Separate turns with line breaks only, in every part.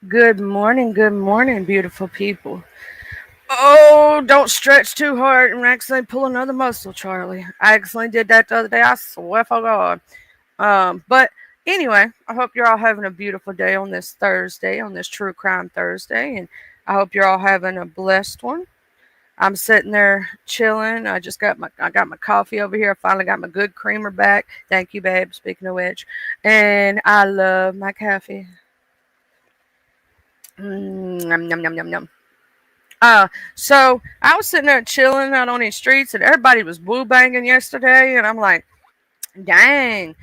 Good morning, beautiful people. Oh, don't stretch too hard and accidentally pull another muscle, Charlie. I accidentally did that the other day. I swear for God. But anyway, I hope you're all having a beautiful day on this Thursday, on this True Crime Thursday, and I hope you're all having a blessed one. I'm sitting there chilling. I got my coffee over here. I finally got my good creamer back. Thank you, babe. Speaking of which, and I love my coffee. Yum, yum, yum, yum, yum. So I was sitting there chilling out on these streets, and everybody was woo banging yesterday, and I'm like, dang,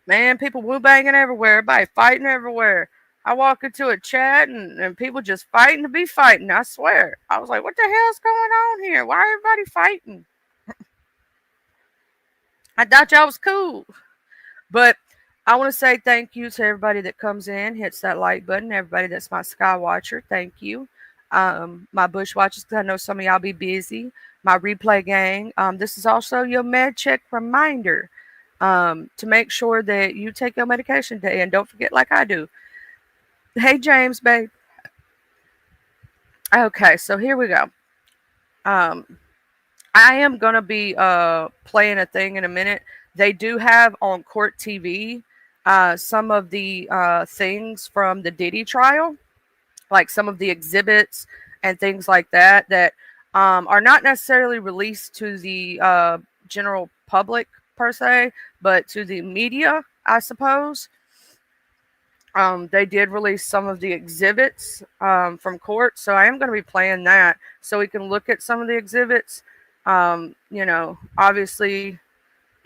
man, people woo banging everywhere, everybody fighting everywhere. I walk into a chat and people just fighting to be fighting. I swear. I was like, what the hell's going on here? Why everybody fighting? I thought y'all was cool. But I want to say thank you to everybody that comes in, hits that like button, everybody that's my sky watcher. Thank you. My bush watchers, because I know some of y'all be busy. My replay gang. This is also your med check reminder to make sure that you take your medication today and don't forget like I do. Hey, James, babe. Okay, so here we go. Um, I am gonna be playing a thing in a minute. They do have on court TV some of the things from the Diddy trial, like some of the exhibits and things like that that are not necessarily released to the general public per se, but to the media, I suppose. They did release some of the exhibits from court, so I am going to be playing that so we can look at some of the exhibits. Obviously,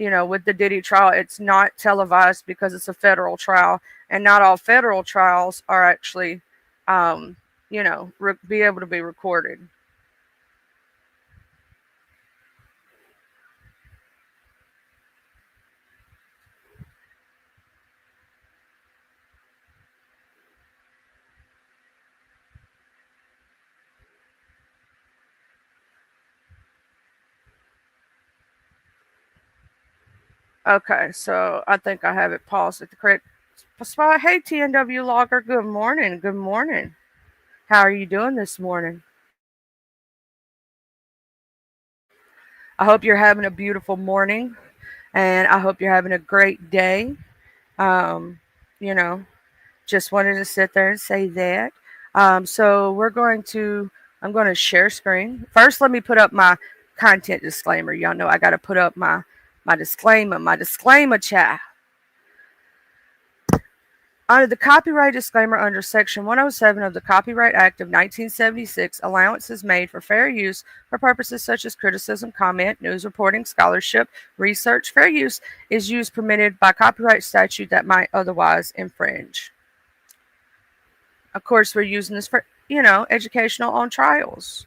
with the Diddy trial, it's not televised because it's a federal trial, and not all federal trials are actually, be able to be recorded. Okay, so I think I have it paused at the correct spot. Hey, TNW Logger, good morning. Good morning. How are you doing this morning? I hope you're having a beautiful morning, and I hope you're having a great day. Um, you know, just wanted to sit there and say that. So I'm going to share screen. First, let me put up my content disclaimer. Y'all know I got to put up my disclaimer, chat. Under the copyright disclaimer under Section 107 of the Copyright Act of 1976, allowance is made for fair use for purposes such as criticism, comment, news reporting, scholarship, research. Fair use is used permitted by copyright statute that might otherwise infringe. Of course, we're using this for, educational on trials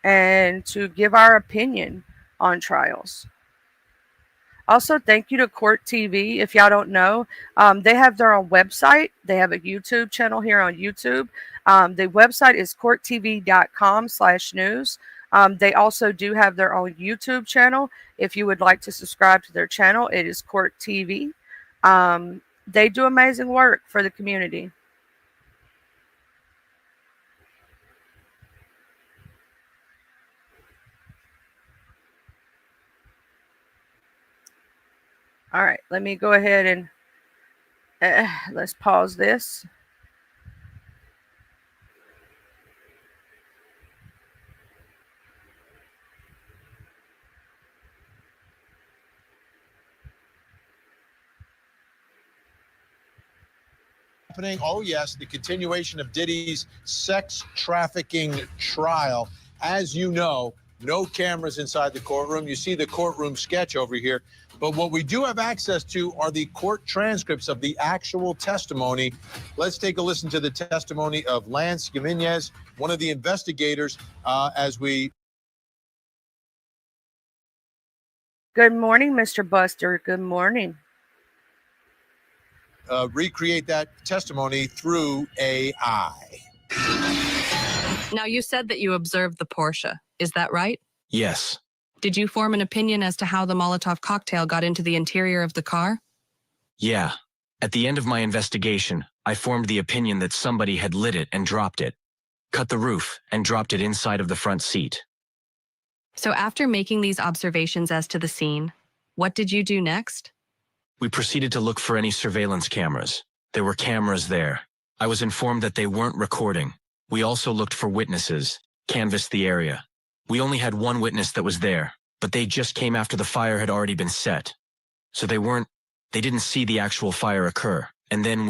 and to give our opinion on trials. Also, thank you to Court TV. If y'all don't know, they have their own website. They have a YouTube channel here on YouTube. The website is courttv.com/news. They also do have their own YouTube channel. If you would like to subscribe to their channel, it is Court TV. They do amazing work for the community. All right, let me go ahead and let's pause this.
Happening. Oh, yes, the continuation of Diddy's sex trafficking trial. As you know, no cameras inside the courtroom. You see the courtroom sketch over here. But what we do have access to are the court transcripts of the actual testimony. Let's take a listen to the testimony of Lance Jimenez, one of the investigators, as we.
Good morning, Mr. Buster. Good morning.
Recreate that testimony through AI.
Now, you said that you observed the Porsche. Is that right?
Yes.
Did you form an opinion as to how the Molotov cocktail got into the interior of the car?
Yeah. At the end of my investigation, I formed the opinion that somebody had lit it and dropped it, cut the roof, and dropped it inside of the front seat.
So after making these observations as to the scene, what did you do next?
We proceeded to look for any surveillance cameras. There were cameras there. I was informed that they weren't recording. We also looked for witnesses, canvassed the area. We only had one witness that was there, but they just came after the fire had already been set. So they didn't see the actual fire occur. And then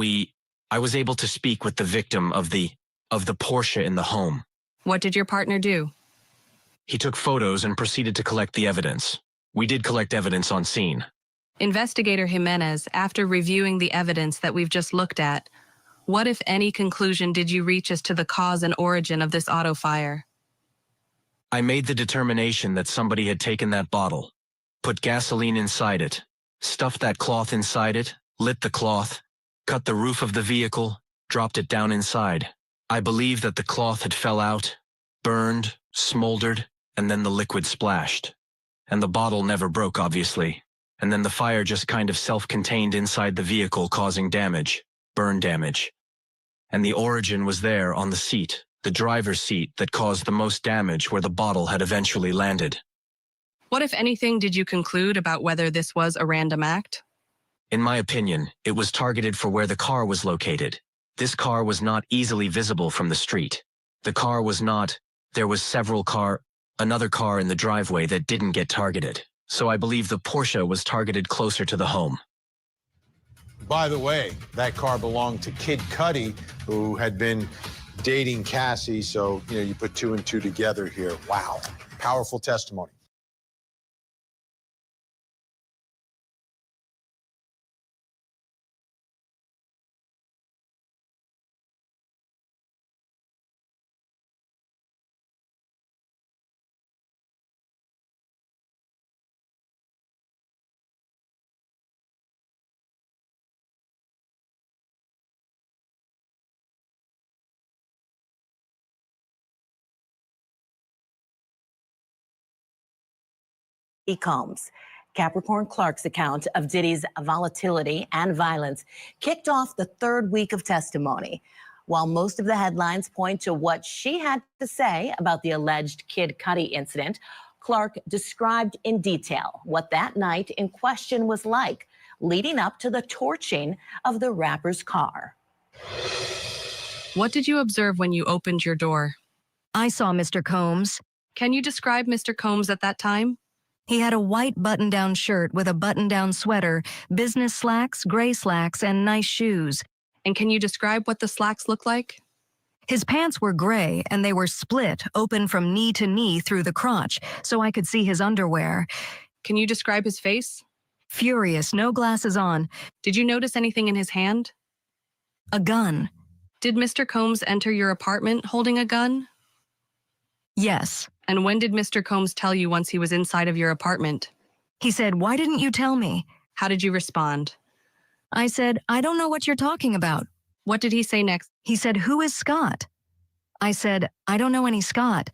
I was able to speak with the victim of the Porsche in the home.
What did your partner do?
He took photos and proceeded to collect the evidence. We did collect evidence on scene.
Investigator Jimenez, after reviewing the evidence that we've just looked at, what, if any, conclusion did you reach as to the cause and origin of this auto fire?
I made the determination that somebody had taken that bottle, put gasoline inside it, stuffed that cloth inside it, lit the cloth, cut the roof of the vehicle, dropped it down inside. I believe that the cloth had fell out, burned, smoldered, and then the liquid splashed. And the bottle never broke, obviously. And then the fire just kind of self-contained inside the vehicle, causing damage, burn damage. And the origin was there on the seat, the driver's seat, that caused the most damage where the bottle had eventually landed.
What, if anything, did you conclude about whether this was a random act?
In my opinion, it was targeted for where the car was located. This car was not easily visible from the street. The car was not, there was another car in the driveway that didn't get targeted. So I believe the Porsche was targeted closer to the home.
By the way, that car belonged to Kid Cudi, who had been dating Cassie. So, you put two and two together here. Wow. Powerful testimony.
Combs. Capricorn Clark's account of Diddy's volatility and violence kicked off the third week of testimony. While most of the headlines point to what she had to say about the alleged Kid Cudi incident, Clark described in detail what that night in question was like, leading up to the torching of the rapper's car.
What did you observe when you opened your door?
I saw Mr. Combs.
Can you describe Mr. Combs at that time?
He had a white button-down shirt with a button-down sweater, business slacks, gray slacks, and nice shoes.
And can you describe what the slacks look like?
His pants were gray, and they were split, open from knee to knee through the crotch, so I could see his underwear.
Can you describe his face?
Furious, no glasses on.
Did you notice anything in his hand?
A gun.
Did Mr. Combs enter your apartment holding a gun?
Yes.
And when did Mr. Combs tell you once he was inside of your apartment?
He said, "Why didn't you tell me?"
How did you respond?
I said, "I don't know what you're talking about."
What did he say next?
He said, "Who is Scott?" I said, "I don't know any Scott."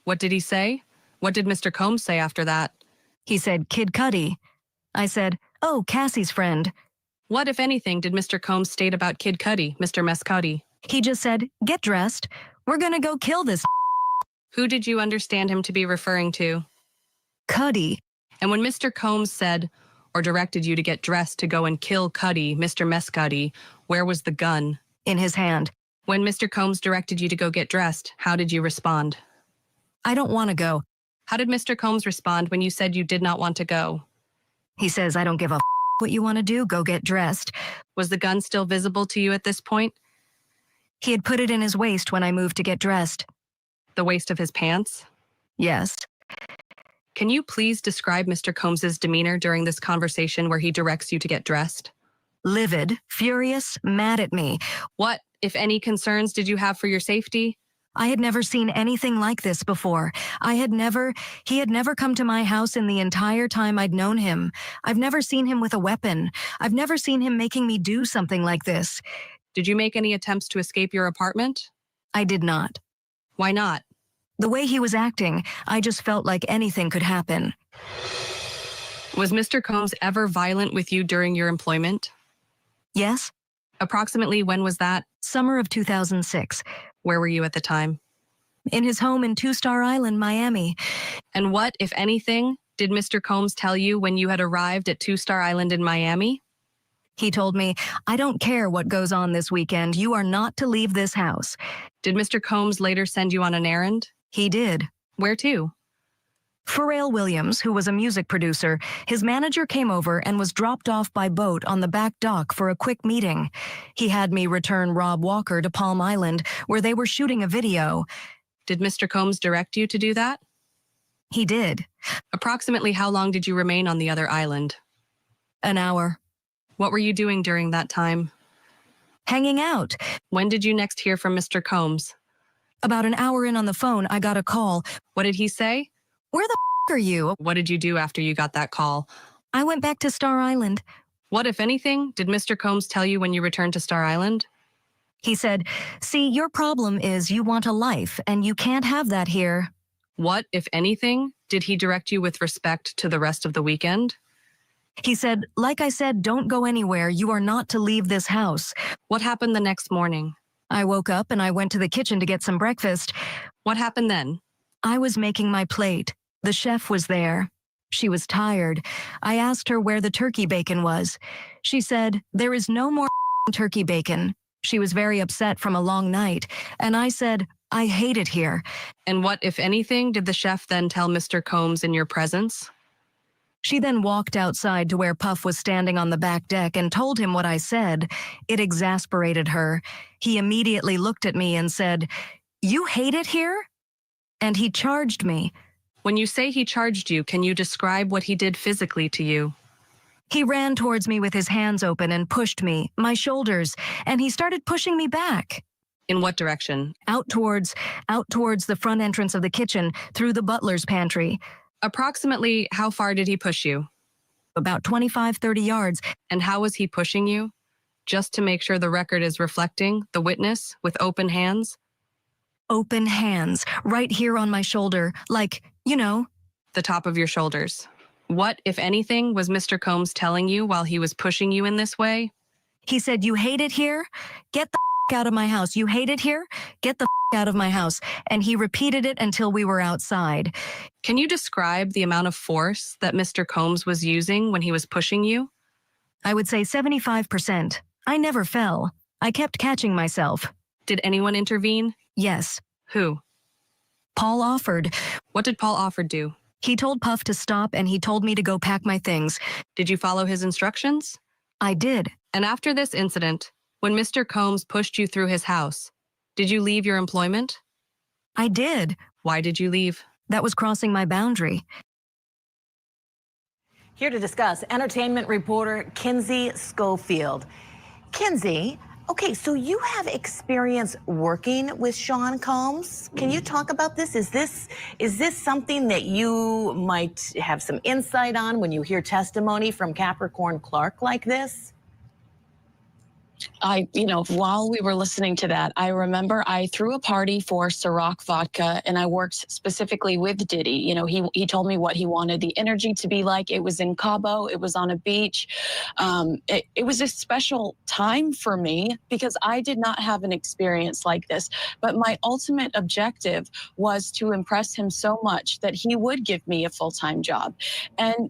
What did he say? What did Mr. Combs say after that?
He said, "Kid Cudi." I said, "Oh, Cassie's friend."
What, if anything, did Mr. Combs state about Kid Cudi, Mr. Mescudi?
He just said, "Get dressed. We're gonna go kill this."
Who did you understand him to be referring to?
Cudi.
And when Mr. Combs said or directed you to get dressed to go and kill Cudi, Mr. Mescudi, where was the gun?
In his hand.
When Mr. Combs directed you to go get dressed, how did you respond?
I don't want to go.
How did Mr. Combs respond when you said you did not want to go?
He says, "I don't give a what you want to do, go get dressed."
Was the gun still visible to you at this point?
He had put it in his waist when I moved to get dressed.
The waist of his pants?
Yes.
Can you please describe Mr. Combs's demeanor during this conversation where he directs you to get dressed?
Livid, furious, mad at me.
What, if any, concerns did you have for your safety?
I had never seen anything like this before. He had never come to my house in the entire time I'd known him. I've never seen him with a weapon. I've never seen him making me do something like this.
Did you make any attempts to escape your apartment?
I did not.
Why not?
The way he was acting, I just felt like anything could happen.
Was Mr. Combs ever violent with you during your employment?
Yes?
Approximately when was that?
Summer of 2006.
Where were you at the time?
In his home in Two Star Island, Miami.
And what, if anything, did Mr. Combs tell you when you had arrived at Two Star Island in Miami?
He told me, I don't care what goes on this weekend. You are not to leave this house.
Did Mr. Combs later send you on an errand?
He did.
Where to?
Pharrell Williams, who was a music producer, his manager came over and was dropped off by boat on the back dock for a quick meeting. He had me return Rob Walker to Palm Island, where they were shooting a video.
Did Mr. Combs direct you to do that?
He did.
Approximately how long did you remain on the other island?
An hour.
What were you doing during that time?
Hanging out.
When did you next hear from Mr. Combs?
About an hour in on the phone, I got a call.
What did he say?
Where the are you?
What did you do after you got that call?
I went back to Star Island.
What, if anything, did Mr. Combs tell you when you returned to Star Island?
He said, see, your problem is you want a life, and you can't have that here.
What, if anything, did he direct you with respect to the rest of the weekend?
He said, like I said, don't go anywhere. You are not to leave this house.
What happened the next morning?
I woke up and I went to the kitchen to get some breakfast.
What happened then?
I was making my plate. The chef was there. She was tired. I asked her where the turkey bacon was. She said, there is no more turkey bacon. She was very upset from a long night. And I said, I hate it here.
And what, if anything, did the chef then tell Mr. Combs in your presence?
She then walked outside to where Puff was standing on the back deck and told him what I said. It exasperated her. He immediately looked at me and said, you hate it here? And he charged me.
When you say he charged you, can you describe what he did physically to you?
He ran towards me with his hands open and pushed me, my shoulders, and he started pushing me back.
In what direction?
Out towards the front entrance of the kitchen, through the butler's pantry.
Approximately how far did he push you?
About 25, 30 yards.
And how was he pushing you? Just to make sure the record is reflecting the witness with open hands?
Open hands, right here on my shoulder, like, you know.
The top of your shoulders. What, if anything, was Mr. Combs telling you while he was pushing you in this way?
He said, you hate it here? Get the out of my house. You hate it here? Get the out of my house. And he repeated it until we were outside.
Can you describe the amount of force that Mr. Combs was using when he was pushing you?
I would say 75%. I never fell. I kept catching myself.
Did anyone intervene?
Yes.
Who?
Paul Offord.
What did Paul Offord do?
He told Puff to stop and he told me to go pack my things.
Did you follow his instructions?
I did.
And after this incident, when Mr. Combs pushed you through his house, did you leave your employment?
I did.
Why did you leave?
That was crossing my boundary.
Here to discuss, entertainment reporter Kinsey Schofield. Kinsey, okay, so you have experience working with Sean Combs. Can you talk about this? Is this something that you might have some insight on when you hear testimony from Capricorn Clark like this?
While we were listening to that, I remember I threw a party for Ciroc vodka and I worked specifically with Diddy. You know, he told me what he wanted the energy to be like. It was in Cabo. It was on a beach. It was a special time for me because I did not have an experience like this. But my ultimate objective was to impress him so much that he would give me a full-time job. And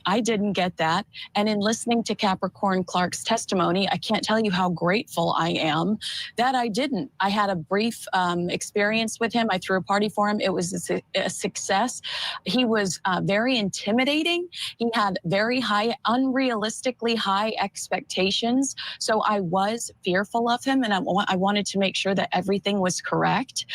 I didn't get that. And in listening to Capricorn Clark's testimony, I can't tell you how grateful I am that I didn't. I had a brief experience with him. I threw a party for him. It was a success. He was very intimidating. He had very high, unrealistically high expectations. So I was fearful of him and I wanted to make sure that everything was correct.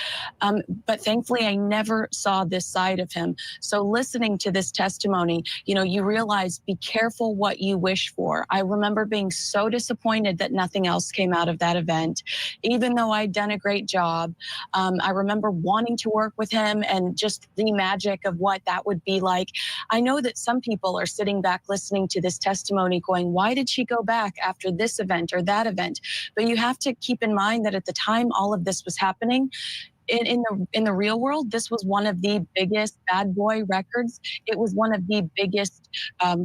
But thankfully, I never saw this side of him. So listening to this testimony, you realize, be careful what you wish for. I remember being so disappointed that nothing else came out of that event, even though I'd done a great job. I remember wanting to work with him and just the magic of what that would be like. I know that some people are sitting back listening to this testimony going, why did she go back after this event or that event? But you have to keep in mind that at the time all of this was happening, in the real world, this was one of the biggest bad boy records. It was one of the biggest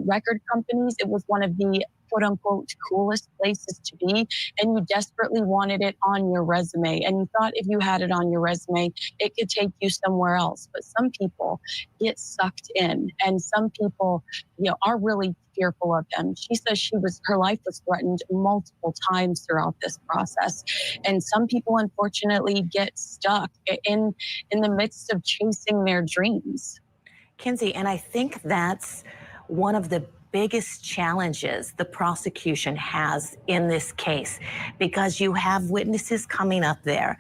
record companies. It was one of the quote unquote coolest places to be, and you desperately wanted it on your resume, and you thought if you had it on your resume, it could take you somewhere else. But some people get sucked in, and some people, are really fearful of them. She says her life was threatened multiple times throughout this process. And some people unfortunately get stuck in the midst of chasing their dreams.
Kinsey, and I think that's one of the biggest challenges the prosecution has in this case, because you have witnesses coming up there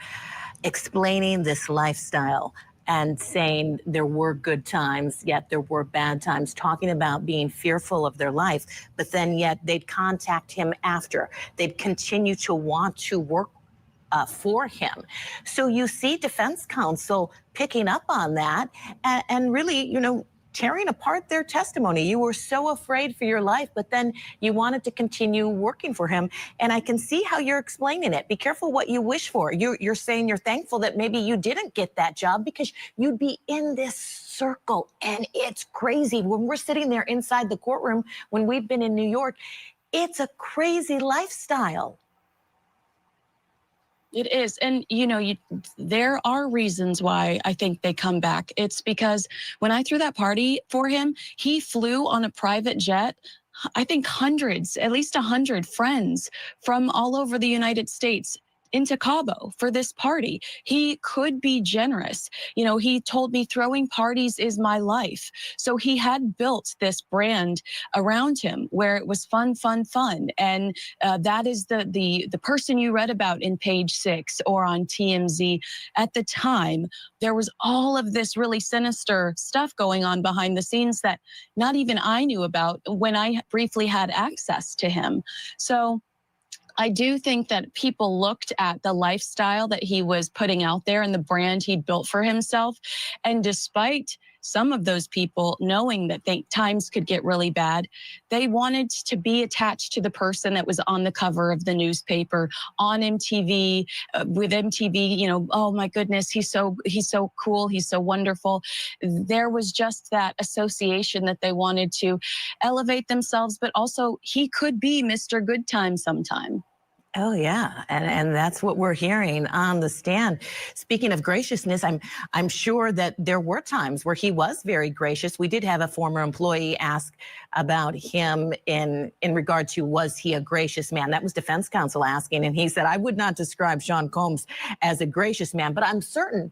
explaining this lifestyle and saying there were good times, yet there were bad times, talking about being fearful of their life, but then yet they'd contact him after. They'd continue to want to work for him. So you see defense counsel picking up on that and really, tearing apart their testimony. You were so afraid for your life, but then you wanted to continue working for him. And I can see how you're explaining it. Be careful what you wish for. You're saying you're thankful that maybe you didn't get that job because you'd be in this circle. And it's crazy. When we're sitting there inside the courtroom, when we've been in New York, it's a crazy lifestyle.
It is. And, there are reasons why I think they come back. It's because when I threw that party for him, he flew on a private jet. I think hundreds, at least 100 friends from all over the United States into Cabo for this party. He could be generous. He told me throwing parties is my life. So he had built this brand around him where it was fun, fun, fun. And that is the person you read about in Page 6 or on TMZ. At the time, there was all of this really sinister stuff going on behind the scenes that not even I knew about when I briefly had access to him. So I do think that people looked at the lifestyle that he was putting out there and the brand he'd built for himself. And despite some of those people knowing that times could get really bad, they wanted to be attached to the person that was on the cover of the newspaper, on MTV, with MTV, oh my goodness, he's so cool, he's so wonderful. There was just that association that they wanted to elevate themselves, but also he could be Mr. Good Time sometime.
Oh yeah, and that's what we're hearing on the stand. Speaking of graciousness, I'm sure that there were times where he was very gracious. We did have a former employee ask about him in regard to, was he a gracious man? That was defense counsel asking, and he said, I would not describe Sean Combs as a gracious man, but I'm certain,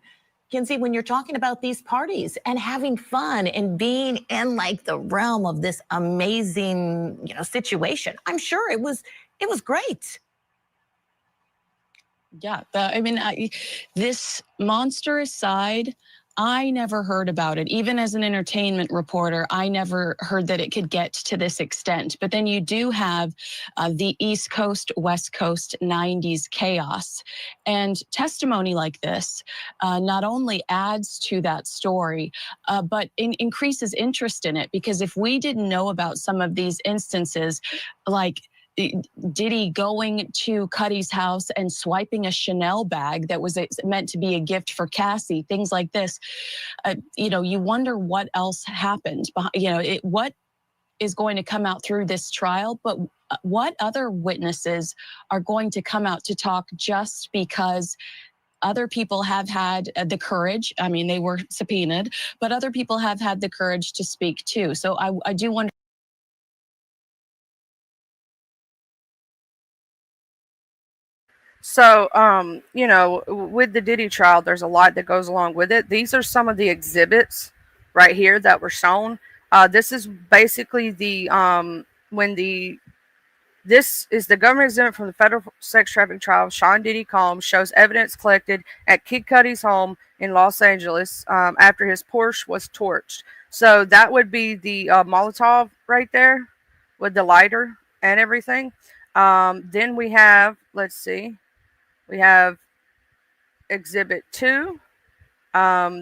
Kinsey, when you're talking about these parties and having fun and being in like the realm of this amazing, situation, I'm sure it was great.
Yeah, this monstrous side, I never heard about it. Even as an entertainment reporter, I never heard that it could get to this extent. But then you do have the East Coast, West Coast 90s chaos. And testimony like this not only adds to that story, but increases interest in it. Because if we didn't know about some of these instances, like Diddy going to Cuddy's house and swiping a Chanel bag that was meant to be a gift for Cassie, things like this. You wonder what else happened. What is going to come out through this trial, but what other witnesses are going to come out to talk just because other people have had the courage. I mean, they were subpoenaed, but other people have had the courage to speak too. So I do wonder.
So, with the Diddy trial, there's a lot that goes along with it. These are some of the exhibits right here that were shown. This is basically this is the government exhibit from the federal sex trafficking trial. Sean Diddy Combs shows evidence collected at Kid Cudi's home in Los Angeles after his Porsche was torched. So that would be the Molotov right there with the lighter and everything. Then we have, let's see. We have Exhibit 2.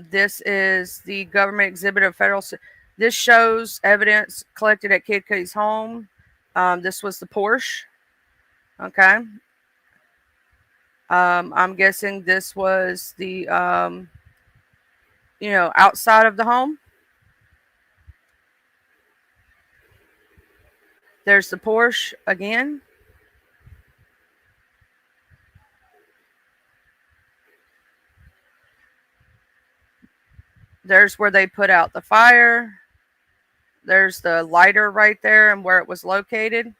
This is the government exhibit of federal. This shows evidence collected at Kid Cudi's home. This was the Porsche. Okay. I'm guessing this was the, outside of the home. There's the Porsche again. There's where they put out the fire. There's the lighter right there and where it was located.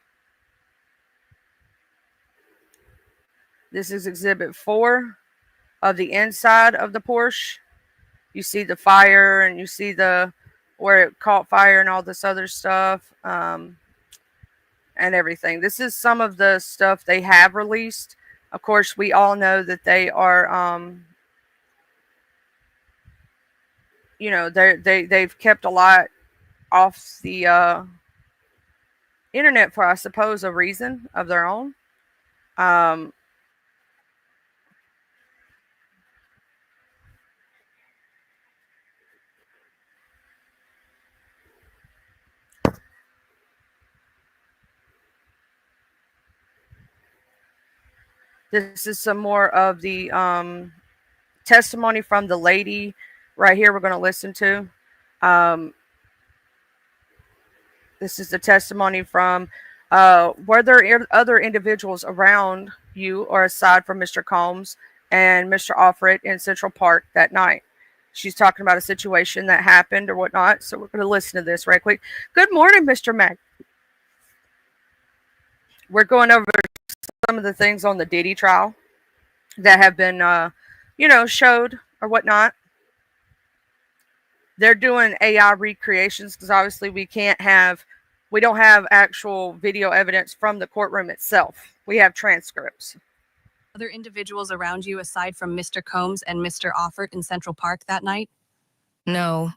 This is exhibit 4 of the inside of the Porsche. You see the fire and you see the where it caught fire and all this other stuff, and everything. This is some of the stuff they have released. Of course, we all know that they are, they've kept a lot off the internet for, I suppose, a reason of their own. Um, this is some more of the testimony from the lady right here we're going to listen to. This is the testimony from were there other individuals around you or aside from Mr. Combs and Mr. Offred in Central Park that night? She's talking about a situation that happened or whatnot. So we're going to listen to this right quick. Good morning, Mr. Mack. We're going over some of the things on the Diddy trial that have been, showed or whatnot. They're doing AI recreations because obviously we don't have actual video evidence from the courtroom itself. We have transcripts.
Other individuals around you aside from Mr. Combs and Mr. Offert in Central Park that night?
No.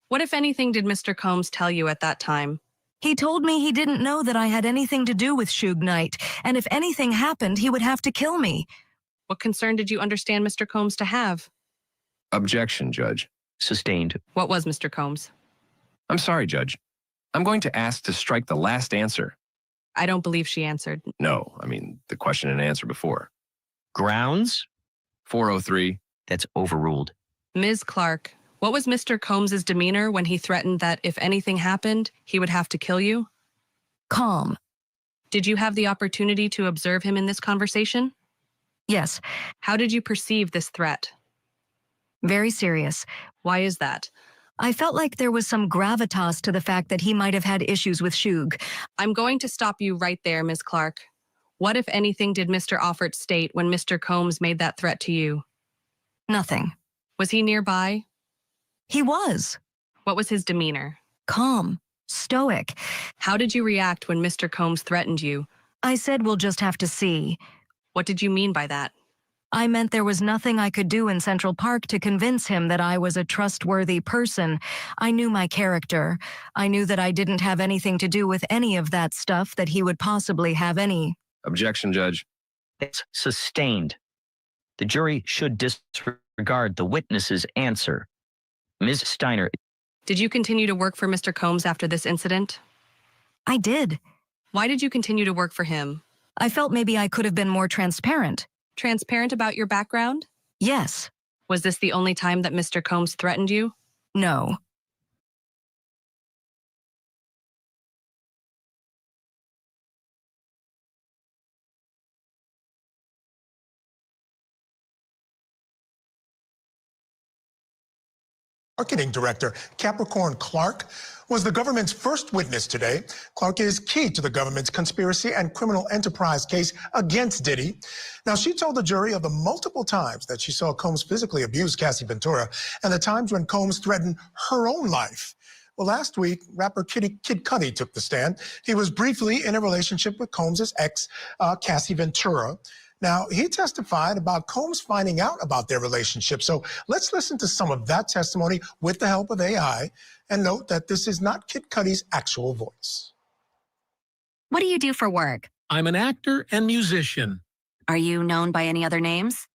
What, if anything, did Mr. Combs tell you at that time?
He told me he didn't know that I had anything to do with Suge Knight, and if anything happened, he would have to kill me.
What concern did you understand Mr. Combs to have?
Objection, Judge. Sustained.
What was Mr. Combs?
I'm sorry, Judge. I'm going to ask to strike the last answer.
I don't believe she answered.
No, I mean the question and answer before.
Grounds?
403.
That's overruled.
Ms. Clark, what was Mr. Combs' demeanor when he threatened that if anything happened, he would have to kill you?
Calm.
Did you have the opportunity to observe him in this conversation?
Yes.
How did you perceive this threat?
Very serious.
Why is that?
I felt like there was some gravitas to the fact that he might have had issues with Suge.
I'm going to stop you right there, Ms. Clark. What, if anything, did Mr. Offert state when Mr. Combs made that threat to you?
Nothing.
Was he nearby?
He was.
What was his demeanor?
Calm. Stoic.
How did you react when Mr. Combs threatened you?
I said we'll just have to see.
What did you mean by that?
I meant there was nothing I could do in Central Park to convince him that I was a trustworthy person. I knew my character. I knew that I didn't have anything to do with any of that stuff that he would possibly have any.
Objection, Judge.
It's sustained. The jury should disregard the witness's answer. Ms. Steiner.
Did you continue to work for Mr. Combs after this incident?
I did.
Why did you continue to work for him?
I felt maybe I could have been more transparent.
Transparent about your background?
Yes.
Was this the only time that Mr. Combs threatened you?
No.
Marketing Director Capricorn Clark was the government's first witness today. Clark is key to the government's conspiracy and criminal enterprise case against Diddy. Now, she told the jury of the multiple times that she saw Combs physically abuse Cassie Ventura and the times when Combs threatened her own life. Well, last week, rapper Kid Cudi took the stand. He was briefly in a relationship with Combs' ex, Cassie Ventura. Now, he testified about Combs finding out about their relationship. So let's listen to some of that testimony with the help of AI and note that this is not Kid Cudi's actual voice.
What do you do for work?
I'm an actor and musician.
Are you known by any other names?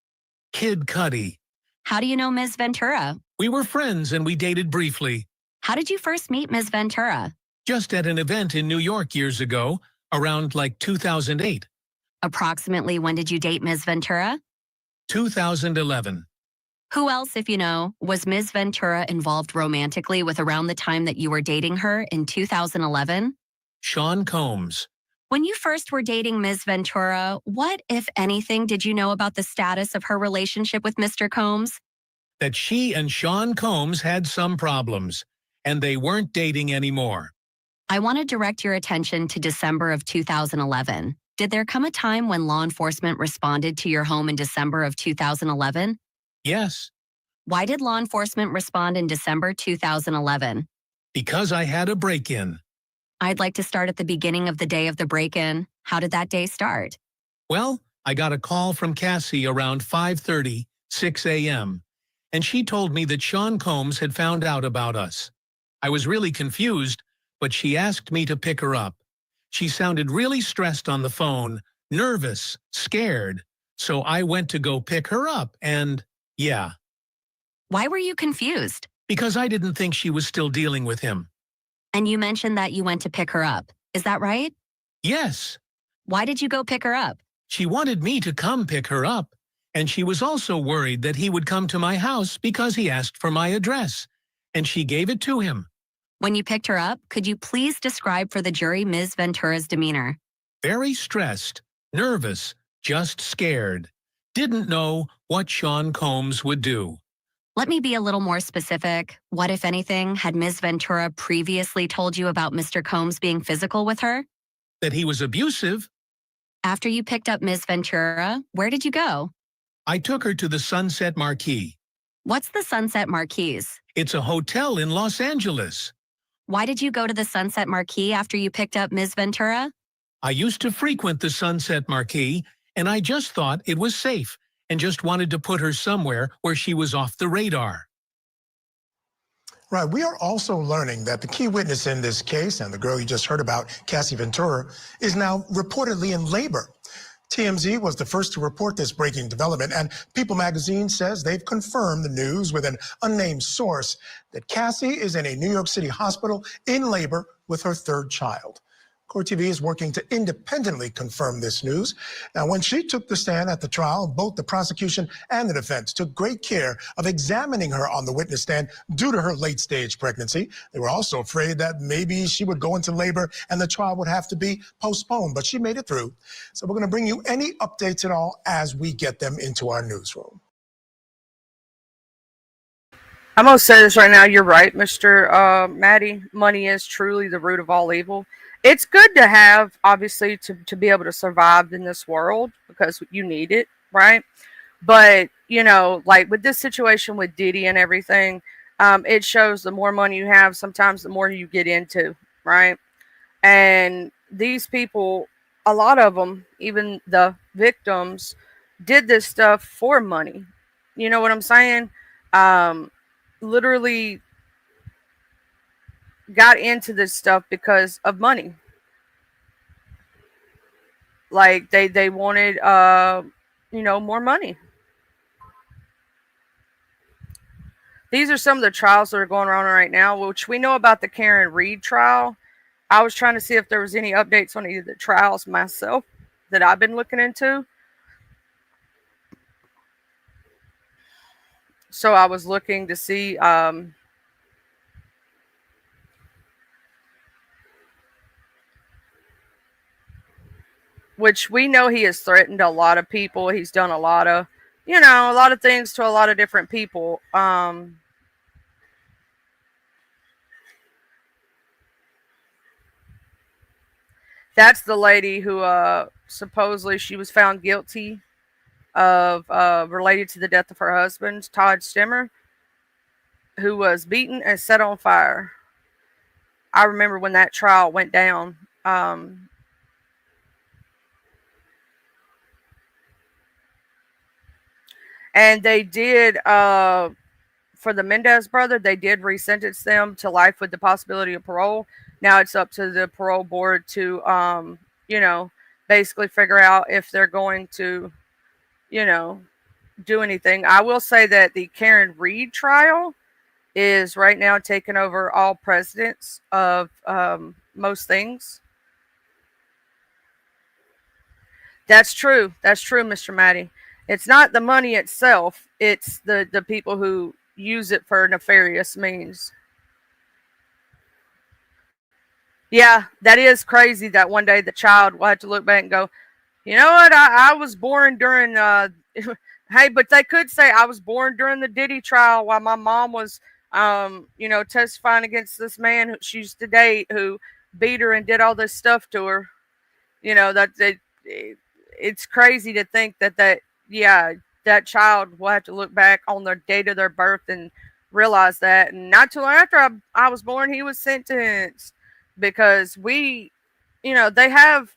Kid Cudi.
How do you know Ms. Ventura?
We were friends and we dated briefly.
How did you first meet Ms. Ventura?
Just at an event in New York years ago, around like 2008.
Approximately when did you date Ms. Ventura?
2011.
Who else, if you know, was Ms. Ventura involved romantically with around the time that you were dating her in 2011?
Sean Combs.
When you first were dating Ms. Ventura, what, if anything, did you know about the status of her relationship with Mr. Combs?
That she and Sean Combs had some problems, and they weren't dating anymore.
I want to direct your attention to December of 2011. Did there come a time when law enforcement responded to your home in December of 2011?
Yes,
Why did law enforcement respond in December 2011?
because I had a break-in.
I'd like to start at the beginning of the day of the break-in. How did that day start?
Well, I got a call from Cassie around 5:30, 6 a.m., and she told me that Sean Combs had found out about us. I was really confused, but she asked me to pick her up. She sounded really stressed on the phone, nervous, scared, so I went to go pick her up, and yeah,
Why were you confused?
because I didn't think she was still dealing with him.
And you mentioned that you went to pick her up. Is that right?
Yes,
Why did you go pick her up?
she wanted me to come pick her up, and she was also worried that he would come to my house because he asked for my address, and she gave it to him.
When you picked her up, could you please describe for the jury Ms. Ventura's demeanor?
Very stressed, nervous, just scared. Didn't know what Sean Combs would do.
Let me be a little more specific. What, if anything, had Ms. Ventura previously told you about Mr. Combs being physical with her?
That he was abusive.
After you picked up Ms. Ventura, where did you go?
I took her to the Sunset Marquis.
What's the Sunset Marquis?
It's a hotel in Los Angeles.
Why did you go to the Sunset Marquis after you picked up Ms. Ventura?
I used to frequent the Sunset Marquis, and I just thought it was safe and just wanted to put her somewhere where she was off the radar.
Right. We are also learning that the key witness in this case, and the girl you just heard about, Cassie Ventura, is now reportedly in labor. TMZ was the first to report this breaking development, and People magazine says they've confirmed the news with an unnamed source that Cassie is in a New York City hospital in labor with her third child. Court TV is working to independently confirm this news. Now, when she took the stand at the trial, both the prosecution and the defense took great care of examining her on the witness stand due to her late-stage pregnancy. They were also afraid that maybe she would go into labor and the trial would have to be postponed, but she made it through. So we're going to bring you any updates at all as we get them into our newsroom.
I'm going to say this right now. You're right, Mr. Maddie. Money is truly the root of all evil. It's good to have, obviously, to be able to survive in this world because you need it, right? But, you know, like with this situation with Diddy and everything, it shows the more money you have, sometimes the more you get into, right? And these people, a lot of them, even the victims, did this stuff for money. You know what I'm saying? Literally got into this stuff because of money. Like they wanted more money. These are some of the trials that are going on right now, which we know about the Karen Reed trial. I was trying to see if there was any updates on either the trials myself that I've been looking into. So I was looking to see which we know he has threatened a lot of people. He's done a lot of, a lot of things to a lot of different people. That's the lady who supposedly she was found guilty of related to the death of her husband, Todd Stemmer, who was beaten and set on fire. I remember when that trial went down. And they did, for the Mendez brother, they did resentence them to life with the possibility of parole. Now it's up to the parole board to, basically figure out if they're going to, do anything. I will say that the Karen Reed trial is right now taking over all precedents of most things. That's true. That's true, Mr. Maddie. It's not the money itself. It's the people who use it for nefarious means. Yeah, that is crazy that one day the child will have to look back and go, you know what, I was born during, hey, but they could say I was born during the Diddy trial while my mom was, testifying against this man who she used to date who beat her and did all this stuff to her. It's crazy to think yeah, that child will have to look back on the date of their birth and realize that. And not too long after I was born, he was sentenced because they have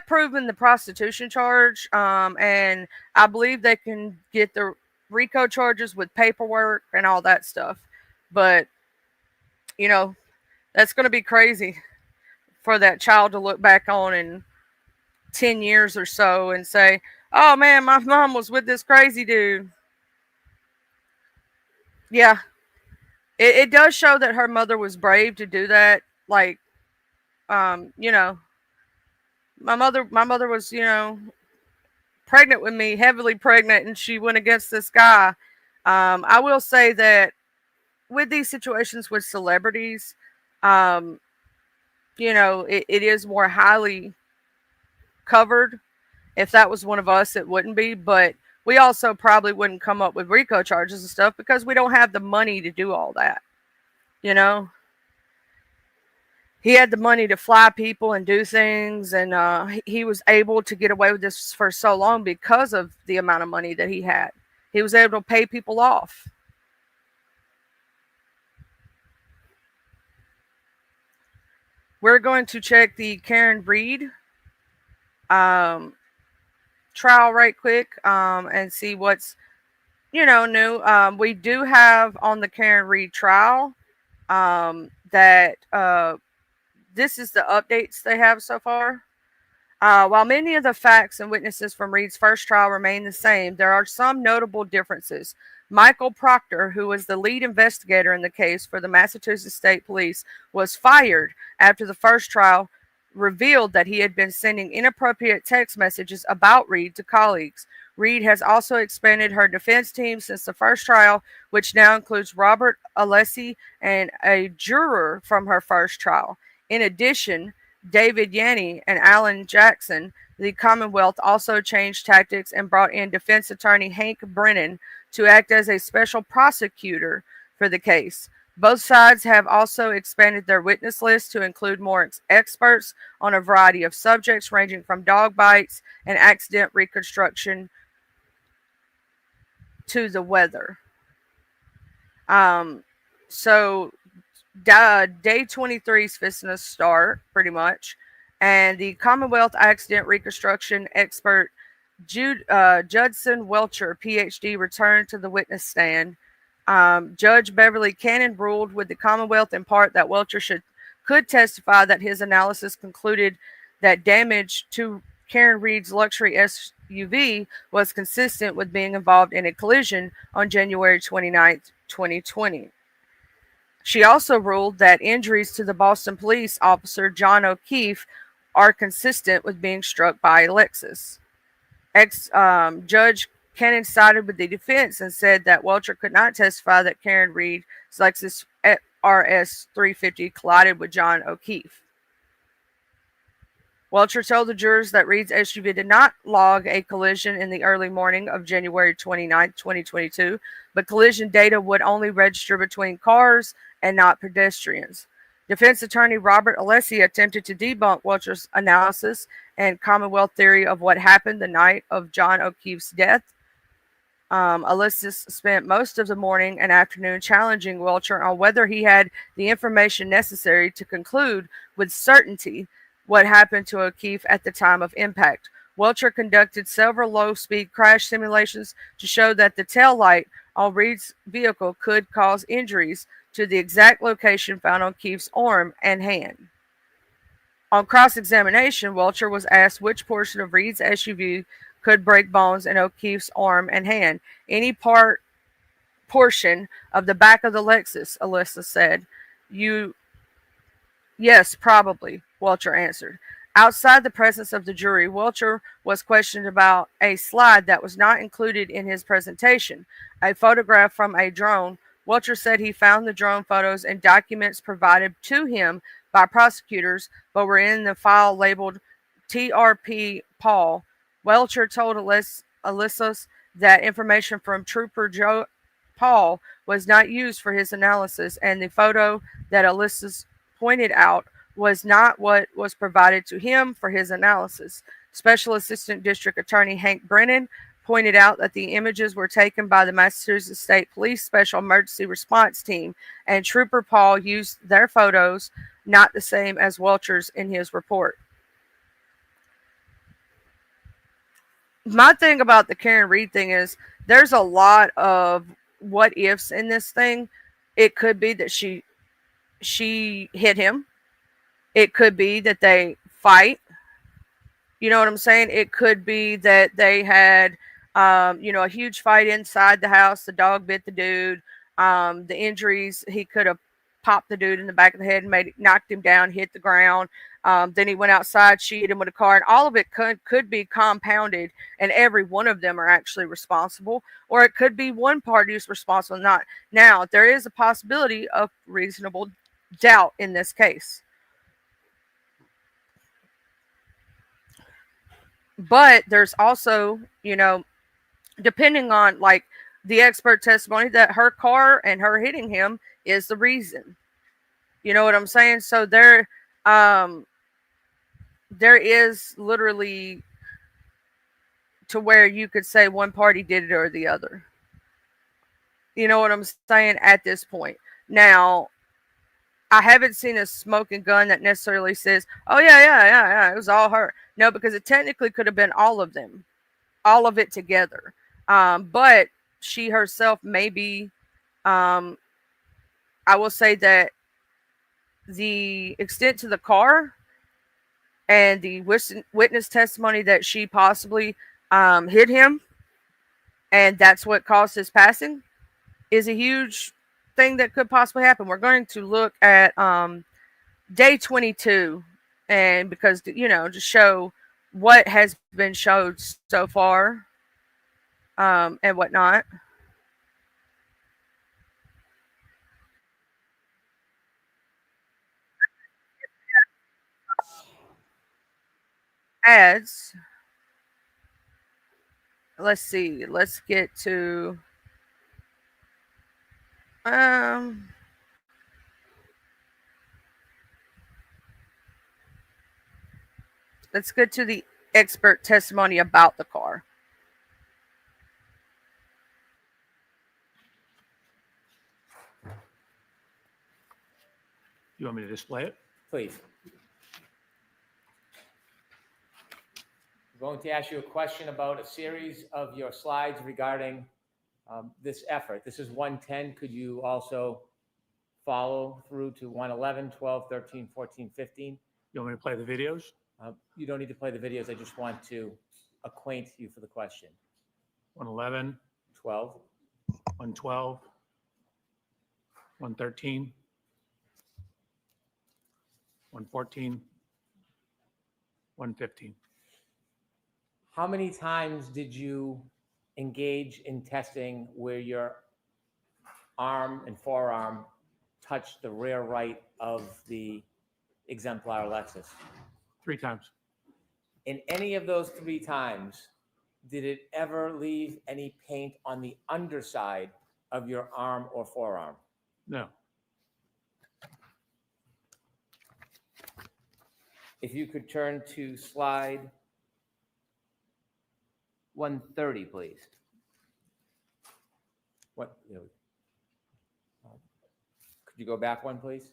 proven the prostitution charge, and I believe they can get the RICO charges with paperwork and all that stuff. But you know, that's going to be crazy for that child to look back on in 10 years or so and say, "Oh man, my mom was with this crazy dude." Yeah, it does show that her mother was brave to do that. Like, you know, my mother was, pregnant with me, heavily pregnant, and she went against this guy. I will say that with these situations with celebrities, um, it is more highly covered. If that was one of us, it wouldn't be, but we also probably wouldn't come up with RICO charges and stuff because we don't have the money to do all that. You know, he had the money to fly people and do things, and he was able to get away with this for so long because of the amount of money that he had. He was able to pay people off. We're going to check the Karen Reed trial right quick and see what's new. We do have on the Karen Reed trial that this is the updates they have so far. While many of the facts and witnesses from Reed's first trial remain the same, there are some notable differences. Michael Proctor, who was the lead investigator in the case for the Massachusetts State Police, was fired after the first trial revealed that he had been sending inappropriate text messages about Reed to colleagues. Reed has also expanded her defense team since the first trial, which now includes Robert Alessi and a juror from her first trial. In addition, David Yanni and Alan Jackson, the Commonwealth also changed tactics and brought in defense attorney Hank Brennan to act as a special prosecutor for the case. Both sides have also expanded their witness list to include more experts on a variety of subjects, ranging from dog bites and accident reconstruction to the weather. So day 23 is fixing to start, pretty much. And the Commonwealth accident reconstruction expert Judson Welcher, PhD, returned to the witness stand. Judge Beverly Cannon ruled with the Commonwealth in part that Welcher could testify that his analysis concluded that damage to Karen Reed's luxury SUV was consistent with being involved in a collision on January 29th, 2020. She also ruled that injuries to the Boston police officer John O'Keefe are consistent with being struck by a Lexus. Judge Cannon sided with the defense and said that Welcher could not testify that Karen Reed's Lexus RS 350 collided with John O'Keefe. Welcher told the jurors that Reed's SUV did not log a collision in the early morning of January 29, 2022, but collision data would only register between cars and not pedestrians. Defense attorney Robert Alessi attempted to debunk Welcher's analysis and Commonwealth theory of what happened the night of John O'Keefe's death. Alessi spent most of the morning and afternoon challenging Welcher on whether he had the information necessary to conclude with certainty what happened to O'Keefe at the time of impact. Welcher conducted several low-speed crash simulations to show that the tail light on Reed's vehicle could cause injuries to the exact location found on O'Keefe's arm and hand. On cross-examination, Welcher was asked which portion of Reed's SUV could break bones in O'Keefe's arm and hand. Any portion of the back of the Lexus, Alyssa said. Yes, probably, Welcher answered. Outside the presence of the jury, Welcher was questioned about a slide that was not included in his presentation, a photograph from a drone. Welcher said he found the drone photos and documents provided to him by prosecutors, but were in the file labeled TRP Paul. Welcher told Alyssa that information from Trooper Joe Paul was not used for his analysis, and the photo that Alyssa pointed out was not what was provided to him for his analysis. Special Assistant District Attorney Hank Brennan pointed out that the images were taken by the Massachusetts State Police Special Emergency Response Team, and Trooper Paul used their photos, not the same as Welcher's in his report. My thing about the Karen Reed thing is there's a lot of what ifs in this thing. It could be that she hit him. It could be that they fight. You know what I'm saying? It could be that they had, a huge fight inside the house. The dog bit the dude. The injuries, he could have popped the dude in the back of the head and knocked him down, hit the ground. Then he went outside, she hit him with a car, and all of it could be compounded, and every one of them are actually responsible, or it could be one party who's responsible, not. Now, there is a possibility of reasonable doubt in this case. But there's also, depending on like the expert testimony, that her car and her hitting him is the reason. You know what I'm saying? So there is literally to where you could say one party did it or the other. You know what I'm saying at this point. Now, I haven't seen a smoking gun that necessarily says, oh, yeah, it was all her. No, because it technically could have been all of them, all of it together. But she herself maybe, I will say that the extent to the car and the witness testimony that she possibly hit him, and that's what caused his passing, is a huge thing that could possibly happen. We're going to look at day 22, and because to show what has been showed so far, and whatnot. Ads. Let's see. Let's get to let's get to the expert testimony about the car.
You want me to display it?
Please. I'm going to ask you a question about a series of your slides regarding this effort. This is 110. Could you also follow through to 111, 12, 13, 14, 15?
You want me to play the videos?
You don't need to play the videos. I just want to acquaint you for the question.
111,
12,
112, 113, 114, 115.
How many times did you engage in testing where your arm and forearm touched the rear right of the exemplar Lexus?
3 times.
In any of those 3 times, did it ever leave any paint on the underside of your arm or forearm?
No.
If you could turn to slide 130, please. What? Could you go back one, please?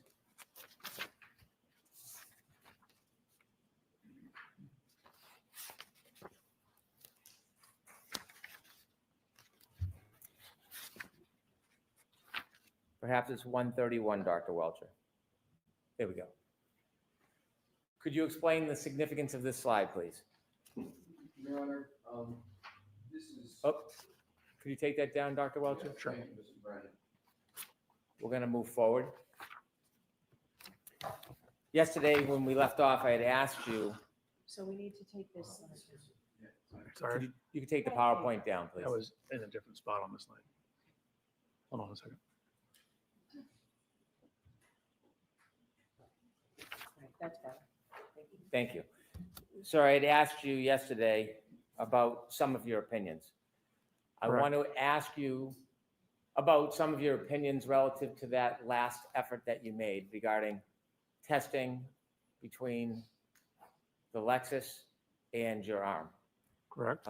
Perhaps it's 131, Dr. Welcher. There we go. Could you explain the significance of this slide, please?
Your Honor, this is...
Oh, could you take that down, Dr. Welcher?
Sure. Thank you, Mr. Brennan.
We're going to move forward. Yesterday, when we left off, I had asked you.
So we need to take this.
Sorry.
You could take the PowerPoint down, please.
That was in a different spot on the slide. Hold on a second.
That's better.
Thank you. Sir, I had asked you yesterday about some of your opinions. I
Correct.
want to ask you about some of your opinions relative to that last effort that you made regarding testing between the Lexus and your arm.
Correct.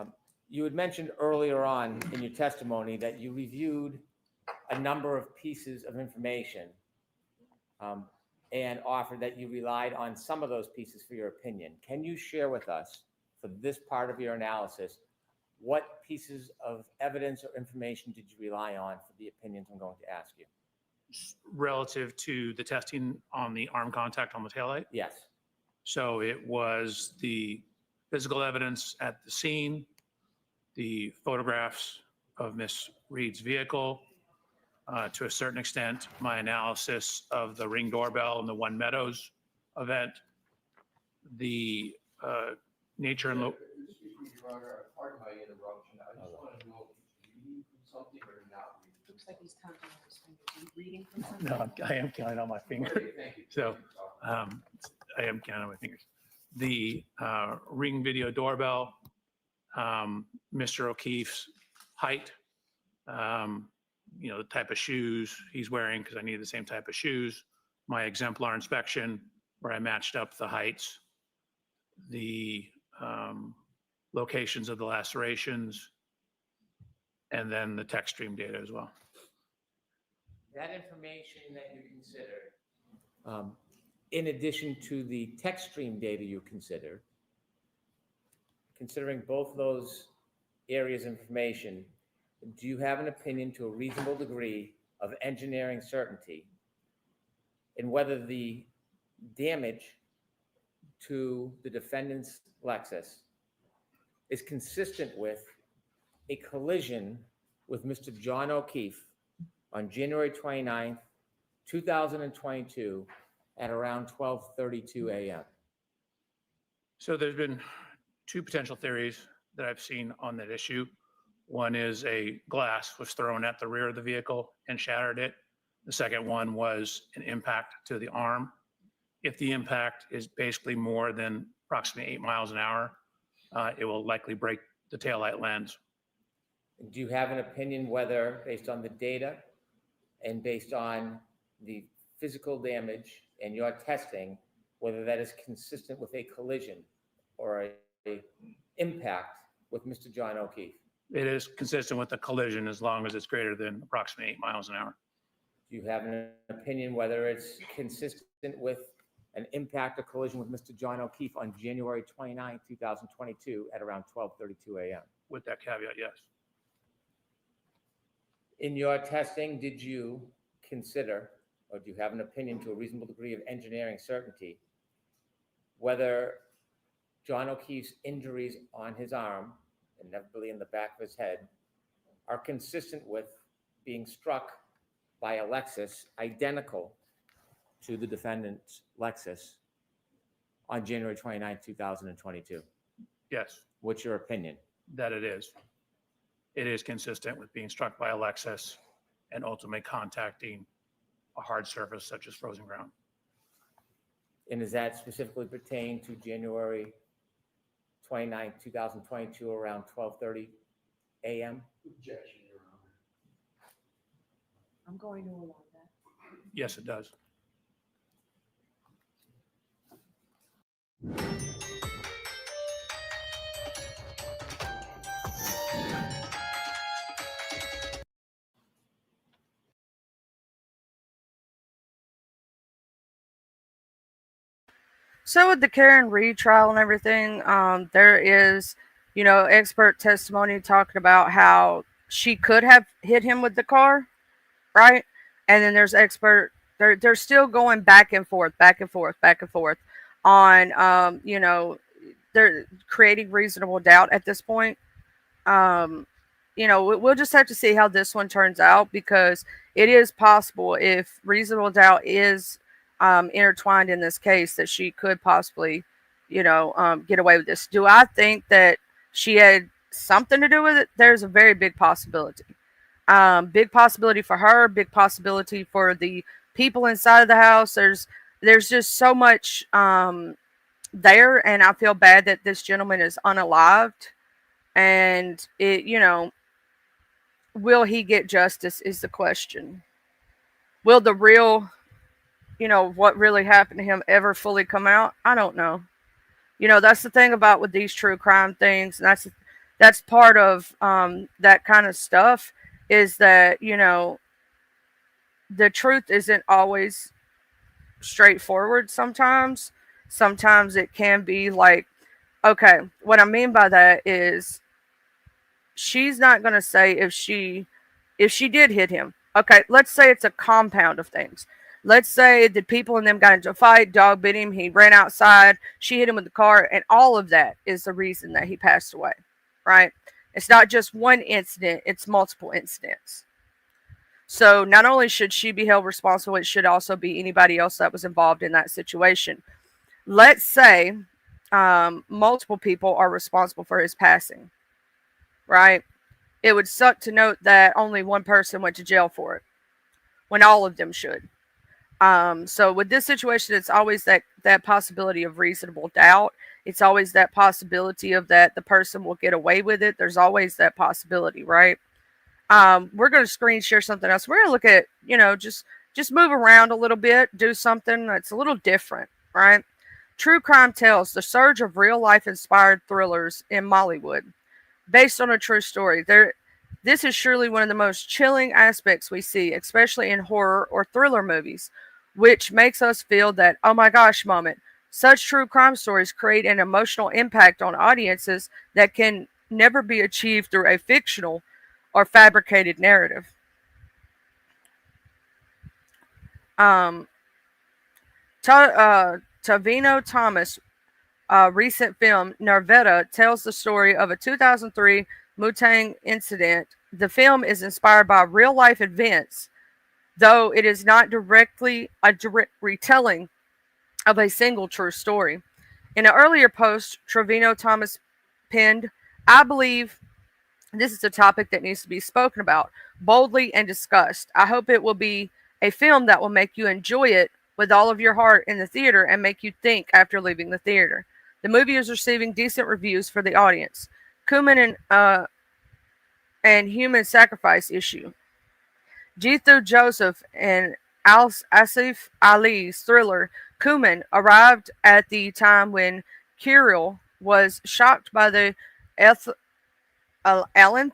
You had mentioned earlier on in your testimony that you reviewed a number of pieces of information and offered that you relied on some of those pieces for your opinion. Can you share with us, for this part of your analysis, what pieces of evidence or information did you rely on for the opinions I'm going to ask you?
Relative to the testing on the arm contact on the taillight?
Yes.
So it was the physical evidence at the scene, the photographs of Miss Reed's vehicle, to a certain extent, my analysis of the Ring doorbell and the One Meadows event, the nature and
Excuse me, Your Honor, pardon my interruption. I just want to know if you're reading from something or not reading.
Looks like he's counting on his fingers. Are you reading from something?
No, I am counting on my fingers.
Okay, thank you.
So I am counting on my fingers. The Ring video doorbell, Mr. O'Keefe's height, the type of shoes he's wearing, because I needed the same type of shoes, my exemplar inspection, where I matched up the heights, the locations of the lacerations, and then the text stream data as well.
That information that you considered, in addition to the text stream data you considered, considering both those areas of information, do you have an opinion to a reasonable degree of engineering certainty in whether the damage to the defendant's Lexus is consistent with a collision with Mr. John O'Keefe on January 29th, 2022 at around 12:32 a.m.?
So there's been two potential theories that I've seen on that issue. One is a glass was thrown at the rear of the vehicle and shattered it. The second one was an impact to the arm. If the impact is basically more than approximately 8 miles an hour, it will likely break the taillight lens.
Do you have an opinion whether, based on the data and based on the physical damage and your testing, whether that is consistent with a collision or a impact with Mr. John O'Keefe?
It is consistent with the collision as long as it's greater than approximately 8 miles an hour.
Do you have an opinion whether it's consistent with an impact or collision with Mr. John O'Keefe on January 29, 2022 at around 12:32 a.m.?
With that caveat, yes.
In your testing, did you consider, or do you have an opinion to a reasonable degree of engineering certainty, whether John O'Keefe's injuries on his arm, inevitably in the back of his head, are consistent with being struck by a Lexus identical to the defendant's Lexus on January 29, 2022?
Yes,
What's your opinion?
that it is. It is consistent with being struck by a Lexus and ultimately contacting a hard surface such as frozen ground.
And does that specifically pertain to January 29, 2022 around 12:30 a.m.?
Objection, Your Honor.
I'm going to allow that.
Yes, it does.
So with the Karen Reed trial and everything, there is, expert testimony talking about how she could have hit him with the car, right? And then there's they're still going back and forth, back and forth, back and forth on, they're creating reasonable doubt at this point. Um, we'll just have to see how this one turns out, because it is possible, if reasonable doubt is intertwined in this case, that she could possibly, get away with this. Do I think that she had something to do with it? There's a very big possibility. Big possibility for her, big possibility for the people inside of the house. There's there's just so much there, and I feel bad that this gentleman is unalived. And will he get justice is the question. Will the real, what really happened to him ever fully come out? I don't know. That's the thing about with these true crime things, and that's part of that kind of stuff, is that the truth isn't always straightforward. Sometimes it can be like, okay, what I mean by that is she's not going to say if she did hit him. Okay, let's say it's a compound of things. Let's say the people and them got into a fight, dog bit him, he ran outside, she hit him with the car, and all of that is the reason that he passed away, right? It's not just one incident, it's multiple incidents. So not only should she be held responsible, it should also be anybody else that was involved in that situation. Let's say multiple people are responsible for his passing, right? It would suck to note that only one person went to jail for it when all of them should. So with this situation, it's always that possibility of reasonable doubt. It's always that possibility of that the person will get away with it. There's always that possibility, right? We're going to screen share something else. We're going to look at, just move around a little bit, do something that's a little different, right? True Crime Tales, the surge of real life inspired thrillers in Mollywood, based on a true story. This is surely one of the most chilling aspects we see, especially in horror or thriller movies, which makes us feel that, oh my gosh moment. Such true crime stories create an emotional impact on audiences that can never be achieved through a fictional or fabricated narrative. Tavino Thomas' recent film Nervetta tells the story of a 2003 Mutang incident. The film is inspired by real life events, though it is not directly a direct retelling of a single true story. In an earlier post, Trevino Thomas penned, I believe this is a topic that needs to be spoken about boldly and discussed. I hope it will be a film that will make you enjoy it with all of your heart in the theater and make you think after leaving the theater. The movie is receiving decent reviews for the audience. Kuman and human sacrifice issue. Jithu Joseph and Asif Ali's thriller Kuman arrived at the time when Kirill was shocked by the Alan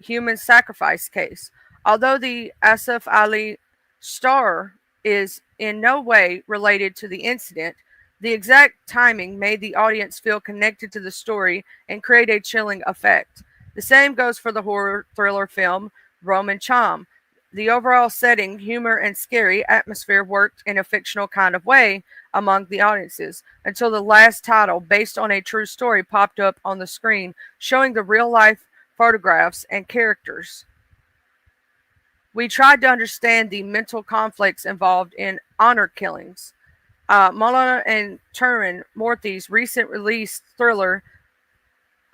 human sacrifice case. Although the Asif Ali star is in no way related to the incident, the exact timing made the audience feel connected to the story and create a chilling effect. The same goes for the horror thriller film Roman Cham. The overall setting, humor, and scary atmosphere worked in a fictional kind of way among the audiences until the last title, based on a true story, popped up on the screen, showing the real life photographs and characters. We tried to understand the mental conflicts involved in honor killings. Malana and Turin Murthy's recent release thriller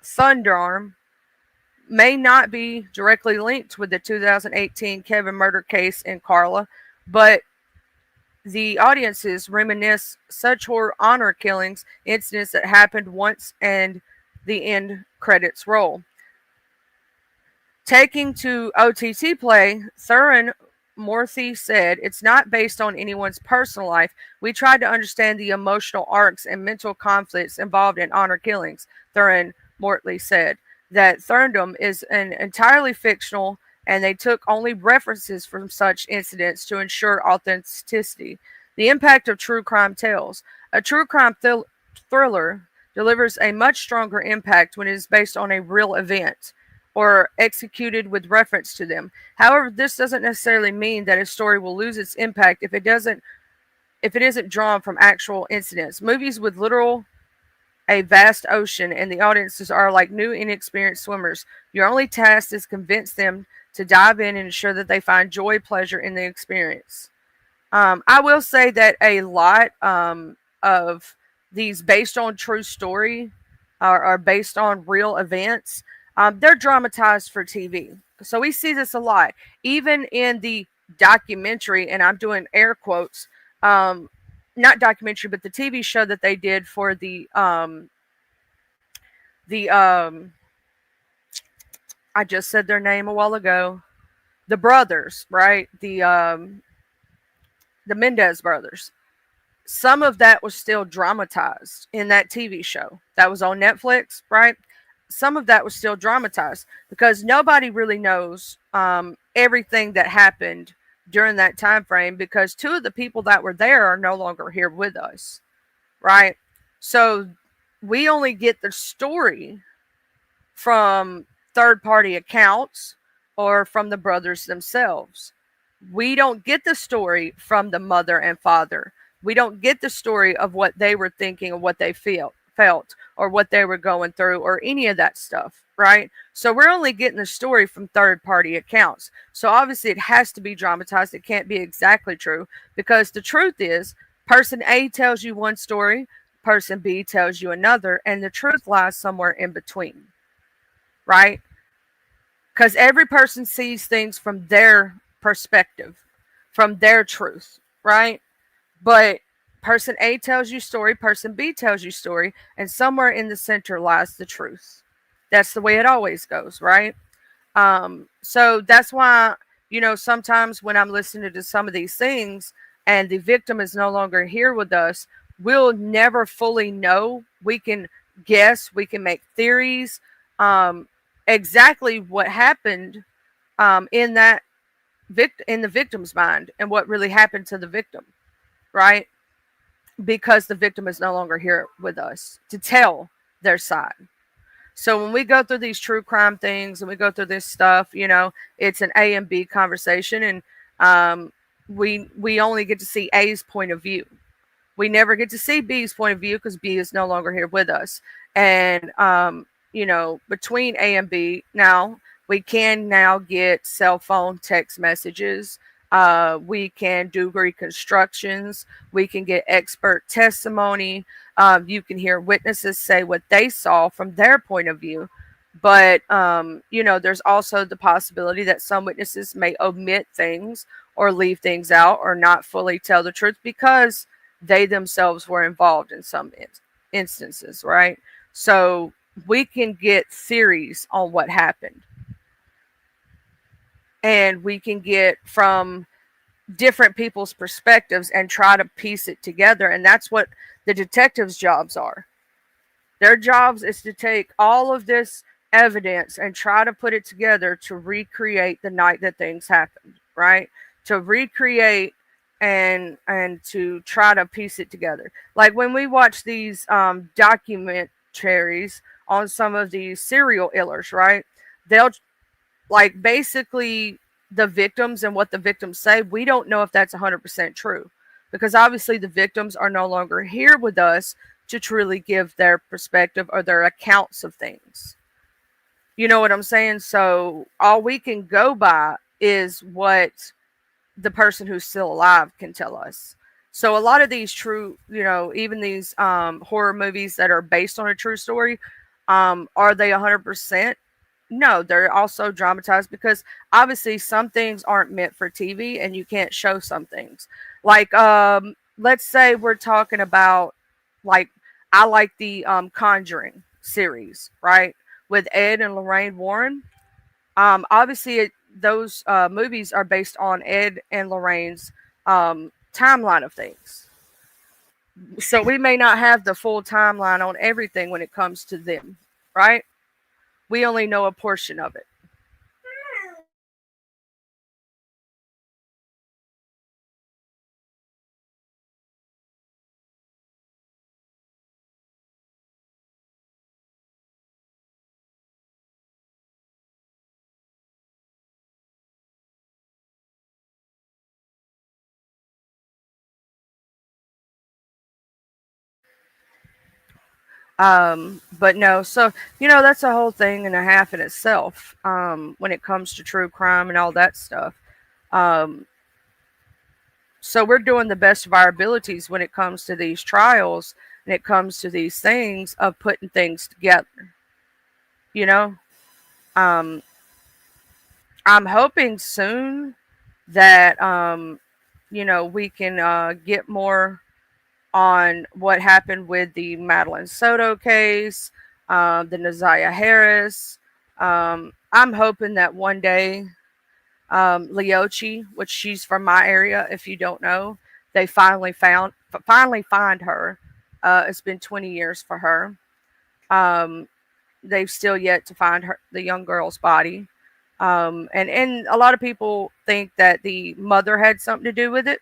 Thundarm may not be directly linked with the 2018 Kevin murder case in Carla, but the audiences reminisce such horror honor killings incidents that happened once and the end credits roll. Taking to OTT Play, Thurin Morthy said, it's not based on anyone's personal life. We tried to understand the emotional arcs and mental conflicts involved in honor killings, Thurin Mortley said. That Thurndom is an entirely fictional, and they took only references from such incidents to ensure authenticity. The impact of true crime tales. A true crime thriller delivers a much stronger impact when it is based on a real event or executed with reference to them. However, this doesn't necessarily mean that a story will lose its impact if it isn't drawn from actual incidents. Movies with literal a vast ocean and the audiences are like new inexperienced swimmers. Your only task is convince them to dive in and ensure that they find joy, pleasure in the experience. I will say that a lot of these based on true story are based on real events. They're dramatized for TV. So we see this a lot. Even in the documentary, and I'm doing air quotes, not documentary, but the TV show that they did for the I just said their name a while ago. The brothers, right? The Mendez brothers. Some of that was still dramatized in that TV show that was on Netflix, right? Some of that was still dramatized because nobody really knows everything that happened during that time frame because two of the people that were there are no longer here with us, right? So we only get the story from third party accounts or from the brothers themselves. We don't get the story from the mother and father. We don't get the story of what they were thinking or what they felt or what they were going through or any of that stuff, right? So we're only getting the story from third party accounts. So obviously it has to be dramatized. It can't be exactly true because the truth is person A tells you one story, person B tells you another, and the truth lies somewhere in between, right? Because every person sees things from their perspective, from their truth, right? But person A tells you story, person B tells you story, and somewhere in the center lies the truth. That's the way it always goes, right? So that's why, sometimes when I'm listening to some of these things and the victim is no longer here with us, we'll never fully know. We can guess, we can make theories, um, exactly what happened in that in the victim's mind and what really happened to the victim, right? Because the victim is no longer here with us to tell their side. So when we go through these true crime things and we go through this stuff, it's an A and B conversation, and we only get to see A's point of view. We never get to see B's point of view because B is no longer here with us. And between A and B, now we can now get cell phone text messages. We can do reconstructions. We can get expert testimony. You can hear witnesses say what they saw from their point of view. But, there's also the possibility that some witnesses may omit things or leave things out or not fully tell the truth because they themselves were involved in some instances, right? So we can get theories on what happened. And we can get from different people's perspectives and try to piece it together. And that's what the detectives' jobs are. Their jobs is to take all of this evidence and try to put it together to recreate the night that things happened, right? To recreate and to try to piece it together. Like when we watch these documentaries on some of these serial killers, right? They'll like basically the victims and what the victims say, we don't know if that's 100% true because obviously the victims are no longer here with us to truly give their perspective or their accounts of things. You know what I'm saying? So all we can go by is what the person who's still alive can tell us. So a lot of these true, even these horror movies that are based on a true story, are they 100%? No, they're also dramatized because obviously some things aren't meant for TV and you can't show some things. Like let's say we're talking about like I like the Conjuring series, right? With Ed and Lorraine Warren. Obviously those movies are based on Ed and Lorraine's timeline of things. So we may not have the full timeline on everything when it comes to them, right? We only know a portion of it. But no, so that's a whole thing and a half in itself. When it comes to true crime and all that stuff. Um, so we're doing the best of our abilities when it comes to these trials and it comes to these things of putting things together. You know, um, I'm hoping soon that we can get more on what happened with the Madeline Soto case, the Naziah Harris. I'm hoping that one day, Leochi, which she's from my area, if you don't know, they finally find her. It's been 20 years for her. Um, they've still yet to find the young girl's body. And a lot of people think that the mother had something to do with it.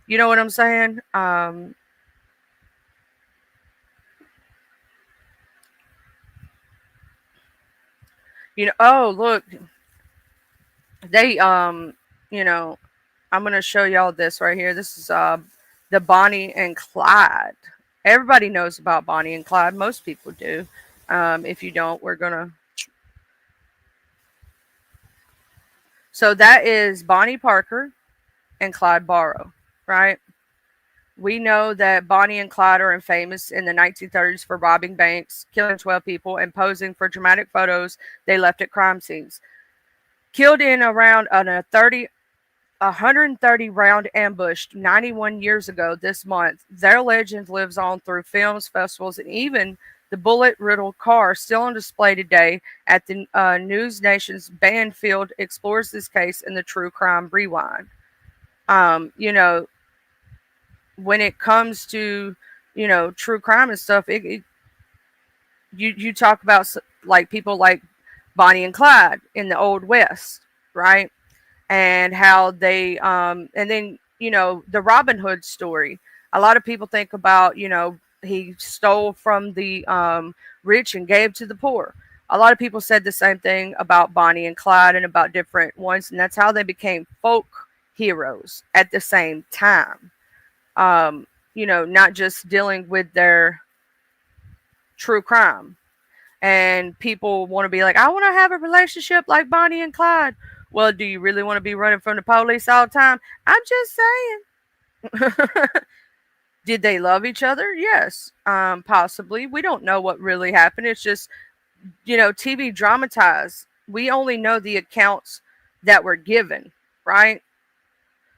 You know what I'm saying? Oh, look, they, you know, I'm going to show y'all this right here. This is, the Bonnie and Clyde. Everybody knows about Bonnie and Clyde. Most people do. If you don't, we're going to. So that is Bonnie Parker and Clyde Barrow, right? We know that Bonnie and Clyde are infamous in the 1930s for robbing banks, killing 12 people, and posing for dramatic photos they left at crime scenes. Killed in around a 130 round ambush 91 years ago this month, their legend lives on through films, festivals, and even the bullet riddled car still on display today at the News Nation's Banfield explores this case in the True Crime Rewind. You know, when it comes to, true crime and stuff, you talk about like people like Bonnie and Clyde in the Old West, right? And how they and then the Robin Hood story. A lot of people think about, he stole from the rich and gave to the poor. A lot of people said the same thing about Bonnie and Clyde and about different ones, and that's how they became folk heroes at the same time. Not just dealing with their true crime. And people want to be like, I want to have a relationship like Bonnie and Clyde. Well, do you really want to be running from the police all the time? I'm just saying. Did they love each other? Yes, possibly. We don't know what really happened. It's just, TV dramatized. We only know the accounts that were given, right?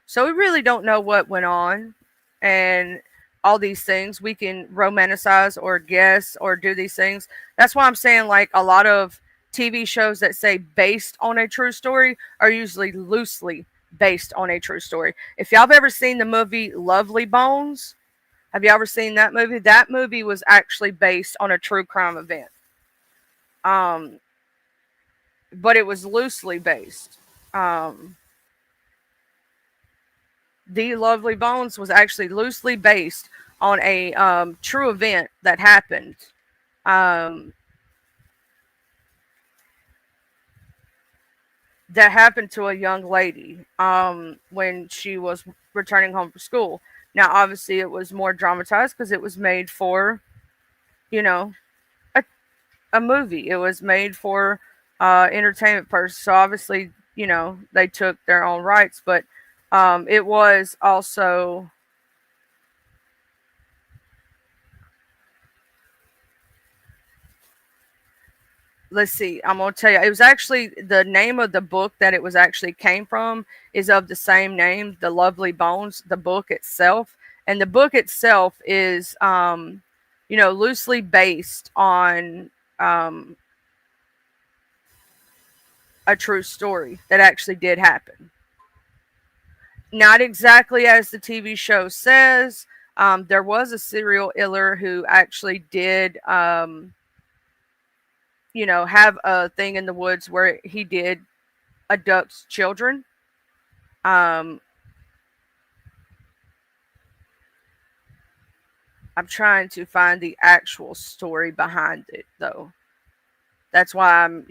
So we really don't know what went on and all these things. We can romanticize or guess or do these things. That's why I'm saying, like, a lot of TV shows that say based on a true story are usually loosely based on a true story. If y'all have ever seen the movie Lovely Bones, have you ever seen that movie? That movie was actually based on a true crime event. But it was loosely based. The Lovely Bones was actually loosely based on a true event that happened. That happened to a young lady when she was returning home from school. Now, obviously, it was more dramatized because it was made for, you know, a movie. It was made for entertainment purposes. So obviously, they took their own rights, but it was also. Let's see, I'm gonna tell you, it was actually the name of the book that it was actually came from is of the same name, The Lovely Bones, the book itself. And the book itself is loosely based on a true story that actually did happen. Not exactly as the TV show says. There was a serial killer who actually did have a thing in the woods where he did abduct children. I'm trying to find the actual story behind it, though. That's why I'm,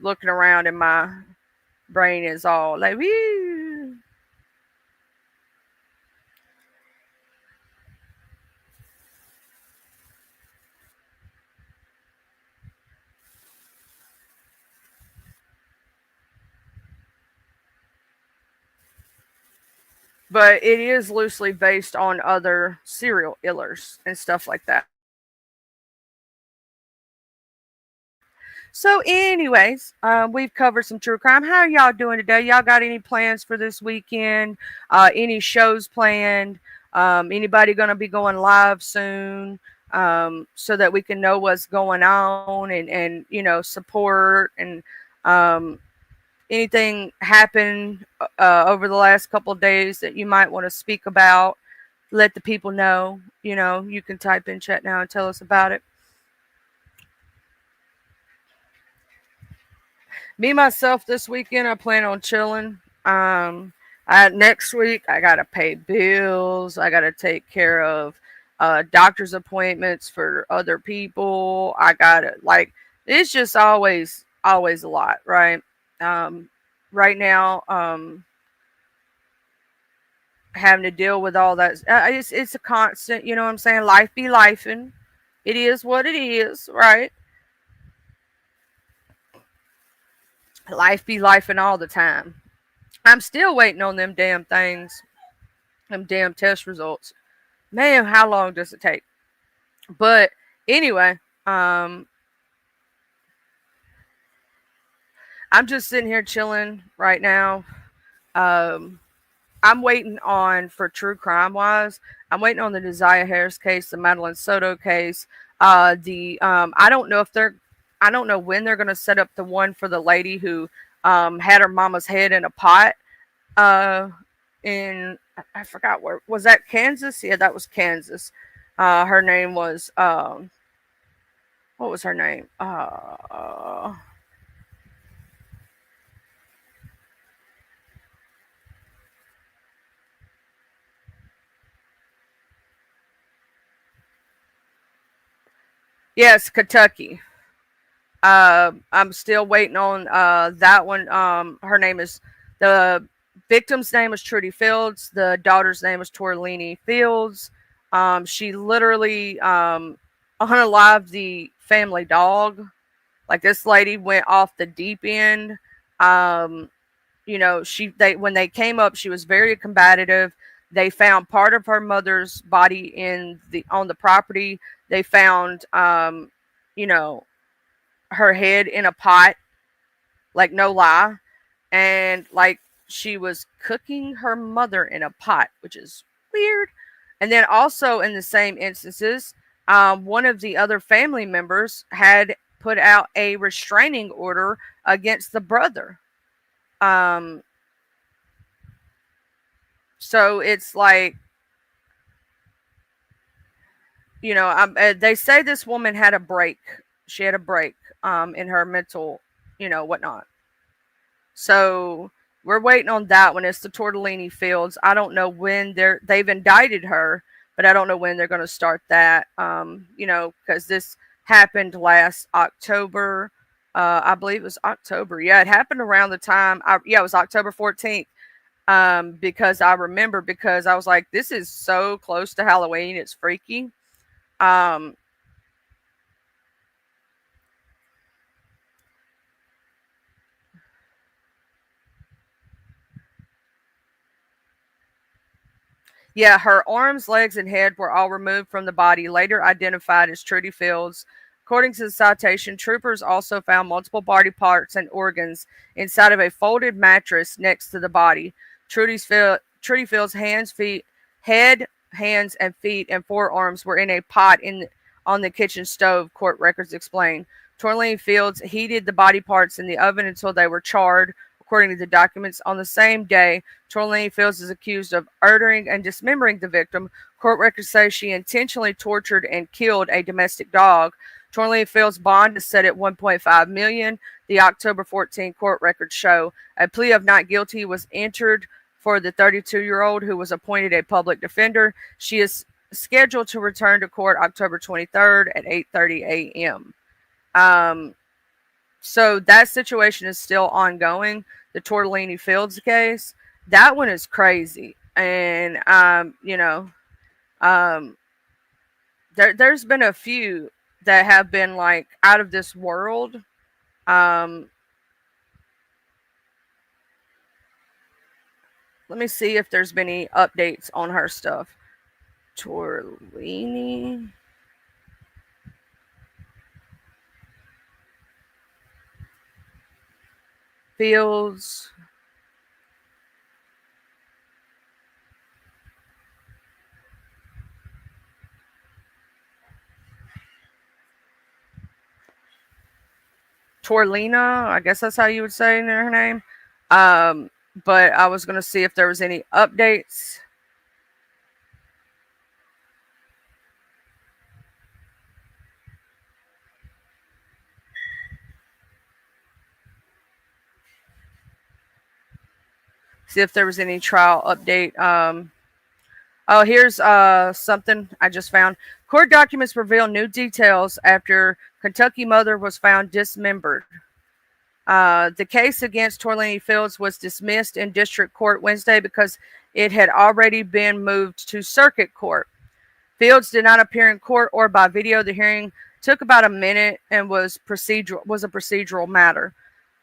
looking around and my brain is all like, woo. But it is loosely based on other serial killers and stuff like that. So, anyways, we've covered some true crime. How are y'all doing today? Y'all got any plans for this weekend? Any shows planned? Anybody going to be going live soon, so that we can know what's going on, and support, and um, anything happened over the last couple of days that you might want to speak about. Let the people know. You can type in chat now and tell us about it. Me myself this weekend, I plan on chilling. Next week I gotta pay bills. I gotta take care of doctor's appointments for other people. I gotta it's just always a lot, right? Um, right now, having to deal with all that. It's a constant. You know what I'm saying? Life be lifing. It is what it is, right? Life be lifing all the time. I'm still waiting on them damn things, them damn test results. Man, how long does it take? But anyway, I'm just sitting here chilling right now. Um, I'm waiting on for true crime wise. I'm waiting on the Desire Harris case, the Madeline Soto case. I don't know if I don't know when they're gonna set up the one for the lady who had her mama's head in a pot. Uh, in I forgot where was that, Kansas? Yeah, that was Kansas. Her name was what was her name? Yes, Kentucky. I'm still waiting on that one. Her name is the victim's name is Trudy Fields. The daughter's name is Torlini Fields. She literally unalived the family dog. Like, this lady went off the deep end. Um, when they came up, she was very combative. They found part of her mother's body in the on the property. They found you know her head in a pot, like, no lie, and like she was cooking her mother in a pot, which is weird. And then also in the same instances, one of the other family members had put out a restraining order against the brother. Um, so it's like, they say this woman had a break. She had a break in her mental, whatnot. So we're waiting on that one. It's the Tortellini Fields. I don't know when they've indicted her, but I don't know when they're going to start that. Because this happened last October. I believe it was October. Yeah, it happened around the time. It was October 14th. Because I remember, because I was like, this is so close to Halloween. It's freaky. Um, Yeah, her arms, legs, and head were all removed from the body, later identified as Trudy Fields. According to the citation, troopers also found multiple body parts and organs inside of a folded mattress next to the body. Trudy Fields' head, hands, and feet and forearms were in a pot on the kitchen stove, court records explain. Torlene Fields heated the body parts in the oven until they were charred, according to the documents. On the same day, Torlene Fields is accused of murdering and dismembering the victim. Court records say she intentionally tortured and killed a domestic dog. Torlene Fields' bond is set at $1.5 million. The October 14 court records show a plea of not guilty was entered for the 32-year-old who was appointed a public defender. She is scheduled to return to court October 23rd at 8:30 a.m. So that situation is still ongoing. The Tortellini Fields case, that one is crazy, and um, there's been a few that have been like out of this world. Um, let me see if there's been any updates on her stuff. Tortellini Fields. Torlina. I guess that's how you would say her name. Um, but I was going to see if there was any updates. See if there was any trial update. Oh, here's something I just found. Court documents reveal new details after Kentucky mother was found dismembered. The case against Torlini Fields was dismissed in district court Wednesday because it had already been moved to circuit court. Fields did not appear in court or by video. The hearing took about a minute and was a procedural matter.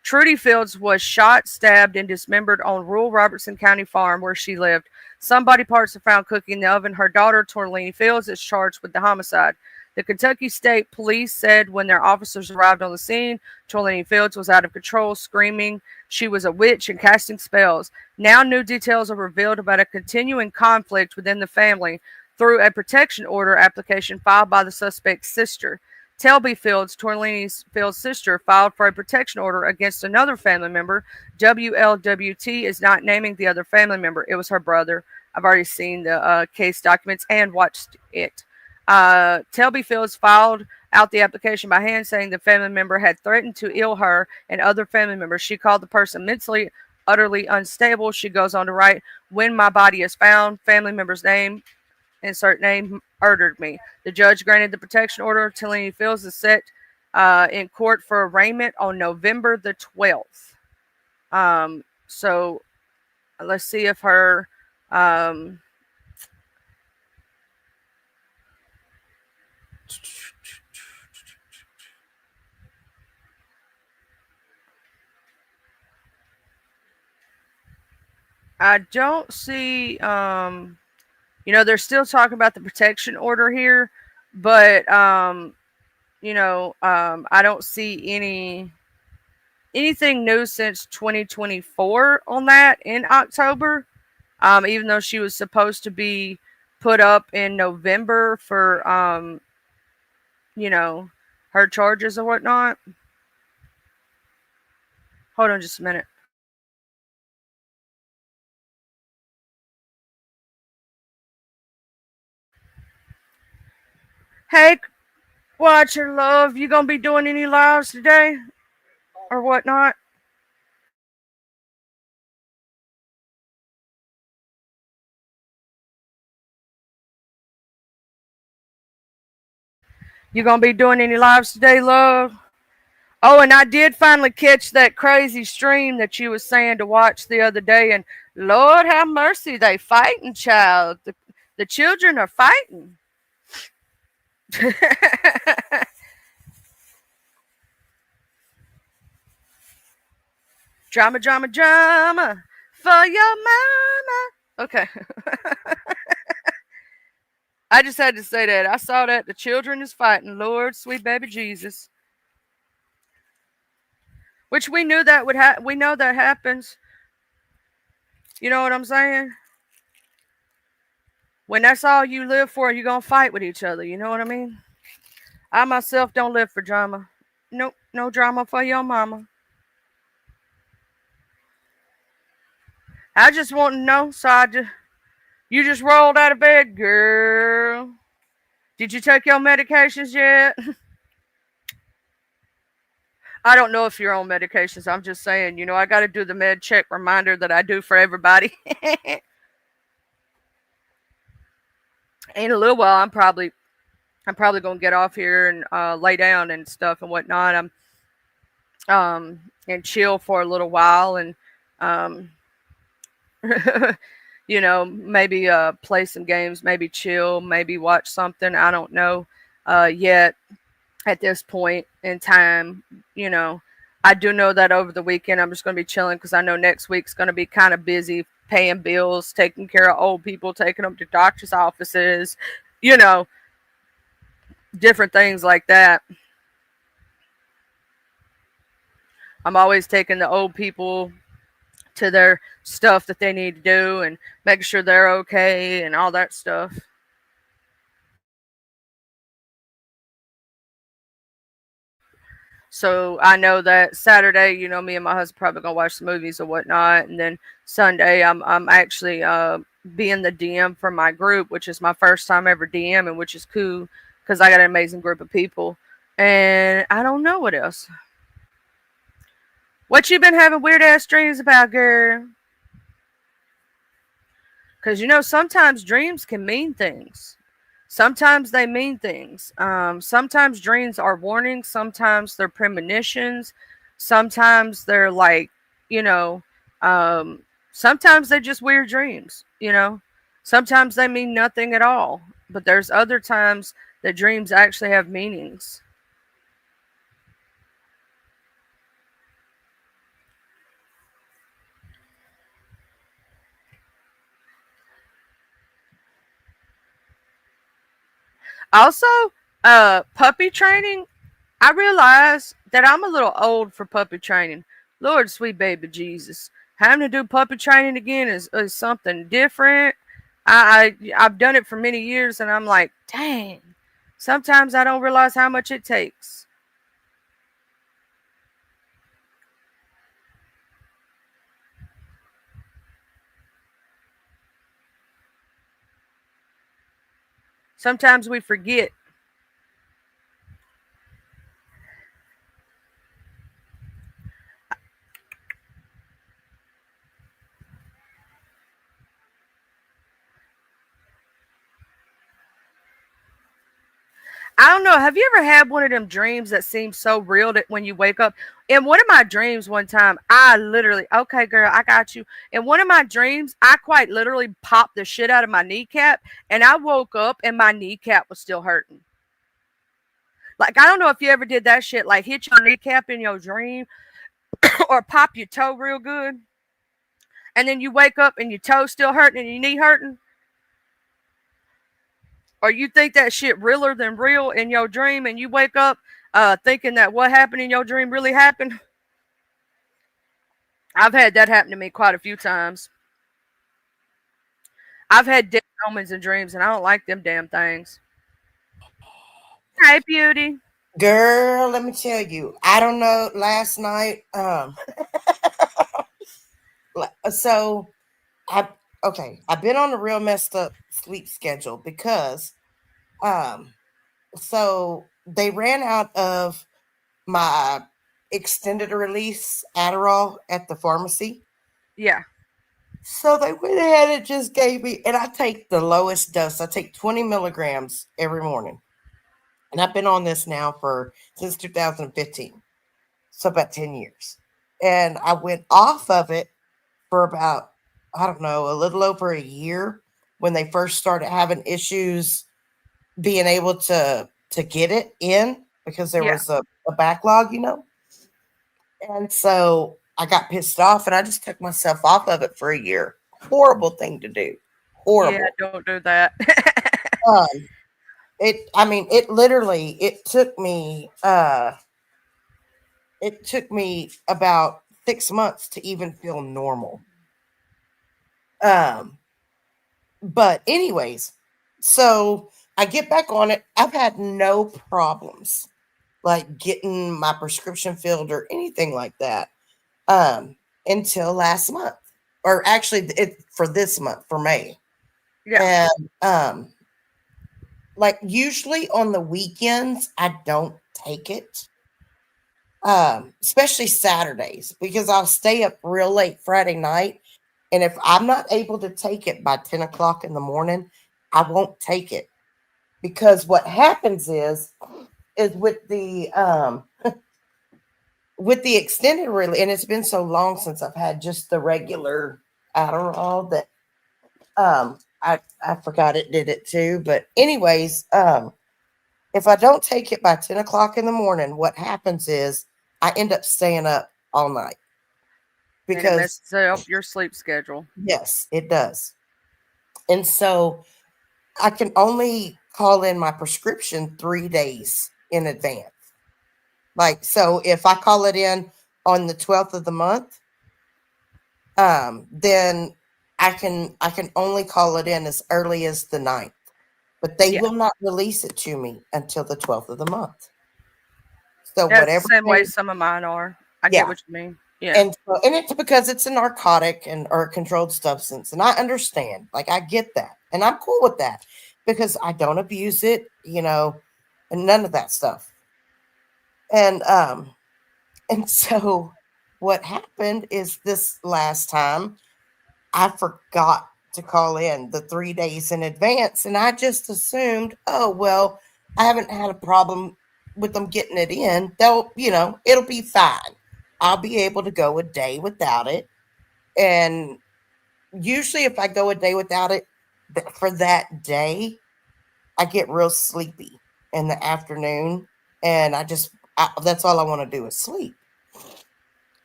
Trudy Fields was shot, stabbed, and dismembered on rural Robertson County farm where she lived. Some body parts are found cooking in the oven. Her daughter, Torlini Fields, is charged with the homicide. The Kentucky State Police said when their officers arrived on the scene, Torlini Fields was out of control, screaming she was a witch and casting spells. Now new details are revealed about a continuing conflict within the family through a protection order application filed by the suspect's sister. Telby Fields, Torlini Fields' sister, filed for a protection order against another family member. WLWT is not naming the other family member. It was her brother. I've already seen the case documents and watched it. Telby Fields filed out the application by hand, saying the family member had threatened to ill her and other family members. She called the person mentally utterly unstable. She goes on to write, "When my body is found, family member's name, insert name, murdered me." The judge granted the protection order. Torlini Fields is set in court for arraignment on November the 12th. So let's see if her I don't see they're still talking about the protection order here, but I don't see anything new since 2024 on that in October. Even though she was supposed to be put up in November for her charges or whatnot. Hold on just a minute. Hey, Watcher Love, you gonna be doing any lives today or whatnot? You gonna be doing any lives today, love? Oh, and I did finally catch that crazy stream that you was saying to watch the other day, and Lord have mercy, they fighting, child. The children are fighting. Drama, drama, drama for your mama. Okay. I just had to say that. I saw that the children is fighting. Lord, sweet baby Jesus. Which we knew that would happen. We know that happens. You know what I'm saying? When that's all you live for, you're going to fight with each other. You know what I mean? I myself don't live for drama. Nope, no drama for your mama. I just want to know, you just rolled out of bed, girl. Did you take your medications yet? I don't know if you're on medications. I'm just saying, I got to do the med check reminder that I do for everybody. In a little while, I'm probably gonna get off here and lay down and stuff and whatnot. And chill for a little while and maybe play some games, maybe chill, maybe watch something. I don't know yet at this point in time. I do know that over the weekend I'm just going to be chilling because I know next week's going to be kind of busy, paying bills, taking care of old people, taking them to doctor's offices, different things like that. I'm always taking the old people to their stuff that they need to do and making sure they're okay and all that stuff. So I know that Saturday, me and my husband probably gonna watch the movies or whatnot, and then Sunday, I'm actually being the DM for my group, which is my first time ever DMing, which is cool because I got an amazing group of people, and I don't know what else. What you been having weird ass dreams about, girl? Because sometimes dreams can mean things. Sometimes they mean things. Sometimes dreams are warnings. Sometimes they're premonitions. Sometimes they're like, you know, um, sometimes they're just weird dreams. Sometimes they mean nothing at all. But there's other times that dreams actually have meanings. Also, puppy training. I realize that I'm a little old for puppy training. Lord, sweet baby Jesus, having to do puppy training again is something different. I've done it for many years, and I'm like, dang. Sometimes I don't realize how much it takes. Sometimes we forget. I don't know. Have you ever had one of them dreams that seems so real that when you wake up? In one of my dreams, one time, I literally, okay, girl, I got you. In one of my dreams, I quite literally popped the shit out of my kneecap, and I woke up and my kneecap was still hurting. Like, I don't know if you ever did that shit, like hit your kneecap in your dream or pop your toe real good, and then you wake up and your toe's still hurting and your knee hurting. Or you think that shit realer than real in your dream, and you wake up thinking that what happened in your dream really happened. I've had that happen to me quite a few times. I've had dead omens in dreams, and I don't like them damn things. Hey, beauty.
Girl, let me tell you, I don't know. Last night, so I okay, I've been on a real messed up sleep schedule because, um, so they ran out of my extended release Adderall at the pharmacy.
Yeah.
So they went ahead and just gave me, and I take the lowest dose. I take 20 milligrams every morning. And I've been on this now for since 2015. So about 10 years. And I went off of it for about, I don't know, a little over a year when they first started having issues being able to get it in because there
Yeah.
was a backlog. And so I got pissed off and I just took myself off of it for a year. Horrible thing to do.
Yeah,
Horrible.
don't do that.
Um, it literally it took me about 6 months to even feel normal. Um, but anyways, so I get back on it. I've had no problems like getting my prescription filled or anything like that. Until last month. Or actually it for this month, for May.
Yeah.
And like usually on the weekends I don't take it. Especially Saturdays because I'll stay up real late Friday night. And if I'm not able to take it by 10 o'clock in the morning, I won't take it. Because what happens is with the extended release, and it's been so long since I've had just the regular Adderall that I forgot it did it too. But anyways, if I don't take it by 10 o'clock in the morning, what happens is I end up staying up all night.
And it
Because
messes up your sleep schedule.
yes, it does. And so I can only call in my prescription 3 days in advance. Like, so if I call it in on the 12th of the month, then I can only call it in as early as the 9th. But they
Yeah.
will not release it to me until the 12th of the month. So
That's
whatever
the same way
thing,
some of mine are. I get
yeah.
what you mean. Yeah.
And it's because it's a narcotic and or a controlled substance, and I understand. Like I get that, and I'm cool with that because I don't abuse it, and none of that stuff. And and so what happened is this last time I forgot to call in the 3 days in advance, and I just assumed, oh well, I haven't had a problem with them getting it in. They'll, it'll be fine. I'll be able to go a day without it. And usually, if I go a day without it, for that day, I get real sleepy in the afternoon, and that's all I want to do is sleep.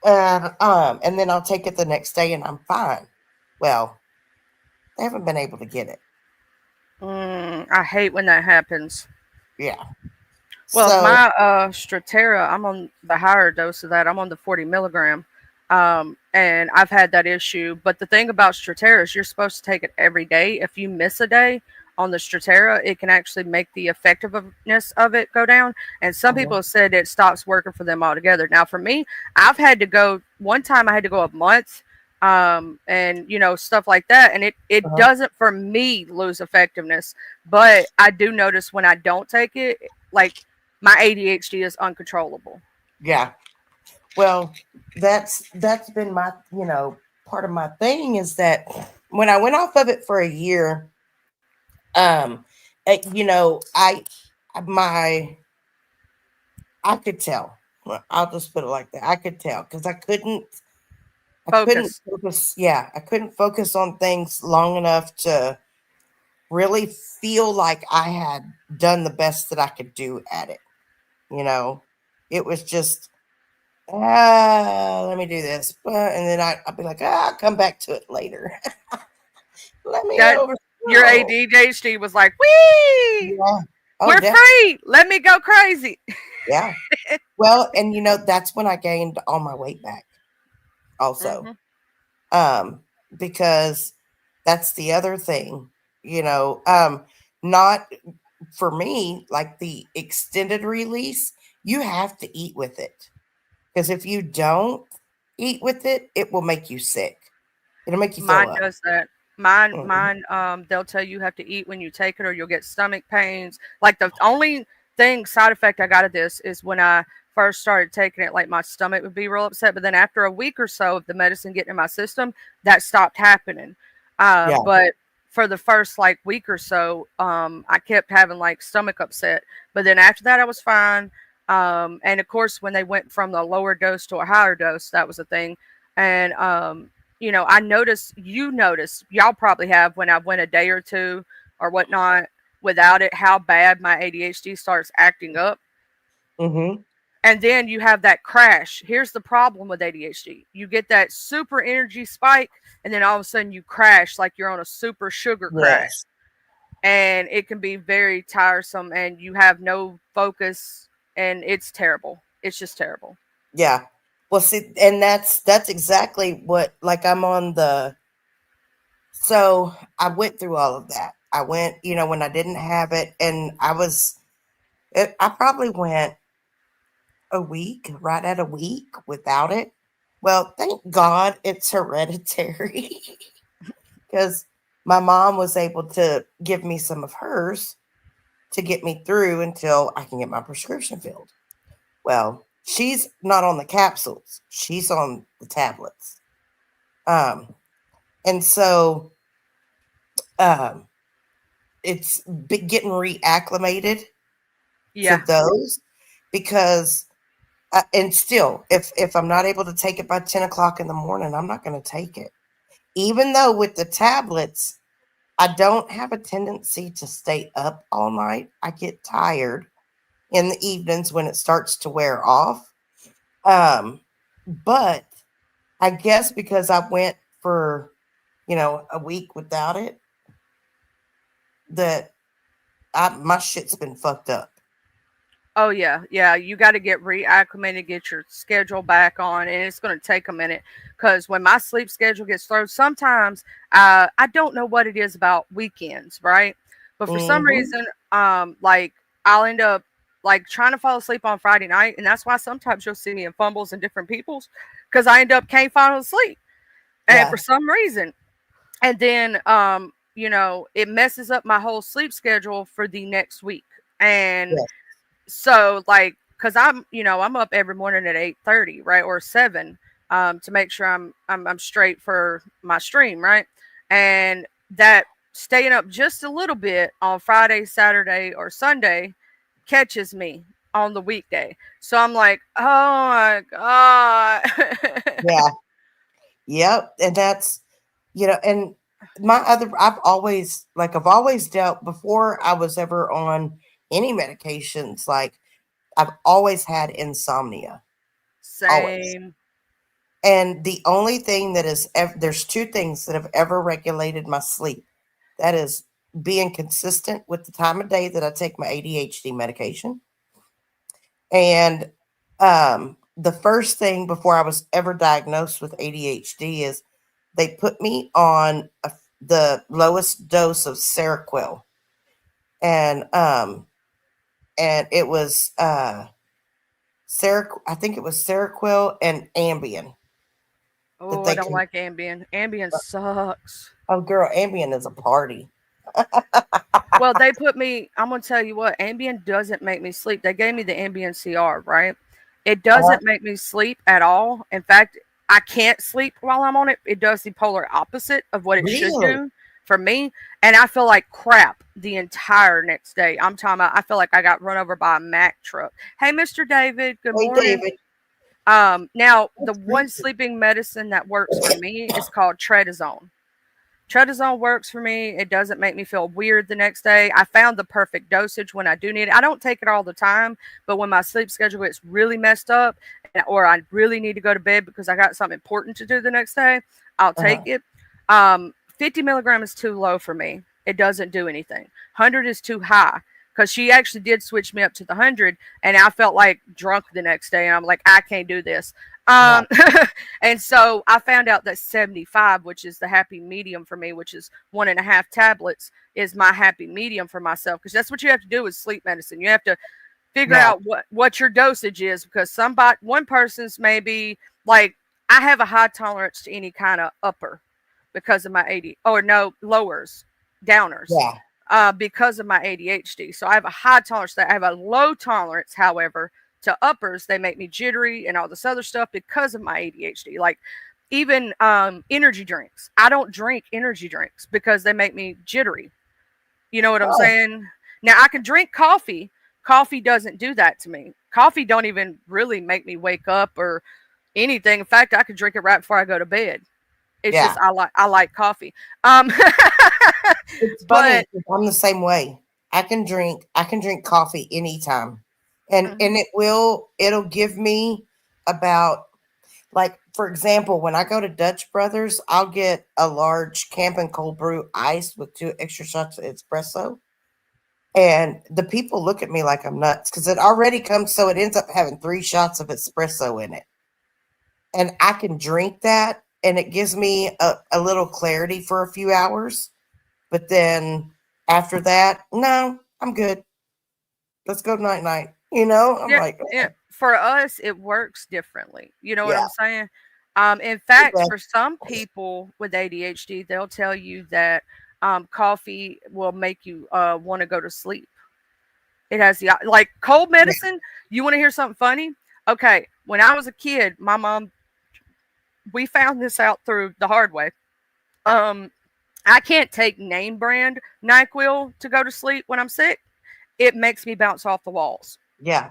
And then I'll take it the next day, and I'm fine. Well, they haven't been able to get it.
I hate when that happens.
Yeah.
Well,
So,
my Stratera, I'm on the higher dose of that. I'm on the 40 milligram. And I've had that issue. But the thing about Stratera is you're supposed to take it every day. If you miss a day on the Stratera, it can actually make the effectiveness of it go down. And some people have said it stops working for them altogether. Now, for me, I've had to go, one time I had to go a month, and stuff like that, and it doesn't for me lose effectiveness, but I do notice when I don't take it, like my ADHD is uncontrollable.
yeah. Well, that's been my, part of my thing is that when I went off of it for a year, um, I my I could tell. Well, I'll just put it like that. I could tell because I couldn't
Focus.
focus. Yeah, I couldn't focus on things long enough to really feel like I had done the best that I could do at it. It was just, let me do this. And then I'll be like, I'll come back to it later. Let me
That your
overscroll.
ADHD was like, "Wee,
Yeah. Oh,
we're
definitely.
free. Let me go crazy."
Yeah. Well, and that's when I gained all my weight back also.
hmm
Um, because that's the other thing, not for me, like the extended release, you have to eat with it. Because if you don't eat with it, it will make you sick. It'll make you throw
Mine
up.
does that. Mine,
Mhm.
mine. They'll tell you have to eat when you take it, or you'll get stomach pains. Like the only thing side effect I got of this is when I first started taking it, like my stomach would be real upset. But then after a week or so of the medicine getting in my system, that stopped happening.
Yeah.
But for the first like week or so, I kept having like stomach upset. But then after that, I was fine. And of course, when they went from the lower dose to a higher dose, that was a thing. And I noticed, y'all probably have when I went a day or two or whatnot without it, how bad my ADHD starts acting up.
Mm-hmm.
And then you have that crash. Here's the problem with ADHD: you get that super energy spike, and then all of a sudden you crash like you're on a super sugar crash.
Yes.
And it can be very tiresome, and you have no focus, and it's terrible. It's just terrible.
Yeah. Well, see, and that's exactly what, like, I'm on the. So I went through all of that. I went, when I didn't have it, and I probably went a week, right at a week without it. Well, thank God it's hereditary because my mom was able to give me some of hers to get me through until I can get my prescription filled. Well, she's not on the capsules, she's on the tablets. Um, and so um, it's getting reacclimated to
Yeah.
those because and still, if I'm not able to take it by 10 o'clock in the morning, I'm not going to take it. Even though with the tablets, I don't have a tendency to stay up all night. I get tired in the evenings when it starts to wear off. But I guess because I went for, a week without it, that my shit's been fucked up.
Oh yeah, yeah. You got to get reacclimated, get your schedule back on, and it's going to take a minute. Because when my sleep schedule gets thrown, sometimes I don't know what it is about weekends, right? But for some
Hmm.
reason, like I'll end up like trying to fall asleep on Friday night, and that's why sometimes you'll see me in fumbles and different people's because I end up can't fall asleep, and
Yeah.
for some reason, and then it messes up my whole sleep schedule for the next week, and
Yes.
so like because I'm up every morning at 8:30, right, or 7, to make sure I'm straight for my stream, right, and that staying up just a little bit on Friday, Saturday, or Sunday catches me on the weekday. So I'm like, oh my god.
Yeah. Yep. And that's, and I've always dealt before I was ever on any medications. Like I've always had insomnia, always.
Same.
And the only thing that there's two things that have ever regulated my sleep. That is being consistent with the time of day that I take my ADHD medication. And the first thing before I was ever diagnosed with ADHD is they put me on the lowest dose of Seroquel, and it was I think it was Seroquel and Ambien that
Oh, I
they
don't
can.
like Ambien. Ambien sucks.
Oh, girl, Ambien is a party.
Well, they put me. I'm gonna tell you what. Ambien doesn't make me sleep. They gave me the Ambien CR, right? It doesn't make me sleep at all. In fact, I can't sleep while I'm on it. It does the polar opposite of what it should
Really?
do for me, and I feel like crap the entire next day. I'm talking about. I feel like I got run over by a Mack truck. Hey, Mr. David. Good
Hey,
morning.
David.
Now the
That's
one
great.
sleeping medicine that works for me is called Tretazone. Tretazone works for me. It doesn't make me feel weird the next day. I found the perfect dosage when I do need it. I don't take it all the time, but when my sleep schedule gets really messed up or I really need to go to bed because I got something important to do the next day, I'll take it. 50 milligrams is too low for me. It doesn't do anything. 100 is too high because she actually did switch me up to the 100 and I felt like drunk the next day and I'm like, I can't do this.
Yeah.
And so I found out that 75, which is the happy medium for me, which is 1.5 tablets, is my happy medium for myself. Because that's what you have to do with sleep medicine. You have to figure
Yeah.
out what your dosage is. Because one person's maybe like, I have a high tolerance to any kind of upper because of my lowers, downers.
Yeah.
Because of my ADHD. So I have a high tolerance to that. I have a low tolerance, however, to uppers. They make me jittery and all this other stuff because of my ADHD. Like even energy drinks. I don't drink energy drinks because they make me jittery. You know what I'm
Oh,
saying? Now I can drink coffee. Coffee doesn't do that to me. Coffee don't even really make me wake up or anything. In fact, I could drink it right before I go to bed. It's
yeah.
just I like coffee. Um
It's funny
but
'cause I'm the same way. I can drink coffee anytime. And
Mhm.
it'll give me about, like, for example, when I go to Dutch Brothers, I'll get a large camp and cold brew ice with 2 extra shots of espresso. And the people look at me like I'm nuts because it already comes, so it ends up having 3 shots of espresso in it. And I can drink that and it gives me a little clarity for a few hours. But then after that, no, I'm good. Let's go night night. I'm
Yeah,
like,
yeah. For us, it works differently. You know what
yeah,
I'm saying? In
it
fact,
does.
for some people with ADHD, they'll tell you that coffee will make you want to go to sleep. It has the like cold
Yeah,
medicine. You want to hear something funny? Okay, when I was a kid, my mom, we found this out through the hard way. Um, I can't take name brand NyQuil to go to sleep when I'm sick. It makes me bounce off the walls.
yeah,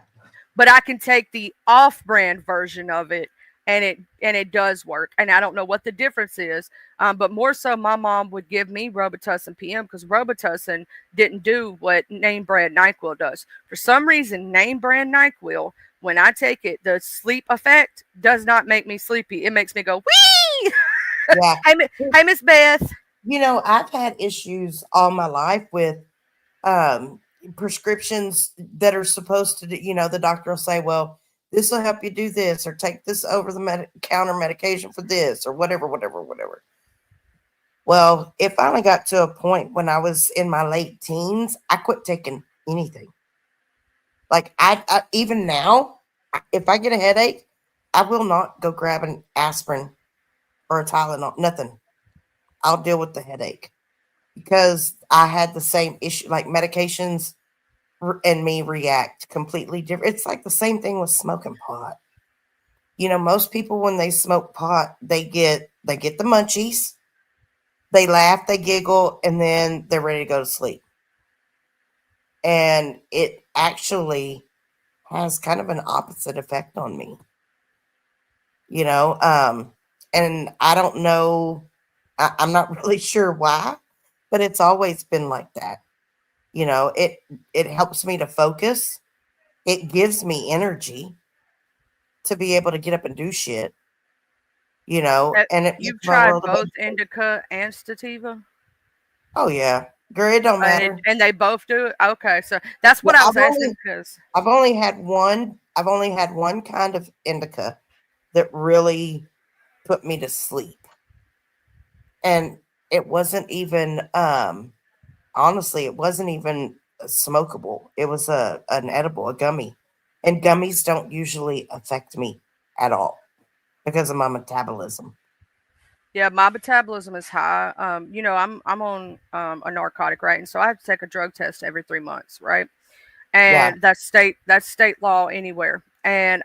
But I can take the off-brand version of it and it does work. And I don't know what the difference is, but more so, my mom would give me Robitussin PM because Robitussin didn't do what name brand Nyquil does. For some reason, name brand Nyquil, when I take it, the sleep effect does not make me sleepy. It makes me go wee.
yeah.
Hey, Miss Beth.
I've had issues all my life with um, prescriptions that are supposed to do, the doctor will say, well, this will help you do this, or take this over the counter medication for this, or whatever, whatever, whatever. Well, it finally got to a point when I was in my late teens, I quit taking anything. Like I even now, if I get a headache, I will not go grab an aspirin or a Tylenol. Nothing. I'll deal with the headache because I had the same issue. Like medications and me react completely different. It's like the same thing with smoking pot. Most people when they smoke pot, they get the munchies, they laugh, they giggle, and then they're ready to go to sleep. And it actually has kind of an opposite effect on me. you know and I don't know, I'm not really sure why, but it's always been like that. It helps me to focus, it gives me energy to be able to get up and do shit, and it makes
You've
my
tried
world a better
both
place.
indica and sativa?
Oh yeah, girl, it don't matter.
And they both do it? Okay, so that's
Yeah,
what I was asking because
I've only had one kind of indica that really put me to sleep. And it wasn't even honestly, it wasn't even smokable. It was an edible, a gummy. And gummies don't usually affect me at all because of my metabolism.
yeah, my metabolism is high. I'm on a narcotic, right? And so I have to take a drug test every 3 months, right?
Yeah.
And that's state law anywhere. And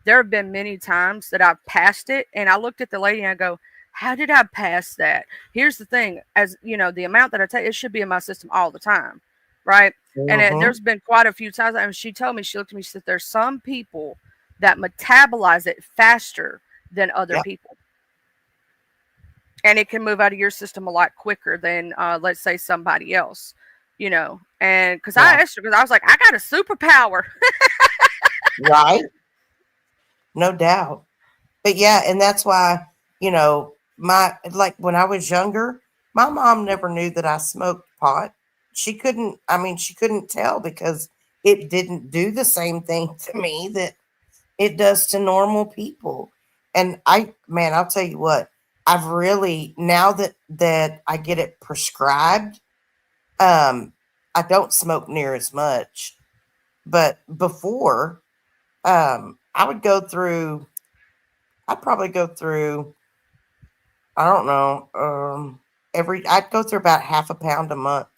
there have been many times that I've passed it, and I looked at the lady and I go, "How did I pass that?" Here's the thing: as you know, the amount that I take, it should be in my system all the time, right? And
Mm-hmm.
there's been quite a few times, and she told me, she looked at me, she said, "There's some people that metabolize it faster than other
Yeah.
people." And it can move out of your system a lot quicker than let's say somebody else, and because I
Yeah.
asked her, because I was like, I got a superpower.
Right. No doubt. But yeah, and that's why, my like when I was younger, my mom never knew that I smoked pot. She couldn't tell because it didn't do the same thing to me that it does to normal people. And man, I'll tell you what, I've really, now that I get it prescribed, I don't smoke near as much. But before, I would go through, I'd probably go through, I don't know, I'd go through about half a pound a month.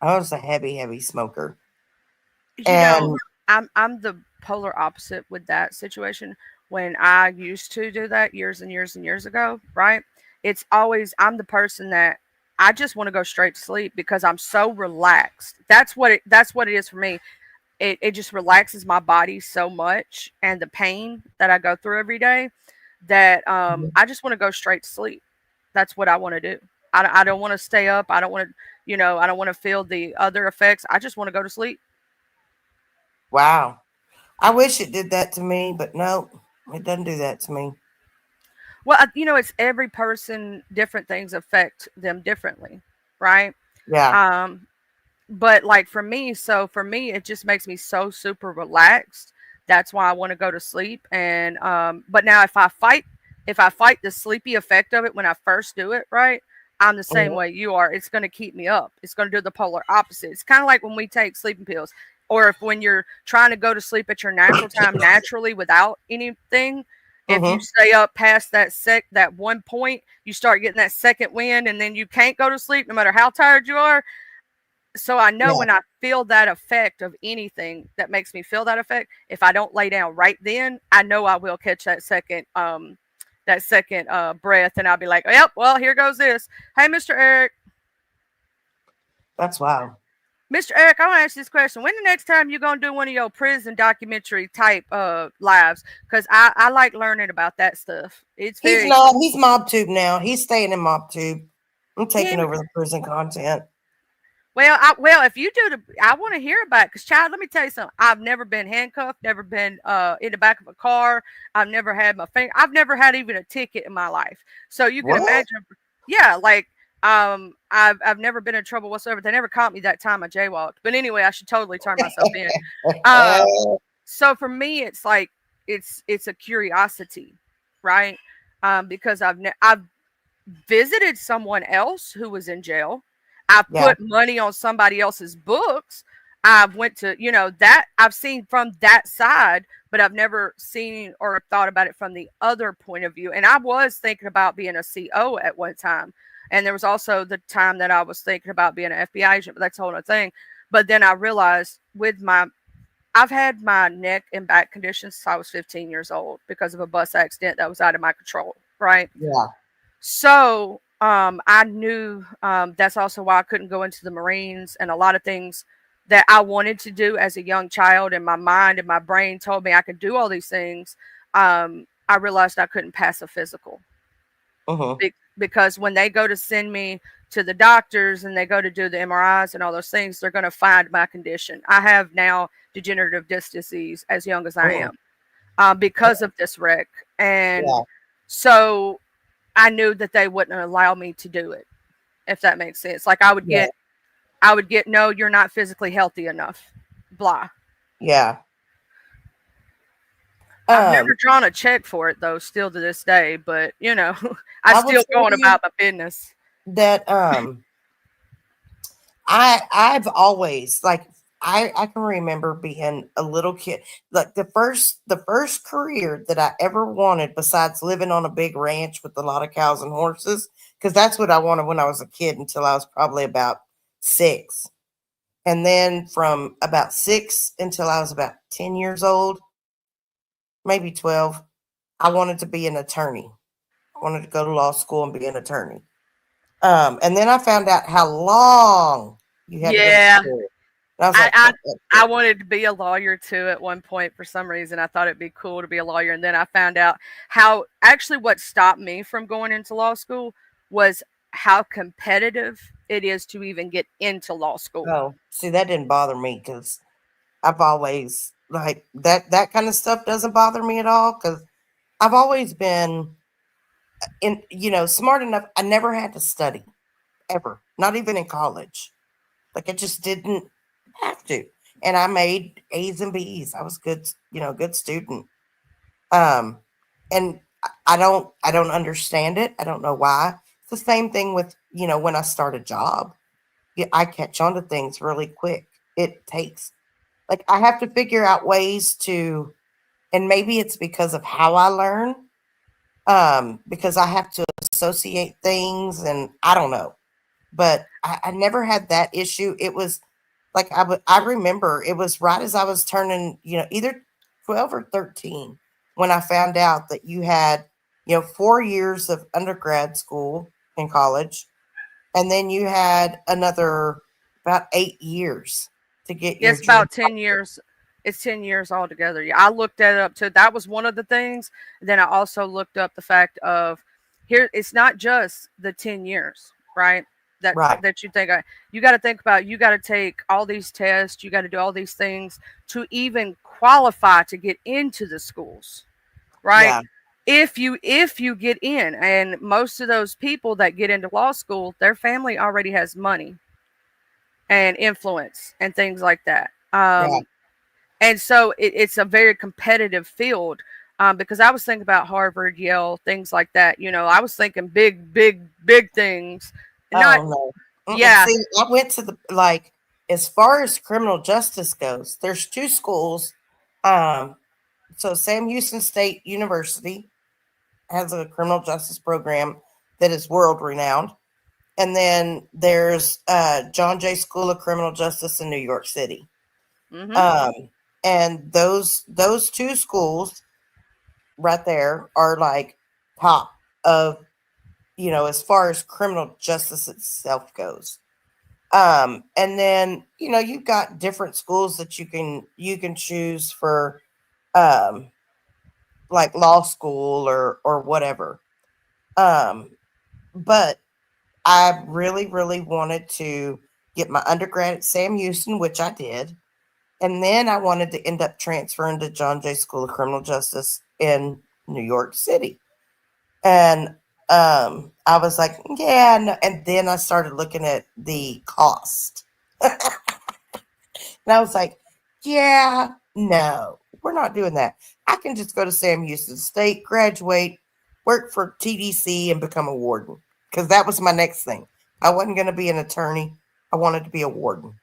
I was a heavy, heavy smoker.
You know,
And
I'm the polar opposite with that situation. When I used to do that years and years and years ago, right? It's always, I'm the person that I just want to go straight to sleep because I'm so relaxed. That's what it is for me. It just relaxes my body so much, and the pain that I go through every day, that I just want to go straight to sleep. That's what I want to do. I don't want to stay up. I don't want to, I don't want to feel the other effects. I just want to go to sleep.
wow, I wish it did that to me, but no, it doesn't do that to me.
Well, it's every person, different things affect them differently, right?
Yeah.
Um, but like for me, it just makes me so super relaxed. That's why I want to go to sleep. And but now if I fight the sleepy effect of it when I first do it, right? I'm the same
Mhm.
way you are. It's going to keep me up. It's going to do the polar opposite. It's kind of like when we take sleeping pills, or if when you're trying to go to sleep at your natural time naturally without anything. If you
Mhm.
stay up past that one point, you start getting that second wind, and then you can't go to sleep no matter how tired you are. So I know
Yeah.
when I feel that effect of anything that makes me feel that effect, if I don't lay down right then, I know I will catch that second breath, and I'll be like, "Yep, well, here goes this." Hey, Mr. Eric.
That's wild.
Mr. Eric, I want to ask you this question. When the next time you gonna do one of your prison documentary type lives? Because I like learning about that stuff. It's
He's
very
not. He's MobTube now. He's staying in MobTube. I'm taking
him.
over the prison content.
Well, if you do I want to hear about it. Because, child, let me tell you something. I've never been handcuffed, never been in the back of a car. I've never had my finger. I've never had even a ticket in my life. So you can
What?
imagine. Yeah, like I've never been in trouble whatsoever. They never caught me that time I jaywalked. But anyway, I should totally turn myself in. So for me, it's like it's a curiosity, right? Because I've visited someone else who was in jail. I
Yeah.
put money on somebody else's books. I've went to, that I've seen from that side, but I've never seen or thought about it from the other point of view. And I was thinking about being a CO at one time. And there was also the time that I was thinking about being an FBI agent, but that's a whole other thing. But then I realized I've had my neck and back conditions since I was 15 years old because of a bus accident that was out of my control, right?
Yeah.
So I knew that's also why I couldn't go into the Marines, and a lot of things that I wanted to do as a young child, and my mind and my brain told me I could do all these things. I realized I couldn't pass a physical because when they go to send me to the doctors and they go to do the MRIs and all those things, they're going to find my condition. I have now degenerative disc disease as young as I am because of this wreck. And so I knew that they wouldn't allow me to do it, if that makes sense. Like I would get, no, you're not physically healthy enough. Blah.
Yeah.
I've never drawn a check for it though, still to this day, but I'm still going about my business.
That I've always I can remember being a little kid. Like the first career that I ever wanted besides living on a big ranch with a lot of cows and horses, because that's what I wanted when I was a kid until I was probably about 6. And then from about 6 until I was about 10 years old, maybe 12, I wanted to be an attorney. I wanted to go to law school and be an attorney. And then I found out how long you had to go to school. And I was like,
I wanted to be a lawyer too at one point for some reason. I thought it'd be cool to be a lawyer. And then I found out how actually what stopped me from going into law school was how competitive it is to even get into law school.
Oh, see, that didn't bother me because I've always that kind of stuff doesn't bother me at all because I've always been smart enough. I never had to study ever, not even in college. Like I just didn't have to. And I made A's and B's. I was good, good student. And I don't understand it. I don't know why. It's the same thing with, when I start a job. I catch on to things really quick. It takes I have to figure out ways to, and maybe it's because of how I learn. Because I have to associate things and I don't know. But I never had that issue. It was like I remember it was right as I was turning, either 12 or 13 when I found out that you had, 4 years of undergrad school in college, and then you had another about 8 years to get your
It's about 10 years. It's 10 years altogether. Yeah, I looked that up too. That was one of the things. Then I also looked up the fact of here. It's not just the 10 years, right? That you think you got to think about. You got to take all these tests. You got to do all these things to even qualify to get into the schools, right?
Yeah.
If you get in, and most of those people that get into law school, their family already has money and influence and things like that. And so it's a very competitive field because I was thinking about Harvard, Yale, things like that. I was thinking big, big, big things.
No.
Yeah.
See, I went to as far as criminal justice goes, there's 2 schools. So Sam Houston State University has a criminal justice program that is world renowned. And then there's John Jay School of Criminal Justice in New York City. And those 2 schools right there are top of, as far as criminal justice itself goes. And then, you've got different schools that you can choose for law school or whatever. But I really, really wanted to get my undergrad at Sam Houston, which I did. And then I wanted to end up transferring to John Jay School of Criminal Justice in New York City. And I was like, yeah, no. And then I started looking at the cost. And I was like, yeah, no, we're not doing that. I can just go to Sam Houston State, graduate, work for TDC, and become a warden. Because that was my next thing. I wasn't going to be an attorney. I wanted to be a warden.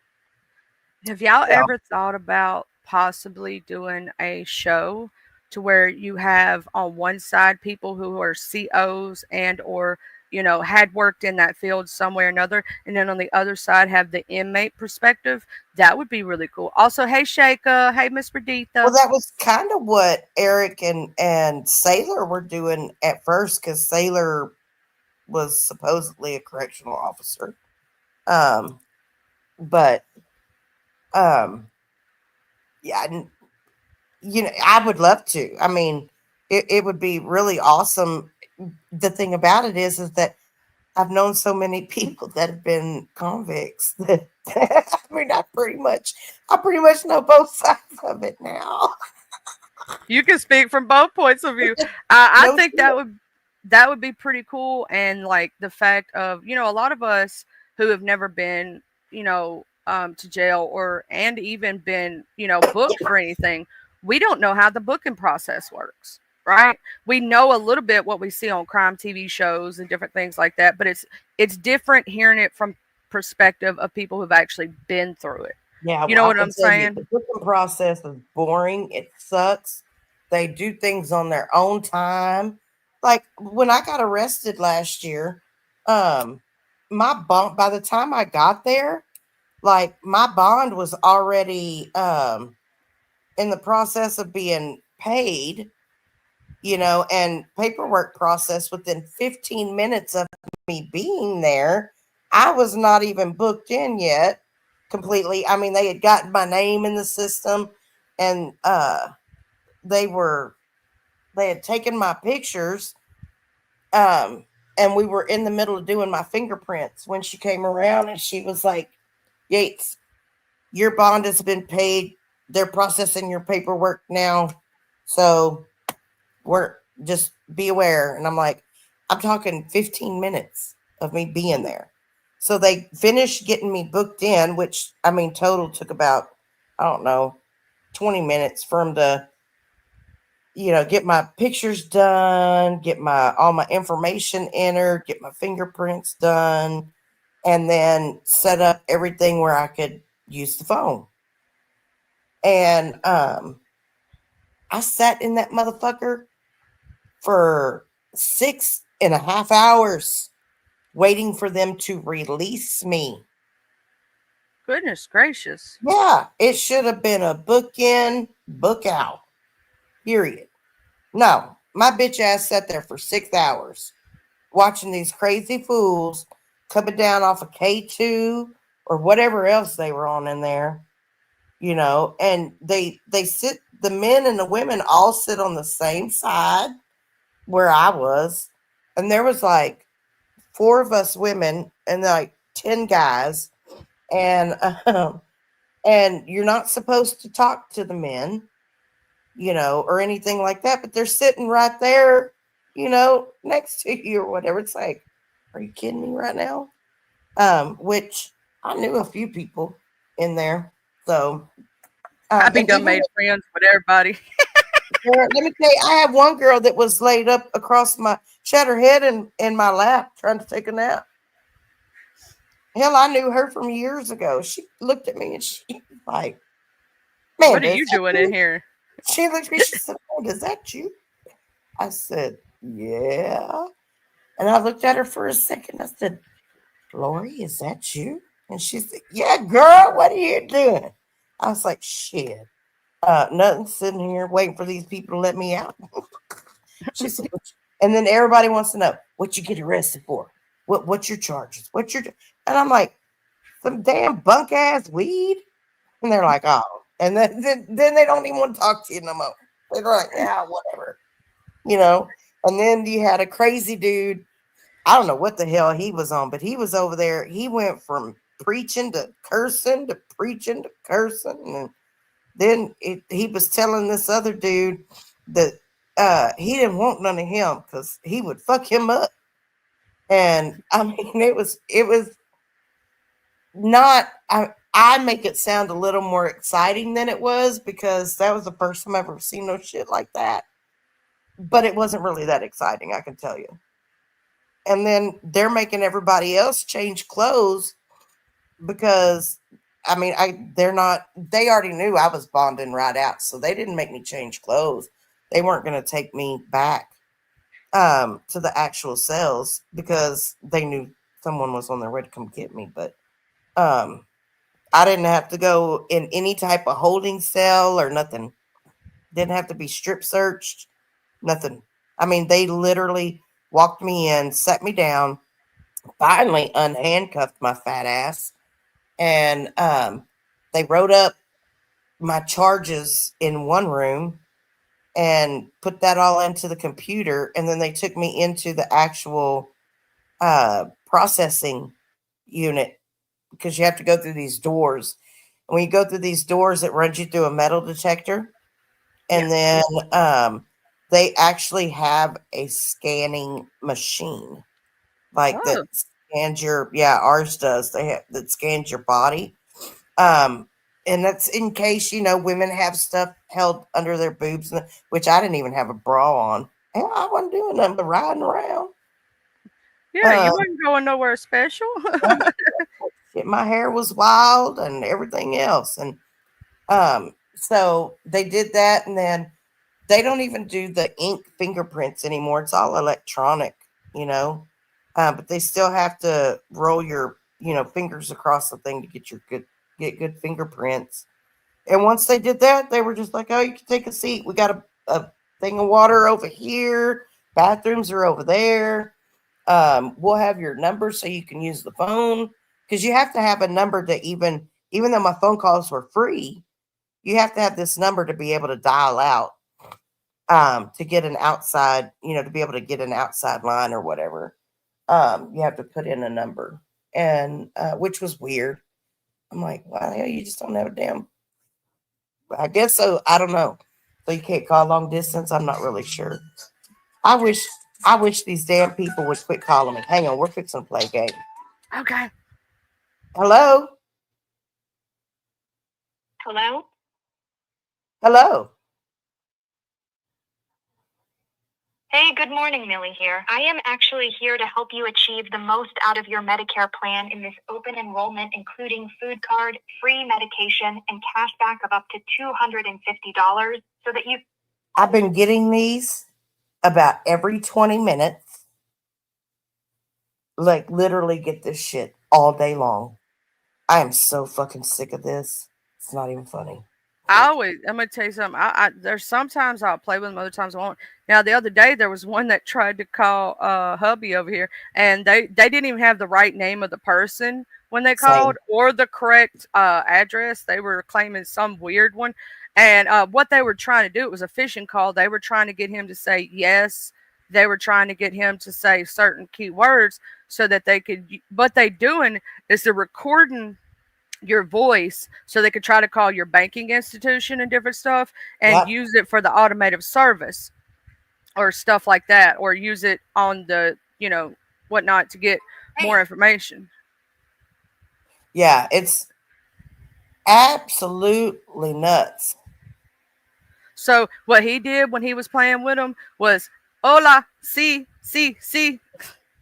Have y'all
Yeah.
ever thought about possibly doing a show to where you have on one side people who are COs and or had worked in that field somewhere or another, and then on the other side have the inmate perspective? That would be really cool. Also, hey Shaka, hey Miss
Well,
Perdita.
that was kind of what Eric and Sailor were doing at first, because Sailor was supposedly a correctional officer. Um, but yeah, I would love to. I mean, it would be really awesome. The thing about it is that I've known so many people that have been convicts that I mean, I pretty much know both sides of it now.
You can speak from both points of view. I
No
think
shit.
that would be pretty cool, and like the fact of a lot of us who have never been to jail or and even been booked for anything, we don't know how the booking process works, right? We know a little bit what we see on crime TV shows and different things like that, but it's different hearing it from perspective of people who've actually been through it.
Yeah,
You
well,
know
I
what
can
I'm
tell you
saying?
the booking process is boring. It sucks. They do things on their own time. Like when I got arrested last year, um, my bond by the time I got there, like my bond was already in the process of being paid, and paperwork process within 15 minutes of me being there. I was not even booked in yet completely. I mean, they had gotten my name in the system, and they were they had taken my pictures, um and we were in the middle of doing my fingerprints when she came around, and she was like, Yates, your bond has been paid. They're processing your paperwork now. So we're just be aware. And I'm like, I'm talking 15 minutes of me being there. So they finished getting me booked in, which I mean, total took about, I don't know, 20 minutes for them to, get my pictures done, get my all my information entered, get my fingerprints done, and then set up everything where I could use the phone. And I sat in that motherfucker for 6.5 hours waiting for them to release me.
Goodness gracious.
Yeah, it should have been a book in, book out. Period. No, my bitch ass sat there for 6 hours watching these crazy fools coming down off of K2 or whatever else they were on in there, and they sit, the men and the women all sit on the same side where I was, and there was like four of us women and like 10 guys, and and you're not supposed to talk to the men, or anything like that, but they're sitting right there, next to you or whatever. It's like, are you kidding me right now? Which I knew a few people in there. So
I be
and
done
even
made friends with everybody.
let me tell you, I had one girl that was laid up across my, she had her head in my lap trying to take a nap. Hell, I knew her from years ago. She looked at me and she was like,
What
"Man,
are
is
you
that
doing in
you?"
here?
She looked at me. She said, "Oh, is that you?" I said, "Yeah." And I looked at her for a second. I said, "Lori, is that you?" And she said, "Yeah, girl. What are you doing?" I was like, "Shit, nothing. Sitting here waiting for these people to let me out." She said, and then everybody wants to know what you get arrested for. What's your charges? And I'm like, some damn bunk ass weed. And they're like, oh. And then they don't even want to talk to you no more. They're like, yeah, whatever. You know. And then you had a crazy dude. I don't know what the hell he was on, but he was over there. He went from preaching to cursing to preaching to cursing. And then he was telling this other dude that he didn't want none of him because he would fuck him up. And I mean, it was not. I make it sound a little more exciting than it was, because that was the first time I've ever seen no shit like that. But it wasn't really that exciting, I can tell you. And then they're making everybody else change clothes because I mean, they're not. They already knew I was bonding right out, so they didn't make me change clothes. They weren't going to take me back to the actual cells because they knew someone was on their way to come get me. But um, I didn't have to go in any type of holding cell or nothing. Didn't have to be strip searched. Nothing. I mean, they literally walked me in, sat me down, finally unhandcuffed my fat ass, and they wrote up my charges in one room and put that all into the computer, and then they took me into the actual processing unit because you have to go through these doors. And when you go through these doors, it runs you through a metal detector, and then they actually have a scanning machine like that
Oh.
scans your, yeah, ours does. They have that scans your body. Um, and that's in case, you know, women have stuff held under their boobs, which I didn't even have a bra on. Hell, I wasn't doing nothing but riding around.
Yeah, you wasn't going nowhere special.
My hair was wild and everything else. And so they did that, and then they don't even do the ink fingerprints anymore. It's all electronic, you know. But they still have to roll your, you know, fingers across the thing to get good fingerprints. And once they did that, they were just like, "Oh, you can take a seat. We got a thing of water over here. Bathrooms are over there. We'll have your number so you can use the phone because you have to have a number to even though my phone calls were free, you have to have this number to be able to dial out to get an outside, you know, to be able to get an outside line or whatever. You have to put in a number, and which was weird. I'm like, why the hell you just don't have a damn? I guess so. I don't know. So you can't call long distance. I'm not really sure. I wish I wish these damn people would quit calling me. Hang on, we're fixing to play a game.
Okay.
Hello?
Hello?
Hello.
Hey, good morning, Millie here. I am actually here to help you achieve the most out of your Medicare plan in this open enrollment, including food card, free medication, and cash back of up to $250 so that you.
I've been getting these about every 20 minutes. Like, literally get this shit all day long. I am so fucking sick of this. It's not even funny.
I'm gonna tell you something. There's sometimes I'll play with them, other times I won't. Now the other day there was one that tried to call hubby over here, and they didn't even have the right name of the person when they
Same.
called or the correct address. They were claiming some weird one, and what they were trying to do, it was a phishing call. They were trying to get him to say yes. They were trying to get him to say certain key words so that they could. What they doing is they're recording your voice so they could try to call your banking institution and different stuff and
Yep.
use it for the automotive service or stuff like that, or use it on the, you know, whatnot to get more information.
Yeah, it's absolutely nuts.
So what he did when he was playing with them was hola, see.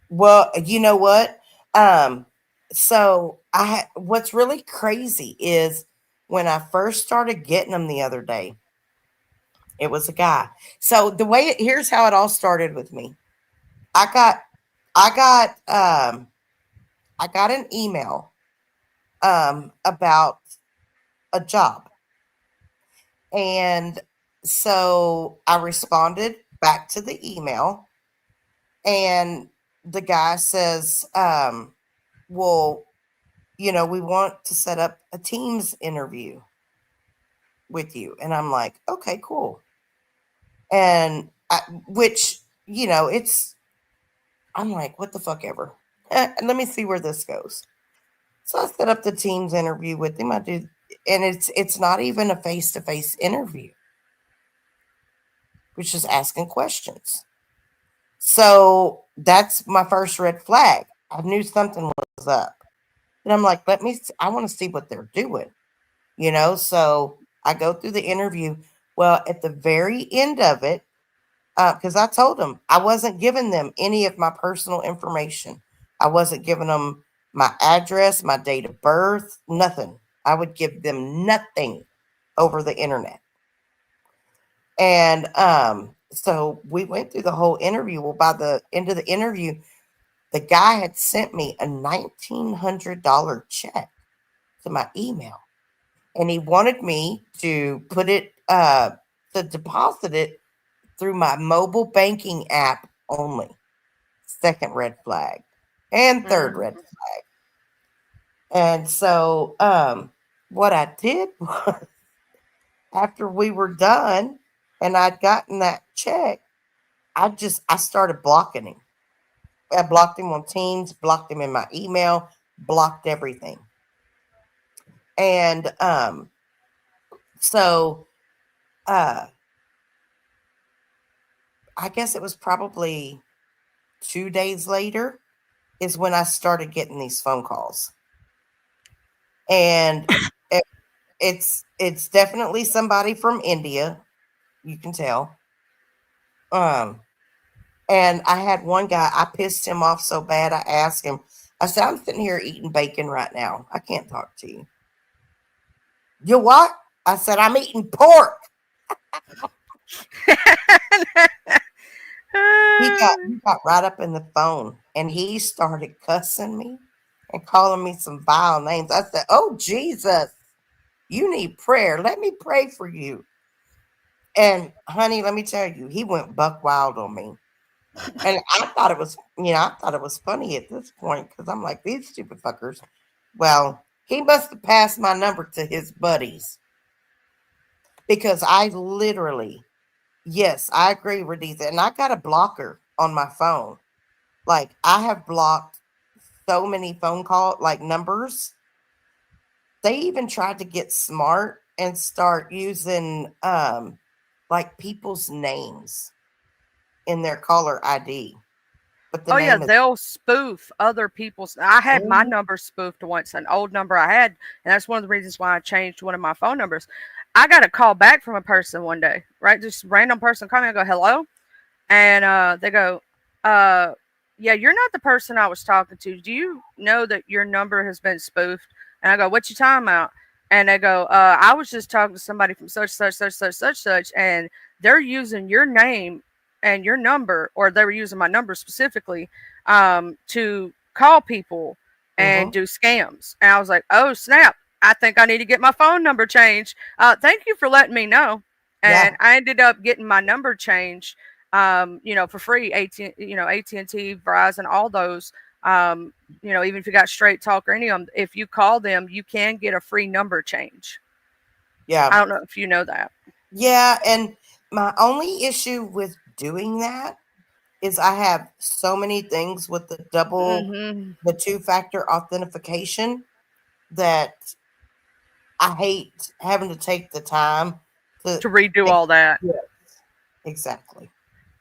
Well, you know what? So what's really crazy is when I first started getting them the other day, it was a guy. So here's how it all started with me. I got I got I got an email about a job. And so I responded back to the email, and the guy says, well, you know, we want to set up a Teams interview with you. And I'm like, okay, cool. And which, you know, I'm like, what the fuck ever. And let me see where this goes. So I set up the Teams interview with him. I do, and it's not even a face-to-face interview. Which is asking questions. So that's my first red flag. I knew something was up. And I'm like, I want to see what they're doing. You know, so I go through the interview. Well, at the very end of it, because I told them I wasn't giving them any of my personal information. I wasn't giving them my address, my date of birth, nothing. I would give them nothing over the internet. And so we went through the whole interview. Well, by the end of the interview, the guy had sent me a $1,900 check to my email. And he wanted me to put it, to deposit it through my mobile banking app only. Second red flag. And third red flag. And so what I did was, after we were done and I'd gotten that check, I started blocking him. I blocked him on Teams, blocked him in my email, blocked everything. And so I guess it was probably 2 days later is when I started getting these phone calls. And it's definitely somebody from India, you can tell. And I had one guy, I pissed him off so bad, I asked him, I said, I'm sitting here eating bacon right now. I can't talk to you. You what? I said, I'm eating pork. He got right up in the phone and he started cussing me and calling me some vile names. I said, oh, Jesus, you need prayer. Let me pray for you. And honey, let me tell you, he went buck wild on me. And I thought it was funny at this point because I'm like, these stupid fuckers. Well, he must have passed my number to his buddies because I literally, yes, I agree, Raditha, and I got a blocker on my phone. Like, I have blocked so many phone call numbers. They even tried to get smart and start using like people's names in their caller ID. But the
Oh yeah,
name is
they'll spoof other people's. I had my number spoofed once, an old number I had, and that's one of the reasons why I changed one of my phone numbers. I got a call back from a person one day, right? Just random person called me. I go, hello, and they go, yeah, you're not the person I was talking to. Do you know that your number has been spoofed? And I go, what you talking about? And they go, I was just talking to somebody from such, and they're using your name and your number, or they were using my number specifically, to call people and do scams. And I was like, oh snap! I think I need to get my phone number changed. Thank you for letting me know. And I ended up getting my number changed, for free. AT&T, Verizon, all those. Even if you got Straight Talk or any of them, if you call them, you can get a free number change.
Yeah.
I don't know if you know that.
Yeah, and my only issue with doing that is I have so many things with the the two-factor authentication that I hate having to take the time
to redo all that.
Yes, exactly.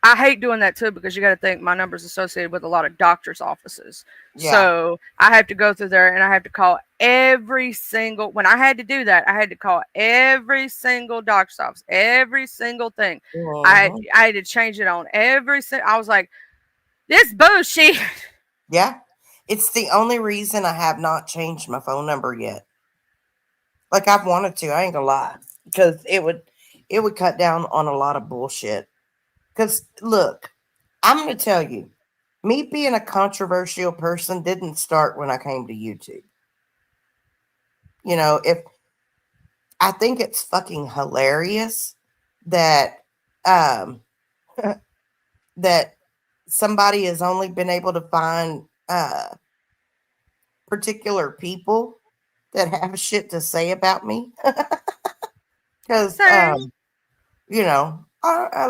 I hate doing that too because you got to think my number's associated with a lot of doctor's offices.
Yeah.
So I have to go through there and I have to call every single, when I had to do that, I had to call every single doctor's office, every single thing. I had to change it on every single, I was like, this bullshit.
Yeah. It's the only reason I have not changed my phone number yet. Like, I've wanted to, I ain't gonna lie, because it would cut down on a lot of bullshit. Because look, I'm gonna tell you, me being a controversial person didn't start when I came to YouTube. If I think it's fucking hilarious that that somebody has only been able to find particular people that have shit to say about me. Because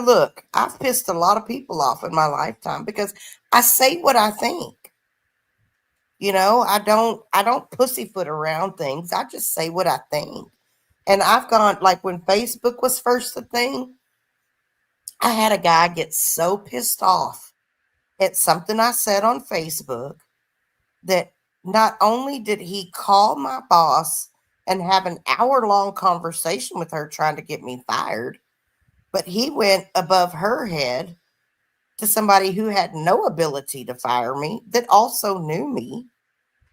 look, I've pissed a lot of people off in my lifetime because I say what I think. I don't pussyfoot around things. I just say what I think. And I've gone, like, when Facebook was first a thing, I had a guy get so pissed off at something I said on Facebook that not only did he call my boss and have an hour-long conversation with her trying to get me fired, but he went above her head to somebody who had no ability to fire me that also knew me.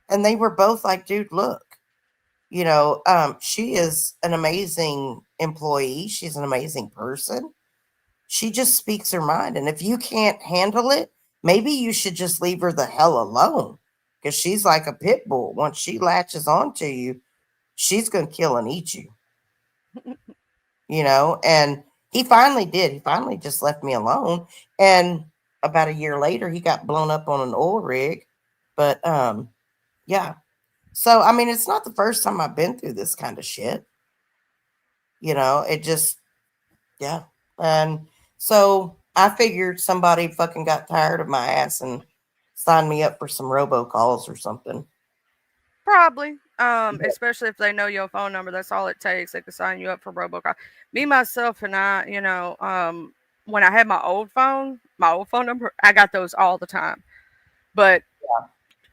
And they were both like, dude, look, She is an amazing employee. She's an amazing person. She just speaks her mind. And if you can't handle it, maybe you should just leave her the hell alone. Because she's like a pit bull. Once she latches onto you, she's going to kill and eat you. And he finally did. He finally just left me alone. And about a year later, he got blown up on an oil rig. But yeah. So I mean, it's not the first time I've been through this kind of shit. It just yeah. And so I figured somebody fucking got tired of my ass and signed me up for some robocalls or something.
Probably. Especially if they know your phone number, that's all it takes. They can sign you up for robocall. Me, myself, and I, when I had my old phone number, I got those all the time. But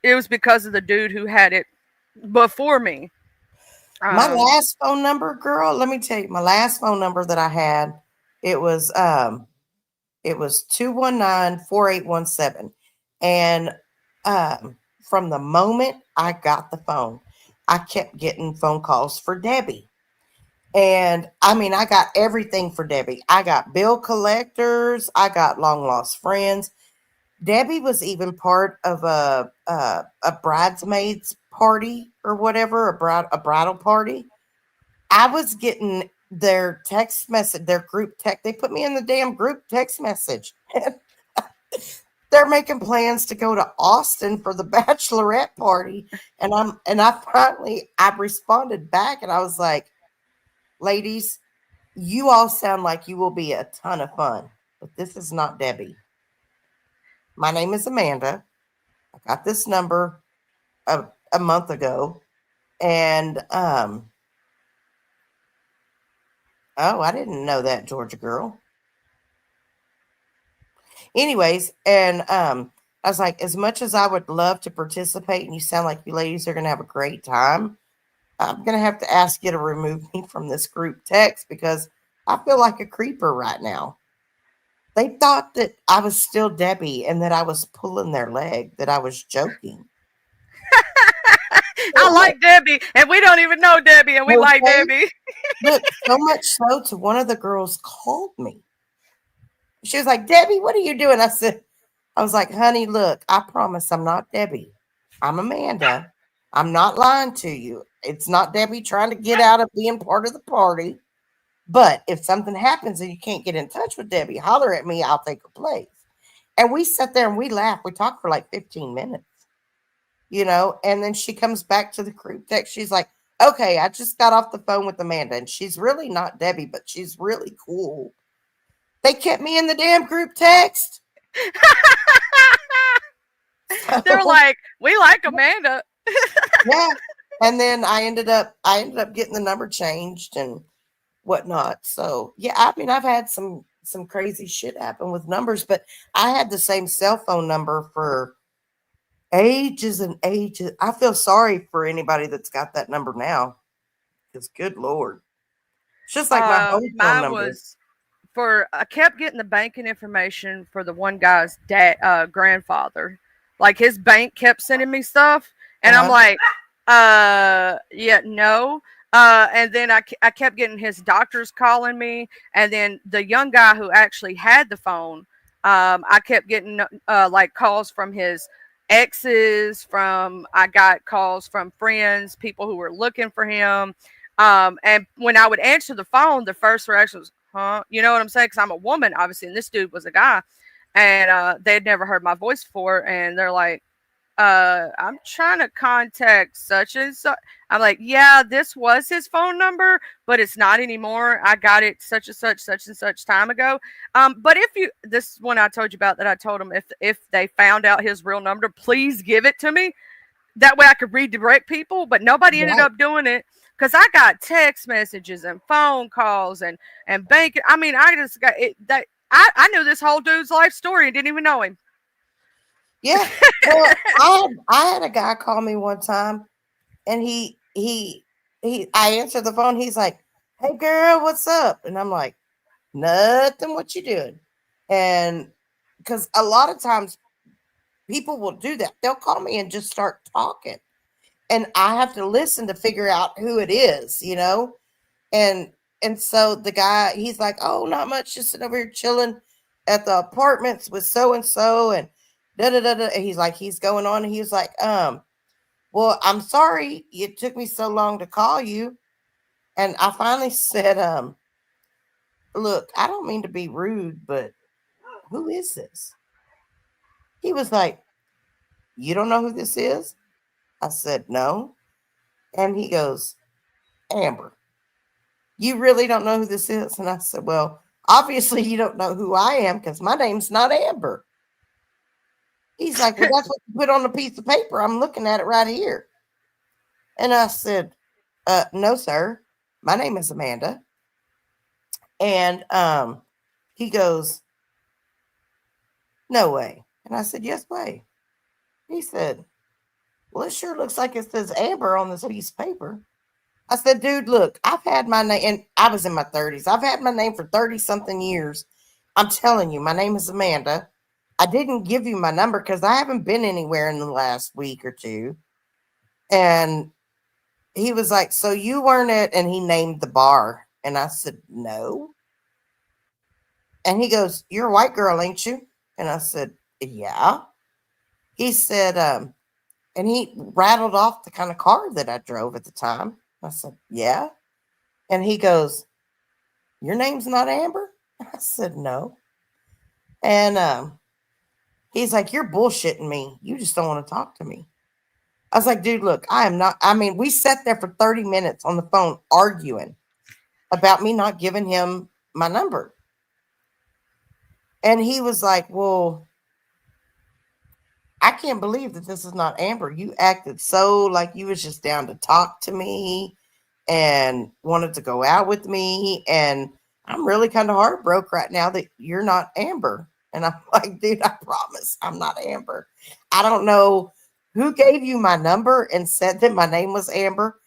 it was because of the dude who had it before me.
My last phone number, girl, let me tell you, my last phone number that I had, it was 219-4817. And from the moment I got the phone, I kept getting phone calls for Debbie. And I mean, I got everything for Debbie. I got bill collectors, I got long lost friends. Debbie was even part of a bridesmaids party or whatever, a bridal party. I was getting their text message, their group text. They put me in the damn group text message. They're making plans to go to Austin for the bachelorette party. And I responded back and I was like, ladies, you all sound like you will be a ton of fun, but this is not Debbie. My name is Amanda. I got this number a month ago. And oh, I didn't know that, Georgia girl. Anyways, and I was like, as much as I would love to participate, and you sound like you ladies are going to have a great time, I'm going to have to ask you to remove me from this group text because I feel like a creeper right now. They thought that I was still Debbie and that I was pulling their leg, that I was joking.
I like Debbie, and we don't even know Debbie, and we like Debbie.
Look, so much so to one of the girls called me. She was like, Debbie, what are you doing? I was like, honey, look, I promise I'm not Debbie. I'm Amanda. I'm not lying to you. It's not Debbie trying to get out of being part of the party. But if something happens and you can't get in touch with Debbie, holler at me. I'll take her place. And we sat there and we laughed. We talked for like 15 minutes, and then she comes back to the group text. She's like, okay, I just got off the phone with Amanda and she's really not Debbie, but she's really cool. They kept me in the damn group text.
They're like, we like Amanda.
Yeah. And then I ended up getting the number changed and whatnot. So yeah, I mean, I've had some crazy shit happen with numbers, but I had the same cell phone number for ages and ages. I feel sorry for anybody that's got that number now. Because good Lord. It's just like my home phone number.
I kept getting the banking information for the one guy's grandfather. Like his bank kept sending me stuff, and I'm like, yeah, no. And then I kept getting his doctors calling me, and then the young guy who actually had the phone, I kept getting like calls from his exes. I got calls from friends, people who were looking for him. And when I would answer the phone, the first reaction was, huh? You know what I'm saying? Because I'm a woman, obviously, and this dude was a guy. And they'd never heard my voice before. And they're like, I'm trying to contact such and such. I'm like, yeah, this was his phone number, but it's not anymore. I got it such and such time ago. But this one I told you about that I told him if they found out his real number, please give it to me. That way I could redirect people, but nobody ended up doing it. Because I got text messages and phone calls and banking. I mean, I just got it. I knew this whole dude's life story and didn't even know him.
Yeah. Well, I had a guy call me one time, and I answered the phone. He's like, "Hey, girl, what's up?" And I'm like, "Nothing. What you doing?" And because a lot of times people will do that, they'll call me and just start talking. and I have to listen to figure out who it is, and so the guy, he's like, oh, not much, just sitting over here chilling at the apartments with so and so, and da da da da. And he's like, he's going on, and he was like, well, I'm sorry it took me so long to call you. And I finally said, look, I don't mean to be rude, but who is this? He was like, you don't know who this is? I said, no. And he goes, Amber, you really don't know who this is? And I said, well, obviously you don't know who I am because my name's not Amber. He's like, well, that's what you put on a piece of paper. I'm looking at it right here. And I said, no, sir. My name is Amanda. And he goes, no way. And I said, yes way. He said, well, it sure looks like it says Amber on this piece of paper. I said, dude, look, I've had my name, and I was in my 30s. I've had my name for 30 something years. I'm telling you, my name is Amanda. I didn't give you my number because I haven't been anywhere in the last week or two. And he was like, so you weren't at, and he named the bar. And I said, no. And he goes, you're a white girl, ain't you? And I said, yeah. He said, and he rattled off the kind of car that I drove at the time. I said, yeah. And he goes, your name's not Amber? I said, no. And he's like, you're bullshitting me. You just don't want to talk to me. I was like, dude, look, I am not. I mean, we sat there for 30 minutes on the phone arguing about me not giving him my number. And he was like, well, I can't believe that this is not Amber. You acted so like you was just down to talk to me and wanted to go out with me. And I'm really kind of heartbroken right now that you're not Amber. And I'm like, dude, I promise I'm not Amber. I don't know who gave you my number and said that my name was Amber.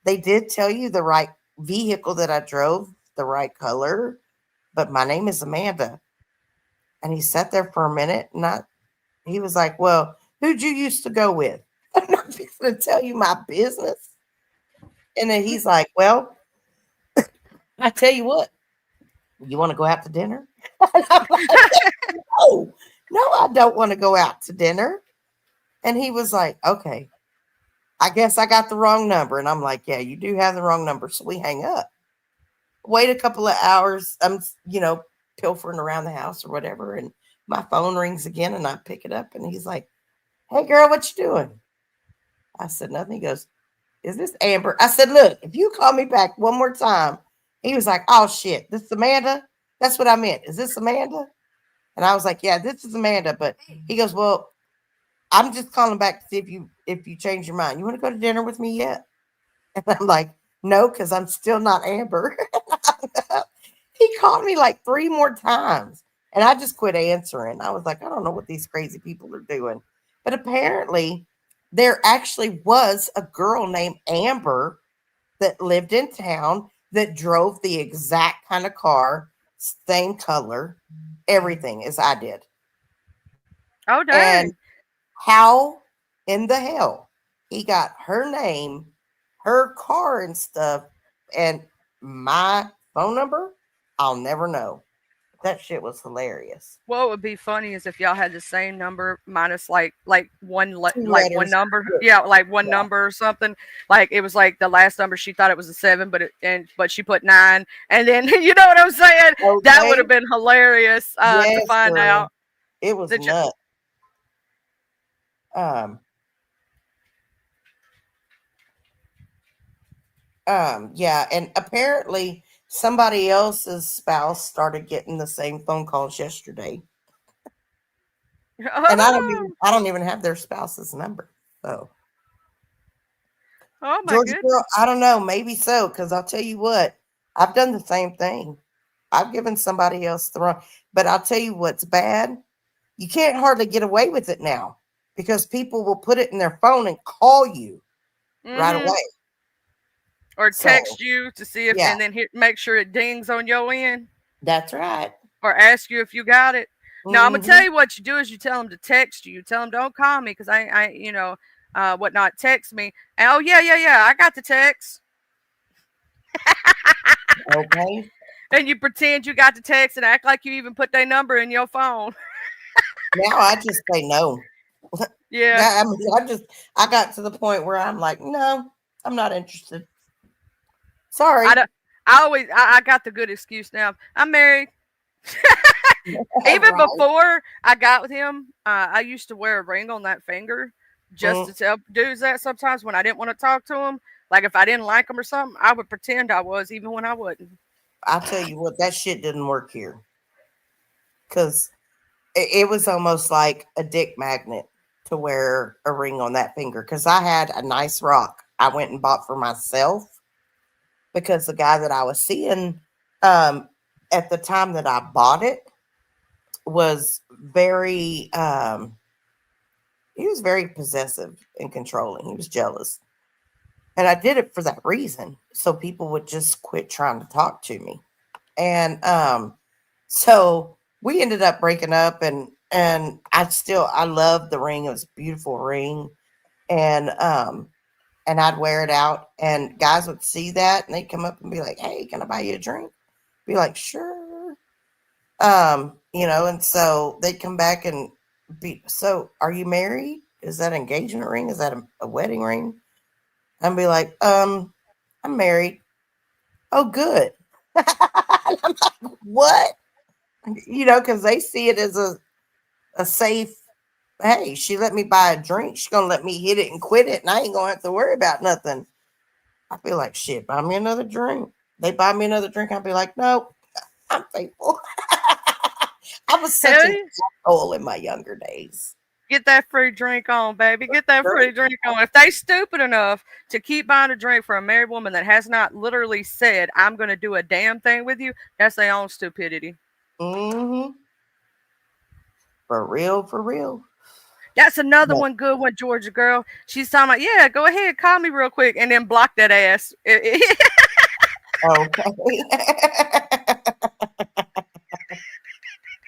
They did tell you the right vehicle that I drove, the right color, but my name is Amanda. And he sat there for a minute and he was like, well, who'd you used to go with? I'm not going to tell you my business. And then he's like, well, I tell you what, you want to go out to dinner? And I'm like, no, I don't want to go out to dinner. And he was like, okay, I guess I got the wrong number. And I'm like, yeah, you do have the wrong number. So we hang up. Wait a couple of hours. I'm, pilfering around the house or whatever. And my phone rings again and I pick it up. And he's like, hey, girl, what you doing? I said, nothing. He goes, is this Amber? I said, look, if you call me back one more time. He was like, oh, shit, this is Amanda? That's what I meant. Is this Amanda? And I was like, yeah, this is Amanda. But he goes, well, I'm just calling back to see if you change your mind. You want to go to dinner with me yet? And I'm like, no, because I'm still not Amber. He called me like 3 more times. And I just quit answering. I was like, I don't know what these crazy people are doing. But apparently, there actually was a girl named Amber that lived in town that drove the exact kind of car, same color, everything as I did.
Oh, dang.
And how in the hell he got her name, her car and stuff, and my phone number, I'll never know. That shit was hilarious.
What would be funny is if y'all had the same number minus like one
Two
like one
letters.
number, yeah, like one number or something. Like it was like the last number she thought it was a 7, but she put 9, and then you know what I'm saying? That would have been hilarious to
Yes,
find
girl.
out.
It was
that you-
nuts. Yeah, and apparently somebody else's spouse started getting the same phone calls yesterday. And I don't even have their spouse's number. So
Oh my
Georgia
goodness.
girl, I don't know, maybe so, because I'll tell you what, I've done the same thing. I've given somebody else the wrong, but I'll tell you what's bad. You can't hardly get away with it now because people will put it in their phone and call you right
Mhm.
away.
Or
So,
text you to see if,
yeah.
and then make sure it dings on your end.
That's right.
Or ask you if you got it. Now I'm gonna
Mhm.
tell you what you do is you tell them to text you. You tell them don't call me because I whatnot, text me. And, oh yeah, I got the text.
Okay.
And you pretend you got the text and act like you even put their number in your phone.
Now I just say no.
Yeah.
I mean, I got to the point where I'm like, no, I'm not interested. Sorry.
I got the good excuse now. I'm married. Even
Right.
before I got with him, I used to wear a ring on that finger just to tell dudes that sometimes when I didn't want to talk to them, like if I didn't like them or something, I would pretend I was even when I wasn't.
I'll tell you what, that shit didn't work here because it was almost like a dick magnet to wear a ring on that finger because I had a nice rock I went and bought for myself because the guy that I was seeing at the time that I bought it was very he was very possessive and controlling. He was jealous. And I did it for that reason. So people would just quit trying to talk to me. And so we ended up breaking up and I loved the ring. It was a beautiful ring. And I'd wear it out and guys would see that and they'd come up and be like, "Hey, can I buy you a drink?" Be like, "Sure." And so they'd come back and be, "So are you married? Is that an engagement ring? Is that a wedding ring?" I'd be like, I'm married." "Oh, good." I'm like, "What?" Because they see it as a safe, hey, she let me buy a drink. She's going to let me hit it and quit it, and I ain't going to have to worry about nothing. I feel like, shit, buy me another drink. They buy me another drink. I'd be like, nope, I'm faithful. I was such an asshole in my younger days.
Get that free drink on, baby. Get that free drink on. If they stupid enough to keep buying a drink for a married woman that has not literally said, "I'm going to do a damn thing with you," that's their own stupidity.
Mm-hmm. For real, for real.
That's another one, good one, Georgia girl. She's talking about, yeah, go ahead, call me real quick, and then block that ass.
Okay.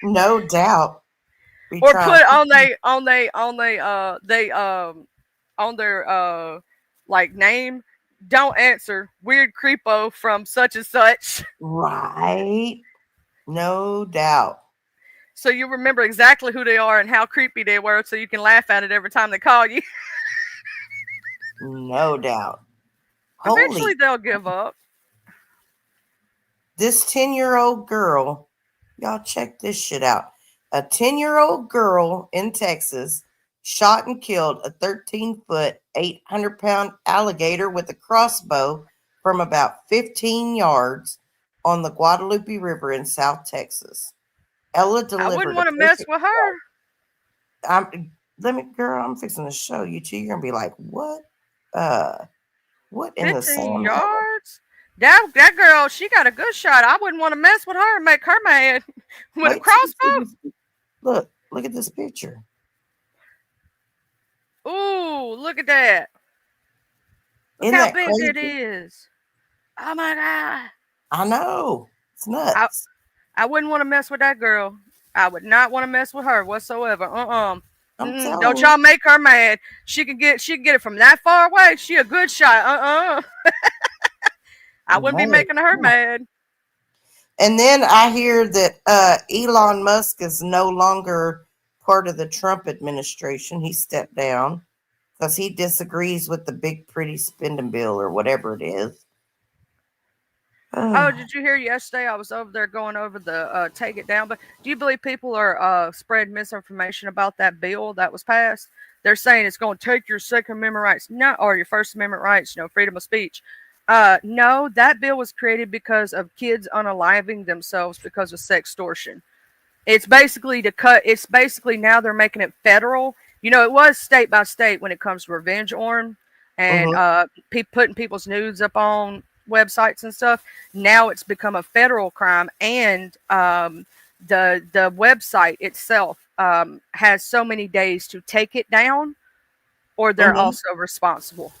No doubt.
Or put on their like name, don't answer, weird creepo from such and such.
Right. No doubt.
So you remember exactly who they are and how creepy they were, so you can laugh at it every time they call you.
No doubt.
Eventually they'll give up.
This 10-year-old girl, y'all check this shit out. A 10-year-old girl in Texas shot and killed a 13-foot, 800-pound alligator with a crossbow from about 15 yards on the Guadalupe River in South Texas. Ella delivered.
I wouldn't want to mess with her.
I'm fixing to show you too. You're gonna be like, what? What in
15 yards? That girl, she got a good shot. I wouldn't want to mess with her and make her mad with a crossbow.
Look at this picture.
Ooh, look at that. Look how big it is. Oh my God.
I know. It's nuts.
I wouldn't want to mess with that girl. I would not want to mess with her whatsoever. Don't y'all make her mad. She can get it from that far away. She a good shot. I wouldn't be making her mad.
And then I hear that Elon Musk is no longer part of the Trump administration. He stepped down because he disagrees with the big pretty spending bill or whatever it is.
Oh, did you hear yesterday? I was over there going over the take it down. But do you believe people are spreading misinformation about that bill that was passed? They're saying it's going to take your Second Amendment rights, or your First Amendment rights, freedom of speech. No, that bill was created because of kids unaliving themselves because of sextortion. It's basically it's basically now they're making it federal. It was state by state when it comes to revenge porn and putting people's nudes up on websites and stuff. Now it's become a federal crime, and the website itself has so many days to take it down, or they're also responsible.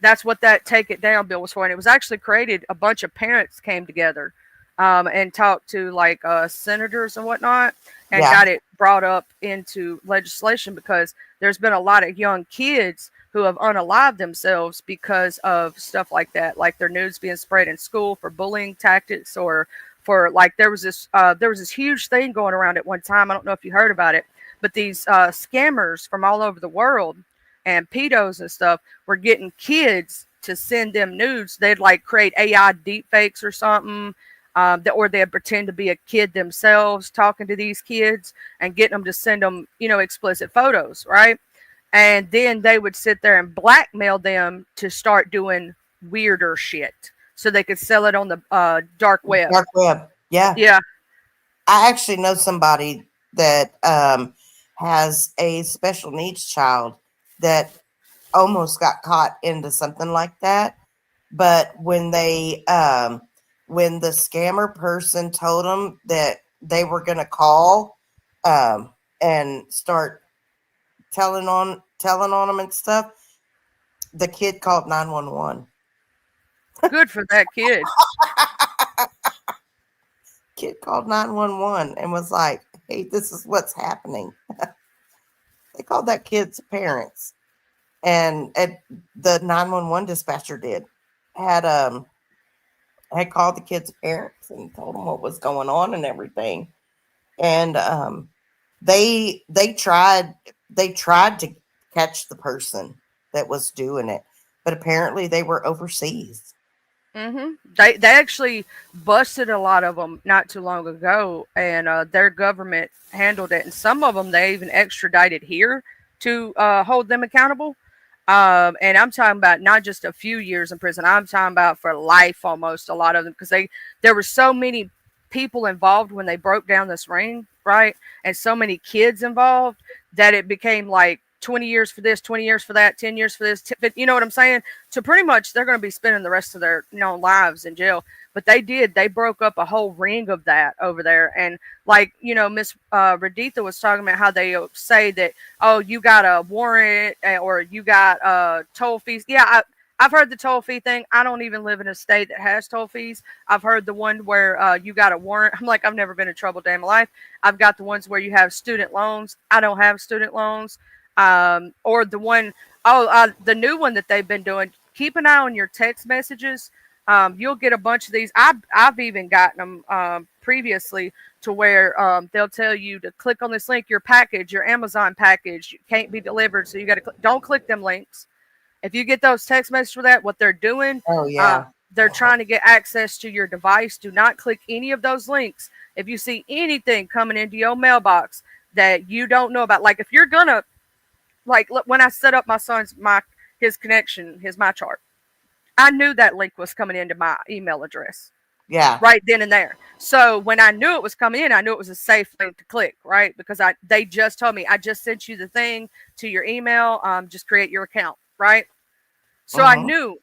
That's what that take it down bill was for, and it was actually created. A bunch of parents came together and talked to like senators and whatnot, and
Yeah.
got it brought up into legislation because there's been a lot of young kids who have unalived themselves because of stuff like that, like their nudes being spread in school for bullying tactics, or for like there was this huge thing going around at one time. I don't know if you heard about it, but these scammers from all over the world and pedos and stuff were getting kids to send them nudes. They'd like create AI deep fakes or something, or they'd pretend to be a kid themselves talking to these kids and getting them to send them, explicit photos, right? And then they would sit there and blackmail them to start doing weirder shit so they could sell it on the dark web.
Dark web. Yeah.
Yeah.
I actually know somebody that has a special needs child that almost got caught into something like that. But when when the scammer person told them that they were going to call and start telling on them and stuff, the kid called 911.
Good for that kid.
Kid called 911 and was like, "Hey, this is what's happening." They called that kid's parents, and the 911 dispatcher had called the kid's parents and told them what was going on and everything. And they tried to catch the person that was doing it, but apparently they were overseas.
They actually busted a lot of them not too long ago, and their government handled it. And some of them they even extradited here to hold them accountable. And I'm talking about not just a few years in prison. I'm talking about for life almost. A lot of them because there were so many people involved when they broke down this ring, right? And so many kids involved that it became like 20 years for this, 20 years for that, 10 years for this. You know what I'm saying? So pretty much they're going to be spending the rest of their lives in jail. But they broke up a whole ring of that over there. And like, Miss Raditha was talking about how they say that, oh, you got a warrant or you got toll fees. Yeah, I've heard the toll fee thing. I don't even live in a state that has toll fees. I've heard the one where you got a warrant. I'm like, I've never been in trouble day in my life. I've got the ones where you have student loans. I don't have student loans. Or the new one that they've been doing. Keep an eye on your text messages. You'll get a bunch of these. I've even gotten them previously to where they'll tell you to click on this link. Your package, your Amazon package, can't be delivered, so you got to don't click them links. If you get those text messages for that, what they're doing,
Oh yeah.
they're trying to get access to your device. Do not click any of those links. If you see anything coming into your mailbox that you don't know about, like if you're gonna, like when I set up my son's his connection, his my chart, I knew that link was coming into my email address.
Yeah.
Right then and there. So when I knew it was coming in, I knew it was a safe link to click, right? Because they just told me, I just sent you the thing to your email. Just create your account, right? So I knew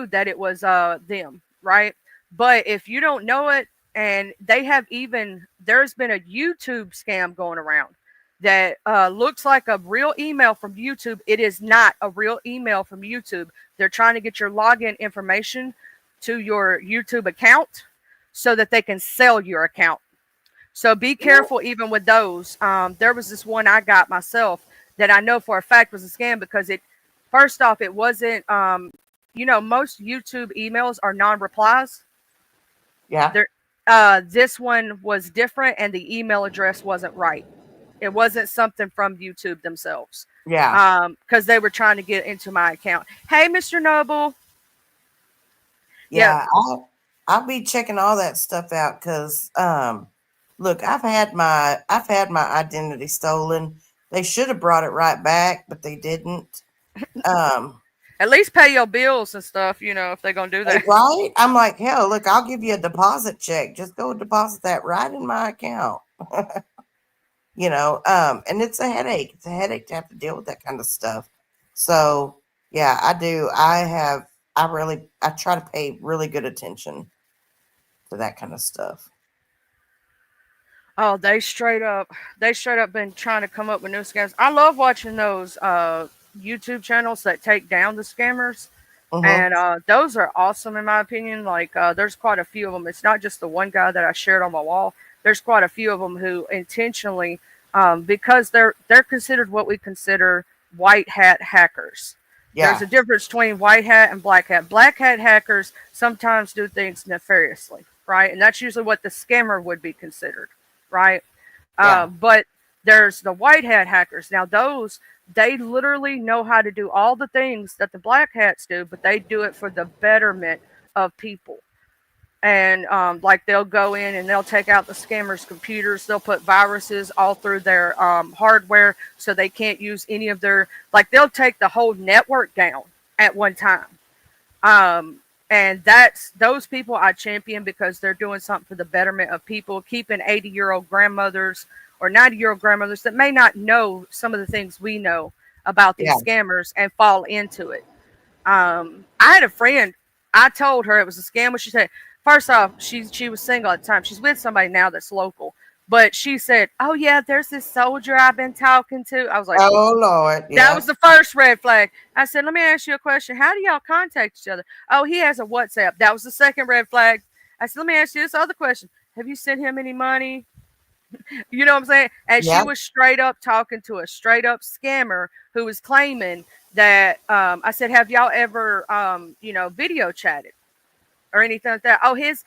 that it was them, right? But if you don't know it, and there's been a YouTube scam going around that looks like a real email from YouTube. It is not a real email from YouTube. They're trying to get your login information to your YouTube account so that they can sell your account. So be careful even with those. There was this one I got myself that I know for a fact was a scam because first off, it wasn't, most YouTube emails are non-replies.
Yeah.
This one was different and the email address wasn't right. It wasn't something from YouTube themselves.
Yeah.
Because they were trying to get into my account. Hey, Mr. Noble.
Yeah. I'll be checking all that stuff out because look, I've had my identity stolen. They should have brought it right back, but they didn't.
At least pay your bills and stuff, if they're gonna do that.
Right? I'm like, hell, look, I'll give you a deposit check. Just go deposit that right in my account. And it's a headache. It's a headache to have to deal with that kind of stuff. So yeah, I do. I try to pay really good attention to that kind of stuff.
Oh, they straight up been trying to come up with new scams. I love watching those YouTube channels that take down the scammers. And those are awesome in my opinion. Like there's quite a few of them. It's not just the one guy that I shared on my wall. There's quite a few of them who intentionally, because they're considered what we consider white hat hackers. There's
Yeah.
a difference between white hat and black hat. Black hat hackers sometimes do things nefariously, right? And that's usually what the scammer would be considered, right?
Yeah.
But there's the white hat hackers. Now those, they literally know how to do all the things that the black hats do, but they do it for the betterment of people. And like they'll go in and they'll take out the scammers' computers. They'll put viruses all through their hardware so they can't use any of their, like they'll take the whole network down at one time. Um, and that's those people I champion because they're doing something for the betterment of people, keeping 80-year-old grandmothers or 90-year-old grandmothers that may not know some of the things we know about these
Yeah.
scammers and fall into it. I had a friend, I told her it was a scam. What she said, first off, she was single at the time. She's with somebody now that's local. But she said, "Oh yeah, there's this soldier I've been talking to." I was like,
Oh Lord.
that
Yeah.
was the first red flag. I said, "Let me ask you a question. How do y'all contact each other?" "Oh, he has a WhatsApp." That was the second red flag. I said, "Let me ask you this other question. Have you sent him any money?" You know what I'm saying? And she
Yeah.
was straight up talking to a straight up scammer who was claiming that I said, "Have y'all ever video chatted or anything like that?" Oh, his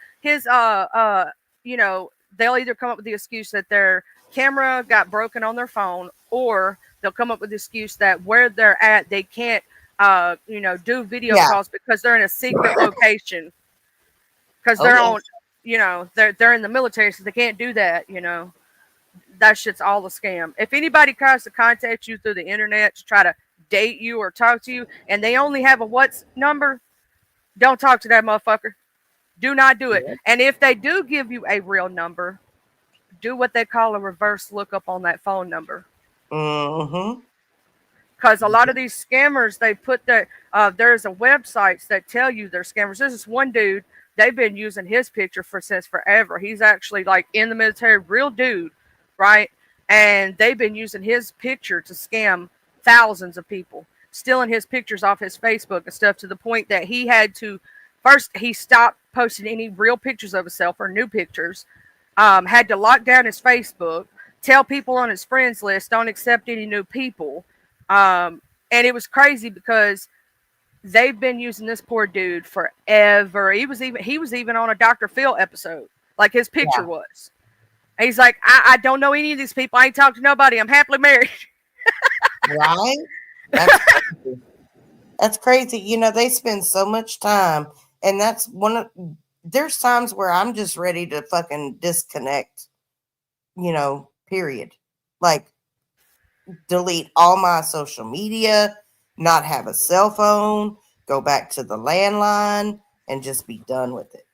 you know, they'll either come up with the excuse that their camera got broken on their phone, or they'll come up with the excuse that where they're at they can't do video
Yeah.
calls because they're in a secret location, because
Oh
they're
yeah.
on, they're in the military, so they can't do that. That shit's all a scam. If anybody tries to contact you through the internet to try to date you or talk to you and they only have a what's number, don't talk to that motherfucker. Do not do it.
Yeah.
And if they do give you a real number, do what they call a reverse lookup on that phone number.
Mm-hmm.
Because a lot of these scammers, they put their there's a websites that tell you they're scammers. There's this one dude, they've been using his picture for since forever. He's actually like in the military, real dude, right? And they've been using his picture to scam thousands of people, stealing his pictures off his Facebook and stuff, to the point that he had to first he stopped posting any real pictures of himself or new pictures, had to lock down his Facebook, tell people on his friends list don't accept any new people. And it was crazy because they've been using this poor dude forever. He was even on a Dr. Phil episode, like his picture
Yeah.
was. And he's like, I don't know any of these people. I ain't talked to nobody. I'm happily married.
Right? That's crazy. That's crazy. They spend so much time, and that's one of. There's times where I'm just ready to fucking disconnect. Period. Like delete all my social media, not have a cell phone, go back to the landline, and just be done with it.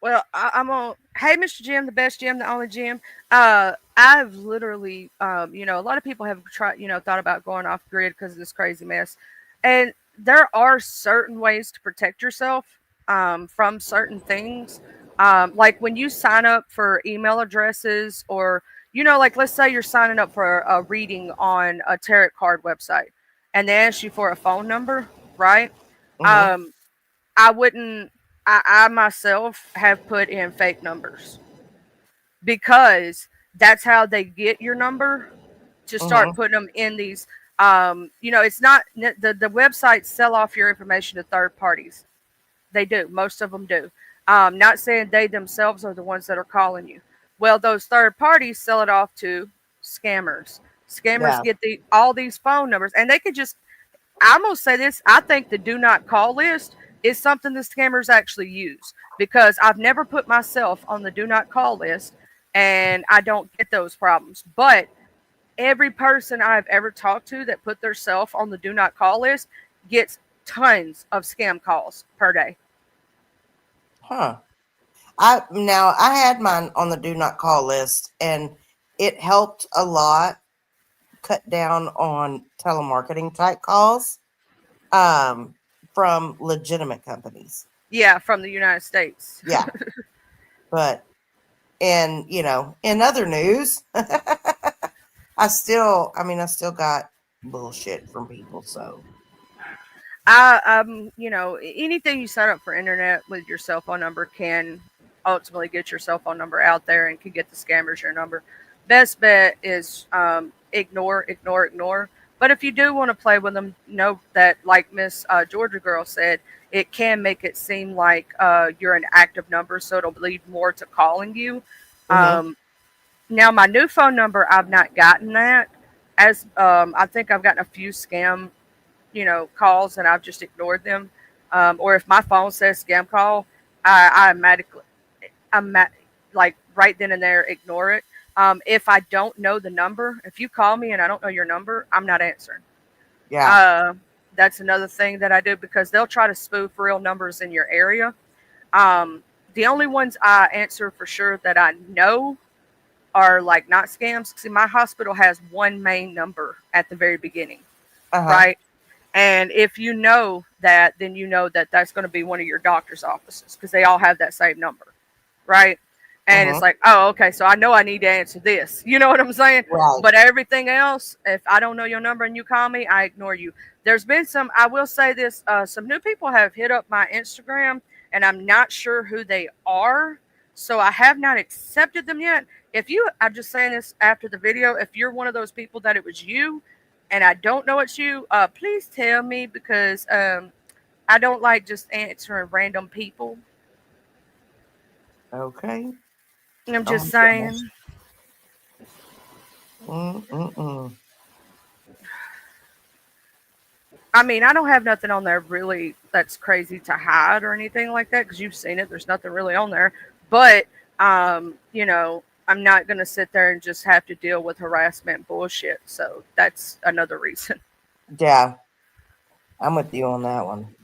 Well, I'm on. Hey, Mr. Jim, the best Jim, the only Jim. I've literally, a lot of people have tried, thought about going off grid because of this crazy mess, and there are certain ways to protect yourself from certain things. Like when you sign up for email addresses, or like let's say you're signing up for a reading on a tarot card website, and they ask you for a phone number, right?
Mm-hmm.
I wouldn't. I myself have put in fake numbers because that's how they get your number, to start
Mm-hmm.
putting them in these. It's not the websites sell off your information to third parties. They do. Most of them do. Not saying they themselves are the ones that are calling you. Well, those third parties sell it off to scammers. Scammers
Yeah.
get all these phone numbers, and they could just. I'm gonna say this. I think the do not call list is something the scammers actually use, because I've never put myself on the do not call list, and I don't get those problems. But every person I've ever talked to that put their self on the do not call list gets tons of scam calls per day.
Huh. I had mine on the do not call list, and it helped a lot cut down on telemarketing type calls um from legitimate companies.
Yeah, from the United States.
Yeah. But in other news, I still got bullshit from people, so
Anything you set up for internet with your cell phone number can ultimately get your cell phone number out there and can get the scammers your number. Best bet is ignore, ignore, ignore. But if you do want to play with them, know that, like Miss Georgia Girl said, it can make it seem like you're an active number, so it'll lead more to calling you.
Mm-hmm.
Now, my new phone number, I've not gotten that. As I think I've gotten a few scam calls and I've just ignored them. Or if my phone says scam call, I automatically, like right then and there, ignore it. If I don't know the number, if you call me and I don't know your number, I'm not answering.
Yeah.
Uh, that's another thing that I do because they'll try to spoof real numbers in your area. Um, the only ones I answer for sure that I know are like not scams. See, my hospital has one main number at the very beginning,
Uh-huh.
right? And if you know that, then you know that that's going to be one of your doctor's offices because they all have that same number, right? And
Mm-hmm.
it's like, oh, okay, so I know I need to answer this. You know what I'm saying?
Right.
But everything else, if I don't know your number and you call me, I ignore you. There's been some, I will say this, some new people have hit up my Instagram, and I'm not sure who they are. So I have not accepted them yet. If you, I'm just saying this after the video, if you're one of those people that it was you, and I don't know it's you, please tell me because I don't like just answering random people.
Okay.
I'm
Oh
just
my gosh.
saying.
Mm-mm-mm.
I mean, I don't have nothing on there really that's crazy to hide or anything like that because you've seen it. There's nothing really on there. But, I'm not going to sit there and just have to deal with harassment bullshit. So that's another reason.
Yeah, I'm with you on that one.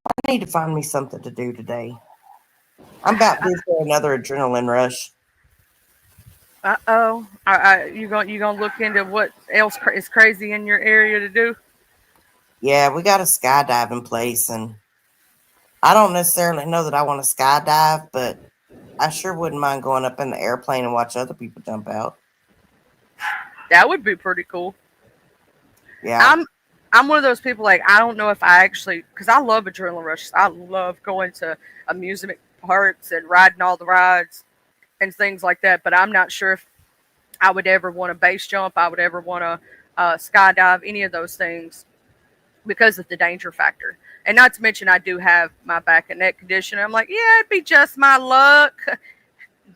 I need to find me something to do today. I'm about due for another adrenaline rush.
Uh-oh. You gonna look into what else is crazy in your area to do?
Yeah, we got a skydiving place, and I don't necessarily know that I want to skydive, but I sure wouldn't mind going up in the airplane and watch other people jump out.
That would be pretty cool.
Yeah.
I'm one of those people like I don't know if I actually because I love adrenaline rushes. I love going to amusement parks and riding all the rides and things like that. But I'm not sure if I would ever want to base jump. I would ever want to skydive, any of those things because of the danger factor. And not to mention, I do have my back and neck condition. I'm like, yeah, it'd be just my luck.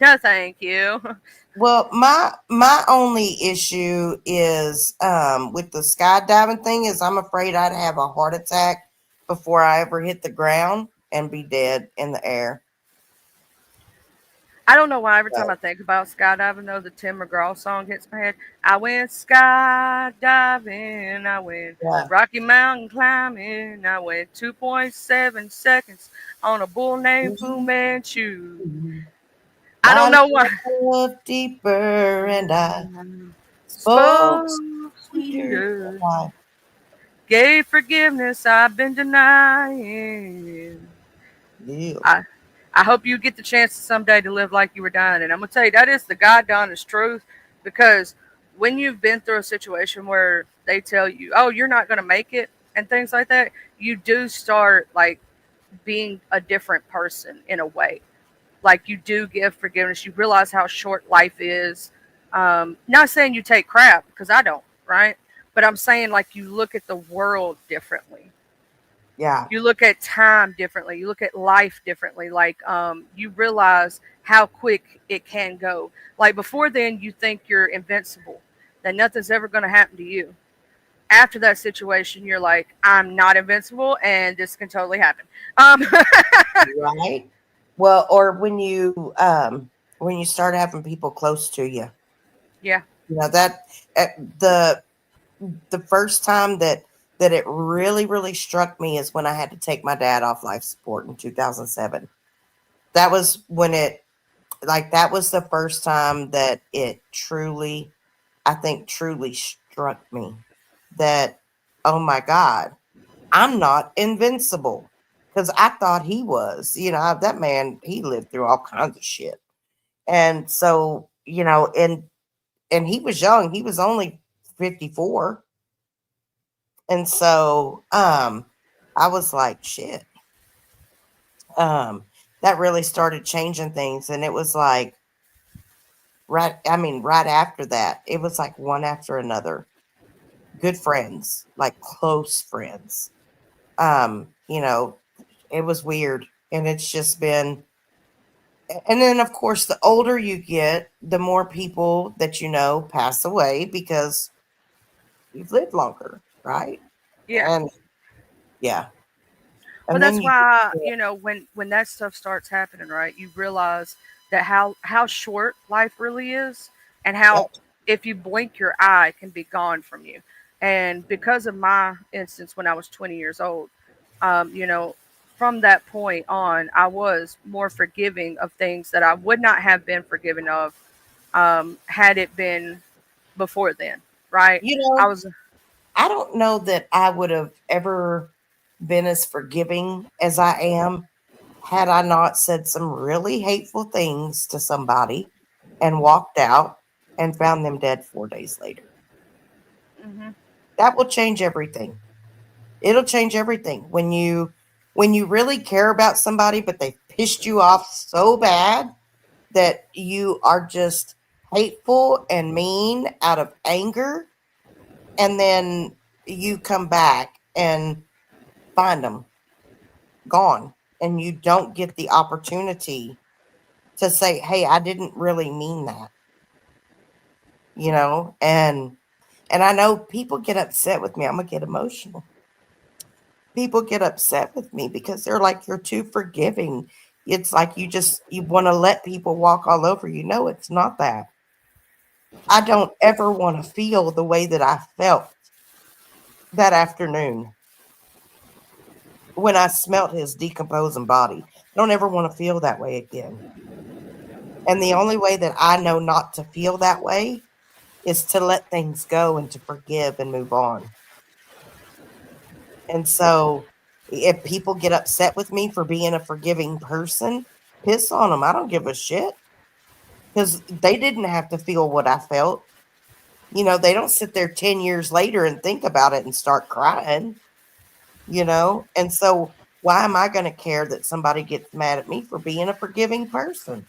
No, thank you.
Well, my only issue is with the skydiving thing is I'm afraid I'd have a heart attack before I ever hit the ground and be dead in the air.
I don't know why every time
So,
I think about skydiving, though, the Tim McGraw song hits my head. I went skydiving. I went
yeah.
Rocky Mountain climbing. I went 2.7 seconds on a bull named Fu Manchu. I don't
I
know why.
love deeper and I spoke
Spoke
sweeter
sweeter.
than I
Gave forgiveness I've been denying.
live.
I I hope you get the chance someday to live like you were dying. And I'm gonna tell you that is the God honest truth because when you've been through a situation where they tell you, "Oh, you're not gonna make it," and things like that, you do start like being a different person in a way. Like you do give forgiveness. You realize how short life is. Not saying you take crap because I don't, right? But I'm saying like you look at the world differently.
Yeah.
You look at time differently. You look at life differently. Like you realize how quick it can go. Like before then, you think you're invincible, that nothing's ever going to happen to you. After that situation, you're like, I'm not invincible, and this can totally happen. Um,
Right. Well, or when you start having people close to you.
yeah.
You know that uh, the the first time that it really struck me is when I had to take my dad off life support in 2007. That was when it like that was the first time that it truly I think truly struck me that oh my god, I'm not invincible cuz I thought he was. You know, that man, he lived through all kinds of shit. And so, and he was young. He was only 54. And so I was like, shit. That really started changing things. And it was like, right after that, it was like one after another. Good friends, like close friends. You know, it was weird. And it's just been, and then of course, the older you get, the more people that you know pass away because you've lived longer, right?
Yeah.
And yeah.
Well,
And then
that's
you,
why, when that stuff starts happening, right, you realize that how short life really is, and how
yep.
if you blink your eye it can be gone from you. And because of my instance when I was 20 years old, um, you know, from that point on, I was more forgiving of things that I would not have been forgiving of had it been before then, right?
You
I
know,
was,
I don't know that I would have ever been as forgiving as I am had I not said some really hateful things to somebody and walked out and found them dead 4 days later.
hmm
That will change everything. It'll change everything when you really care about somebody, but they pissed you off so bad that you are just hateful and mean out of anger, and then you come back and find them gone, and you don't get the opportunity to say, hey, I didn't really mean that, and I know people get upset with me. I'm gonna get emotional. People get upset with me because they're like, you're too forgiving. It's like you want to let people walk all over you. No, it's not that. I don't ever want to feel the way that I felt that afternoon when I smelt his decomposing body. I don't ever want to feel that way again. And the only way that I know not to feel that way is to let things go and to forgive and move on. And so if people get upset with me for being a forgiving person, piss on them. I don't give a shit because they didn't have to feel what I felt. They don't sit there 10 years later and think about it and start crying. And so why am I going to care that somebody gets mad at me for being a forgiving person?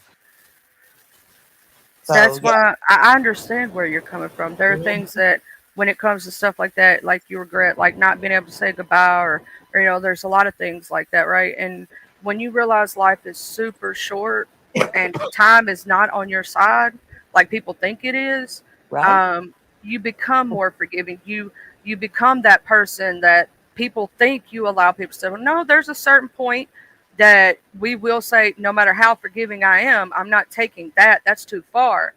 So,
That's
yeah.
why I understand where you're coming from. There are
Mhm.
things that, when it comes to stuff like that, like you regret, like not being able to say goodbye, or there's a lot of things like that, right? And when you realize life is super short and time is not on your side, like people think it is,
Right?
um, you become more forgiving. You become that person that people think you allow people to say, well, no, there's a certain point that we will say, no matter how forgiving I am, I'm not taking that. That's too far.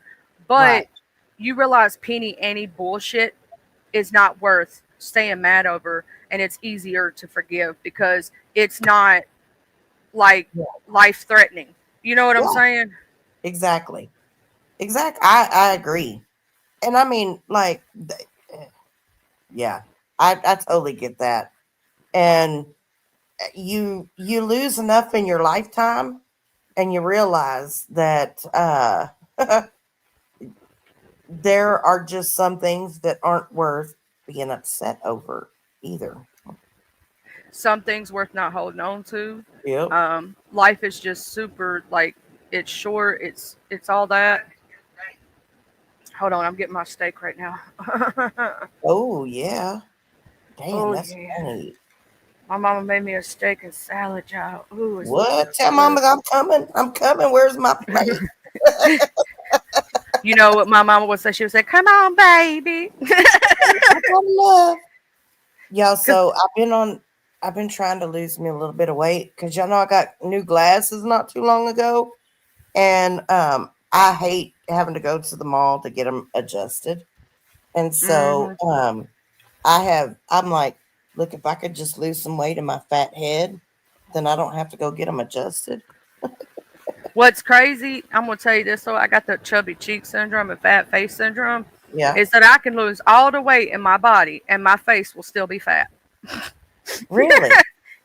Right.
But you realize penny ante bullshit is not worth staying mad over, and it's easier to forgive because it's not like
Yeah.
life threatening. You know what I'm
Yeah.
saying?
Exactly. Exactly. I agree. And I mean, like, yeah, I totally get that. And you lose enough in your lifetime and you realize that there are just some things that aren't worth being upset over either.
Some things worth not holding on to.
Yep.
Life is just super, like, it's short. It's all that. Hold on, I'm getting my steak right now.
Oh yeah. Damn,
Oh
that's
yeah.
funny.
My mama made me a steak and salad, y'all. Ooh, it's looking
What? Tell
good.
mama I'm coming. I'm coming. Where's my plate?
You know what my mama would say? She would say, "Come on, baby."
I got love. Y'all,
Cause
so I've been trying to lose me a little bit of weight because y'all know I got new glasses not too long ago. And I hate having to go to the mall to get them adjusted. And so
hmm
I'm like, look, if I could just lose some weight in my fat head, then I don't have to go get them adjusted.
What's crazy? I'm gonna tell you this. So I got the chubby cheek syndrome and fat face syndrome.
Yeah.
Is that I can lose all the weight in my body and my face will still be fat.
Really?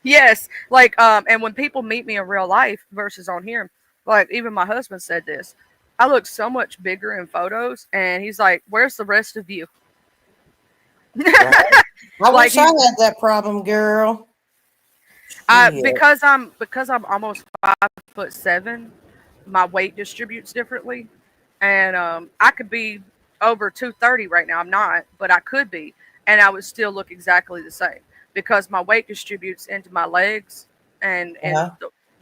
Yes, like and when people meet me in real life versus on here, like even my husband said this. I look so much bigger in photos, and he's like, "Where's the rest of you?"
Right? I
Like
wish I
he
had that problem, girl. Shit.
because I'm almost 5'7", my weight distributes differently, and I could be over 230 right now. I'm not, but I could be, and I would still look exactly the same because my weight distributes into my legs and
Uh-huh.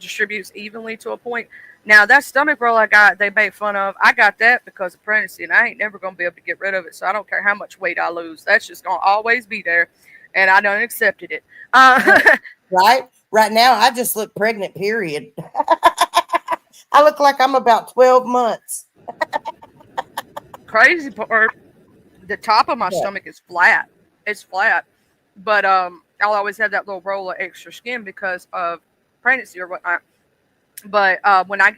distributes evenly to a point. Now that stomach roll I got, they make fun of. I got that because of pregnancy, and I ain't never gonna be able to get rid of it. So I don't care how much weight I lose. That's just gonna always be there, and I done accepted it.
Right? Right now, I just look pregnant, period. I look like I'm about 12 months.
Crazy part, the top of my
But,
stomach is flat. It's flat, but I'll always have that little roll of extra skin because of pregnancy or whatnot. But when I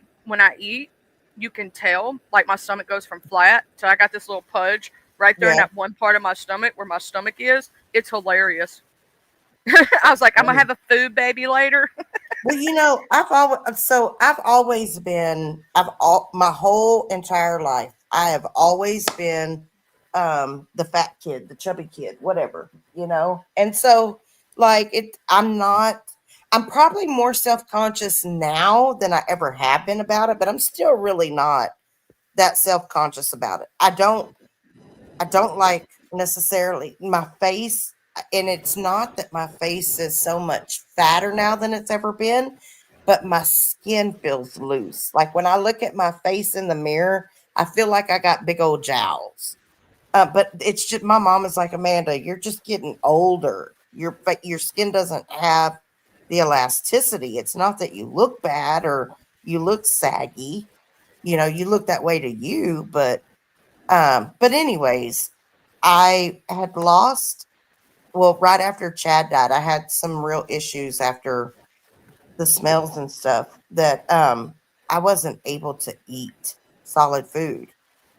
eat, you can tell like my stomach goes from flat to I got this little pudge right there in
yeah.
that one part of my stomach where my stomach is. It's hilarious. I was like, I'm gonna have a food baby later.
Well, I've always been my whole entire life. I have always been the fat kid, the chubby kid, whatever, And so like I'm probably more self-conscious now than I ever have been about it, but I'm still really not that self-conscious about it. I don't like necessarily my face, and it's not that my face is so much fatter now than it's ever been, but my skin feels loose. Like when I look at my face in the mirror, I feel like I got big old jowls. But it's just my mom is like, Amanda, you're just getting older. Your skin doesn't have the elasticity. It's not that you look bad or you look saggy. You look that way to you, but anyways, I had lost, well, right after Chad died, I had some real issues after the smells and stuff that I wasn't able to eat solid food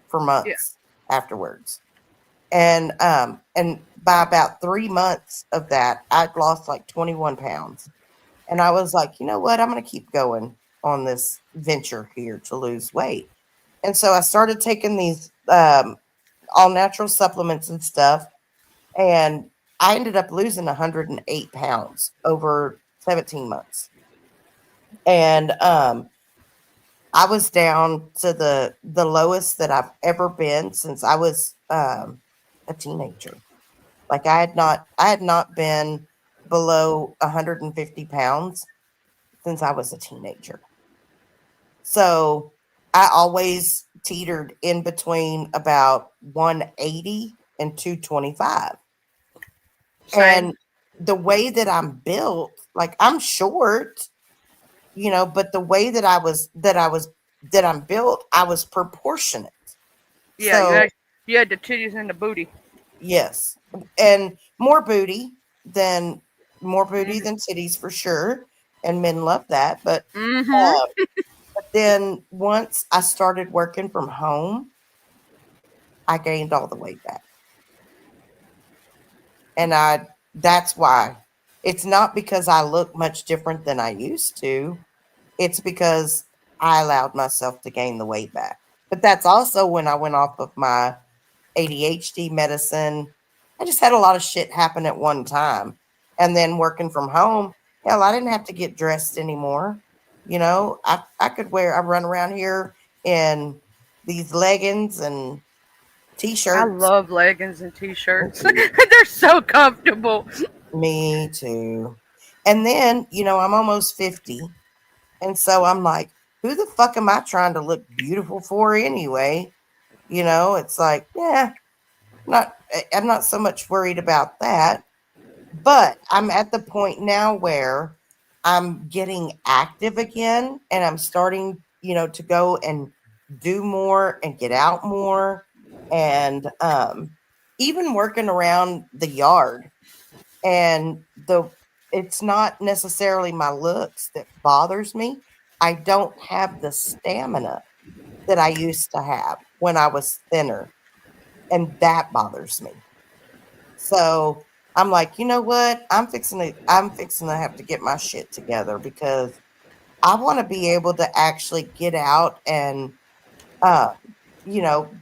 for
Yeah,
months afterwards. And by about 3 months of that, I'd lost like 21 pounds. And I was like, you know what? I'm going to keep going on this venture here to lose weight. And so I started taking these all natural supplements and stuff. And I ended up losing 108 pounds over 17 months. And I was down to the lowest that I've ever been since I was a teenager. Like I had not been below 150 pounds since I was a teenager. So I always teetered in between about 180 and 225.
same.
And the way that I'm built, like I'm short, but the way that I'm built, I was proportionate.
Yeah, you
So
had you had the titties and the booty.
yes, and than more booty
Mhm.
than titties for sure, and men love that. But
Mhm.
uh, then once I started working from home, I gained all the weight back, and that's why it's not because I look much different than I used to. It's because I allowed myself to gain the weight back. But that's also when I went off of my ADHD medicine. I just had a lot of shit happen at one time. And then working from home, hell, I didn't have to get dressed anymore. I run around here in these leggings and
I
t-shirts.
love leggings and t-shirts. They're so comfortable.
Me too. And then, I'm almost 50. And so I'm like, who the fuck am I trying to look beautiful for anyway? It's like, yeah, I'm not so much worried about that. But I'm at the point now where I'm getting active again and I'm starting, to go and do more and get out more and even working around the yard. And it's not necessarily my looks that bothers me. I don't have the stamina that I used to have when I was thinner, and that bothers me. So I'm like, you know what? I'm fixing to have to get my shit together because I want to be able to actually get out and uh,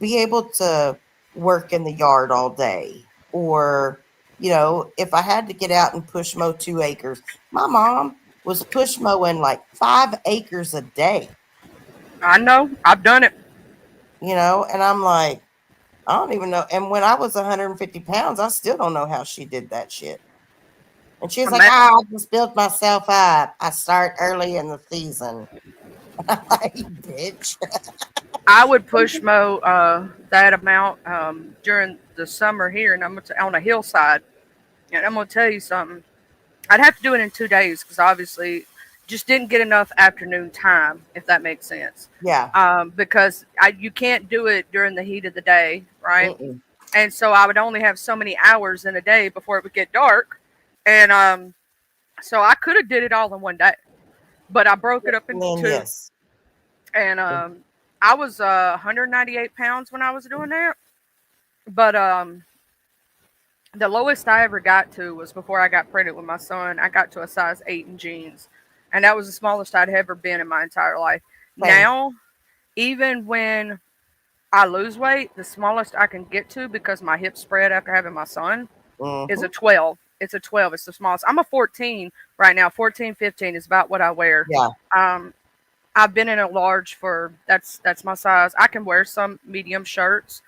be able to work in the yard all day or You know, if I had to get out and push mow 2 acres, my mom was push mowing like 5 acres a day.
I know. I've done it.
You know, and I'm like, I don't even know. And when I was 150 pounds, I still don't know how she did that shit. And she's like, I just built myself up. I start early in the season. I'm like, bitch.
I would push mow that amount during the summer here, and on a hillside. And I'm gonna tell you something. I'd have to do it in 2 days because obviously just didn't get enough afternoon time, if that makes sense.
Yeah.
Because you can't do it during the heat of the day, right?
Mm-mm.
And so I would only have so many hours in a day before it would get dark, and so I could have did it all in one day, but I broke it up into
Then
two.
yes.
And I was 198 pounds when I was doing that, but the lowest I ever got to was before I got pregnant with my son. I got to a size 8 in jeans, and that was the smallest I'd ever been in my entire life.
Same.
Now, even when I lose weight, the smallest I can get to because my hips spread after having my son is a 12. It's a 12. It's the smallest. I'm a 14 right now. 14, 15 is about what I wear.
Yeah.
I've been in a large for that's my size. I can wear some medium shirts,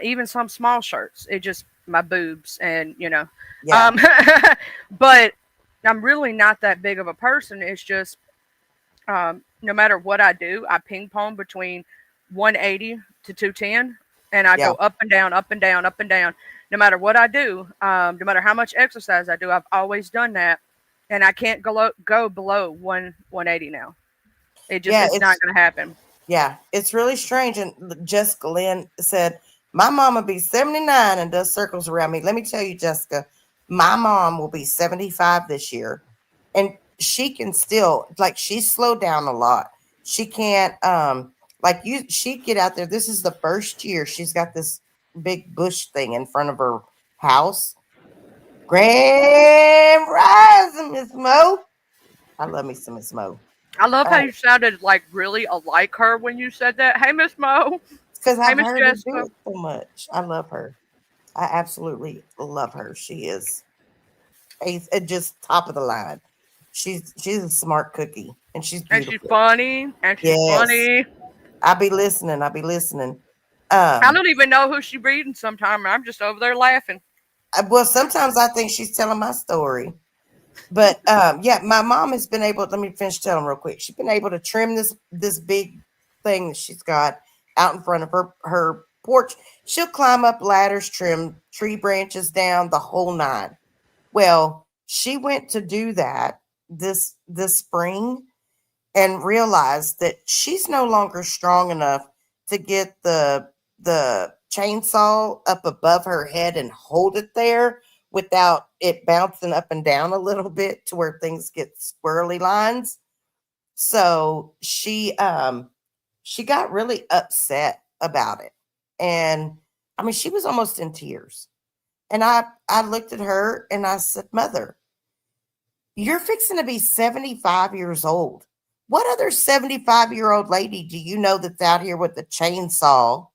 even some small shirts. It just my boobs and
Yeah.
but I'm really not that big of a person. It's just no matter what I do, I ping pong between 180 to 210, and I
Yeah.
go up and down, up and down, up and down. No matter what I do, no matter how much exercise I do, I've always done that, and I can't go below 180 now.
Yeah.
It's not going to happen.
Yeah, it's really strange. And Jessica Lynn said, my mama be 79 and does circles around me. Let me tell you, Jessica, my mom will be 75 this year. And she can still, like, she's slowed down a lot. She can't, she'd get out there. This is the first year she's got this big bush thing in front of her house. Grand Rising, Miss Mo. I love me some Miss Mo.
I love how you sounded like really like her when you said that. Hey, Miss Mo.
Because
Hey,
I've
Miss
heard her do
Jessica.
it so much. I love her. I absolutely love her. She is just top of the line. She's a smart cookie, and she's
And she's
beautiful.
funny. And she's
Yes,
funny.
I'll be listening. I'll be listening.
I don't even know who she's reading sometime. I'm just over there laughing.
Well, sometimes I think she's telling my story. But yeah, my mom has been able. Let me finish telling real quick. She's been able to trim this big thing that she's got out in front of her porch. She'll climb up ladders, trim tree branches down, the whole nine. Well, she went to do that this spring and realized that she's no longer strong enough to get the chainsaw up above her head and hold it there without it bouncing up and down a little bit to where things get squirrely lines. So she got really upset about it. And I mean she was almost in tears. And I looked at her and I said, Mother, you're fixing to be 75 years old. What other 75-year-old lady do you know that's out here with a chainsaw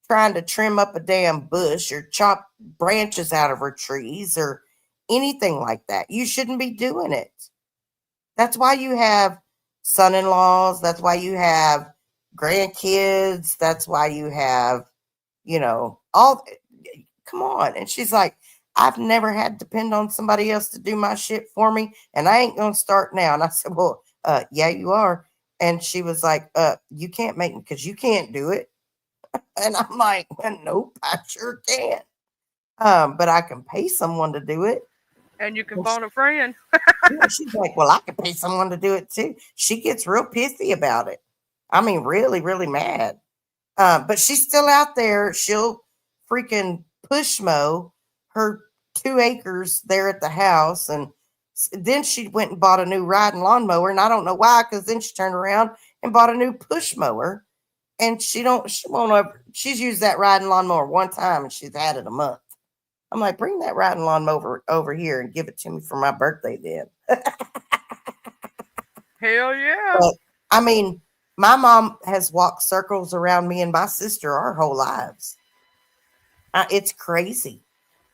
trying to trim up a damn bush or chop branches out of her trees or anything like that? You shouldn't be doing it. That's why you have son in laws. That's why you have grandkids. That's why you have, all. Come on. And she's like, I've never had to depend on somebody else to do my shit for me, and I ain't gonna start now. And I said, well, yeah, you are. And she was like, you can't make me because you can't do it. And I'm like, nope, I sure can. But I can pay someone to do it.
And you can phone a friend.
Yeah, she's like, well, I can pay someone to do it too. She gets real pissy about it. I mean, really, really mad. But she's still out there. She'll freaking push mow her 2 acres there at the house. And then she went and bought a new riding lawnmower. And I don't know why, because then she turned around and bought a new push mower. And she won't ever, she's used that riding lawnmower one time and she's had it a month. I'm like, bring that riding lawnmower over here and give it to me for my birthday then.
Hell yeah.
But, I mean, my mom has walked circles around me and my sister our whole lives. It's crazy.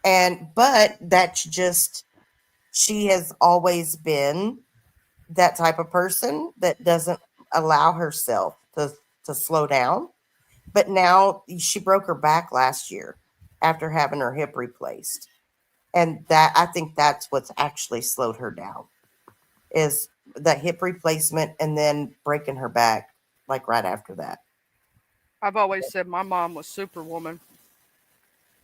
But that's just, she has always been that type of person that doesn't allow herself to slow down. But now she broke her back last year after having her hip replaced. And that, I think that's what's actually slowed her down, is the hip replacement and then breaking her back like right after that.
I've always said my mom was Superwoman.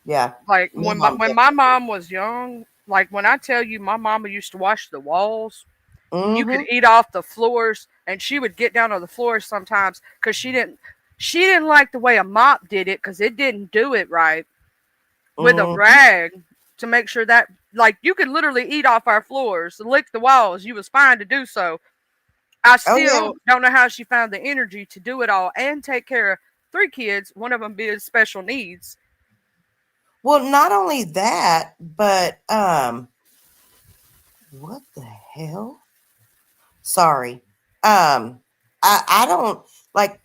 Yeah.
Like
My
when
mom
when
did.
my mom was young, like when I tell you my mama used to wash the walls, you could
Mm-hmm.
eat off the floors, and she would get down on the floors sometimes because she didn't like the way a mop did it because it didn't do it right with a
Mm-hmm.
rag to make sure that, like, you could literally eat off our floors, lick the walls. You was fine to do so. I
Oh yeah.
still don't know how she found the energy to do it all and take care of three kids, one of them being special needs.
Well, not only that, but what the hell? Sorry. I don't like,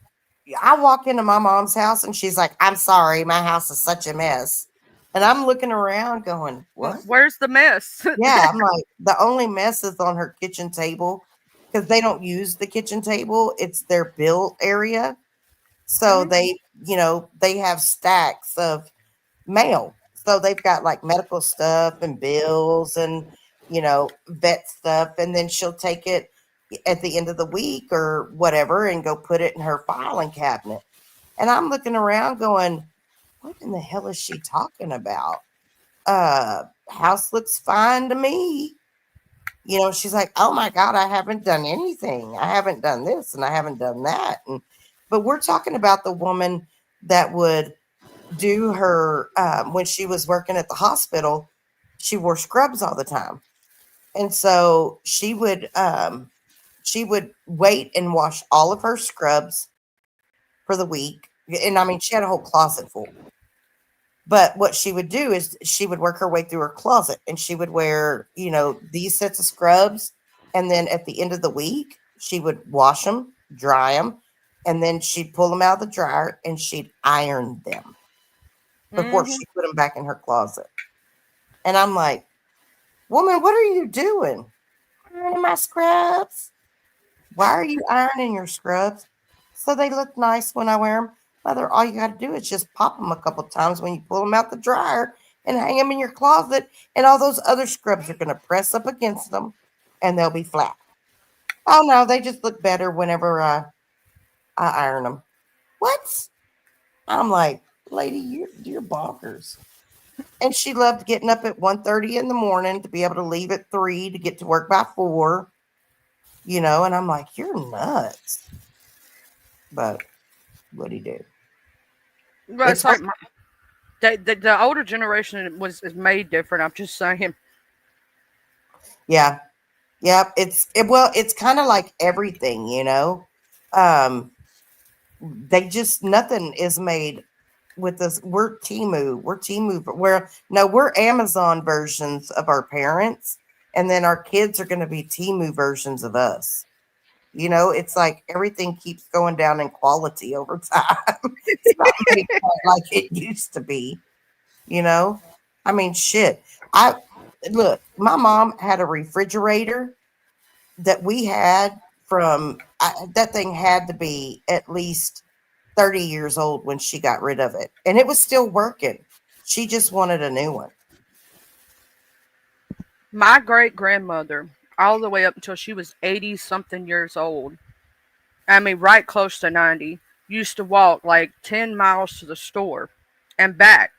I walk into my mom's house and she's like, "I'm sorry, my house is such a mess." And I'm looking around going, "What?"
Where's the mess?
Yeah, I'm like, the only mess is on her kitchen table because they don't use the kitchen table. It's their bill area. So
Mhm.
they have stacks of mail. So they've got like medical stuff and bills and, vet stuff. And then she'll take it at the end of the week or whatever and go put it in her filing cabinet. And I'm looking around going, what in the hell is she talking about? House looks fine to me. She's like, "Oh my God, I haven't done anything. I haven't done this and I haven't done that." But we're talking about the woman that would do her, when she was working at the hospital, she wore scrubs all the time. And so she would wait and wash all of her scrubs for the week. And I mean, she had a whole closet full. But what she would do is she would work her way through her closet and she would wear, these sets of scrubs. And then at the end of the week, she would wash them, dry them, and then she'd pull them out of the dryer and she'd iron them before
Mhm.
she put them back in her closet. And I'm like, "Woman, what are you doing? Ironing my scrubs? Why are you ironing your scrubs?" "So they look nice when I wear them." "Mother, all you got to do is just pop them a couple times when you pull them out the dryer and hang them in your closet, and all those other scrubs are going to press up against them and they'll be flat." "Oh, no, they just look better whenever I iron them." "What?" I'm like, "Lady, you're bonkers." And she loved getting up at 1:30 in the morning to be able to leave at 3 to get to work by 4, and I'm like, "You're nuts." But what do you do?
But
It's
it's like
hard.
the older generation is made different. I'm just saying.
Yeah. Yep. Well, it's kind of like everything. Um, they just, nothing is made with this. We're Timu. We're Timu. No, we're Amazon versions of our parents, and then our kids are going to be Timu versions of us. It's like everything keeps going down in quality over time. It's not made quite like it used to be. You know, I mean, shit. I Look. My mom had a refrigerator that we had that thing had to be at least 30 years old when she got rid of it, and it was still working. She just wanted a new one.
My great grandmother, all the way up until she was 80 something years old, I mean, right close to 90, used to walk like 10 miles to the store and back,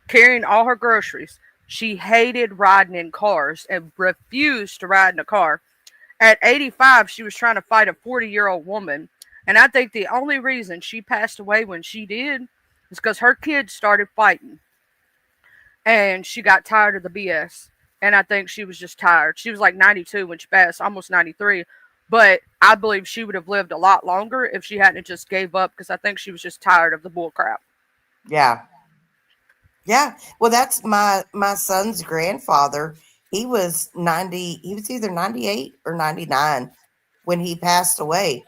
carrying all her groceries. She hated riding in cars and refused to ride in a car. At 85, she was trying to fight a 40-year-old woman. And I think the only reason she passed away when she did is because her kids started fighting and she got tired of the BS. And I think she was just tired. She was like 92 when she passed, almost 93. But I believe she would have lived a lot longer if she hadn't just gave up because I think she was just tired of the bull crap.
Yeah. Yeah. Well, that's my son's grandfather. He was 90. He was either 98 or 99 when he passed away.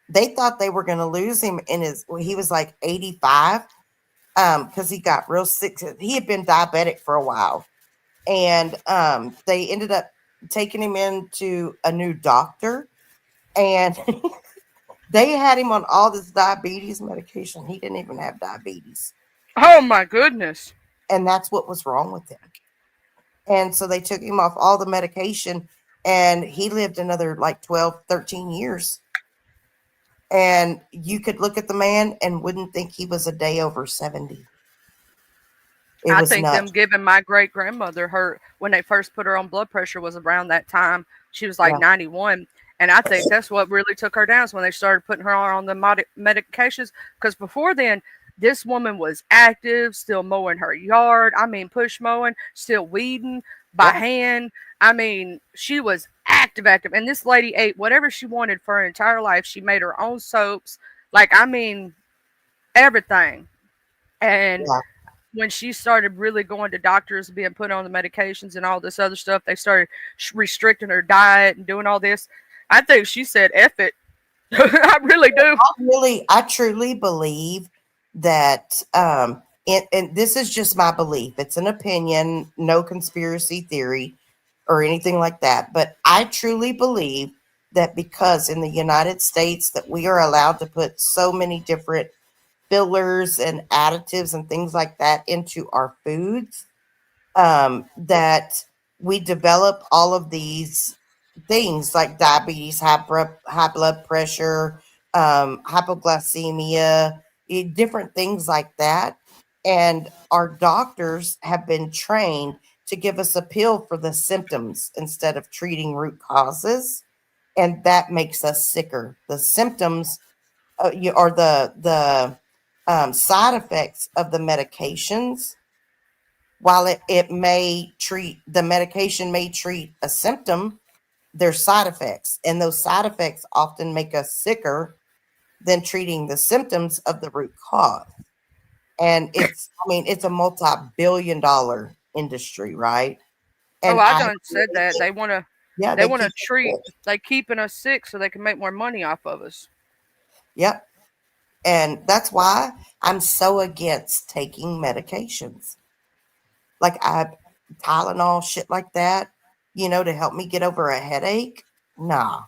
They thought they were going to lose him in his. He was like 85. because he got real sick. He had been diabetic for a while, and they ended up taking him into a new doctor, and they had him on all this diabetes medication. He didn't even have diabetes.
Oh my goodness.
And that's what was wrong with him. And so they took him off all the medication, and he lived another like 12, 13 years. And you could look at the man and wouldn't think he was a day over 70. It
I
was
think them
nuts.
giving my great grandmother her when they first put her on blood pressure was around that time. She was like
Yeah.
91. And I think that's what really took her down is when they started putting her on the medications. Because before then, this woman was active, still mowing her yard. I mean, push mowing, still weeding by
Yeah.
hand. I mean, she was active, active. And this lady ate whatever she wanted for her entire life. She made her own soaps. Like, I mean, everything. And
Yeah.
when she started really going to doctors, being put on the medications and all this other stuff, they started restricting her diet and doing all this. I think she said, "F it." I really do.
I truly believe that, and this is just my belief. It's an opinion, no conspiracy theory or anything like that. But I truly believe that because in the United States that we are allowed to put so many different fillers and additives and things like that into our foods, that we develop all of these things like diabetes, high blood pressure, hypoglycemia, different things like that. And our doctors have been trained to give us a pill for the symptoms instead of treating root causes. And that makes us sicker. The symptoms or the side effects of the medications, while it may treat, the medication may treat a symptom, there's side effects, and those side effects often make us sicker than treating the symptoms of the root cause. And it's a multi-billion-dollar industry, right?
Oh,
And
I
I
done said
really
that
think,
they want to.
yeah,
They
they
want to
keep
treat.
it.
They keeping us sick so they can make more money off of us.
Yep. And that's why I'm so against taking medications. Like Tylenol, shit like that, to help me get over a headache. Nah,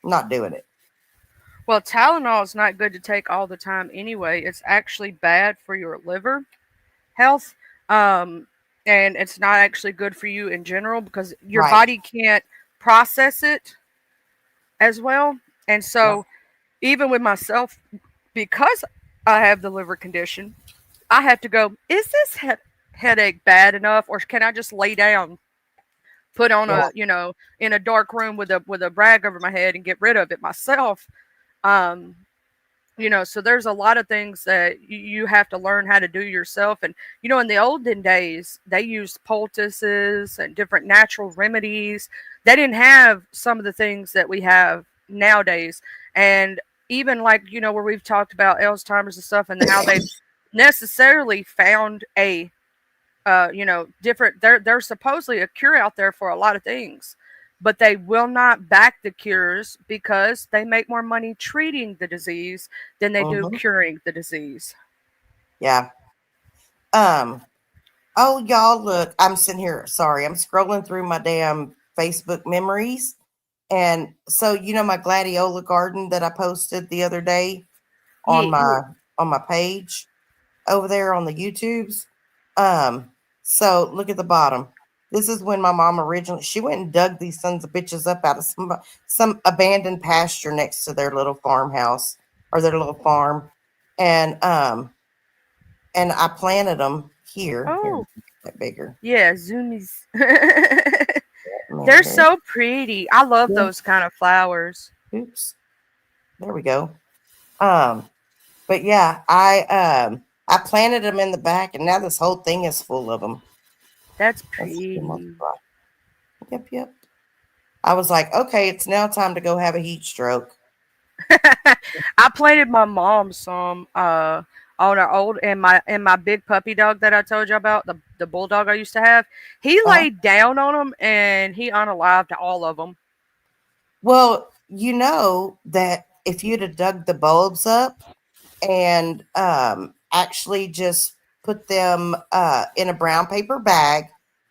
I'm not doing it.
Well, Tylenol is not good to take all the time anyway. It's actually bad for your liver health. Um, and it's not actually good for you in general because your
Right.
body can't process it as well. And
Yep.
so, even with myself, because I have the liver condition, I have to go, is this headache bad enough, or can I just lay down, put on
Yeah.
in a dark room with a rag over my head and get rid of it myself? Um, so there's a lot of things that you have to learn how to do yourself. And in the olden days they used poultices and different natural remedies. They didn't have some of the things that we have nowadays. And even like where we've talked about Alzheimer's and stuff, and how they necessarily found a different, there's supposedly a cure out there for a lot of things, but they will not back the cures because they make more money treating the disease than they do
Mm-hmm.
curing the disease.
Yeah. Um. Oh, y'all, look! I'm sitting here. Sorry, I'm scrolling through my damn Facebook memories, and so my gladiola garden that I posted the other day on
Yeah.
my page over there on the YouTubes. So look at the bottom. This is when my mom originally, she went and dug these sons of bitches up out of some abandoned pasture next to their little farmhouse or their little farm, and I planted them here. Here,
Oh,
make that bigger.
yeah, zoomies.
Man,
They're
there.
so pretty. I love
Yeah.
those kind of flowers.
Oops. There we go. Um, but yeah, I planted them in the back, and now this whole thing is full of them.
That's
Let's see them
pretty.
multiply. Yep, yep. I was like, okay, it's now time to go have a heat stroke.
I planted my mom some on our old, and my big puppy dog that I told you about, the bulldog I used to have. He
Uh,
laid down on them and he unalived all of them.
well, you know that if you'd have dug the bulbs up and actually just put them in a brown paper bag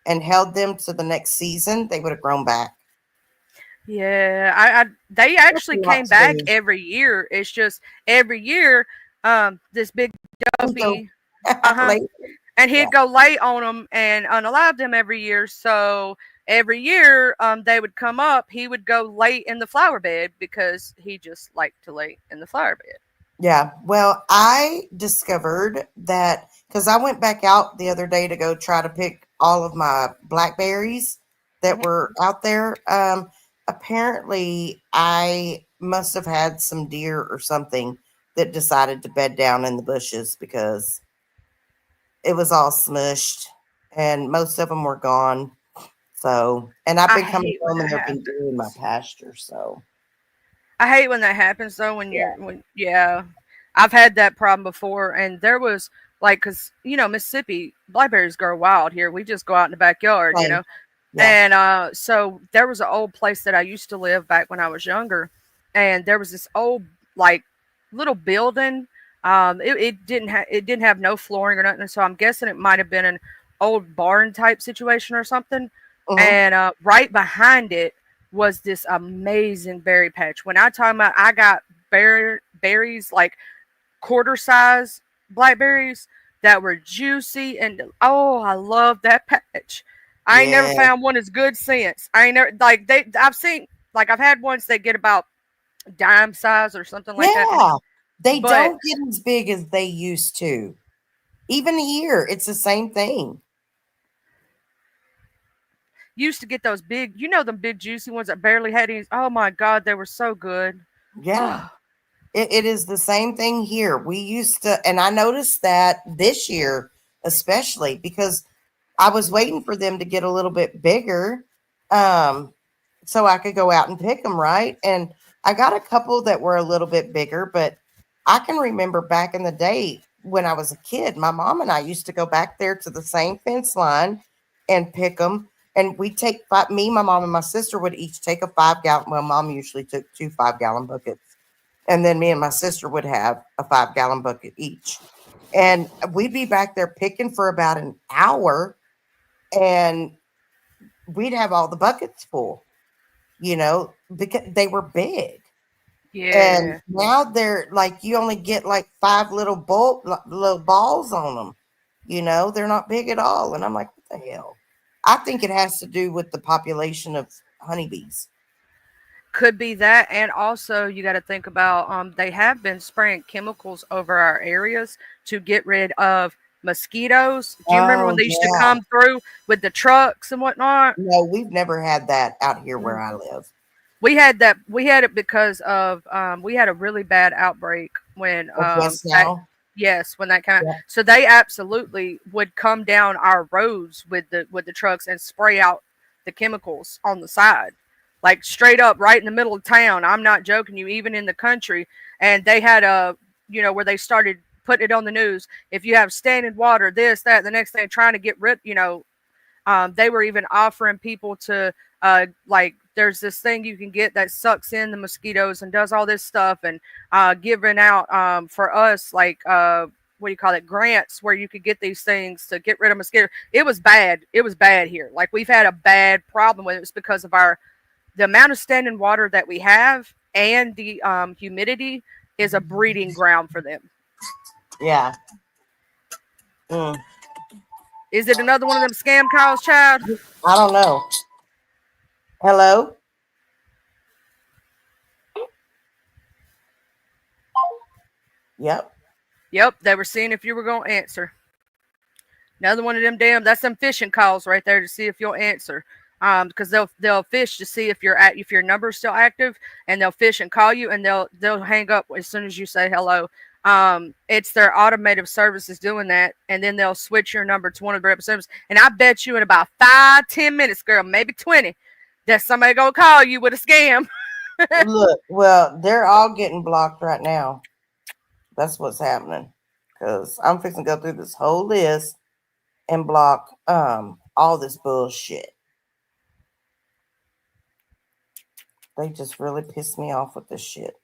and held them to the next season, they would have grown back.
Yeah, they
That's a
actually
lot
came
to
back
do.
every year. It's just every year, this big
We go
dopey, uh-huh,
late.
and
Yeah.
he'd go late on them and unalive them every year. So every year, they would come up. He would go late in the flower bed because he just liked to lay in the flower bed.
Yeah. Well, I discovered that because I went back out the other day to go try to pick all of my blackberries that
Mhm.
were out there. Apparently, I must have had some deer or something that decided to bed down in the bushes because it was all smushed and most of them were gone. So, and I've
I
been coming
hate when
home and
that
there have been deer in my
happens.
pasture. So,
I hate when that happens though.
yeah.
Yeah, I've had that problem before, and there was like, cause Mississippi blackberries grow wild here. We just go out in the backyard,
Same. Yeah.
and so there was an old place that I used to live back when I was younger, and there was this old like little building. It didn't have no flooring or nothing, so I'm guessing it might have been an old barn type situation or something.
Mhm.
And right behind it was this amazing berry patch. When I talk about, I got berries like quarter size blackberries that were juicy, and oh, I love that patch. I ain't never
Yeah.
found one as good since. I ain't never like they. I've seen like I've had ones that get about dime size or something like that,
Yeah. They
but
don't get as big as they used to. Even here, it's the same thing.
used to get those big, them big juicy ones that barely had any. Oh my god, they were so good.
Yeah. It is the same thing here. We used to, and I noticed that this year, especially because I was waiting for them to get a little bit bigger, um, so I could go out and pick them, right? And I got a couple that were a little bit bigger, but I can remember back in the day when I was a kid, my mom and I used to go back there to the same fence line and pick them. And we take five, me, my mom, and my sister would each take a 5 gallon. Well, mom usually took two 5 gallon buckets. And then me and my sister would have a 5 gallon bucket each. And we'd be back there picking for about an hour and we'd have all the buckets full, because they were big. And
Yeah.
now they're like you only get like five little balls on them. They're not big at all. And I'm like, what the hell? I think it has to do with the population of honeybees.
Could be that, and also you got to think about they have been spraying chemicals over our areas to get rid of mosquitoes. Do you remember when
Oh
they used to
yeah.
come through with the trucks and whatnot?
No, we've never had that out here where
Mm.
I live.
We had that. We had it because of we had a really bad outbreak when
Of West
that,
now.
yes, when that came out.
Yeah.
So they absolutely would come down our roads with the trucks and spray out the chemicals on the side, like straight up right in the middle of town. I'm not joking you, even in the country. And they had where they started putting it on the news. If you have standing water, this, that, the next thing, trying to get rid, they were even offering people to like there's this thing you can get that sucks in the mosquitoes and does all this stuff, and giving out for us like what do you call it, grants where you could get these things to get rid of mosquitoes. It was bad. It was bad here. Like we've had a bad problem with it. It's because of the amount of standing water that we have, and the humidity is a breeding ground for them.
Yeah. Mm.
Is it another one of them scam calls, child?
I don't know. Hello? Yep.
Yep, they were seeing if you were going to answer. Another one of them that's some fishing calls right there to see if you'll answer. Because they'll fish to see if if your number's still active, and they'll fish and call you, and they'll hang up as soon as you say hello. It's their automated services doing that, and then they'll switch your number to one of the representatives. And I bet you in about 5-10 minutes, girl, maybe 20, that somebody gonna call you with a scam.
Look, well, they're all getting blocked right now. That's what's happening. Because I'm fixing to go through this whole list and block all this bullshit. They just really pissed me off with this shit.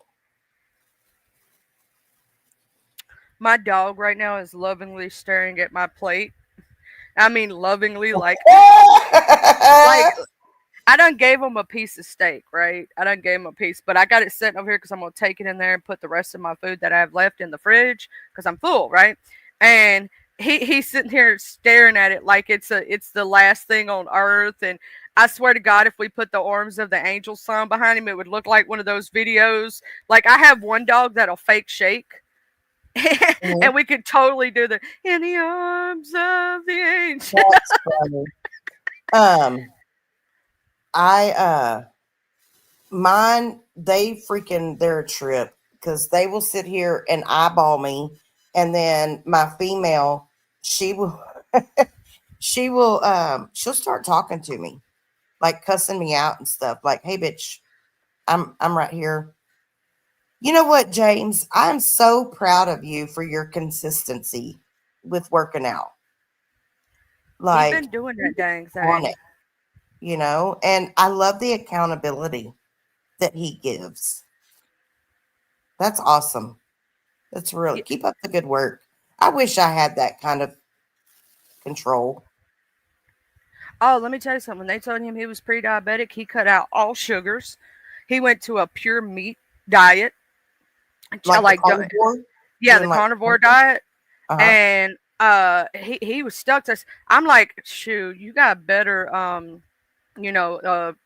My dog right now is lovingly staring at my plate. I mean, lovingly, like I done gave him a piece of steak, right? I done gave him a piece, but I got it sitting over here because I'm gonna take it in there and put the rest of my food that I have left in the fridge because I'm full, right? And he's sitting here staring at it like it's the last thing on earth. And I swear to God, if we put the arms of the angel song behind him, it would look like one of those videos. Like I have one dog that'll fake shake. And we could totally do the in the arms of the angel.
That's funny. I mine they're a trip because they will sit here and eyeball me, and then my female, she will she'll start talking to me, like cussing me out and stuff, like, hey bitch, I'm right here. You know what, James? I'm so proud of you for your consistency with working out.
He
Like
been doing that dang
on
thing.
it, and I love the accountability that he gives. That's awesome. That's really
Yeah.
keep up the good work. I wish I had that kind of control.
Oh, let me tell you something. When they told him he was pre-diabetic, he cut out all sugars. He went to a pure meat diet,
Like the
like
carnivore?
yeah, the
Doing like
carnivore diet.
uh-huh.
And he was stuck to us. I'm like, shoot, you got better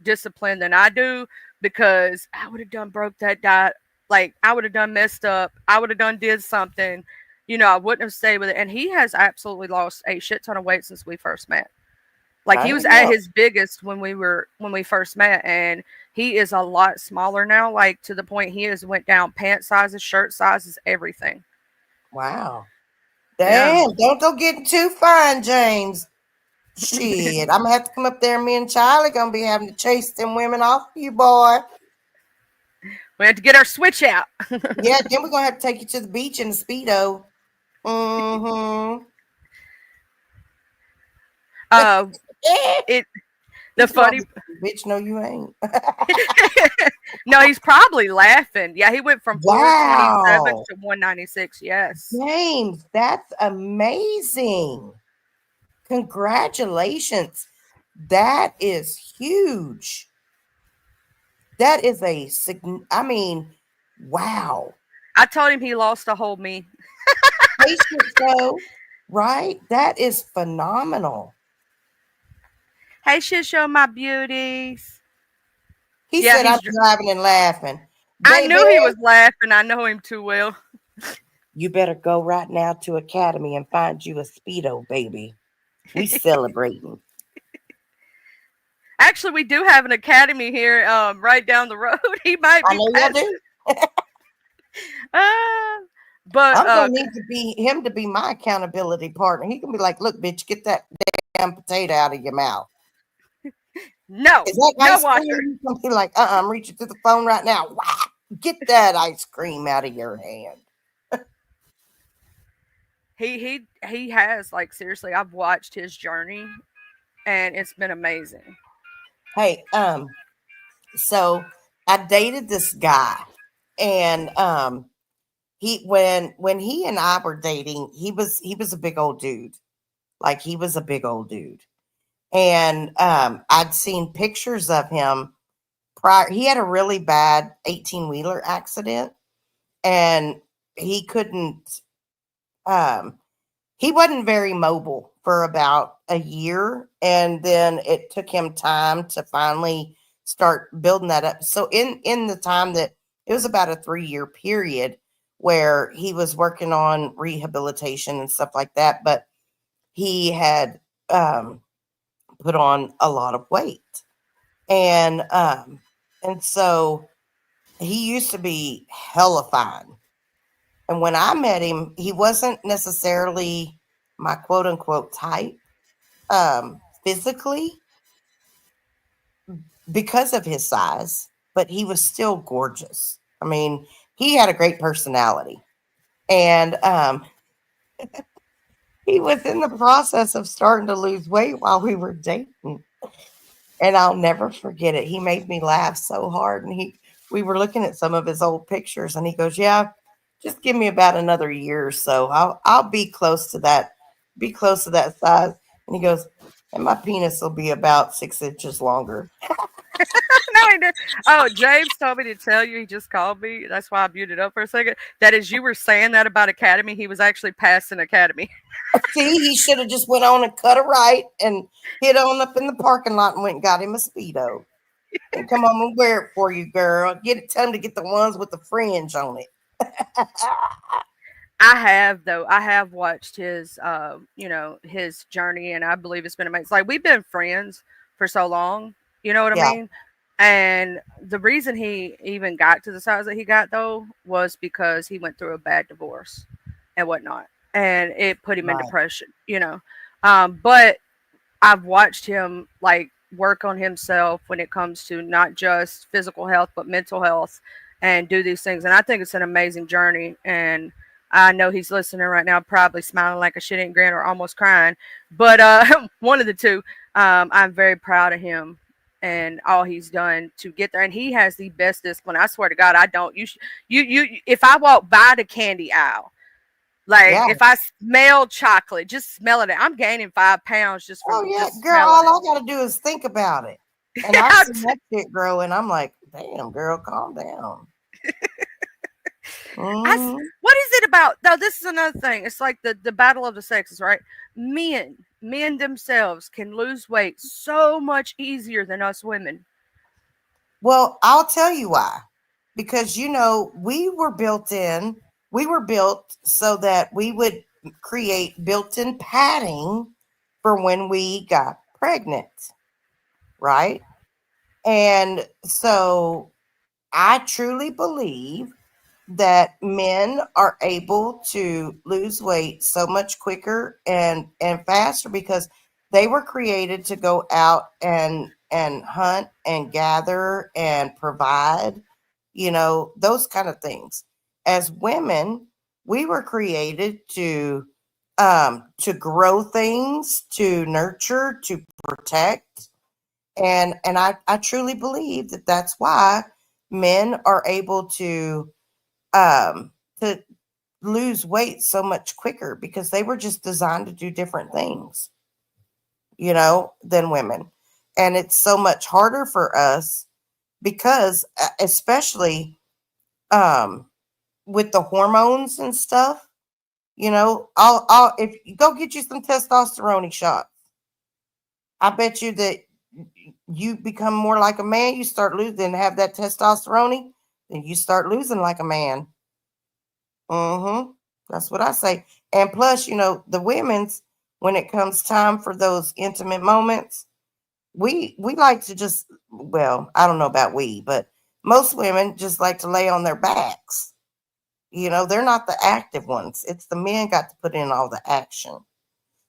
discipline than I do, because I would have done broke that diet. Like I would have done messed up. I would have done did something. I wouldn't have stayed with it. And he has absolutely lost a shit ton of weight since we first met. Like
I
he was
didn't
at
know.
his biggest when we first met, and he is a lot smaller now, like to the point he has went down pant sizes, shirt sizes, everything.
Wow.
Yeah.
Damn, don't go getting too fine, James. Shit. I'm gonna have to come up there, and me and Charlie gonna be having to chase them women off you, boy.
We had to get our switch out.
Yeah, then we're gonna have to take you to the beach in the Speedo. Mm-hmm.
It the
He's
funny
probably bitch, no, you ain't.
No, he's probably laughing. Yeah, he went from 427
Wow.
to 196. Yes.
James, that's amazing. Congratulations. That is huge. That is I mean, wow.
I told him he lost a whole me.
Patience though, right? That is phenomenal.
Hey, shit, show my beauties.
He
Yeah,
said I'm driving and laughing.
I
Baby,
knew he was laughing. I know him too well.
you better go right now to Academy and find you a Speedo, baby. We celebrating.
Actually, we do have an academy here, right down the road. He might
I
be
know y'all
passing.
do.
But
I'm gonna need him to be my accountability partner. He can be like, "Look, bitch, get that damn potato out of your mouth."
No,
Is that
no
ice
water.
cream? He's gonna be like, I'm reaching through the phone right now. Wow, get that ice cream out of your hand.
He has, like, seriously. I've watched his journey, and it's been amazing.
Hey, so I dated this guy, and when he and I were dating, he was a big old dude. Like he was a big old dude. And I'd seen pictures of him prior. He had a really bad 18-wheeler accident, and he couldn't he wasn't very mobile for about a year, and then it took him time to finally start building that up. So in the time that it was about a 3-year period where he was working on rehabilitation and stuff like that, but he had put on a lot of weight. And so he used to be hella fine. And when I met him, he wasn't necessarily my quote unquote type physically because of his size, but he was still gorgeous. I mean, he had a great personality. And he was in the process of starting to lose weight while we were dating. And I'll never forget it. He made me laugh so hard. And we were looking at some of his old pictures, and he goes, "Yeah, Just give me about another year or so. I'll be close to that. Be close to that size. And he goes, and my penis will be about 6 inches longer.
No, he did. Oh, James told me to tell you. He just called me. That's why I muted up for a second. That as you were saying that about Academy, he was actually passing Academy.
See, he should have just went on and cut a right and hit on up in the parking lot and went and got him a Speedo. And come on and wear it for you, girl. Tell him to get the ones with the fringe on it.
I have though. I have watched his, his journey, and I believe it's been amazing. Like we've been friends for so long. You know what I
Yeah.
mean? And the reason he even got to the size that he got though was because he went through a bad divorce and whatnot, and it put him in
Right.
depression. But I've watched him like work on himself when it comes to not just physical health but mental health and do these things. And I think it's an amazing journey. And I know he's listening right now, probably smiling like a shit ain't grand or almost crying. But one of the two. I'm very proud of him and all he's done to get there. And he has the best discipline. I swear to God, I don't. If I walk by the candy aisle, like
Yeah.
if I smell chocolate, just smelling it, I'm gaining 5 pounds just
Oh
from
yeah,
just
girl.
smelling
All
it.
I gotta do is think about it. And I've
I'm
seen that shit grow, and I'm like, damn, girl, calm down. Mhm.
What is it about? Now, this is another thing. It's like the battle of the sexes, right? Men themselves can lose weight so much easier than us women.
Well, I'll tell you why. Because we were built so that we would create built-in padding for when we got pregnant, right? And so I truly believe that men are able to lose weight so much quicker and faster because they were created to go out and hunt and gather and provide, those kind of things. As women, we were created to grow things, to nurture, to protect. And I truly believe that that's why men are able to lose weight so much quicker because they were just designed to do different things, than women. And it's so much harder for us because especially with the hormones and stuff, I'll if you go get you some testosterone shots, I bet you that you become more like a man, you start losing, have that testosterone, then you start losing like a man. Mm-hmm. That's what I say. And plus, the women's, when it comes time for those intimate moments, we like to just, well, I don't know about we, but most women just like to lay on their backs. They're not the active ones. It's the men got to put in all the action.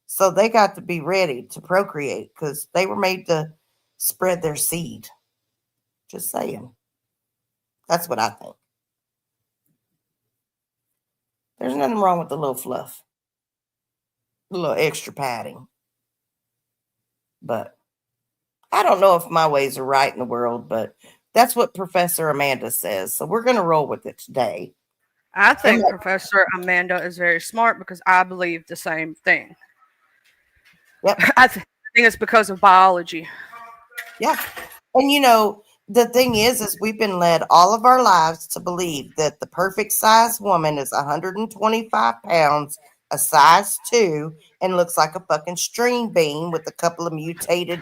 So they got to be ready to procreate because they were made to spread their seed. Just saying. That's what I think. There's nothing wrong with the little fluff, a little extra padding. But I don't know if my ways are right in the world, but that's what Professor Amanda says. So we're going to roll with it today.
I think Professor Amanda is very smart because I believe the same thing.
Yep.
I think it's because of biology.
Yeah. And the thing is we've been led all of our lives to believe that the perfect size woman is 125 pounds, a size 2, and looks like a fucking string bean with a couple of mutated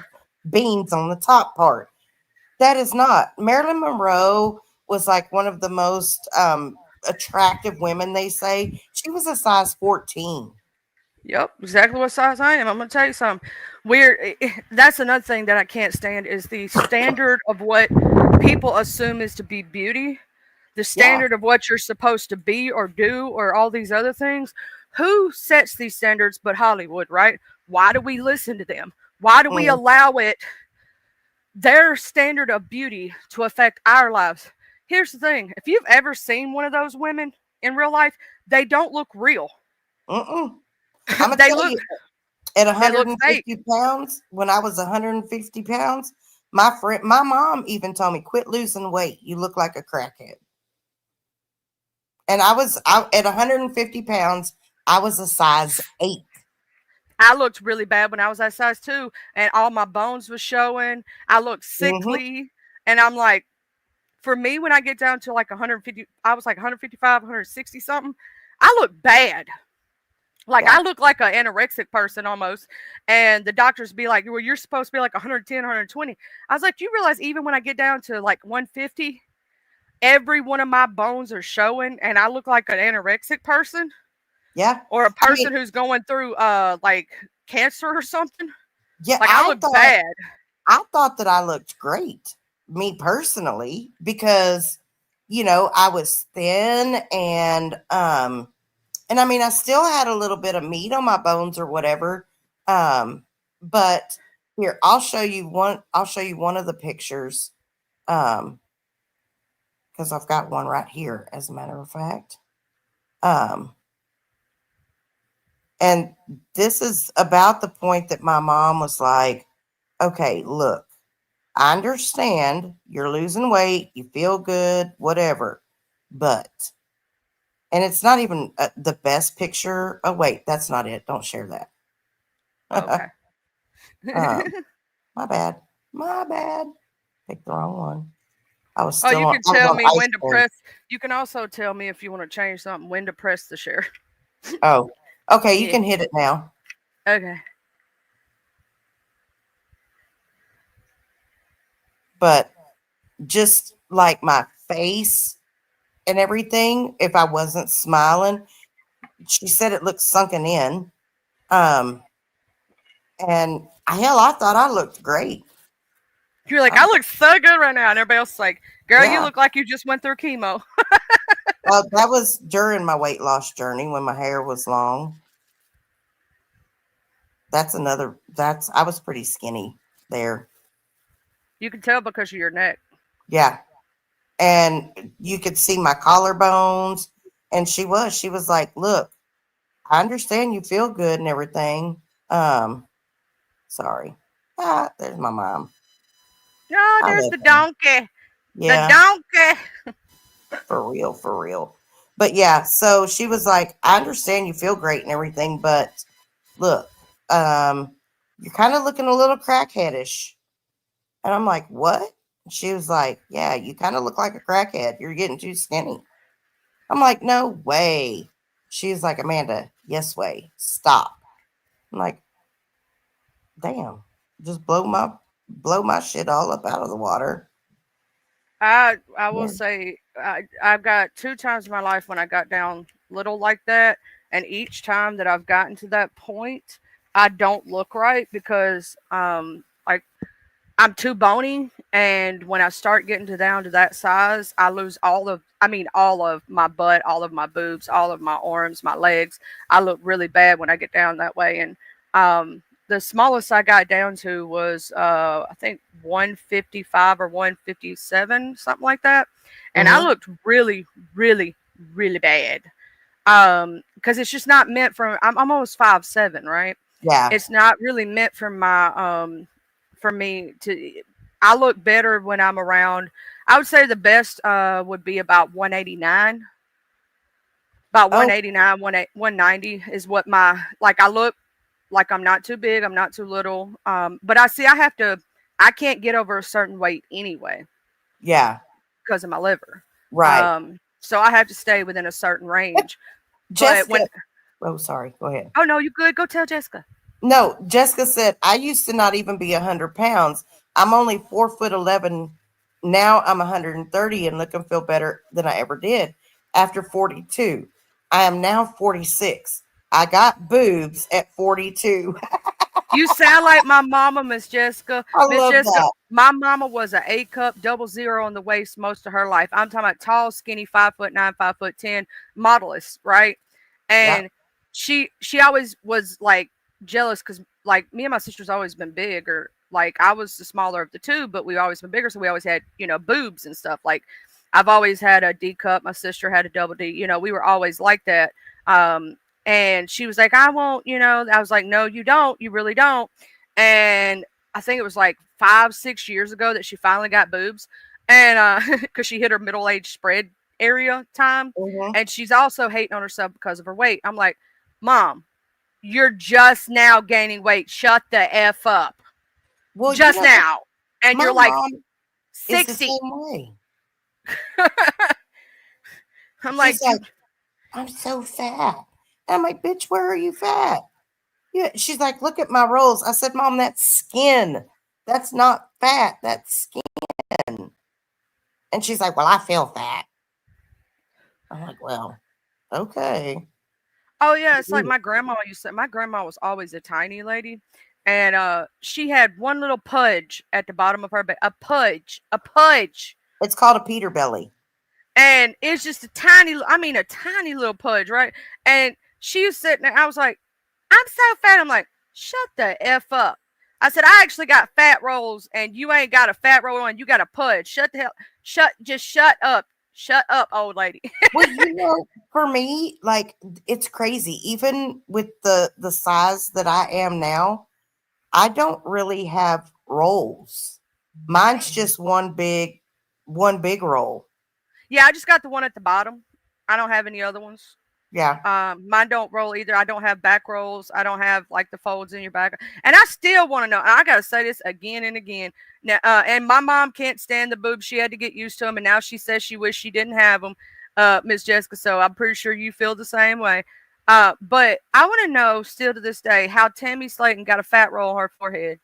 beans on the top part. That is not. Marilyn Monroe was like one of the most attractive women, they say. She was a size 14.
Yep, exactly what size I am. I'm gonna tell you something. That's another thing that I can't stand is the standard of what people assume is to be beauty, the standard of what you're supposed to be or do, or all these other things. Who sets these standards but Hollywood, right? Why do we listen to them? Why do we allow their standard of beauty to affect our lives? Here's the thing: if you've ever seen one of those women in real life, they don't look real.
I'm gonna
They
tell
look
you, at
they look fake.
150 pounds, when I was 150 pounds, my mom even told me, quit losing weight. You look like a crackhead. And at 150 pounds, I was a size 8.
I looked really bad when I was that size too, and all my bones was showing. I looked
Mm-hmm.
sickly, and I'm like, for me, when I get down to like 150, I was like 155, 160 something. I look bad. Like
Yeah.
I look like an anorexic person almost. And the doctors be like, well, you're supposed to be like 110, 120. I was like, do you realize even when I get down to like 150, every one of my bones are showing and I look like an anorexic person
Yeah.
or a
I mean,
person who's going through like cancer or something?
yeah,
Like I look bad.
I thought that I looked great, me personally, because I was thin and I mean I still had a little bit of meat on my bones or whatever. But here, I'll show you one of the pictures. Because I've got one right here, as a matter of fact. And this is about the point that my mom was like, okay, look, I understand you're losing weight, you feel good, whatever, but, and it's not even the best picture. Oh, wait, that's not it. Don't share that.
Okay.
My bad. My bad. Picked the wrong one. I was
Oh,
still
you
on,
can
I was
tell
on
me when to
iceberg.
press. You can also tell me if you want to change something, when to press the share.
Oh, okay. You
Yeah.
can hit it now.
Okay.
But just like my face and everything, if I wasn't smiling, she said it looked sunken in. And hell, I thought I looked great.
You're like, I look so good right now. And everybody else is like, girl, you
Yeah.
look like you just went through chemo.
That was during my weight loss journey when my hair was long. I was pretty skinny there.
You can tell because of your neck.
Yeah. And you could see my collarbones. And she was like, look, I understand you feel good and everything. Sorry. There's my mom.
Oh,
I
there's
love
the
her.
donkey.
Yeah.
The donkey.
For real, for real. But yeah, so she was like, I understand you feel great and everything, but look, you're kind of looking a little crackheadish. And I'm like, what? She was like, yeah, you kind of look like a crackhead. You're getting too skinny. I'm like, no way. She's like, Amanda, yes way. Stop. I'm like, damn. Just blow my shit all up out of the water.
I will
Yeah.
say I've got 2 times in my life when I got down little like that, and each time that I've gotten to that point, I don't look right because like I'm too bony, and when I start getting down to that size, I lose all of my butt, all of my boobs, all of my arms, my legs. I look really bad when I get down that way, and the smallest I got down to was I think 155 or 157, something like that, and I
Mhm.
looked really, really, really bad. Because it's just not meant for. I'm almost 5'7", right?
Yeah.
It's not really meant for my for me to. I look better when I'm around. I would say the best would be about 189. About
Oh,
189, 190 is what my like. I look like I'm not too big, I'm not too little. But I can't get over a certain weight anyway
yeah.
because of my liver.
Right.
So I have to stay within a certain range. But
Jessica.
when
Oh, sorry. Go ahead.
oh no, you good? Go tell Jessica.
No, Jessica said, I used to not even be 100 pounds. I'm only 4'11". Now I'm 130 and look and feel better than I ever did after 42. I am now 46. I got boobs at 42.
You sound like my mama, Miss Jessica.
I
Miss
love
Jessica,
that.
my mama was an A cup, 00 on the waist most of her life. I'm talking about tall, skinny, 5'9", 5'10", modelist, right?
Yeah.
And she always was like jealous because like me and my sister's always been big, or like I was the smaller of the two, but we always been bigger, so we always had boobs and stuff. Like I've always had a D cup. My sister had a double D. We were always like that. And she was like, I won't, I was like, no, you don't. You really don't. And I think it was like 5, 6 years ago that she finally got boobs. And because she hit her middle age spread area time,
Mhm.
and she's also hating on herself because of her weight. I'm like, Mom, you're just now gaining weight. Shut the F up.
Well, you
Just
know,
now. And
my
you're like
mom is the
60.
same way.
I'm
She's
like,
like,
you
I'm so fat. I'm like, bitch, where are you fat? Yeah. She's like, look at my rolls. I said, Mom, that's skin. That's not fat. That's skin. And she's like, well, I feel fat. I'm like, well, okay.
Oh yeah, it's like my grandma used to. My grandma was always a tiny lady, and she had one little pudge at the bottom of her bed. A pudge,
It's called a Peter belly.
and it's just a tiny. I mean, a tiny little pudge, right? And she was sitting there. I was like, I'm so fat. I'm like, shut the f up. I said, I actually got fat rolls, and you ain't got a fat roll on. You got a pudge. Shut the hell. Just shut up. Shut up, old lady.
Well, you know, for me, like it's crazy. Even with the size that I am now, I don't really have rolls. Mine's just one big roll.
Yeah, I just got the one at the bottom. I don't have any other ones.
Yeah.
Mine don't roll either. I don't have back rolls. I don't have like the folds in your back. And I still want to know. And I gotta say this again and again. Now, and my mom can't stand the boobs. She had to get used to them, and now she says she wished she didn't have them, Miss Jessica. So I'm pretty sure you feel the same way. But I want to know still to this day how Tammy Slayton got a fat roll on her forehead.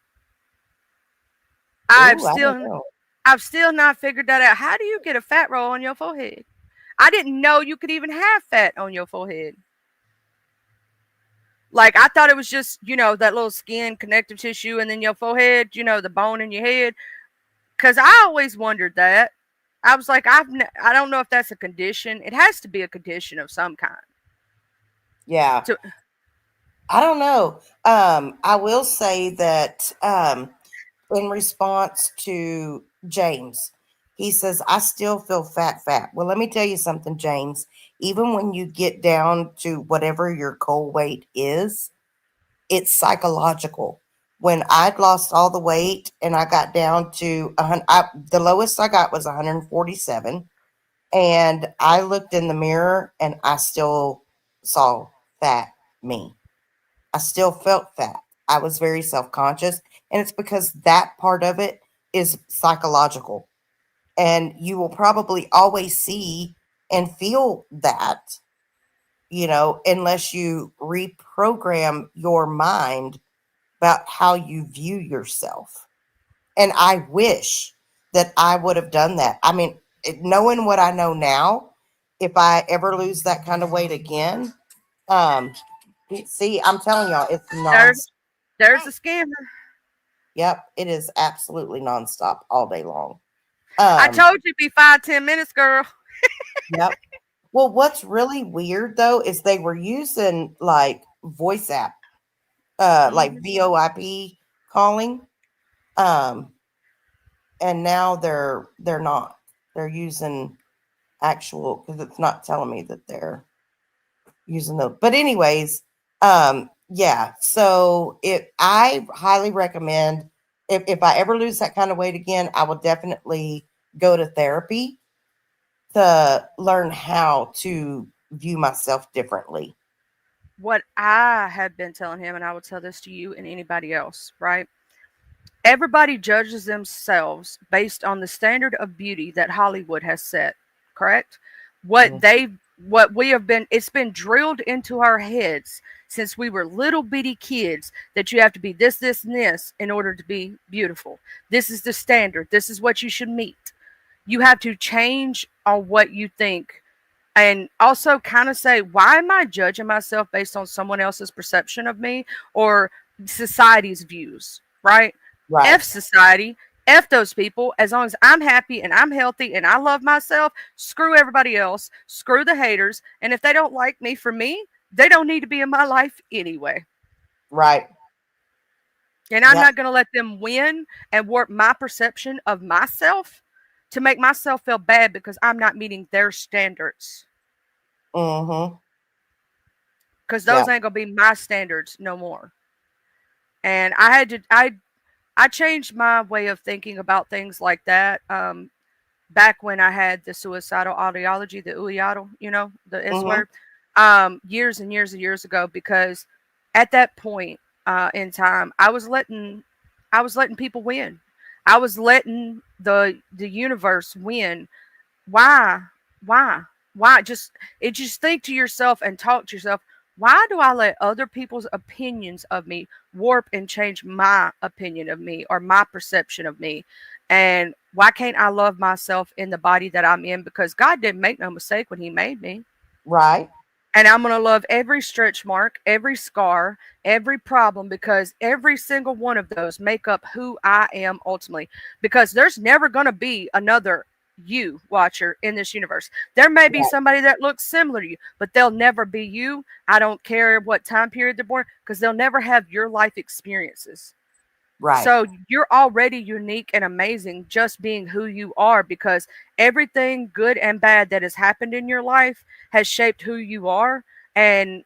I've
Ooh, I don't
still,
know.
I've still not figured that out. How do you get a fat roll on your forehead? I didn't know you could even have fat on your forehead. Like I thought it was just, that little skin connective tissue and then your forehead, the bone in your head. Cause I always wondered that. I was like, I don't know if that's a condition. It has to be a condition of some kind.
Yeah.
So,
I don't know. I will say that in response to James, he says, I still feel fat. Well, let me tell you something, James. Even when you get down to whatever your goal weight is, it's psychological. When I'd lost all the weight and I got down to the lowest I got was 147, and I looked in the mirror and I still saw fat me. I still felt fat. I was very self conscious. And it's because that part of it is psychological. And you will probably always see and feel that, unless you reprogram your mind about how you view yourself. And I wish that I would have done that. I mean, knowing what I know now, if I ever lose that kind of weight again, um, see, I'm telling y'all, it's
there's a scammer.
Yep, it is absolutely nonstop all day long.
I told you it'd be 5-10 minutes, girl.
Yep. Well, what's really weird though is they were using like voice app, like VoIP calling, um, and now they're not. They're using actual because it's not telling me that they're using those. But anyways, yeah. So I highly recommend if I ever lose that kind of weight again, I will definitely go to therapy to learn how to view myself differently.
What I have been telling him, and I will tell this to you and anybody else, right? Everybody judges themselves based on the standard of beauty that Hollywood has set, correct? What they what we have been it's been drilled into our heads since we were little bitty kids that you have to be this and this in order to be beautiful. This is the standard. This is what you should meet. You have to change on what you think and also kind of say, why am I judging myself based on someone else's perception of me or society's views, right?
Right.
F society, F those people. As long as I'm happy and I'm healthy and I love myself, screw everybody else, screw the haters. And if they don't like me for me, they don't need to be in my life anyway.
Right.
And I'm not going to let them win and warp my perception of myself to make myself feel bad because I'm not meeting their standards.
Mm-hmm.
Because those ain't going to be my standards no more. And I changed my way of thinking about things like that. back when I had the suicidal ideology, the UIADL, the S
Mm-hmm.
word, years and years and years ago, because at that point in time, I was letting people win. I was letting the universe win. Why? Why? Why? Just think to yourself and talk to yourself. Why do I let other people's opinions of me warp and change my opinion of me or my perception of me? And why can't I love myself in the body that I'm in? Because God didn't make no mistake when He made me.
Right.
And I'm going to love every stretch mark, every scar, every problem, because every single one of those make up who I am ultimately. Because there's never going to be another you watcher in this universe. There may be
Right.
somebody that looks similar to you, but they'll never be you. I don't care what time period they're born, because they'll never have your life experiences.
Right.
So you're already unique and amazing just being who you are, because everything good and bad that has happened in your life has shaped who you are. And,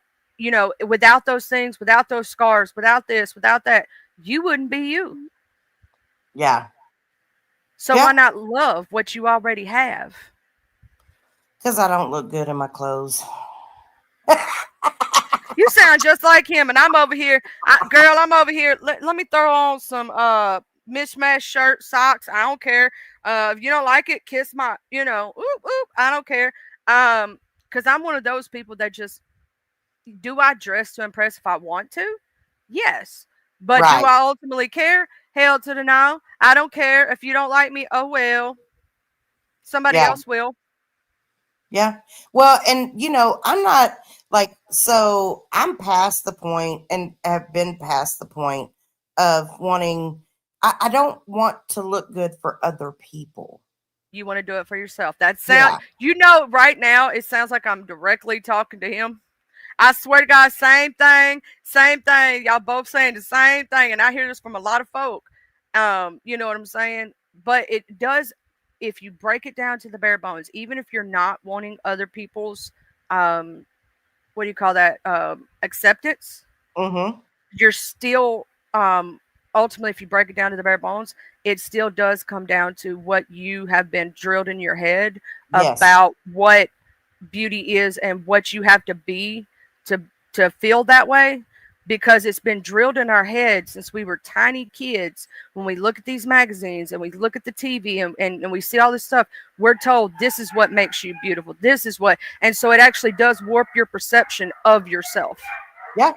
without those things, without those scars, without this, without that, you wouldn't be you.
Yeah.
So why
Yeah.
not love what you already have?
Because I don't look good in my clothes.
You sound just like him, and I'm over here. Girl, I'm over here. Let me throw on some mismatched shirt, socks. I don't care. If you don't like it, kiss my, oop, oop. I don't care. Because I'm one of those people that just, do I dress to impress if I want to? Yes. But do
Right.
I ultimately care? Hell to the no. I don't care. If you don't like me, oh well. Somebody
Yeah.
else will.
Yeah. Well, and I'm not so I'm past the point and have been past the point of wanting, I don't want to look good for other people.
You want to do it for yourself. That sound,
Yeah.
right now, it sounds like I'm directly talking to him. I swear to God, same thing, same thing. Y'all both saying the same thing, and I hear this from a lot of folk. You know what I'm saying? But it does, if you break it down to the bare bones, even if you're not wanting other people's, what do you call that, acceptance,
Mm-hmm.
you're still, ultimately, if you break it down to the bare bones, it still does come down to what you have been drilled in your head
Yes.
about what beauty is and what you have to be to feel that way, because it's been drilled in our heads since we were tiny kids. When we look at these magazines and we look at the TV and we see all this stuff, we're told this is what makes you beautiful, this is what, and so it actually does warp your perception of yourself.
Yeah.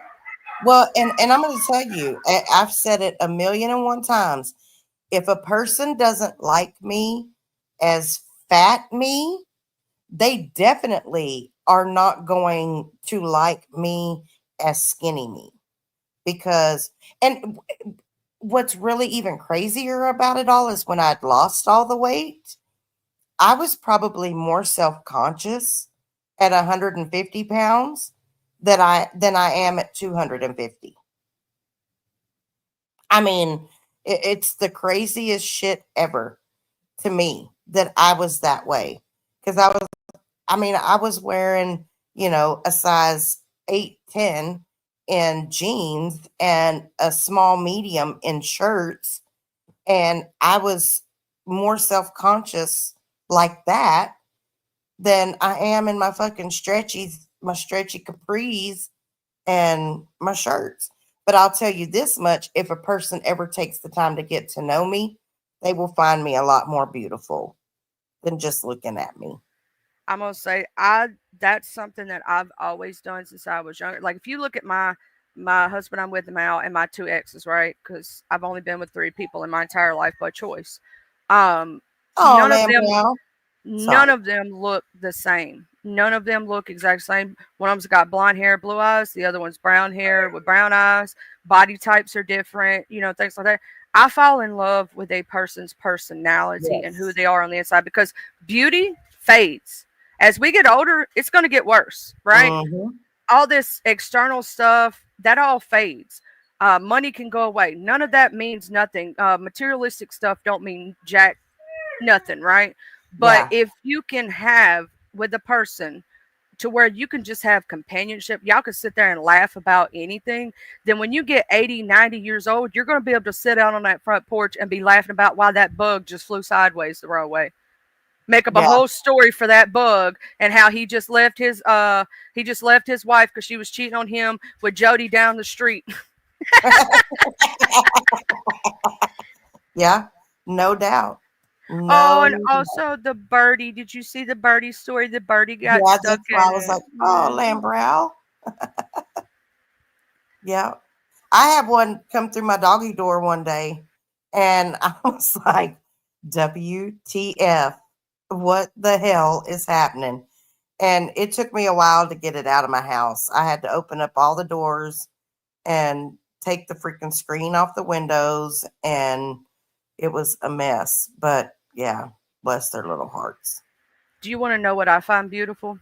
Well, and I'm going to tell you, I've said it 1,000,001 times. If a person doesn't like me as fat me, they definitely are not going to like me as skinny me. Because, and what's really even crazier about it all is when I'd lost all the weight, I was probably more self-conscious at 150 pounds than I am at 250. I mean, it's the craziest shit ever to me that I was that way. Because I was wearing, a size 8, 10 in jeans and a small medium in shirts. And I was more self conscious like that than I am in my fucking my stretchy capris and my shirts. But I'll tell you this much, if a person ever takes the time to get to know me, they will find me a lot more beautiful than just looking at me.
I'm gonna say that's something that I've always done since I was younger. Like if you look at my husband I'm with now and my two exes, right? Because I've only been with three people in my entire life by choice. Um,
Oh,
none of
man,
them
Brown.
none
Sorry.
of them look the same. None of them look exact same. One of them's got blonde hair, blue eyes. The other one's brown hair with brown eyes. Body types are different. Things like that. I fall in love with a person's personality and who
Yes.
they are on the inside, because beauty fades. As we get older, it's going to get worse, right?
Mm-hmm.
All this external stuff, that all fades. Money can go away. None of that means nothing. Materialistic stuff don't mean jack nothing, right? But
Yeah.
if you can have with a person to where you can just have companionship, y'all can sit there and laugh about anything, then when you get 80, 90 years old, you're going to be able to sit out on that front porch and be laughing about why that bug just flew sideways the wrong way. make up a
Yeah.
whole story for that bug and how he just left his wife because she was cheating on him with Jody down the street.
Yeah, no doubt.
Oh, and
No doubt.
also the birdie. Did you see the birdie story? The birdie got
Yeah,
stuck
that's why I
in
was
it.
like, oh, Lambrell. Yeah. I had one come through my doggy door one day, and I was like, WTF, what the hell is happening? And it took me a while to get it out of my house. I had to open up all the doors and take the freaking screen off the windows, and it was a mess. But yeah, bless their little hearts.
Do you want to know what I find beautiful?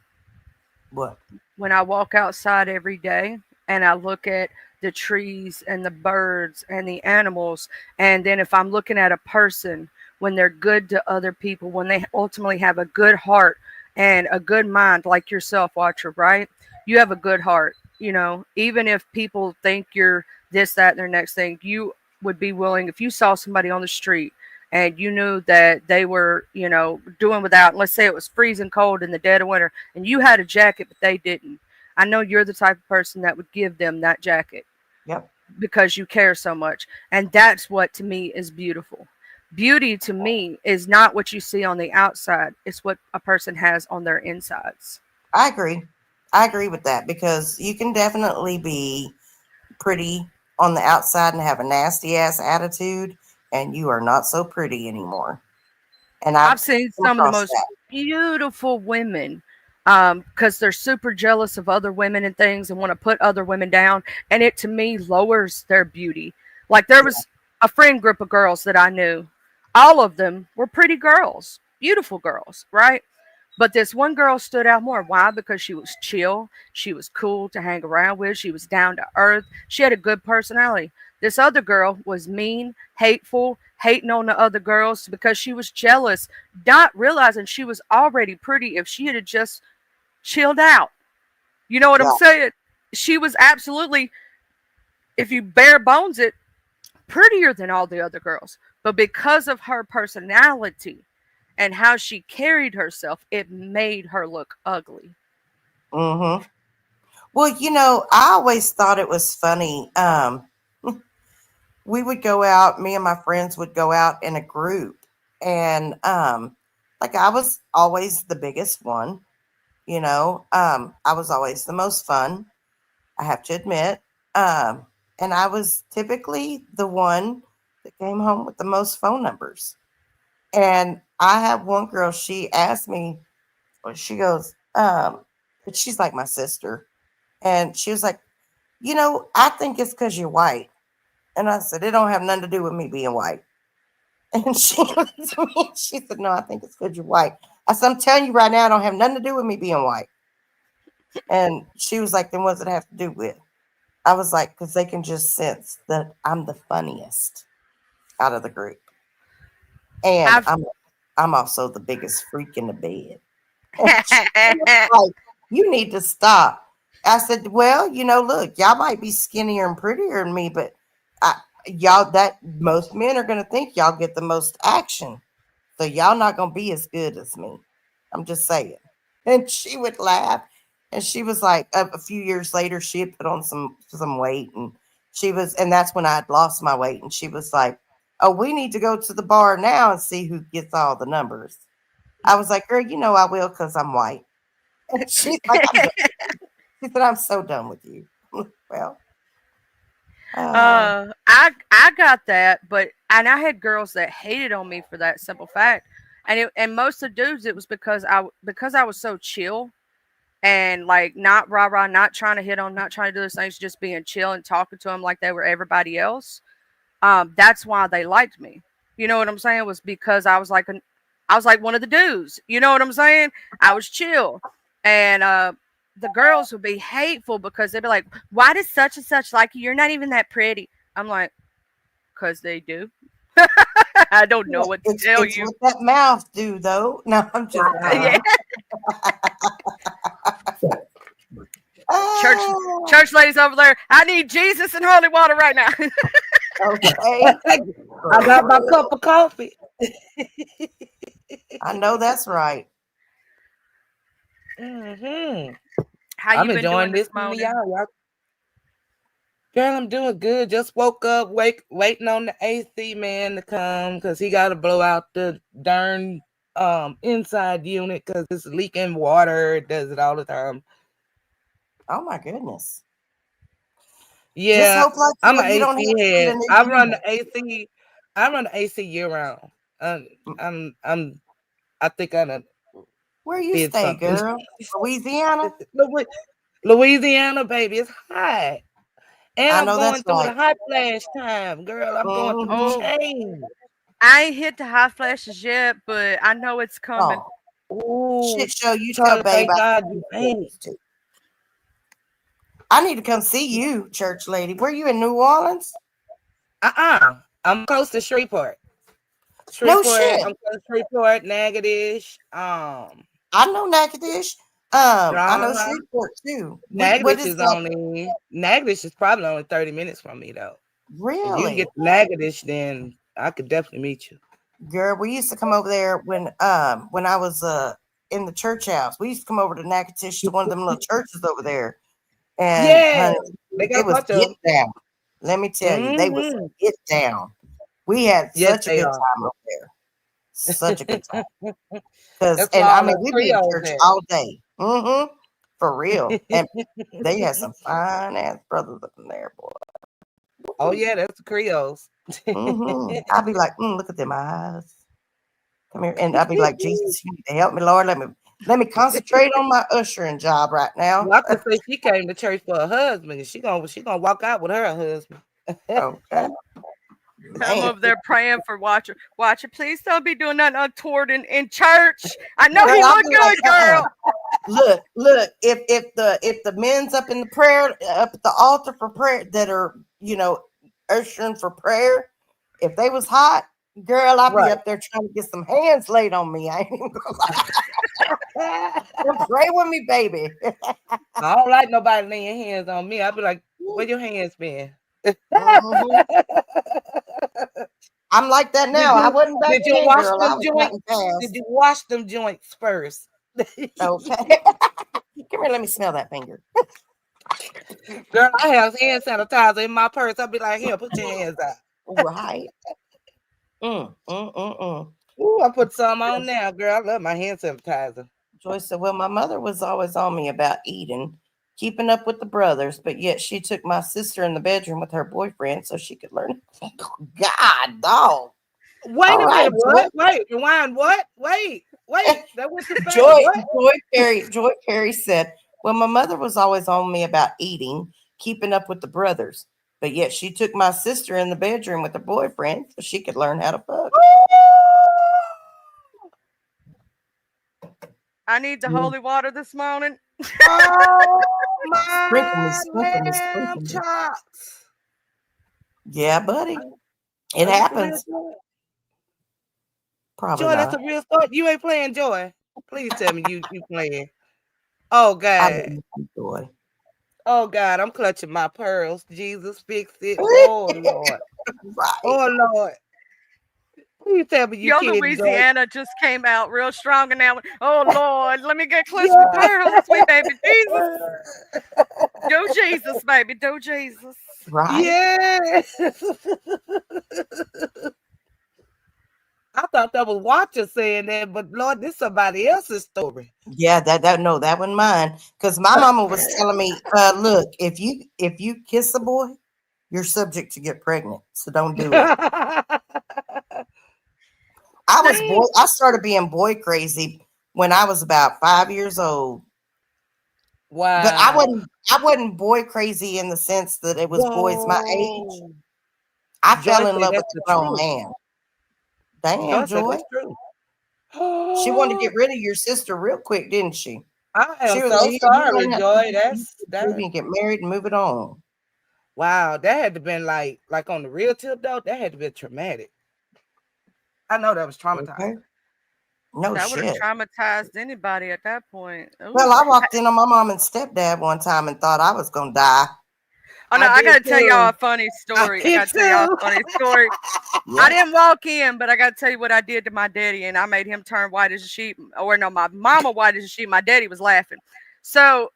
What?
When I walk outside every day and I look at the trees and the birds and the animals, and then if I'm looking at a person, when they're good to other people, when they ultimately have a good heart and a good mind, like yourself, Watcher, right? You have a good heart, even if people think you're this, that, and their next thing, you would be willing, if you saw somebody on the street and you knew that they were, doing without, let's say it was freezing cold in the dead of winter, and you had a jacket, but they didn't. I know you're the type of person that would give them that jacket.
Yep.
Because you care so much. And that's what to me is beautiful. Beauty to me is not what you see on the outside, it's what a person has on their insides.
I agree. I agree with that because you can definitely be pretty on the outside and have a nasty ass attitude, and you are not so pretty anymore. And I've
I've seen
come
some of the
across
most
that.
beautiful women because they're super jealous of other women and things and want to put other women down. And it to me lowers their beauty. Like there
Yeah.
was a friend group of girls that I knew. All of them were pretty girls, beautiful girls, right? But this one girl stood out more. Why? Because she was chill. She was cool to hang around with. She was down to earth. She had a good personality. This other girl was mean, hateful, hating on the other girls because she was jealous, not realizing she was already pretty if she had just chilled out. You know what I'm
Yeah.
saying? She was absolutely, if you bare bones it, prettier than all the other girls. But because of her personality and how she carried herself, it made her look ugly.
Mm-hmm. Well, I always thought it was funny. We would go out, me and my friends would go out in a group, and like I was always the biggest one, I was always the most fun, I have to admit. Um, and I was typically the one that came home with the most phone numbers. And I have one girl, she asked me, she goes, she's like my sister. And she was like, I think it's because you're white. And I said, it don't have nothing to do with me being white. And she looked at me and she said, no, I think it's because you're white. I said, I'm telling you right now, it don't have nothing to do with me being white. And she was like, then what does it have to do with? I was like, because they can just sense that I'm the funniest out of the group. And
I've
I'm also the biggest freak in the bed. And she was like, you need to stop. I said, well, look, y'all might be skinnier and prettier than me, but y'all, that most men are going to think y'all get the most action. So y'all not going to be as good as me. I'm just saying. And she would laugh. And she was like, a few years later, she had put on some weight, and and that's when I had lost my weight. And she was like, oh, we need to go to the bar now and see who gets all the numbers. I was like, girl, I will because I'm white. And she's like, she said, I'm so done with you. Well,
I got that, but and I had girls that hated on me for that simple fact, and most of the dudes it was because I was so chill and like not rah rah, not trying to hit on, not trying to do those things, just being chill and talking to them like they were everybody else. That's why they liked me. You know what I'm saying? Was because I was like one of the dudes. You know what I'm saying? I was chill, and the girls would be hateful because they'd be like, "Why does such and such like you? You're not even that pretty." I'm like, "Cause they do." I don't know what to tell
it's
you.
what that mouth do, though. No, I'm just
Yeah.
kidding.
Church
Ah,
church ladies over there. I need Jesus and holy water right now.
okay.
I got my cup of coffee.
I know that's right.
How
I'm
you been
enjoying
doing this
listening to
morning?
y'all. Girl, I'm doing good. Just woke up, waiting on the AC man to come because he got to blow out the darn inside unit because it's leaking water. It does it all the time.
Oh my goodness.
Yeah,
Just hope like
I'm an
you don't have
AC
to get
head.
a new
I run
unit.
the AC. I run the AC year round. I think I done
Where you
did
stay,
something.
girl? Louisiana?
Louisiana, baby, it's hot. And
I
I'm
know
going
that's
through the
right.
hot flash time, girl. I'm going through
Mm-hmm.
change.
I ain't hit the hot flashes yet, but I know it's coming.
Oh.
Ooh,
Shit show you tell
Charlie,
babe
thank
I
God you ain't.
I need to come see you, church lady. Were you in New Orleans?
I'm close to Shreveport.
No shit.
I'm close to Shreveport, Natchitoches.
I know Natchitoches. I know
Uh-huh.
Shreveport too. What
Natchitoches
is
is
that?
Natchitoches is probably only 30 minutes from me though. If you can get
Really?
to Natchitoches, then I could definitely meet you.
Girl, we used to come over there when I was in the church house. We used to come over to Natchitoches to one of them little churches over there. And
Yeah,
honey,
they got
it
a
was
bunch of
get
them.
down. Let me tell you, they was get down. We had
Yes,
such a
they
good
are.
time over there. Such a good time. Cause
That's why
I
all
mean
those
we'd be in
Creoles
church
at.
all day. For real. And they had some fine ass brothers up in there, boy.
Oh yeah, that's the Creoles.
I'd be like, look at them eyes. Come here. And I'd be like, Jesus, you need to help me, Lord. Let me concentrate on my ushering job right now.
Well, I could say she came to church for her husband. She gonna walk out with her husband.
Okay.
I'm
Man.
over there praying for Watcher. Watcher, please don't be doing nothing untoward in church. I know
Girl,
he
I'll
look
be like,
good, girl.
Look, if the men's up in the prayer up at the altar for prayer that are, ushering for prayer, if they was hot, girl, I'll be up there trying to get some hands laid on me. I ain't even gonna lie. Pray with me, baby.
I don't like nobody laying hands on me. I'd be like, where your hands been?
I'm like that now. I wasn't back
Did you
then,
wash
girl. I
them
was
joints?
fighting fast.
Did you wash them joints first?
Okay. Come here, let me smell that finger.
Girl, I have hand sanitizer in my purse. I'll be like, here, put your hands out.
Right.
Ooh, I put some on now, girl. I love my hand sanitizer.
Joyce said, well, my mother was always on me about eating, keeping up with the brothers, but yet she took my sister in the bedroom with her boyfriend so she could learn. God, dog.
Wait
All
a
right,
minute. What? Wait, rewind. What? Wait. That went too fast.
Joy Perry said, well, my mother was always on me about eating, keeping up with the brothers, but yet she took my sister in the bedroom with her boyfriend so she could learn how to fuck.
I need the holy water this morning.
Oh
my
lamb chops.
Yeah, buddy. It
Are you for real,
happens.
Joy?
Probably
Joy, that's
not.
a real story. You ain't playing, Joy. Please tell me you playing. Oh
I
God.
didn't Joy.
Oh God, I'm clutching my pearls. Jesus, fix it. Oh Lord.
Right.
Oh Lord. Please tell me you
Your
kidding, Joy.
Louisiana just came out real strong and now. Oh Lord, let me get close to my pearls, sweet baby Jesus. Do Jesus, baby, do Jesus.
Right.
Yeah. I thought that was Watcher saying that, but Lord, this is somebody else's story.
Yeah, that wasn't mine. Because my mama was telling me, look, if you kiss a boy, you're subject to get pregnant. So don't do it. I started being boy crazy when I was about 5 years old.
Wow.
But I wasn't boy crazy in the sense that it was boys my age. I fell in love with a grown man. Damn, Joy.
That's true.
She wanted to get rid of your sister real quick, didn't she?
I am
She was
so
like,
sorry, Joy. That's that.
And get married and move it on.
Wow, that had to been like on the real tip though. That had to be traumatic. I know that was traumatizing.
Okay. No
that would have
shit.
traumatized anybody at that point. Ooh.
Well, I walked in on my mom and stepdad one time and thought I was gonna die.
Oh no, I
did
gotta tell y'all a
too.
funny story. I
did
gotta tell y'all a
too.
funny story. I didn't walk in, but I gotta tell you what I did to my daddy, and I made him turn white as a sheet. Or no, my mama white as a sheet. My daddy was laughing. So,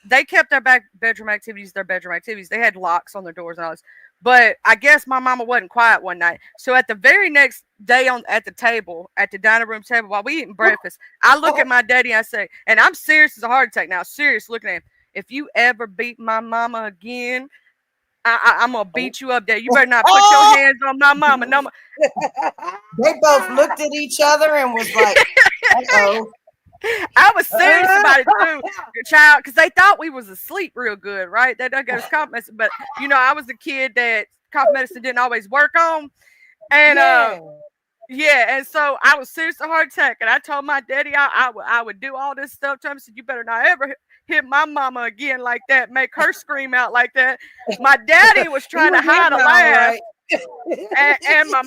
they kept their bedroom activities their bedroom activities. They had locks on their doors and all this. But I guess my mama wasn't quiet one night. So at the very next day at the table, at the dining room table, while we eating breakfast, I look at my daddy and I say, and I'm serious as a heart attack now, serious looking at him. If you ever beat my mama again, I'm gonna beat you up there. You better not put your hands on my mama. No,
They both looked at each other and was like, "Uh-oh."
I was serious about it too, your child, because they thought we was asleep real good, right? They done gave us cough medicine, but I was the kid that cough medicine didn't always work on, and yeah, and so I was serious a heart attack, and I told my daddy I would do all this stuff to him. I said, you better not ever hit my mama again like that, make her scream out like that. My daddy was trying to hide a laugh, and my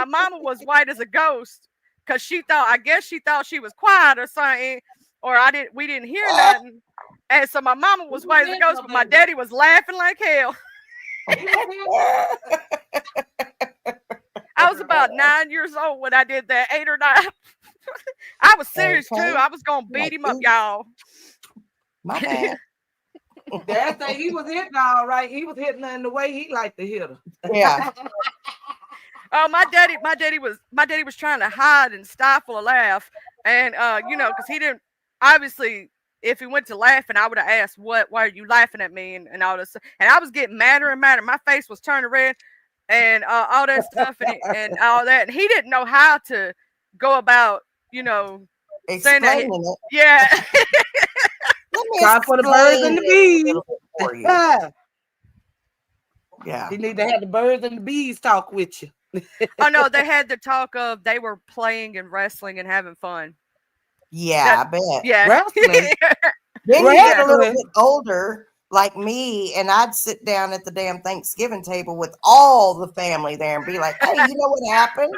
mama was white as a ghost because I guess she thought she was quiet or something, or we didn't hear nothing, and so my mama was white as a ghost, but my daddy was laughing like hell. I was about 9 years old when I did that, 8 or 9. I was serious too. I was gonna beat him up, y'all.
My bad.
Dad say he was hitting all right. He was hitting her in the way he liked to hit her.
Yeah.
Oh, my daddy was trying to hide and stifle a laugh, and because he didn't, obviously, if he went to laughing, I would have asked, why are you laughing at me, and all this, and I was getting madder and madder. My face was turning red, and all that stuff, and all that, and he didn't know how to go about, saying that.
Explaining it.
Yeah.
Let me
Time for the birds and the bees.
for you. Yeah.
You need to have the birds and the bees talk with you.
Oh no, they had the talk of they were playing and wrestling and having fun.
Yeah, I bet.
Yeah.
Wrestling.
Then you get a little bit older, like me, and I'd sit down at the damn Thanksgiving table with all the family there and be like, "Hey, you know what happened?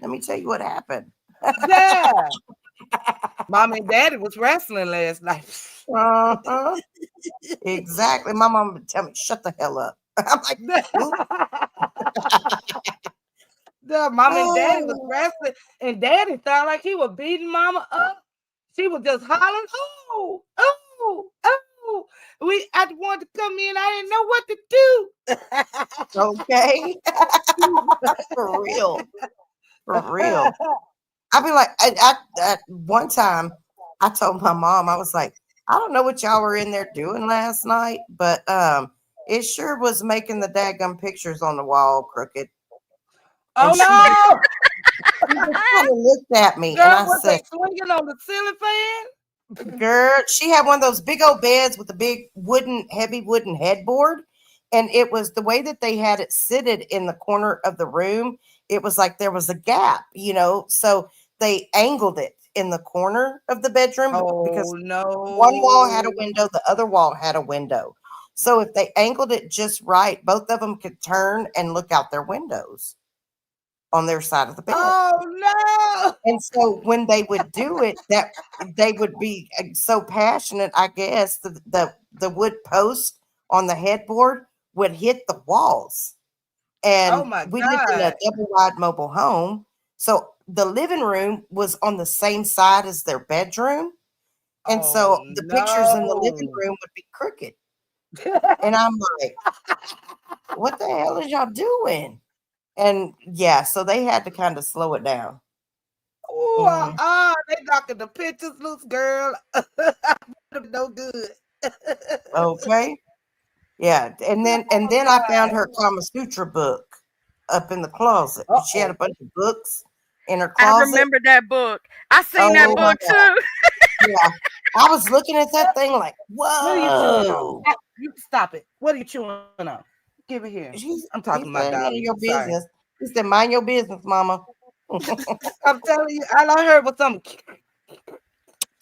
Let me tell you what happened."
Yeah. Mom and Daddy was wrestling last night.
Uh-huh. Exactly. My mom would tell me, "Shut the hell up." I'm like,
the Mom and Daddy was wrestling, and Daddy sounded like he was beating Mama up. She was just hollering, "Oh, oh, oh!" I wanted to come in. I didn't know what to do.
Okay. For real. For real. I'd be like, at one time, I told my mom, I was like, I don't know what y'all were in there doing last night, but it sure was making the daggum pictures on the wall crooked.
Oh
and
no!
She just kind of looked at me,
Girl,
and I
was
said,
they swinging on the ceiling fan?
"Girl, she had one of those big old beds with a big heavy wooden headboard, and it was the way that they had it seated in the corner of the room. It was like there was a gap, so they angled it in the corner of the bedroom because one wall had a window, the other wall had a window. So if they angled it just right, both of them could turn and look out their windows on their side of the bed.
Oh no!
And so when they would do it, that they would be so passionate, I guess, the wood post on the headboard would hit the walls. And
Oh my
we lived in a double wide mobile home. So the living room was on the same side as their bedroom. And so the pictures in the living room would be crooked. And I'm like, what the hell is y'all doing? And yeah, so they had to kind of slow it down.
Oh, they knocking the pictures loose, girl. No good.
Okay. Yeah. And then I found her Kama Sutra book up in the closet. She had a bunch of books in her closet.
I remember that book. I seen that book too.
Yeah. I was looking at that thing like,
What are you chewing
whoa.
on? You stop it. What are you chewing on? Give it here. I'm talking about
None of your
Sorry.
business. He said, mind your business, mama.
I'm telling you, all I heard was something.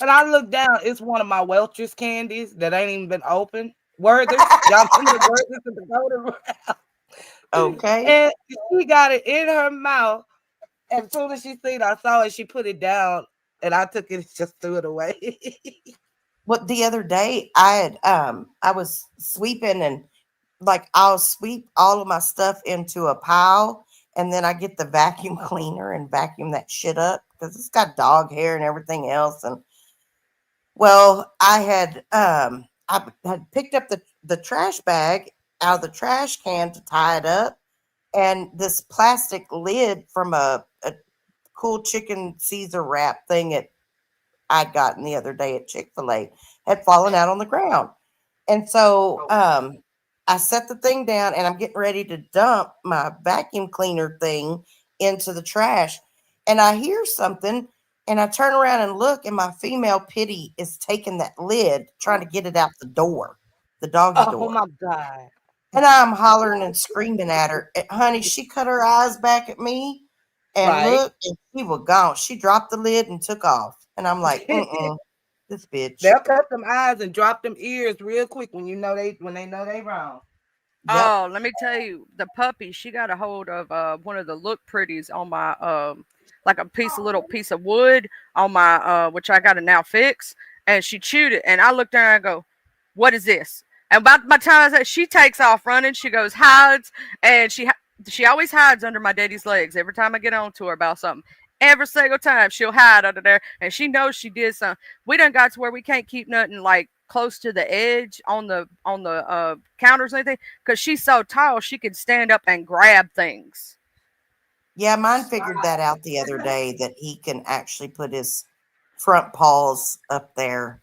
And I looked down. It's one of my Welch's candies that ain't even been opened. Werther's. Y'all remember the Werther's in the golden round?
Okay.
And she got it in her mouth. As soon as she seen it, I saw it, she put it down. And I took it, just threw it away.
What the other day I was sweeping and like I'll sweep all of my stuff into a pile and then I get the vacuum cleaner and vacuum that shit up because it's got dog hair and everything else. And well, I had picked up the trash bag out of the trash can to tie it up, and this plastic lid from a cool chicken Caesar wrap thing I'd gotten the other day at Chick-fil-A had fallen out on the ground. And so I set the thing down and I'm getting ready to dump my vacuum cleaner thing into the trash. And I hear something and I turn around and look, and my female pitty is taking that lid, trying to get it out the door, the doggy
Oh
door.
my God.
And I'm hollering and screaming at her. Honey, she cut her eyes back at me and
Right.
looked, and she was gone. She dropped the lid and took off. And I'm like, this bitch.
They'll cut them eyes and drop them ears real quick when they know they wrong.
Yep.
Oh, let me tell you, the puppy, she got a hold of one of the look pretties on my like a little piece of wood on my which I gotta now fix, and she chewed it, and I looked at her and I go, "What is this?" And about my time I said, she takes off running, she goes hides, and she always hides under my daddy's legs every time I get on to her about something. Every single time she'll hide under there, and she knows she did something. We done got to where we can't keep nothing like close to the edge on the counters and anything because she's so tall she can stand up and grab things.
Yeah, mine figured that out the other day that he can actually put his front paws up there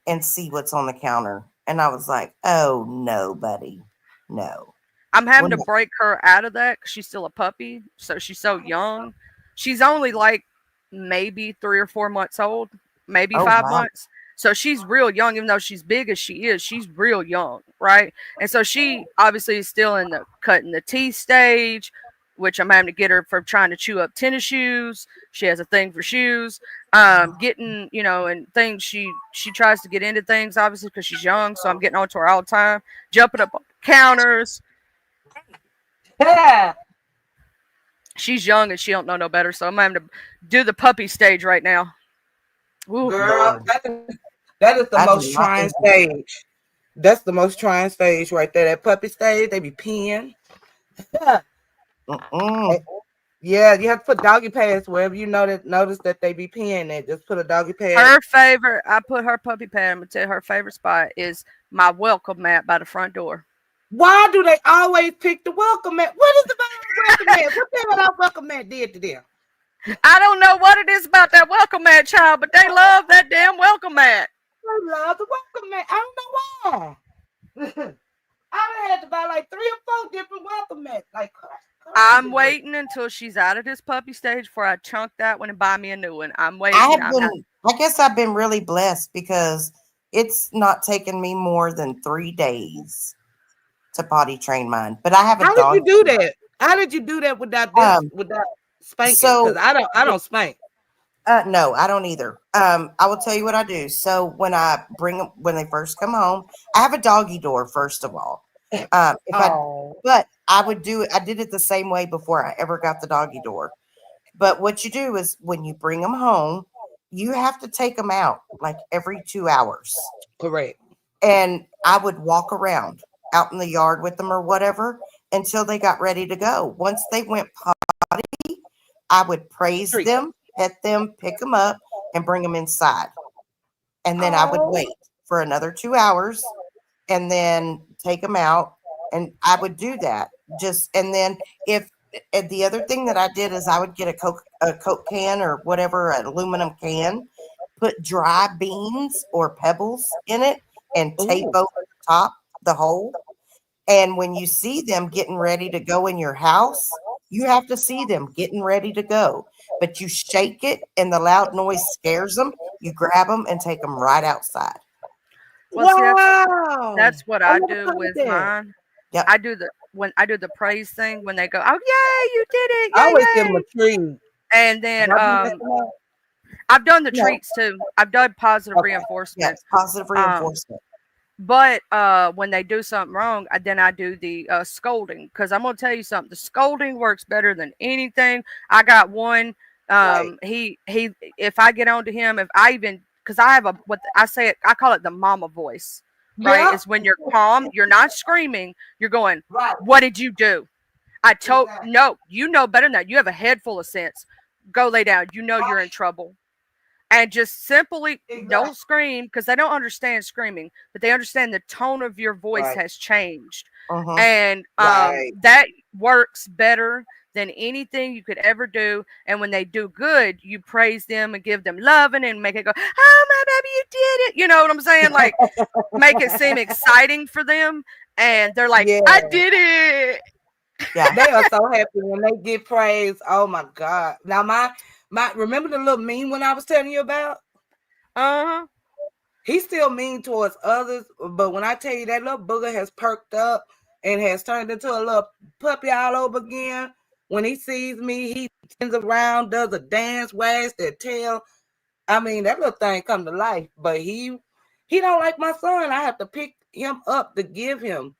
and see what's on the counter. And I was like, oh no, buddy. No.
I'm having
We're
to
not-
break her out of that because she's still a puppy, so she's so young. She's only like maybe 3 or 4 months old, maybe
Oh,
five
wow.
months. So she's real young, even though she's big as she is. She's real young, right? And so she obviously is still in the cutting the teeth stage, which I'm having to get her for trying to chew up tennis shoes. She has a thing for shoes. Getting and things she tries to get into things obviously because she's young. So I'm getting onto her all the time, jumping up on counters.
Yeah.
She's young and she don't know no better, so I'm having to do the puppy stage right now. Ooh.
Girl, that is the
I do
most
not
trying
envy you.
stage. That's the most trying stage right there. That puppy stage, they be peeing. Yeah, you have to put doggy pads wherever you notice that they be peeing at. Just put a doggy pad.
Her favorite, I put her puppy pad. I'm gonna tell you her favorite spot is my welcome mat by the front door.
Why do they always pick the welcome mat? What is about the welcome mat? What the hell that welcome mat did to them?
I don't know what it is about that welcome mat, child, but they love that damn welcome mat.
I love the welcome mat. I don't know why. I done had to buy like 3 or 4 different welcome mats. Like,
I'm waiting until she's out of this puppy stage before I chunk that one and buy me a new one. I'm waiting.
I guess I've been really blessed because it's not taken me more than 3 days to potty train mine. But I have a
how
dog.
did you do that? How did you do that without spanking?
So
Because I don't spank.
No, I don't either. I will tell you what I do. So when I bring them, when they first come home, I have a doggy door. First of all, but I would do it. I did it the same way before I ever got the doggy door. But what you do is when you bring them home, you have to take them out like every 2 hours.
Correct.
And I would walk around out in the yard with them or whatever until they got ready to go. Once they went potty, I would praise them, pet them, pick them up, and bring them inside. And then I would wait for another 2 hours and then take them out. And I would do that. And then and the other thing that I did is I would get a Coke can or whatever, an aluminum can, put dry beans or pebbles in it and tape over the top, the hole. And when you see them getting ready to go in your house, you have to see them getting ready to go. But you shake it and the loud noise scares them. You grab them and take them right outside.
Well, see, that's what I do with mine.
Yep.
When I do the praise thing when they go, oh yay, you did it!
I
Yay,
always
yay.
give them a treat.
And then I've done the treats too. I've done positive reinforcement.
Yes, positive reinforcement.
But when they do something wrong, then I do the scolding, because I'm gonna tell you something. The scolding works better than anything. I got one. He if I get on to him, if I even because I have what I say it, I call it the mama voice, right?
Yeah.
Is when you're calm, you're not screaming, you're going,
Right.
what did you do? I told,
Exactly.
no, you know better than that. You have a head full of sense. Go lay down. You know you're in trouble. And just simply don't scream because they don't understand screaming, but they understand the tone of your voice
Right.
has changed.
Uh-huh.
And
Right.
that works better than anything you could ever do. And when they do good, you praise them and give them loving and make it go, oh, my baby, you did it. You know what I'm saying? Like, make it seem exciting for them. And they're like,
Yeah.
I did it.
Yeah.
They are so happy when they get praise. Oh my God. Now my remember the little meme when I was telling you about?
Uh-huh.
He's still mean towards others, but when I tell you that little booger has perked up and has turned into a little puppy all over again, when he sees me, he turns around, does a dance, wags their tail. I mean, that little thing come to life, but he don't like my son. I have to pick him up to give him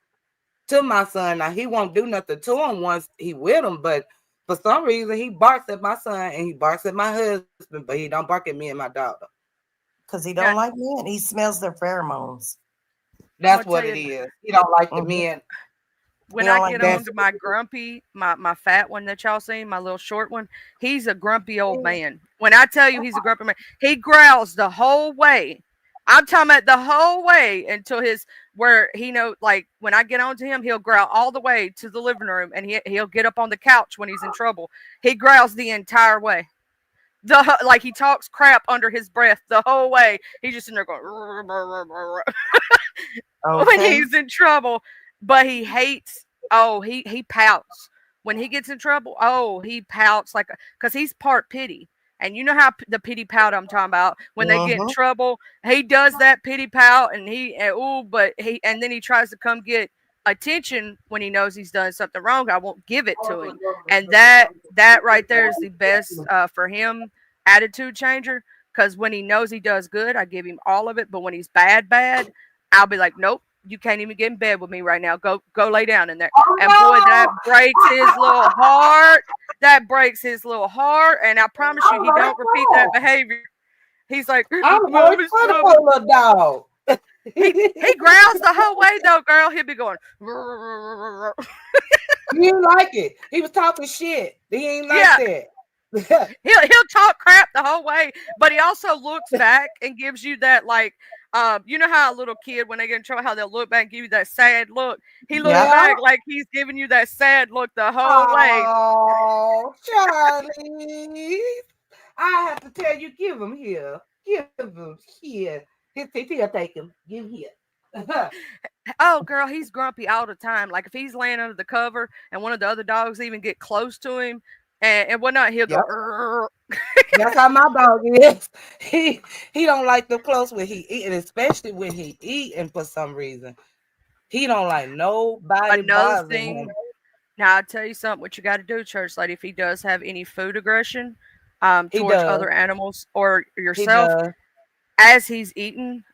to my son. Now he won't do nothing to him once he with him, but for some reason he barks at my son and he barks at my husband, but he don't bark at me and my daughter.
Because he don't like men. He smells their pheromones.
That's what it is. He don't like the men.
When
You
I
don't like
get
that?
on to my grumpy, my fat one that y'all seen, my little short one, he's a grumpy old man. When I tell you he's a grumpy man, he growls the whole way. I'm talking about the whole way until where he know, like when I get on to him, he'll growl all the way to the living room and he'll get up on the couch when he's in trouble. He growls the entire way. Like he talks crap under his breath the whole way. He's just in there going when
Okay.
he's in trouble. But he hates. Oh, he pouts when he gets in trouble. Oh, he pouts like because he's part pity. And you know how the pity pout I'm talking about when they get in
Mhm.
trouble, he does that pity pout, and and then he tries to come get attention when he knows he's done something wrong. I won't give it to him, and that right there is the best for him attitude changer. Because when he knows he does good, I give him all of it. But when he's bad, I'll be like, nope, you can't even get in bed with me right now. Go lay down in there. And boy, that breaks his little heart. That breaks his little heart. And I promise you, he don't repeat that behavior. He's like,
I'm
Mom is
for the
trouble.
little dog.
He growls the whole way though, girl. He'll be going.
He didn't like it. He was talking shit. He ain't like that.
He'll talk crap the whole way, but he also looks back and gives you that like you know how a little kid when they get in trouble, how they'll look back and give you that sad look. He looks back like he's giving you that sad look the whole way.
Oh, Charlie. I have to tell you, give him here. Give him here. Here, take him. Give here.
Oh, girl, he's grumpy all the time. Like if he's laying under the cover and one of the other dogs even get close to him and whatnot, he'll go.
That's how my dog is. He don't like them close when he eating, especially when he eating for some reason. He don't like nobody
Another
bothering him.
thing. Now I'll tell you something. What you got to do, church lady, if he does have any food aggression towards other animals or yourself, as he's eating,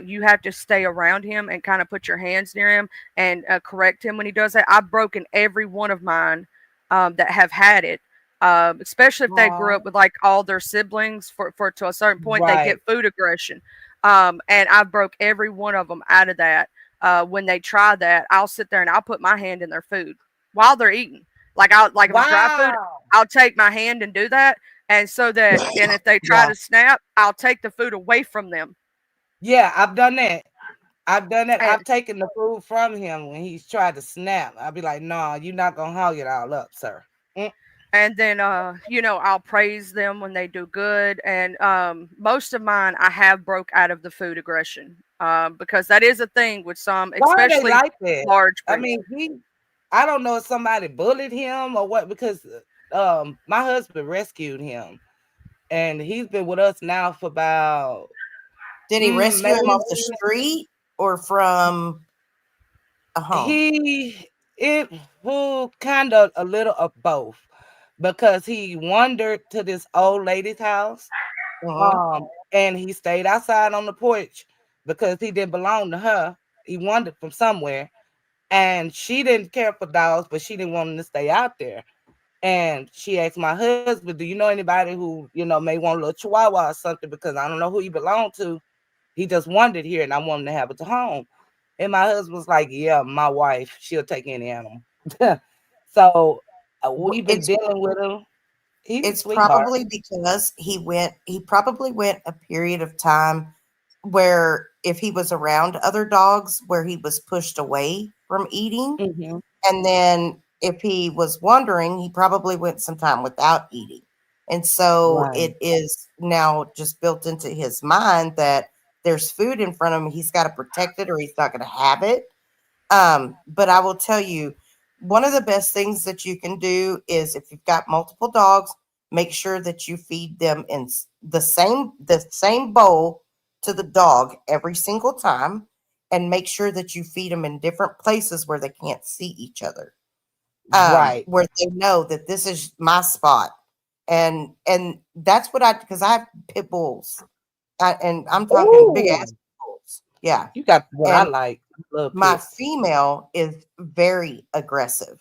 you have to stay around him and kind of put your hands near him and correct him when he does that. I've broken every one of mine that have had it, especially if they grew up with like all their siblings. For to a certain point, they get food aggression, and I broke every one of them out of that. When they try that, I'll sit there and I'll put my hand in their food while they're eating. Like if it's dry food, I'll take my hand and do that. And so that, and if they try to snap, I'll take the food away from them.
Yeah, I've done that. I've taken the food from him when he's tried to snap. I'll be like, no, you're not going to hog it all up, sir.
And then, I'll praise them when they do good. And most of mine, I have broke out of the food aggression because that is a thing with some, especially
like that?
large
I
breeds.
mean, I don't know if somebody bullied him or what, because my husband rescued him and he's been with us now for about.
Did he rescue him off the street or from a home?
Kind of a little of both, because he wandered to this old lady's house, and he stayed outside on the porch because he didn't belong to her. He wandered from somewhere, and she didn't care for dogs, but she didn't want him to stay out there. And she asked my husband, do you know anybody who, may want a little chihuahua or something? Because I don't know who he belonged to. He just wanted here and I want him to have it to home. And my husband was like, yeah, my wife, she'll take any animal. So we've been
It's
dealing with him. He's a
it's
sweetheart.
probably because he probably went a period of time where if he was around other dogs where he was pushed away from eating.
Mm-hmm.
And then if he was wandering, he probably went some time without eating. And so
Right.
it is now just built into his mind that there's food in front of him. He's got to protect it or he's not going to have it. But I will tell you, one of the best things that you can do is if you've got multiple dogs, make sure that you feed them in the same bowl to the dog every single time, and make sure that you feed them in different places where they can't see each other.
Right.
Where they know that this is my spot, and that's what because I have pit bulls, and I'm talking big ass
Ooh,
bulls, yeah.
you got what I
And
like. I love
my
pits.
female is very aggressive.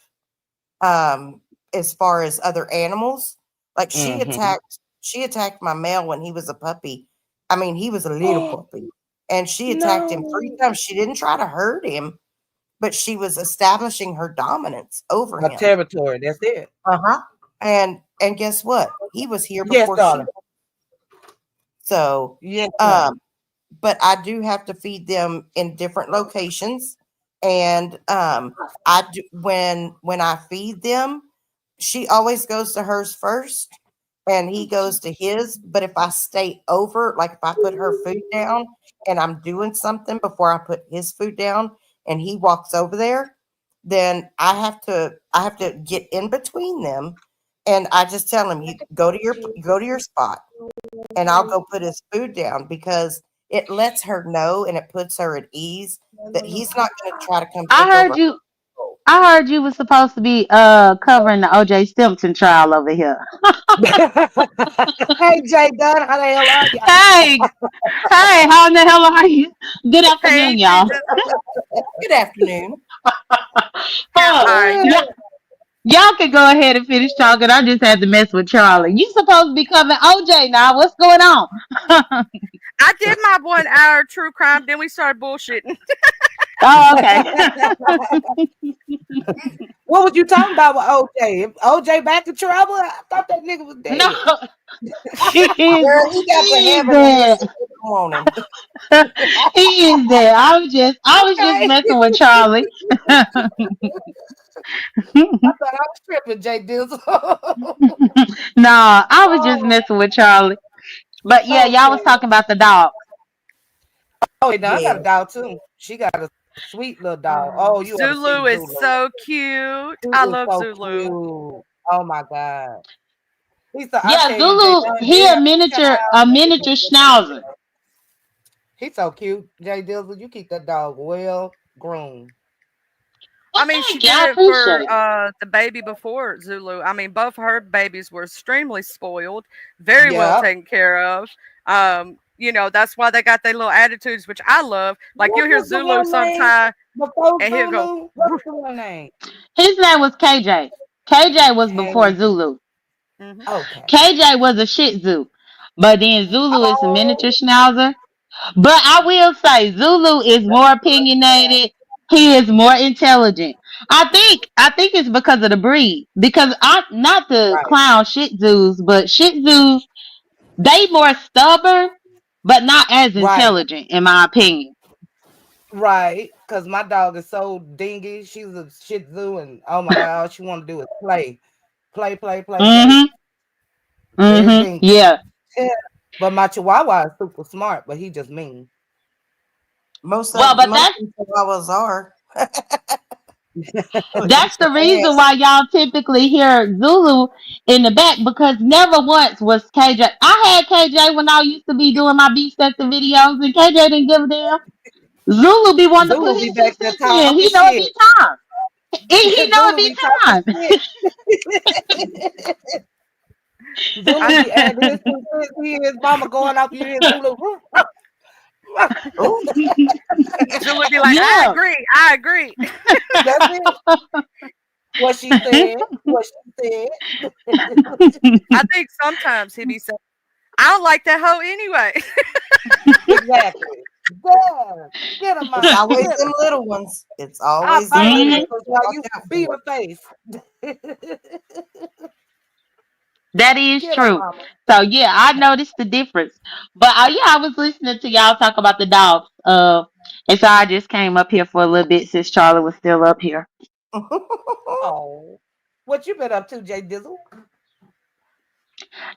Um, as far as other animals, like
Mm-hmm.
she attacked my male when he was a puppy. I mean, he was a little puppy, and she attacked him 3
No.
times. She didn't try to hurt him, but she was establishing her dominance over
A
him.
territory. That's it.
Uh-huh. And guess what? He was here
Yes,
before she
darling.
was. So,
Yes, ma'am.
um, but I do have to feed them in different locations. And I do when I feed them, she always goes to hers first and he goes to his. But if I stay over, like if I put her food down and I'm doing something before I put his food down and he walks over there, then I have to get in between them and I just tell him, you go to your spot and I'll go put his food down because it lets her know and it puts her at ease that he's not going to try to come
I
take over
heard you. I heard you was supposed to be covering the O.J. Simpson trial over here.
Hey, Jay Dunn, how the hell are you?
Hey, hey, how in the hell are you? Good
Hey,
afternoon, y'all.
Jesus.
Good afternoon.
How
Huh,
are you?
y'all can go ahead and finish talking. I just had to mess with Charlie. You supposed to be covering OJ now. What's going on?
I did my 1 hour true crime, then we started bullshitting.
Oh, okay.
What was you talking about with OJ? If OJ back in trouble? I thought that nigga was
No,
dead.
Girl, he
he
got to
is
heaven and
there.
listen to him on him.
He is there. I was just
Okay.
messing with Charlie.
I thought I was tripping, Jay Dizzle.
No, I was just
Oh,
messing with Charlie. But yeah, y'all was
okay.
talking about the dog.
Oh, and I
Yeah.
got a dog too. She got a sweet little dog. Oh, you ought to see
Zulu is
Zulu.
so cute.
He
I
is
love
so
Zulu.
cute. Oh my God. I
Yeah,
tell you, Jay
Zulu,
Dunn
he
did have a
a
child.
miniature schnauzer.
He's so cute. Jay Dizzle, you keep that dog well groomed.
I
Well,
mean, she
thank you.
did
I
it for
appreciate it.
the baby before Zulu. I mean, both her babies were extremely spoiled, very well
Yeah.
taken care of. That's why they got their little attitudes, which I love. Like
What
you'll hear
was the
Zulu
one name
sometime,
before
and he'll go,
Zulu? What was the one name?
His name was KJ. KJ was before
Hey.
Zulu.
hmm
Okay.
KJ was a Shih Tzu, but then Zulu is a miniature
Oh,
schnauzer. But I will say Zulu is more opinionated. He is more intelligent. I think it's because of the breed. Because I not the
right,
clown Shih Tzus, but Shih Tzus they more stubborn, but not as
right,
intelligent, in my opinion.
right. Because my dog is so dingy. She's a Shih Tzu, and oh my God, all she want to do is play, play, play, play, play.
Mhm.
Very
Mhm.
dingy.
Yeah.
Yeah. But my Chihuahua is super smart, but he just mean.
Most
Well,
of
but
most chihuahuas are. But
that's
kick
the
your
reason
ass.
why y'all typically hear Zulu in the back because never once was KJ. I had KJ when I used to be doing my beef sector videos, and KJ didn't give a damn. Zulu be wanting to put
Zulu be
his
back
2
there
cents in.
talking
He know it
shit.
be time. He know it
Zulu
be
be talking
time.
shit. Zulu
I,
be adding his 2 cents. He and his mama going off. You hear Zulu.
Zulu be like, I
Yeah.
agree, I agree.
That's it. What she said. What she said.
I think sometimes he be saying, "I don't like that hoe anyway."
Exactly. There. Get him,
It's
mama.
always
Get
them
him.
little ones. It's
I'll
always the
bite your
little
Mhm.
ones.
nipples while
Watch
you
out
beat
for
her face.
That is
Get him,
true.
mama.
So yeah, I noticed the difference. But yeah, I was listening to y'all talk about the dogs. And so I just came up here for a little bit since Charlie was still up here.
it.
Oh. What you been up to, Jay Dizzle?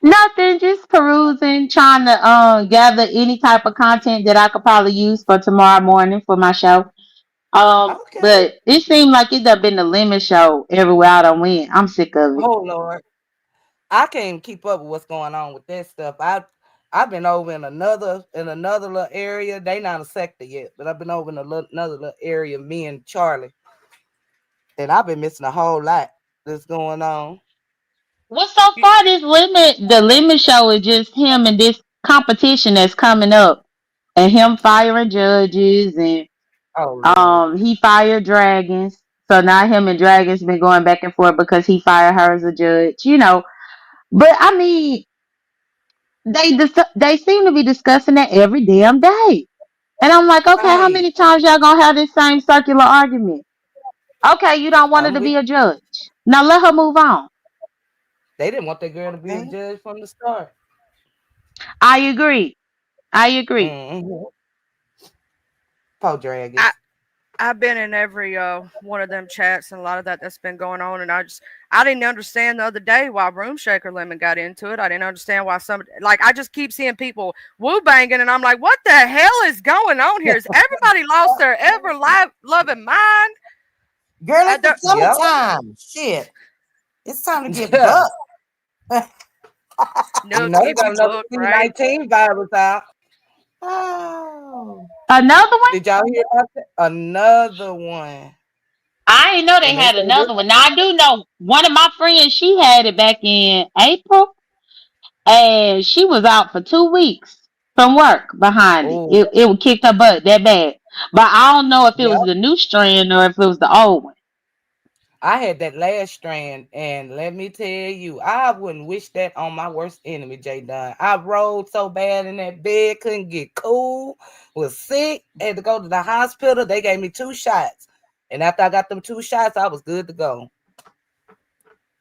Nothing, just perusing, trying to gather any type of content that I could probably use for tomorrow morning for my show.
Okay.
But it seemed like it done been the lemon show everywhere I done went. I'm sick of it.
Oh Lord. I can't keep up with what's going on with that stuff. I've been over in another little area. They not a sector yet, but I've been over in another little area. Me and Charlie, and I've been missing a whole lot that's going on.
Well, so far the lemon show is just him and this competition that's coming up, and him firing judges, and
Oh Lord.
he fired dragons. So now him and dragons been going back and forth because he fired her as a judge. But I mean, they seem to be discussing that every damn day. And I'm like, okay, how
Right.
many times y'all gonna have this same circular argument? Okay, you don't want her
I'm
to
with
be a judge. Now let her move on.
They didn't want that girl to be a
Okay.
judge from the start.
I agree. I agree.
Mm-hmm. Poor
I
dragons.
I've been in every one of them chats and a lot of that's been going on, and I didn't understand the other day why Room Shaker Lemon got into it. I didn't understand why some I just keep seeing people woo banging, and I'm like, what the hell is going on here? Is everybody lost their ever loving mind?
Girl, it's the
Yep.
summertime. Shit. It's time to get bucked.
You
No,
know they
keep
got
you
another
booked, right?
C-19 virus out.
Oh.
Another one?
Did y'all hear about that? Another one.
I didn't know they
And they
had
say this.
another one. Now I do know one of my friends, she had it back in April, and she was out for 2 weeks from work behind it.
Oh,
It kicked her butt that bad. But I don't know if it
yep.
was the new strand or if it was the old one.
I had that last strand, and let me tell you, I wouldn't wish that on my worst enemy, Jay Dunn. I rolled so bad in that bed, couldn't get cool, was sick, had to go to the hospital. They gave me 2 shots. And after I got them 2 shots, I was good to go.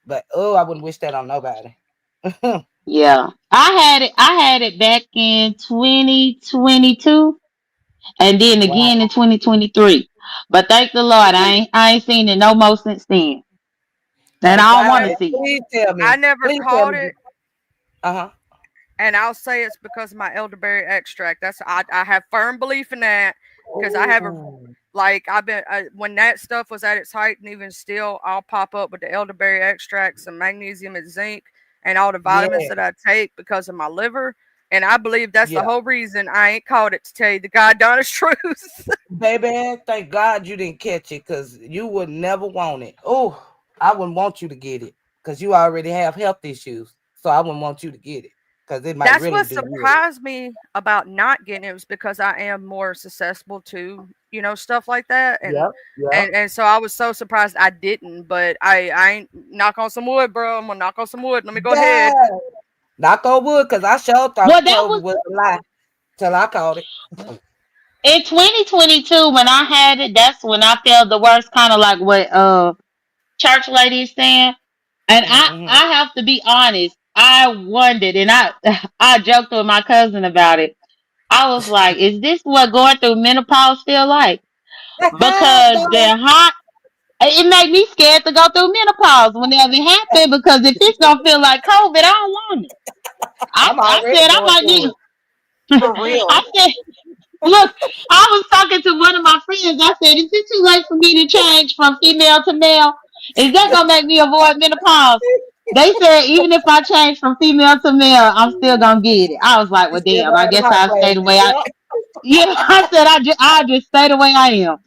But oh, I wouldn't wish that on nobody.
Yeah. I had it back in 2022 and then
Wow.
again in 2023. But thank the Lord, I ain't seen it no more since then. And
Thank
I don't want
God.
to see it.
Please tell
I
me.
never
Please tell
caught
me.
it,
Uh-huh.
and I'll say it's because of my elderberry extract. I have firm belief in that because I have a
Oh,
I've been when that stuff was at its height, and even still, I'll pop up with the elderberry extract, some magnesium and zinc, and all the
yeah.
vitamins that I take because of my liver. And I believe that's the
Yeah.
whole reason I ain't caught it, to tell you the God honest truth.
Baby, thank God you didn't catch it because you would never want it. Oh, I wouldn't want you to get it because you already have health issues. So I wouldn't want you to get it because it might
That's
really
what
do you.
surprised me about not getting it, was because I am more susceptible to stuff like that, and
Yep. Yep.
and and so I was so surprised I didn't. But I ain't, knock on some wood, bro. I'm gonna knock on some wood. Let me go ahead.
Yeah. Knock on wood because I sure thought
Well,
the
that
COVID
was
was a lie till I caught it.
in 2022 when I had it. That's when I felt the worst, kind of like what church lady is saying. And
Mm-hmm.
I have to be honest. I wondered, and I joked with my cousin about it. I was like, "Is this what going through menopause feel like?" Because
No,
the hot, it made me scared to go through menopause whenever it happened. Because if it's gonna feel like COVID, I don't want it.
I'm
I
already
said I
going
might
through
need.
it.
For
I
real.
said, look, I was talking to one of my friends. I said, "Is it too late for me to change from female to male? Is that gonna make me avoid menopause?" They said even if I change from female to male, I'm still gonna get it. I was like,
You
well,
still
damn.
gonna
I
have them
guess
hot
I'll stay the
flashes.
way I.
Yep.
Yeah, I said I just stay the way I am.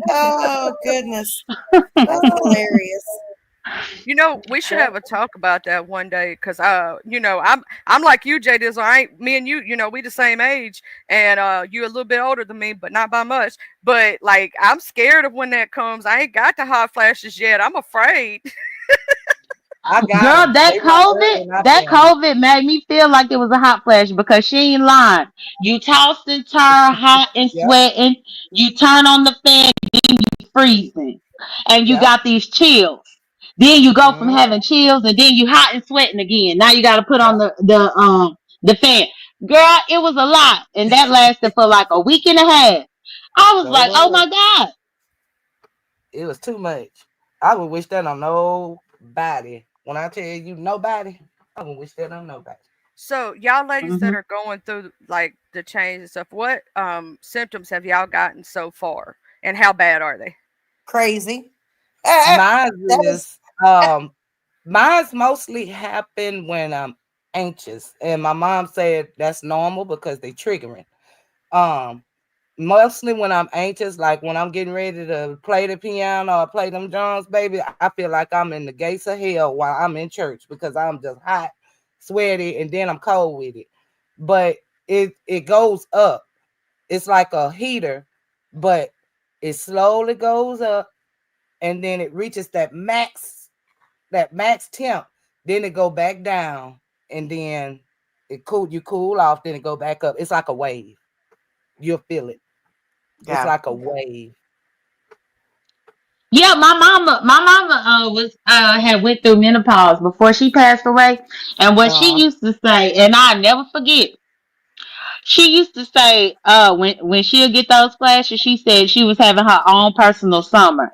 Oh goodness. That's hilarious.
We should have a talk about that one day because I'm like you, Jay Dizzle. I ain't me and you, we the same age, and you a little bit older than me, but not by much. But like I'm scared of when that comes. I ain't got the hot flashes yet. I'm afraid.
I got
Girl,
them. They weren't early in our
that
family.
COVID made me feel like it was a hot flash because she ain't lying. You toss and turn, hot and
Yep.
sweating. You turn on the fan, freezing, and you
Yep.
got these chills. Then you go from
Mm,
having chills, and then you hot and sweating again. Now you got to put
yep.
on the fan. Girl, it was a lot, and that lasted for like a week and a half. I was
So it
like, oh
was.
my god.
It was too much. I would wish that on nobody. When I tell you nobody, I would wish that on nobody.
So y'all ladies that
Hmm.
are going through like the change and stuff, what symptoms have y'all gotten so far, and how bad are they?
Crazy.
Mine
That was
is mine's mostly happen when I'm anxious. And my mom said that's normal because they triggering. Um Mostly when I'm anxious, like when I'm getting ready to play the piano or play them drums, baby, I feel like I'm in the gates of hell while I'm in church because I'm just hot, sweaty, and then I'm cold with it. But it goes up. It's like a heater, but it slowly goes up and then it reaches that max temp. Then it go back down and then you cool off, then it go back up. It's like a wave. You'll feel it. It's
yeah.
like a wave.
Yeah, my mama was had went through menopause before she passed away, and what she
Uh,
used to say, and I never forget, she used to say, when she'll get those flashes, she said she was having her own personal summer.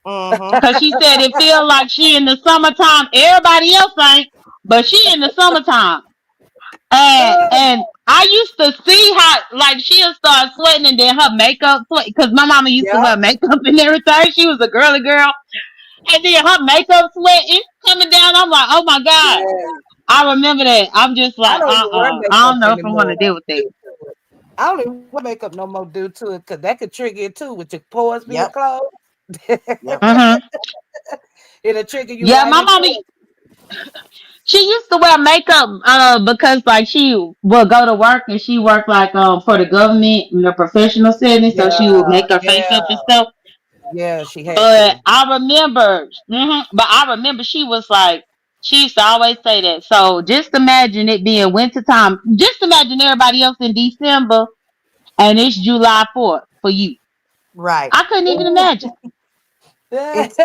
Mm-hmm.
Cause she said it feel like she in the summertime. Everybody else ain't, but she in the summertime. And I used to see how like she'll start sweating and then her makeup sweat because my mama used to
yep.
wear makeup and everything. She was a girly girl. And then her makeup sweating coming down. I'm like, oh my God.
Yeah.
I remember that. I'm just
I
like,
don't even wear
I
makeup
don't know if I want to
anymore.
deal with that.
Due to it. I don't even wear makeup no more due to it because that could trigger it too with your pores being
Yep.
closed.
Yep.
Hmm.
It'll trigger you
Yeah,
right
my
into
mama,
it.
she used to wear makeup because like she would go to work and she worked like for the government in a professional setting, so she would
Yeah,
make her face
yeah,
up and stuff.
yeah. She had
But
to.
I remember she was like, she used to always say that. So just imagine it being wintertime. Just imagine everybody else in December and it's July 4th for you.
Right.
I couldn't even imagine.
It's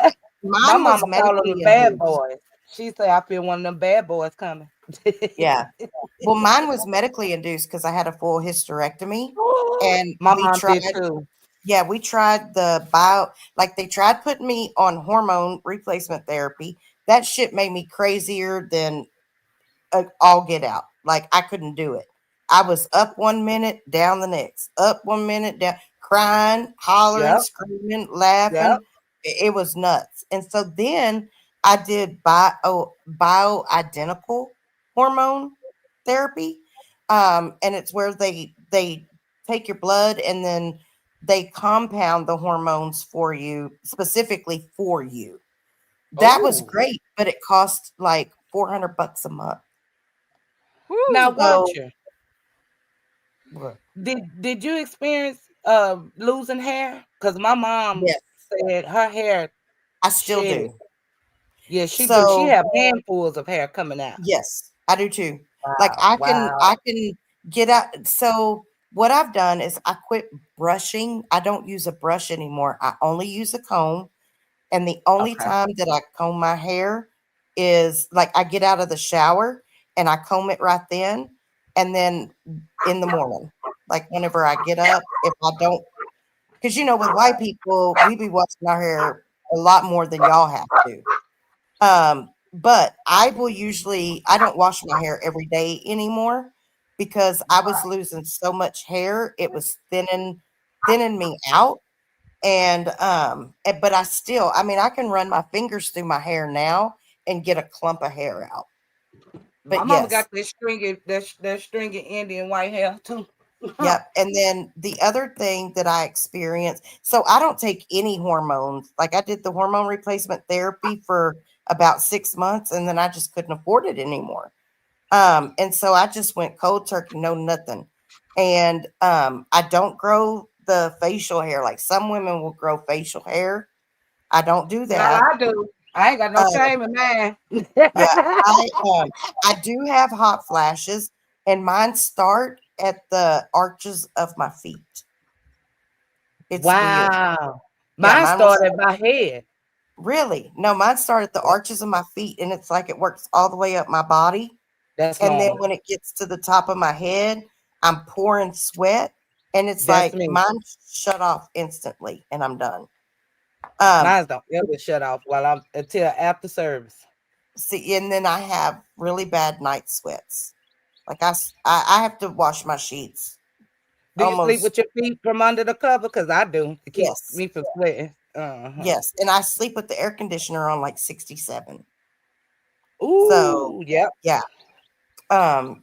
My
mine was
mama called them the
medically
bad
induced.
boys. She said, "I feel one of them bad boys coming."
Yeah. Well, mine was medically induced because I had a full hysterectomy, and
My
we
mom
tried.
did too.
Yeah, we tried the like they tried putting me on hormone replacement therapy. That shit made me crazier than all get out. Like I couldn't do it. I was up one minute, down the next, up one minute, down, crying, hollering,
Yep,
screaming,
yep.
laughing. It was nuts. And so then I did bioidentical hormone therapy, and it's where they take your blood and then they compound the hormones for you specifically for you. That was
Oh,
great, but it cost like $400 a month.
now
Woo!
watch
So
her.
what?
Did you experience losing hair? Because my mom
Yes,
said her hair
I still
shedded.
do.
Yeah, she do. She
So
have handfuls of hair coming out.
yes, I do too. Like
Wow,
I can get out. So what I've done is I quit brushing. I don't use a brush anymore. I only use a comb. And the only
okay.
time that I comb my hair is like I get out of the shower and I comb it right then. And then in the morning, like whenever I get up, if I don't, because with white people, we be washing our hair a lot more than y'all have to. But I don't wash my hair every day anymore because I was losing so much hair. It was thinning me out. But I mean, I can run my fingers through my hair now and get a clump of hair out.
My
But
mama
yes,
got that stringy Indian white hair too.
yep. And then the other thing that I experienced, so I don't take any hormones. Like I did the hormone replacement therapy for about 6 months, and then I just couldn't afford it anymore. And so I just went cold turkey, no nothing. And I don't grow the facial hair like some women will grow facial hair. I don't do
Well,
that.
I do. I ain't got no shame in mine.
Yeah, I do have hot flashes, and mine start at the arches of my feet. It's weird.
Wow.
Yeah,
Mine
mine was
started at my head.
really no. Mine started at the arches of my feet, and it's like it works all the way up my body.
That's
And then
normal.
when it gets to the top of my head, I'm pouring sweat, and it's
That's
like
me.
mine shut off instantly, and I'm done.
Mine don't ever shut off while I'm until after service.
See, and then I have really bad night sweats. Like I have to wash my sheets
Do you sleep
almost.
with your feet from under the cover? Because I do to keep
Yes,
me from sweating. Uh-huh.
yes, and I sleep with the air conditioner on like 67. So
Ooh, yep.
yeah,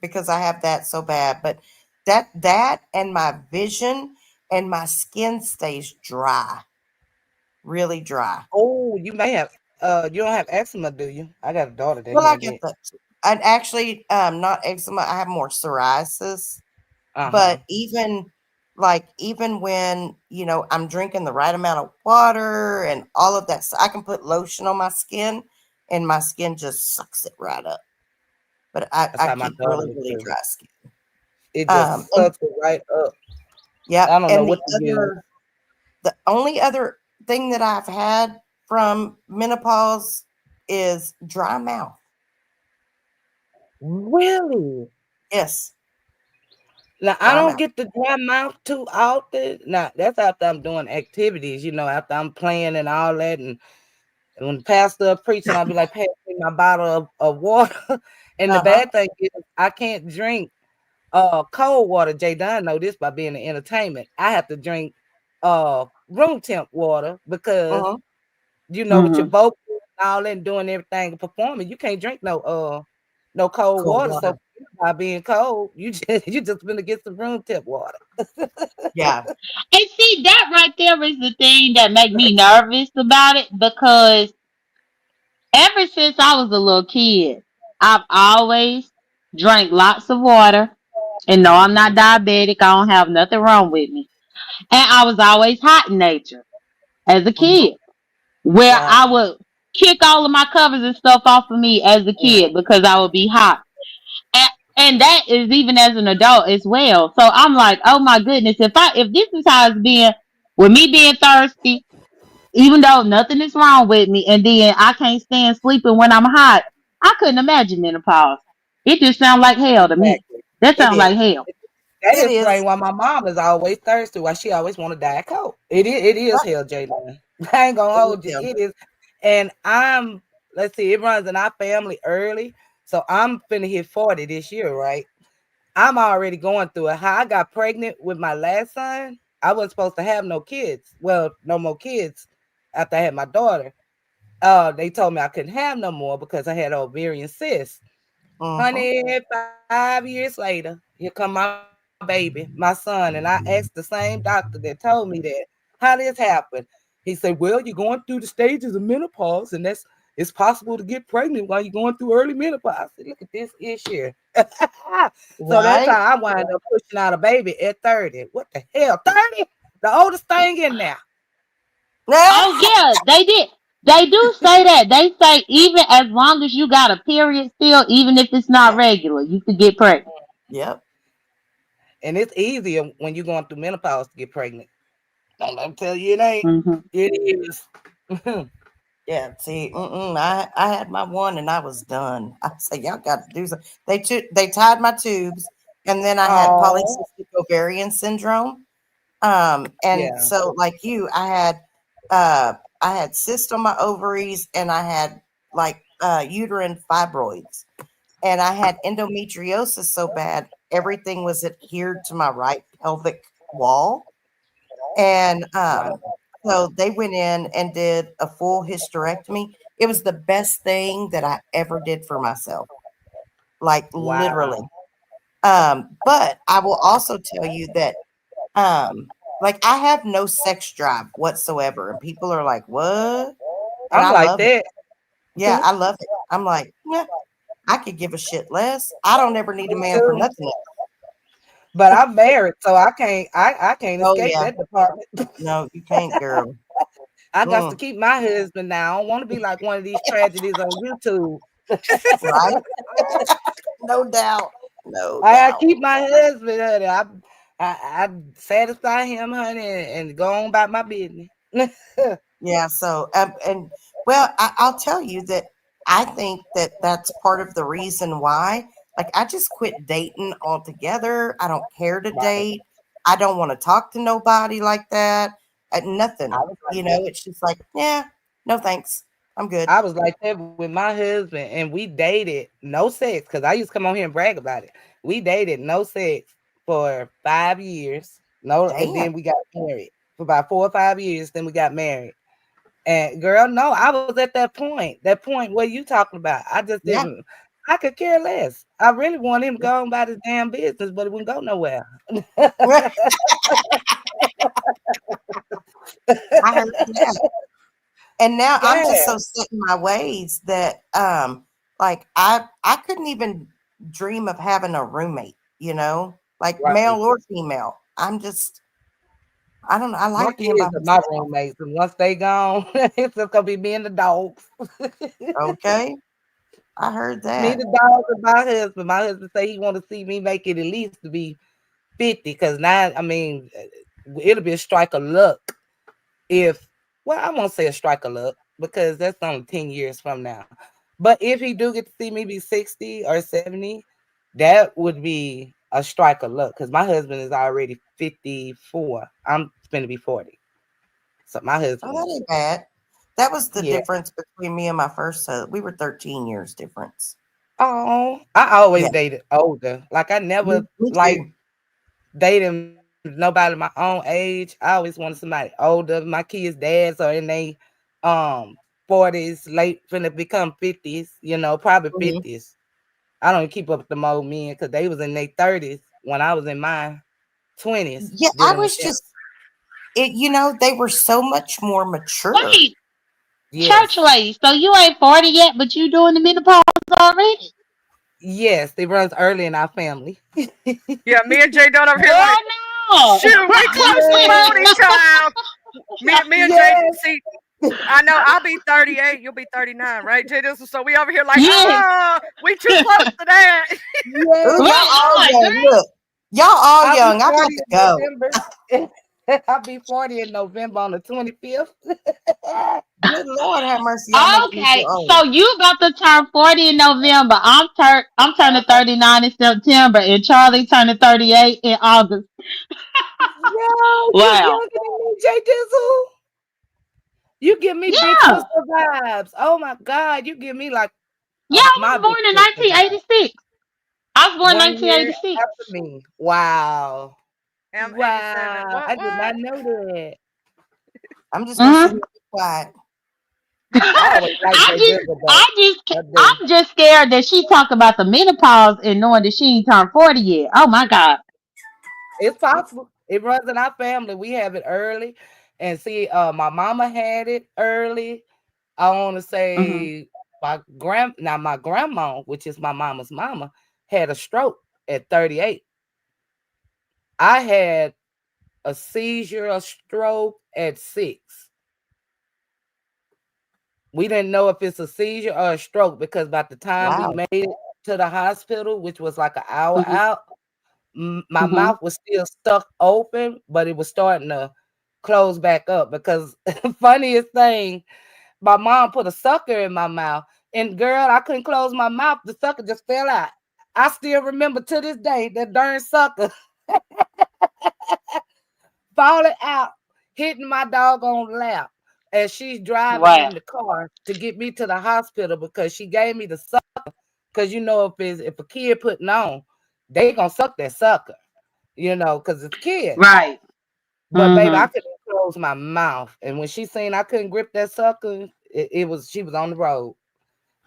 because I have that so bad. But that and my vision and my skin stays dry, really dry.
Oh, you may have you don't have eczema, do you? I got a daughter that
Well, I
had
get
that.
that. And actually, not eczema. I have more psoriasis.
Uh-huh.
But even when I'm drinking the right amount of water and all of that, so I can put lotion on my skin, and my skin just sucks it right up. But
That's
I
how my
keep
daughter
really
is
really
too.
dry skin.
It just
And
sucks it right up.
yeah,
I don't know
and
what to use.
the only other thing that I've had from menopause is dry mouth.
Really?
Yes,
Now I
dry
don't
mouth.
get the dry mouth too often. Now that's after I'm doing activities, after I'm playing and all that. And when the pastor preaching, I'll be like, pass me my bottle of water. And the
Uh-huh.
bad thing is I can't drink cold water. Jay Dunn know this by being in entertainment. I have to drink room temp water because
Uh-huh.
with your vocal and all that and doing everything and performing, you can't drink no cold
Cold
water.
water.
So by being cold, you just gonna get some room temp water.
Yeah.
And see, that right there is the thing that make me nervous about it because ever since I was a little kid, I've always drank lots of water. And no, I'm not
Mhm.
diabetic. I don't have nothing wrong with me. And I was always hot in nature as a
Mhm.
kid, where
Wow.
I would kick all of my covers and stuff off of me as a kid because I would be hot. And, and that is even as an adult as well. So I'm like, oh my goodness, if this is how it's been with me being thirsty, even though nothing is wrong with me, and then I can't stand sleeping when I'm hot, I couldn't imagine menopause. It just sounds like hell to me.
Exactly.
That
It
sounds
is.
like hell.
That
It is.
explains why my mom is always thirsty, why she always want to die cold. It is hell, Jalen. I ain't gonna
It is
hold you.
him.
It is. And let's see, it runs in our family early. So I'm finna hit 40 this year, right? I'm already going through it. How I got pregnant with my last son, I wasn't supposed to have no kids. Well, no more kids after I had my daughter. They told me I couldn't have no more because I had ovarian cyst.
Mhm.
Honey, 5 years later, here come my baby, my son, and I asked the same doctor that told me that. How this happened? He said, "Well, you're going through the stages of menopause, and it's possible to get pregnant while you're going through early menopause." I said, "Look at this issue." So that's
Right?
how I wound up pushing out a baby at 30. What the hell? 30? The oldest thing in there.
Oh yeah, they did. They do say that. They say even as long as you got a period still, even if it's not
Yeah.
regular, you could get pregnant.
Yep.
And it's easier when you're going through menopause to get pregnant. Don't let me tell you it ain't.
Hmm.
It is.
Yeah. See, I had my one and I was done. I said, y'all got to do something. They tied my tubes, and then I had
Oh,
polycystic ovarian syndrome. And
yeah.
so like you, I had cysts on my ovaries, and I had like uterine fibroids, and I had endometriosis so bad everything was adhered to my right pelvic wall. And
Wow.
so they went in and did a full hysterectomy. It was the best thing that I ever did for myself, like literally.
Wow.
But I will also tell you that like I have no sex drive whatsoever. And people are like, what? And
I'm
I
like
love it.
that.
Yeah, I love it. I'm like, yeah, I could give a shit less. I don't ever need a
Me
man for
too.
nothing else.
But I'm married, so I can't
Oh
escape
yeah.
that department.
No, you can't, girl.
I got to
Mm,
keep my husband now. I don't want to be like one of these tragedies on YouTube.
right? No doubt. No
I gotta
doubt.
keep my husband, honey. I satisfy him, honey, and go on about my business.
Yeah. So, and well, I'll tell you that I think that that's part of the reason why. Like, I just quit dating altogether. I don't care to
Right.
date. I don't want to talk to nobody like that.
I
Nothing.
was like
You know,
that.
it's just like, yeah, no thanks. I'm good.
I was like that with my husband, and we dated no sex because I used to come on here and brag about it. We dated no sex for 5 years. No, and
Damn.
then we got married for about 4 or 5 years. Then we got married. And girl, no, I was at that point where you talking about. I just
Yeah.
didn't. I could care less. I really want him to go on about his damn business, but it wouldn't go nowhere.
I heard that. And now I'm just
Yeah,
so set in my ways that like I couldn't even dream of having a roommate, you know, like male
right.
or female. I'm just I don't know. I
My
like being by
kids are my
myself.
roommates, and once they gone, it's just gonna be me and the dogs.
Okay. I heard
Me,
that.
the dogs, and my husband. My husband say he want to see me make it at least to be 50, because now, I mean, it'll be a strike of luck if, well, I won't say a strike of luck because that's only 10 years from now. But if he do get to see me be 60 or 70, that would be a strike of luck because my husband is already 54. I'm going to be 40. So my
Oh,
husband
that
is,
ain't bad. That was the
yeah.
difference between me and my first husband. We were 13 years difference.
Oh, I always
Yeah.
dated older. Like I never
Me
like
too.
dating nobody my own age. I always wanted somebody older. My kids' dads are in their 40s, late finna become 50s, probably
Mhm.
50s. I don't keep up with them old men because they was in their 30s when I was in my 20s
Yeah, I
dealing with
was
them.
just they were so much more mature.
Wait, church
Yes.
lady. So you ain't 40 yet, but you doing the menopause already?
Yes, it runs early in our family.
Yeah, me and Jay Dunn over here
Girl,
like,
no.
shoot, we close to
Yes.
40, child. Me and Jay,
Yes.
see, I know I'll be 38, you'll be 39, right, Jay? So we over here like,
Yes.
we too close to that.
Ooh,
Yes.
y'all
Right. I'm
all
like,
young.
girl.
Look, y'all all
I'll be
young. I got
40
to
in
go.
November. I'll be 40 in November on the 25th.
Good Lord, have mercy. Y'all make me feel
Okay,
old.
so you about to turn 40 in November. I'm turning 39 in September, and Charlie turning 38 in August.
Yo, you
Wow.
younger than me, J Dizzle. You give me big
Yeah.
sister vibes. Oh my God, you give me like
Yeah, I
my
was
big
born in
sister vibe.
1986. I was born in
1 year
1986.
after me. Wow.
I'm 87.
Wow.
What,
I did
what?
not know that.
I'm just gonna sit
Mm-hmm.
here and be quiet.
I always like J Dizzle though. I do.
I'm just scared that she talk about the menopause and knowing that she ain't turned 40 yet. Oh my God.
It's possible. It runs in our family. We have it early. And see, my mama had it early. I want to
Mm-hmm.
say my grandma, which is my mama's mama, had a stroke at 38. I had a seizure, a stroke at 6. We didn't know if it's a seizure or a stroke because by the time we
Wow.
made it to the hospital, which was like an hour
Mm-hmm.
out, my
Mm-hmm.
mouth was still stuck open, but it was starting to close back up because funniest thing, my mom put a sucker in my mouth, and girl, I couldn't close my mouth. The sucker just fell out. I still remember to this day that darn sucker falling out, hitting my doggone lap as she's driving
Wow.
in the car to get me to the hospital because she gave me the sucker. Because if a kid putting on, they gonna suck that sucker, because it's a kid.
Right.
But baby, I
Mm-hmm.
couldn't close my mouth, and when she seen I couldn't grip that sucker, she was on the road.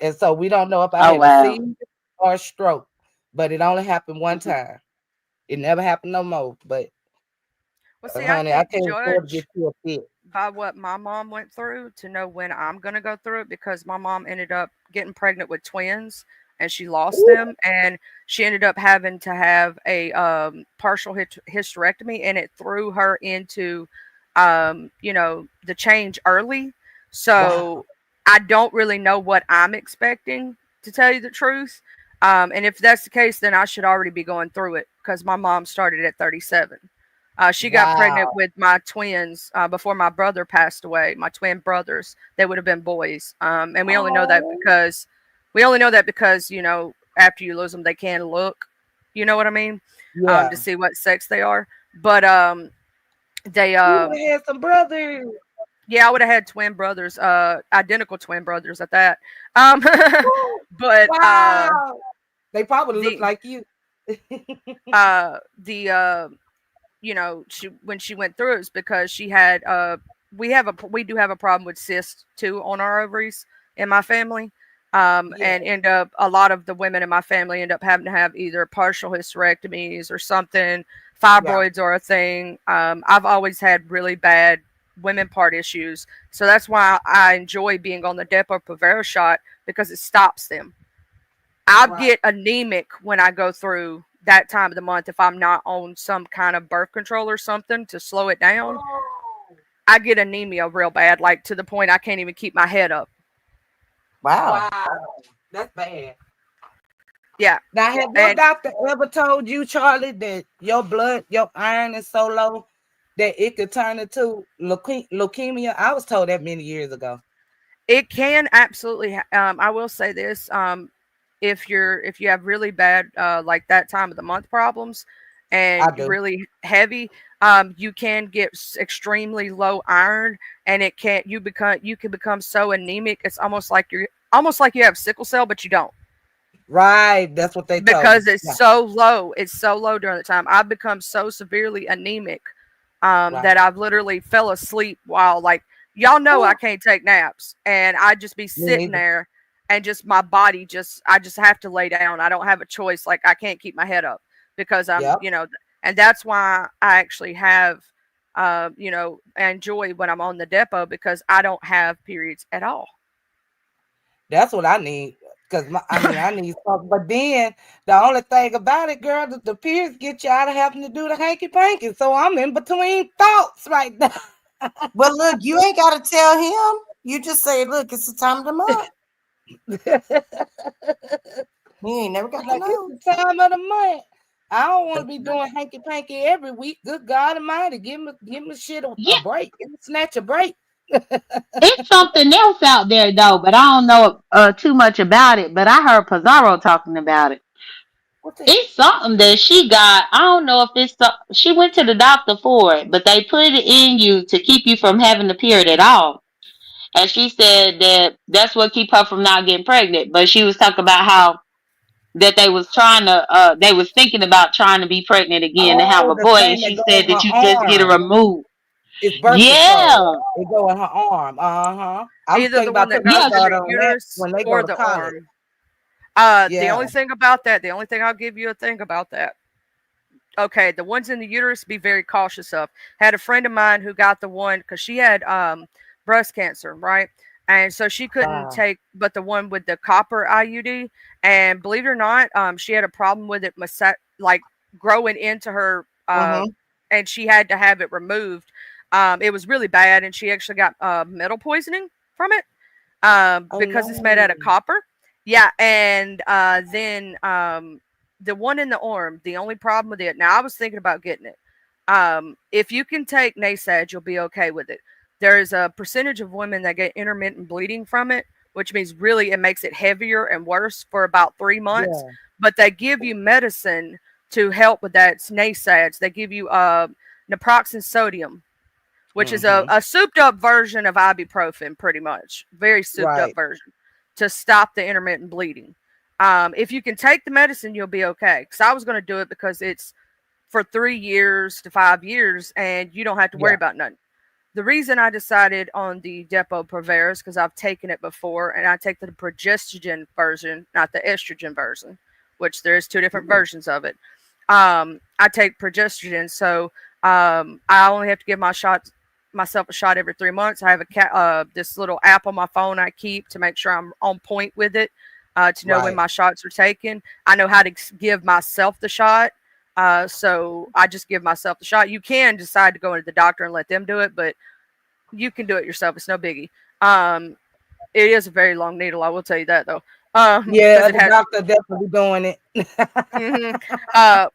And so we don't know if I
Oh
had a
wow.
seizure or a stroke, but it only happened one time. It never happened no more. But
Well, see, I
honey, I
can't
can't afford to get
judge
you a fit.
by what my mom went through to know when I'm going to go through it, because my mom ended up getting pregnant with twins and she lost them, and she ended up having to have a partial hysterectomy, and it threw her into the change early.
Wow.
So I don't really know what I'm expecting, to tell you the truth. And if that's the case, then I should already be going through it, because my mom started at 37. She got
Wow.
pregnant with my twins before my brother passed away. My twin brothers, they would have been boys. And we only know that
Oh.
because after you lose them, they can look. You know what I mean?
Yeah.
To see what sex they are. But they
You would have had some brothers.
yeah, I would have had twin brothers, identical twin brothers at that. Um, but
Wow. They probably look
the
like you.
the she when she went through it was because she had we do have a problem with cysts too on our ovaries in my family.
Yeah.
And end up a lot of the women in my family end up having to have either partial hysterectomies or something.
Yeah.
Fibroids are a thing. I've always had really bad women part issues, so that's why I enjoy being on the Depo-Provera shot, because it stops them. I
Right.
get anemic when I go through that time of the month if I'm not on some kind of birth control or something to slow it down.
Oh.
I get anemia real bad, like to the point I can't even keep my head up.
Wow.
Wow. That's bad.
Yeah.
Now, have your
And
doctor ever told you, Charlie, that your iron is so low that it could turn into leukemia? I was told that many years ago.
it can absolutely I will say this, if you have really bad like that time of the month problems
I
and
do.
really heavy, you can get extremely low iron, and you can become so anemic, it's almost like you have sickle cell, but you don't,
Right. That's what they told me.
because it's
Yeah.
so low. It's so low during the time. I've become so severely anemic
Right.
that I've literally fell asleep while, like, y'all know I
Ooh,
can't take naps, and I just be
me
sitting
neither.
there, and just my body I just have to lay down. I don't have a choice. Like, I can't keep my head up because
Yep.
and that's why I actually have I enjoy when I'm on the depot, because I don't have periods at all.
That's what I need. Because I need something. But then the only thing about it, girl, the periods get you out of having to do the hanky panky. So I'm in between thoughts right now.
Well, look, you ain't got to tell him. You just say, look, it's the time of the month. He ain't never got to
Like,
know.
it's the time of the month. I don't want to be doing hanky panky every week. Good God Almighty, give me shit
Yeah,
a break. Give me snatch a break.
it's something else out there though, but I don't know too much about it. But I heard Pizarro talking about it.
What's that?
It's something that she got. I don't know if she went to the doctor for it, but they put it in you to keep you from having the period at all. And she said that that's what keep her from not getting pregnant. But she was talking about how that they was thinking about trying to be pregnant again to have
Oh,
a
the
boy, and
thing that
she
go
said
in
that
her
you just get it
arm.
removed.
It's birth control.
Yeah,
It go in her arm. Uh-huh. I was
Either
thinking
the one
about
that
putting my
goes
yeah.
in the
daughter on that
uterus
when they go
or
to
the
college.
arm. The
Yeah.
only thing about that, the only thing I'll give you a thing about that. Okay, the ones in the uterus, be very cautious of. Had a friend of mine who got the one because she had breast cancer, right? And so she couldn't
Wow.
take but the one with the copper IUD. And believe it or not, she had a problem with it, like growing into her,
Mm-hmm.
and she had to have it removed. It was really bad, and she actually got metal poisoning from it,
Oh
because it's made out of
no.
copper. Yeah, and then the one in the arm, the only problem with it. Now, I was thinking about getting it. If you can take NSAID, you'll be okay with it. There's a percentage of women that get intermittent bleeding from it, which means really it makes it heavier and worse for about 3 months.
Yeah.
But they give you medicine to help with that. It's NSAIDs. They give you naproxen sodium, which is
Mm-hmm.
a souped up version of ibuprofen, pretty much. Very souped up
Right.
version to stop the intermittent bleeding. If you can take the medicine, you'll be okay. Because I was going to do it because it's for 3 years to 5 years, and you don't have to worry
Yeah.
about nothing. The reason I decided on the Depo-Provera is because I've taken it before, and I take the progestogen version, not the estrogen version, which there's two different
Mhm.
versions of it. I take progestogen, so I only have to give my shots myself a shot every 3 months. I have this little app on my phone I keep to make sure I'm on point with it, to know when
Right.
my shots are taken. I know how to give myself the shot. So I just give myself the shot. You can decide to go into the doctor and let them do it, but you can do it yourself. It's no biggie. It is a very long needle. I will tell you that though. Because
Yeah,
it
the
has.
doctor definitely doing it.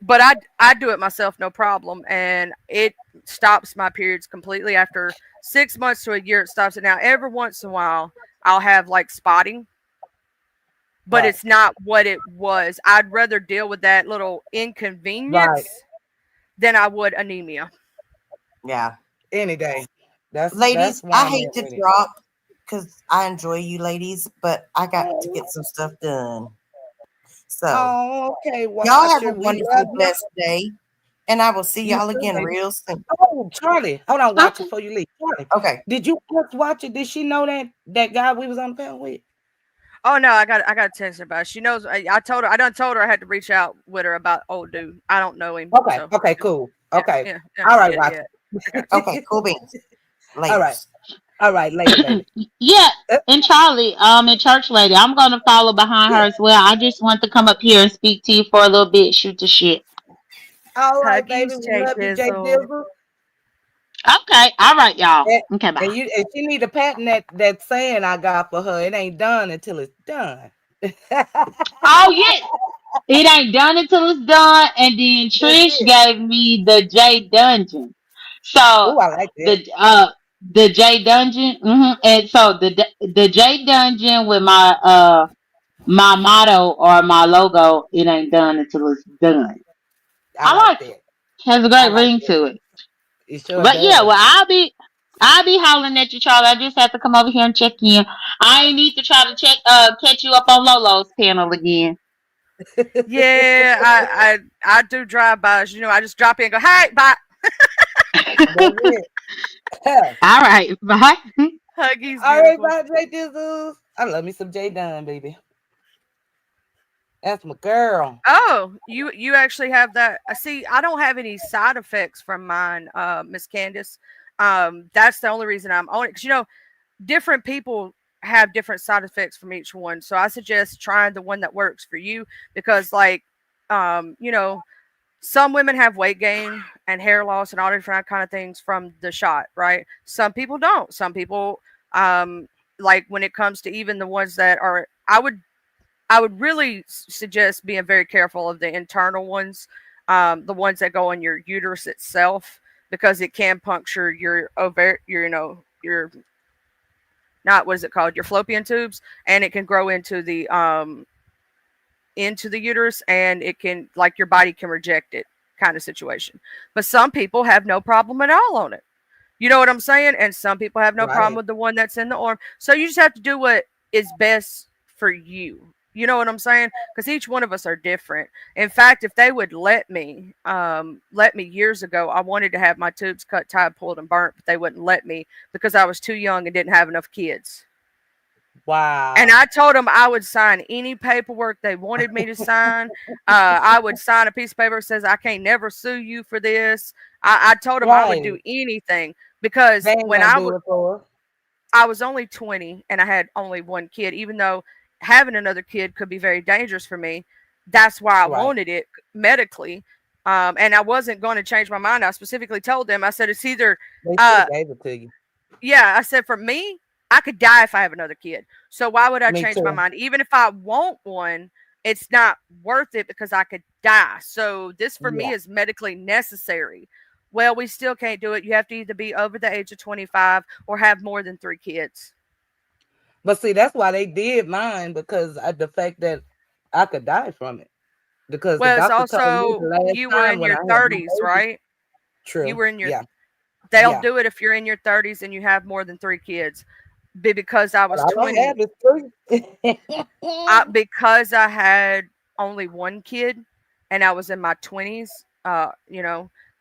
But I do it myself, no problem, and it stops my periods completely after 6 months to a year. It stops it. Now, every once in a while, I'll have like spotting, but
Right.
it's not what it was. I'd rather deal with that little
Right.
inconvenience than I would anemia.
Yeah.
Any day. That's
Ladies,
why
I
I'm
hate
at
to
with it.
drop because I enjoy you ladies, but I got to get some stuff done. So,
Oh, okay.
y'all have
Watch
a
it. We love
wonderfully
you.
blessed day, and I will see
You
y'all
too,
again
baby.
real soon.
Oh, Charlie, hold on. Watch it
Okay.
before you leave. Charlie,
Okay.
did you just watch it? Did she know that guy we was on the phone with?
Oh no, I got to text her about it. She knows. I told her. I done told her I had to reach out with her about old dude. I don't know him,
Okay.
so
Okay. Cool.
yeah,
Okay.
yeah, yeah,
All right,
yeah,
watch
yeah. I got you.
Okay. Cool beans.
All right.
Laters.
All right. Later, baby.
Yeah,
Uh,
and Charlie, and church lady, I'm gonna follow behind her as well. I just want to come up here and speak to you for a little bit, shoot the shit.
All right, baby.
Huggies,
We
J
love you, Jay
Dizzle.
Dizzle.
Okay, all right, y'all.
And,
Okay, bye.
and she need a patent that saying I got for her. It ain't done until it's done.
Oh yeah, it ain't done until it's done. And then
That's
Trish
it.
gave me the J Dungeon. So
Oh, I like that.
the J Dungeon, and so the J Dungeon with my motto or my logo, it ain't done until it's done.
I
I
like
like it.
that.
Has a
I
great
like
ring
that.
to it.
It sure
But yeah,
does.
well, I'll be hollering at you, Charlie. I just have to come over here and check in. I ain't need to try to catch you up on Lolo's panel again.
Yeah, I do drive-bys. I just drop in and go, hey, bye.
That's it.
All right, bye.
Huggies,
All right,
beautiful.
bye, Jay Dizzles. I love me some J Dunn, baby. That's my girl.
Oh, you actually have that. See, I don't have any side effects from mine, Miss Candace. That's the only reason I'm on it. Because different people have different side effects from each one. So I suggest trying the one that works for you because, like, um, you know, some women have weight gain and hair loss and all different kind of things from the shot, right? Some people don't. Some people, like when it comes to even the ones that are, I would really suggest being very careful of the internal ones, the ones that go in your uterus itself, because it can puncture your your not what is it called, your fallopian tubes, and it can grow into the uterus, and it can, like, your body can reject it, kind of situation. But some people have no problem at all on it. You know what I'm saying? And some people have no problem
Right.
with the one that's in the arm. So you just have to do what is best for you. You know what I'm saying? Because each one of us are different. In fact, if they would let me years ago, I wanted to have my tubes cut, tied, pulled, and burnt, but they wouldn't let me because I was too young and didn't have enough kids. And
Wow.
I told them I would sign any paperwork they wanted me to sign. I would sign a piece of paper that says I can't never sue you for this. I told them I would do
Right.
anything because
They ain't
when
gonna do it for us.
I was only 20 and I had only one kid, even though having another kid could be very dangerous for me. That's why I
Right.
wanted it medically. And I wasn't going to change my mind. I specifically told them, I said, it's either,
They should
uh,
have gave it to you.
yeah, I said, for me, I could die if I have another kid. So why would I
Me
change my
too.
mind? Even if I want one, it's not worth it because I could die. So this for me
Yeah.
is medically necessary. Well, we still can't do it. You have to either be over the age of 25 or have more than 3 kids.
But see, that's why they did mine because of the fact that I could die from it. Because the
Well, it's
doctor told me the
also
last
you were
time
in
when
your
I had my
30s,
baby.
right? You
True.
were in your
Yeah.
They'll
Yeah.
do it if you're in your 30s and you have more than 3 kids. Because I
But
was
all I
20,
have is three.
because I had only one kid and I was in my 20s,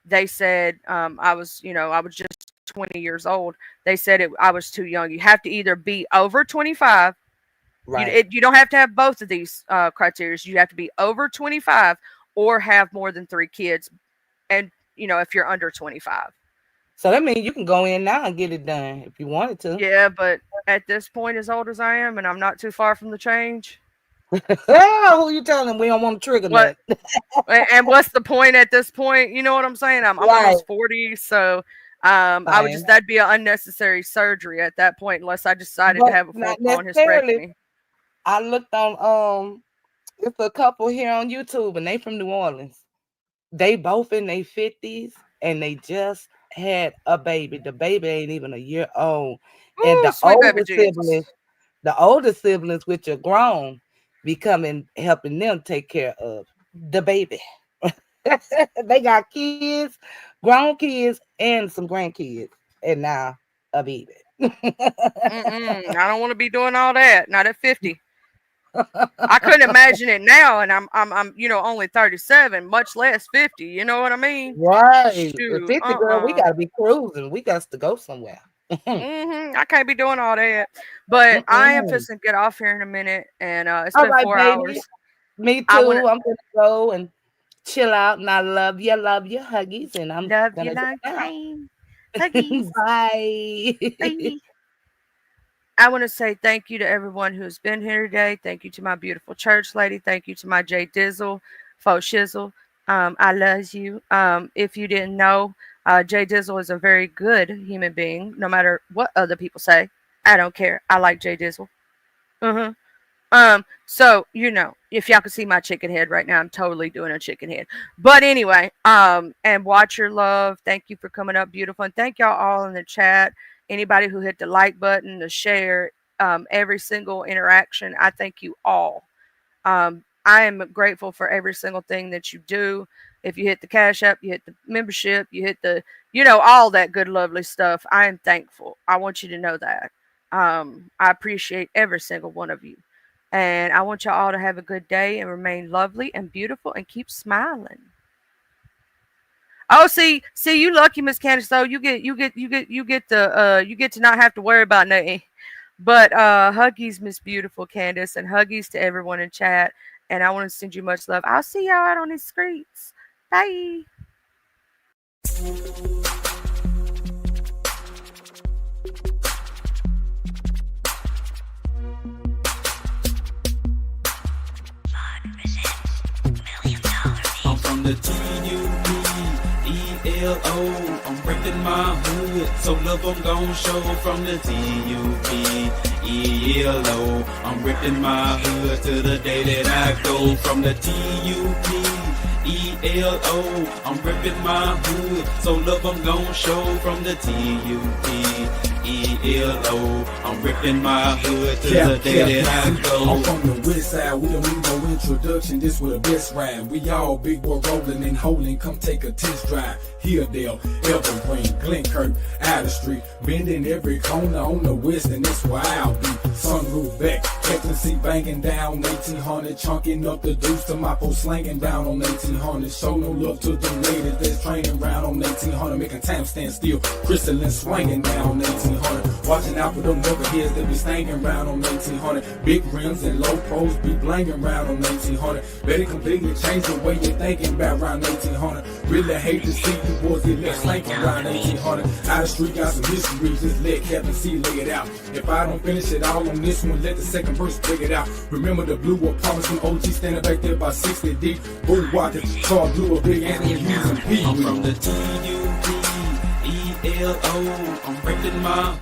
they said I was just 20 years old. They said I was too young. You have to either be over 25.
Right.
You don't have to have both of these criteria. You have to be over 25 or have more than 3 kids. And if you're under 25.
So that means you can go in now and get it done if you wanted to.
Yeah, but at this point, as old as I am, and I'm not too far from the change.
Who you telling we don't want to trigger
What?
that?
And what's the point at this point? You know what I'm saying? I'm
Right.
almost 40, so I would just that'd be an unnecessary surgery at that point, unless I decided to
But
have a
not
full-blown
necessarily.
hysterectomy.
I looked on it's a couple here on YouTube and they from New Orleans. They both in their 50s and they just had a baby. The baby ain't even a year old. And
Ooh,
the
sweet baby
older siblings, which are grown, helping them take care of the baby. They got kids, grown kids, and some grandkids, and now a baby.
I don't want to be doing all that. Not at 50. I couldn't imagine it now, and I'm only 37, much less 50. You know what I mean?
Right.
Shoot,
50, girl, we gotta be cruising. We got to go somewhere.
I can't be doing all that. But I am just gonna get off here in a minute, and it's been 4
baby.
hours.
Me too. I'm gonna go and chill out, and I love you, huggies, and I'm
love
gonna
you
go
like
now.
rain. Huggies.
Bye.
Bye. I want to say thank you to everyone who's been here today. Thank you to my beautiful church lady. Thank you to my J Dizzle, Faux Shizzle. I love you. If you didn't know, J Dizzle is a very good human being, no matter what other people say. I don't care. I like J Dizzle. So if y'all can see my chicken head right now, I'm totally doing a chicken head. But anyway, and watch your love. Thank you for coming up, beautiful, and thank y'all all in the chat. Anybody who hit the like button, the share, every single interaction, I thank you all. I am grateful for every single thing that you do. If you hit the Cash App, you hit the membership, you hit the, all that good, lovely stuff. I am thankful. I want you to know that. I appreciate every single one of you. And I want y'all all to have a good day and remain lovely and beautiful and keep smiling. Oh, see, you lucky, Miss Candace. So you get to not have to worry about nothing. But huggies, Miss Beautiful Candace, and huggies to everyone in chat. And I want to send you much love. I'll see y'all out on the streets. Bye.
I'm from the T-U-P-E-L-O. I'm reppin' my hood, so love I'm gon' show from the T-U-P-E-L-O. I'm reppin' my hood to the day that I go from the T-U-P-E-L-O. I'm reppin' my hood, so love I'm gon' show from the T-U-P-E-L-O. I'm ripping my hood to the day that I go.
I'm from the west side, we don't need no introduction, this was the best ride. We all big boy rolling and holding, come take a test drive. Hilldale, Evergreen, Glenkirk, Outer Street, bending every corner on the west, and that's where I'll be. Sunroof back, Captain C banging down 1800, chunking up the deuce to my post slanging down on 1800. Show no love to the ladies that's training round on 1800, making time stand still, crystalline swinging down on 1800. Watching out for them knuckleheads that be staying round on 1800. Big rims and low pros be blanging round on 1800. Better completely change the way you're thinking about round 1800. Really hate to see you boys get left slanking around 1800. Out the street got some history, just let Captain C lay it out. If I don't finish it all on this one, let the second verse break it out. Remember the blue apartments from OG standing back there by 60 deep. Bull walking, car blue, a big Anthony Hughes and P.
I'm from the T-U-P-E-L-O. I'm repping my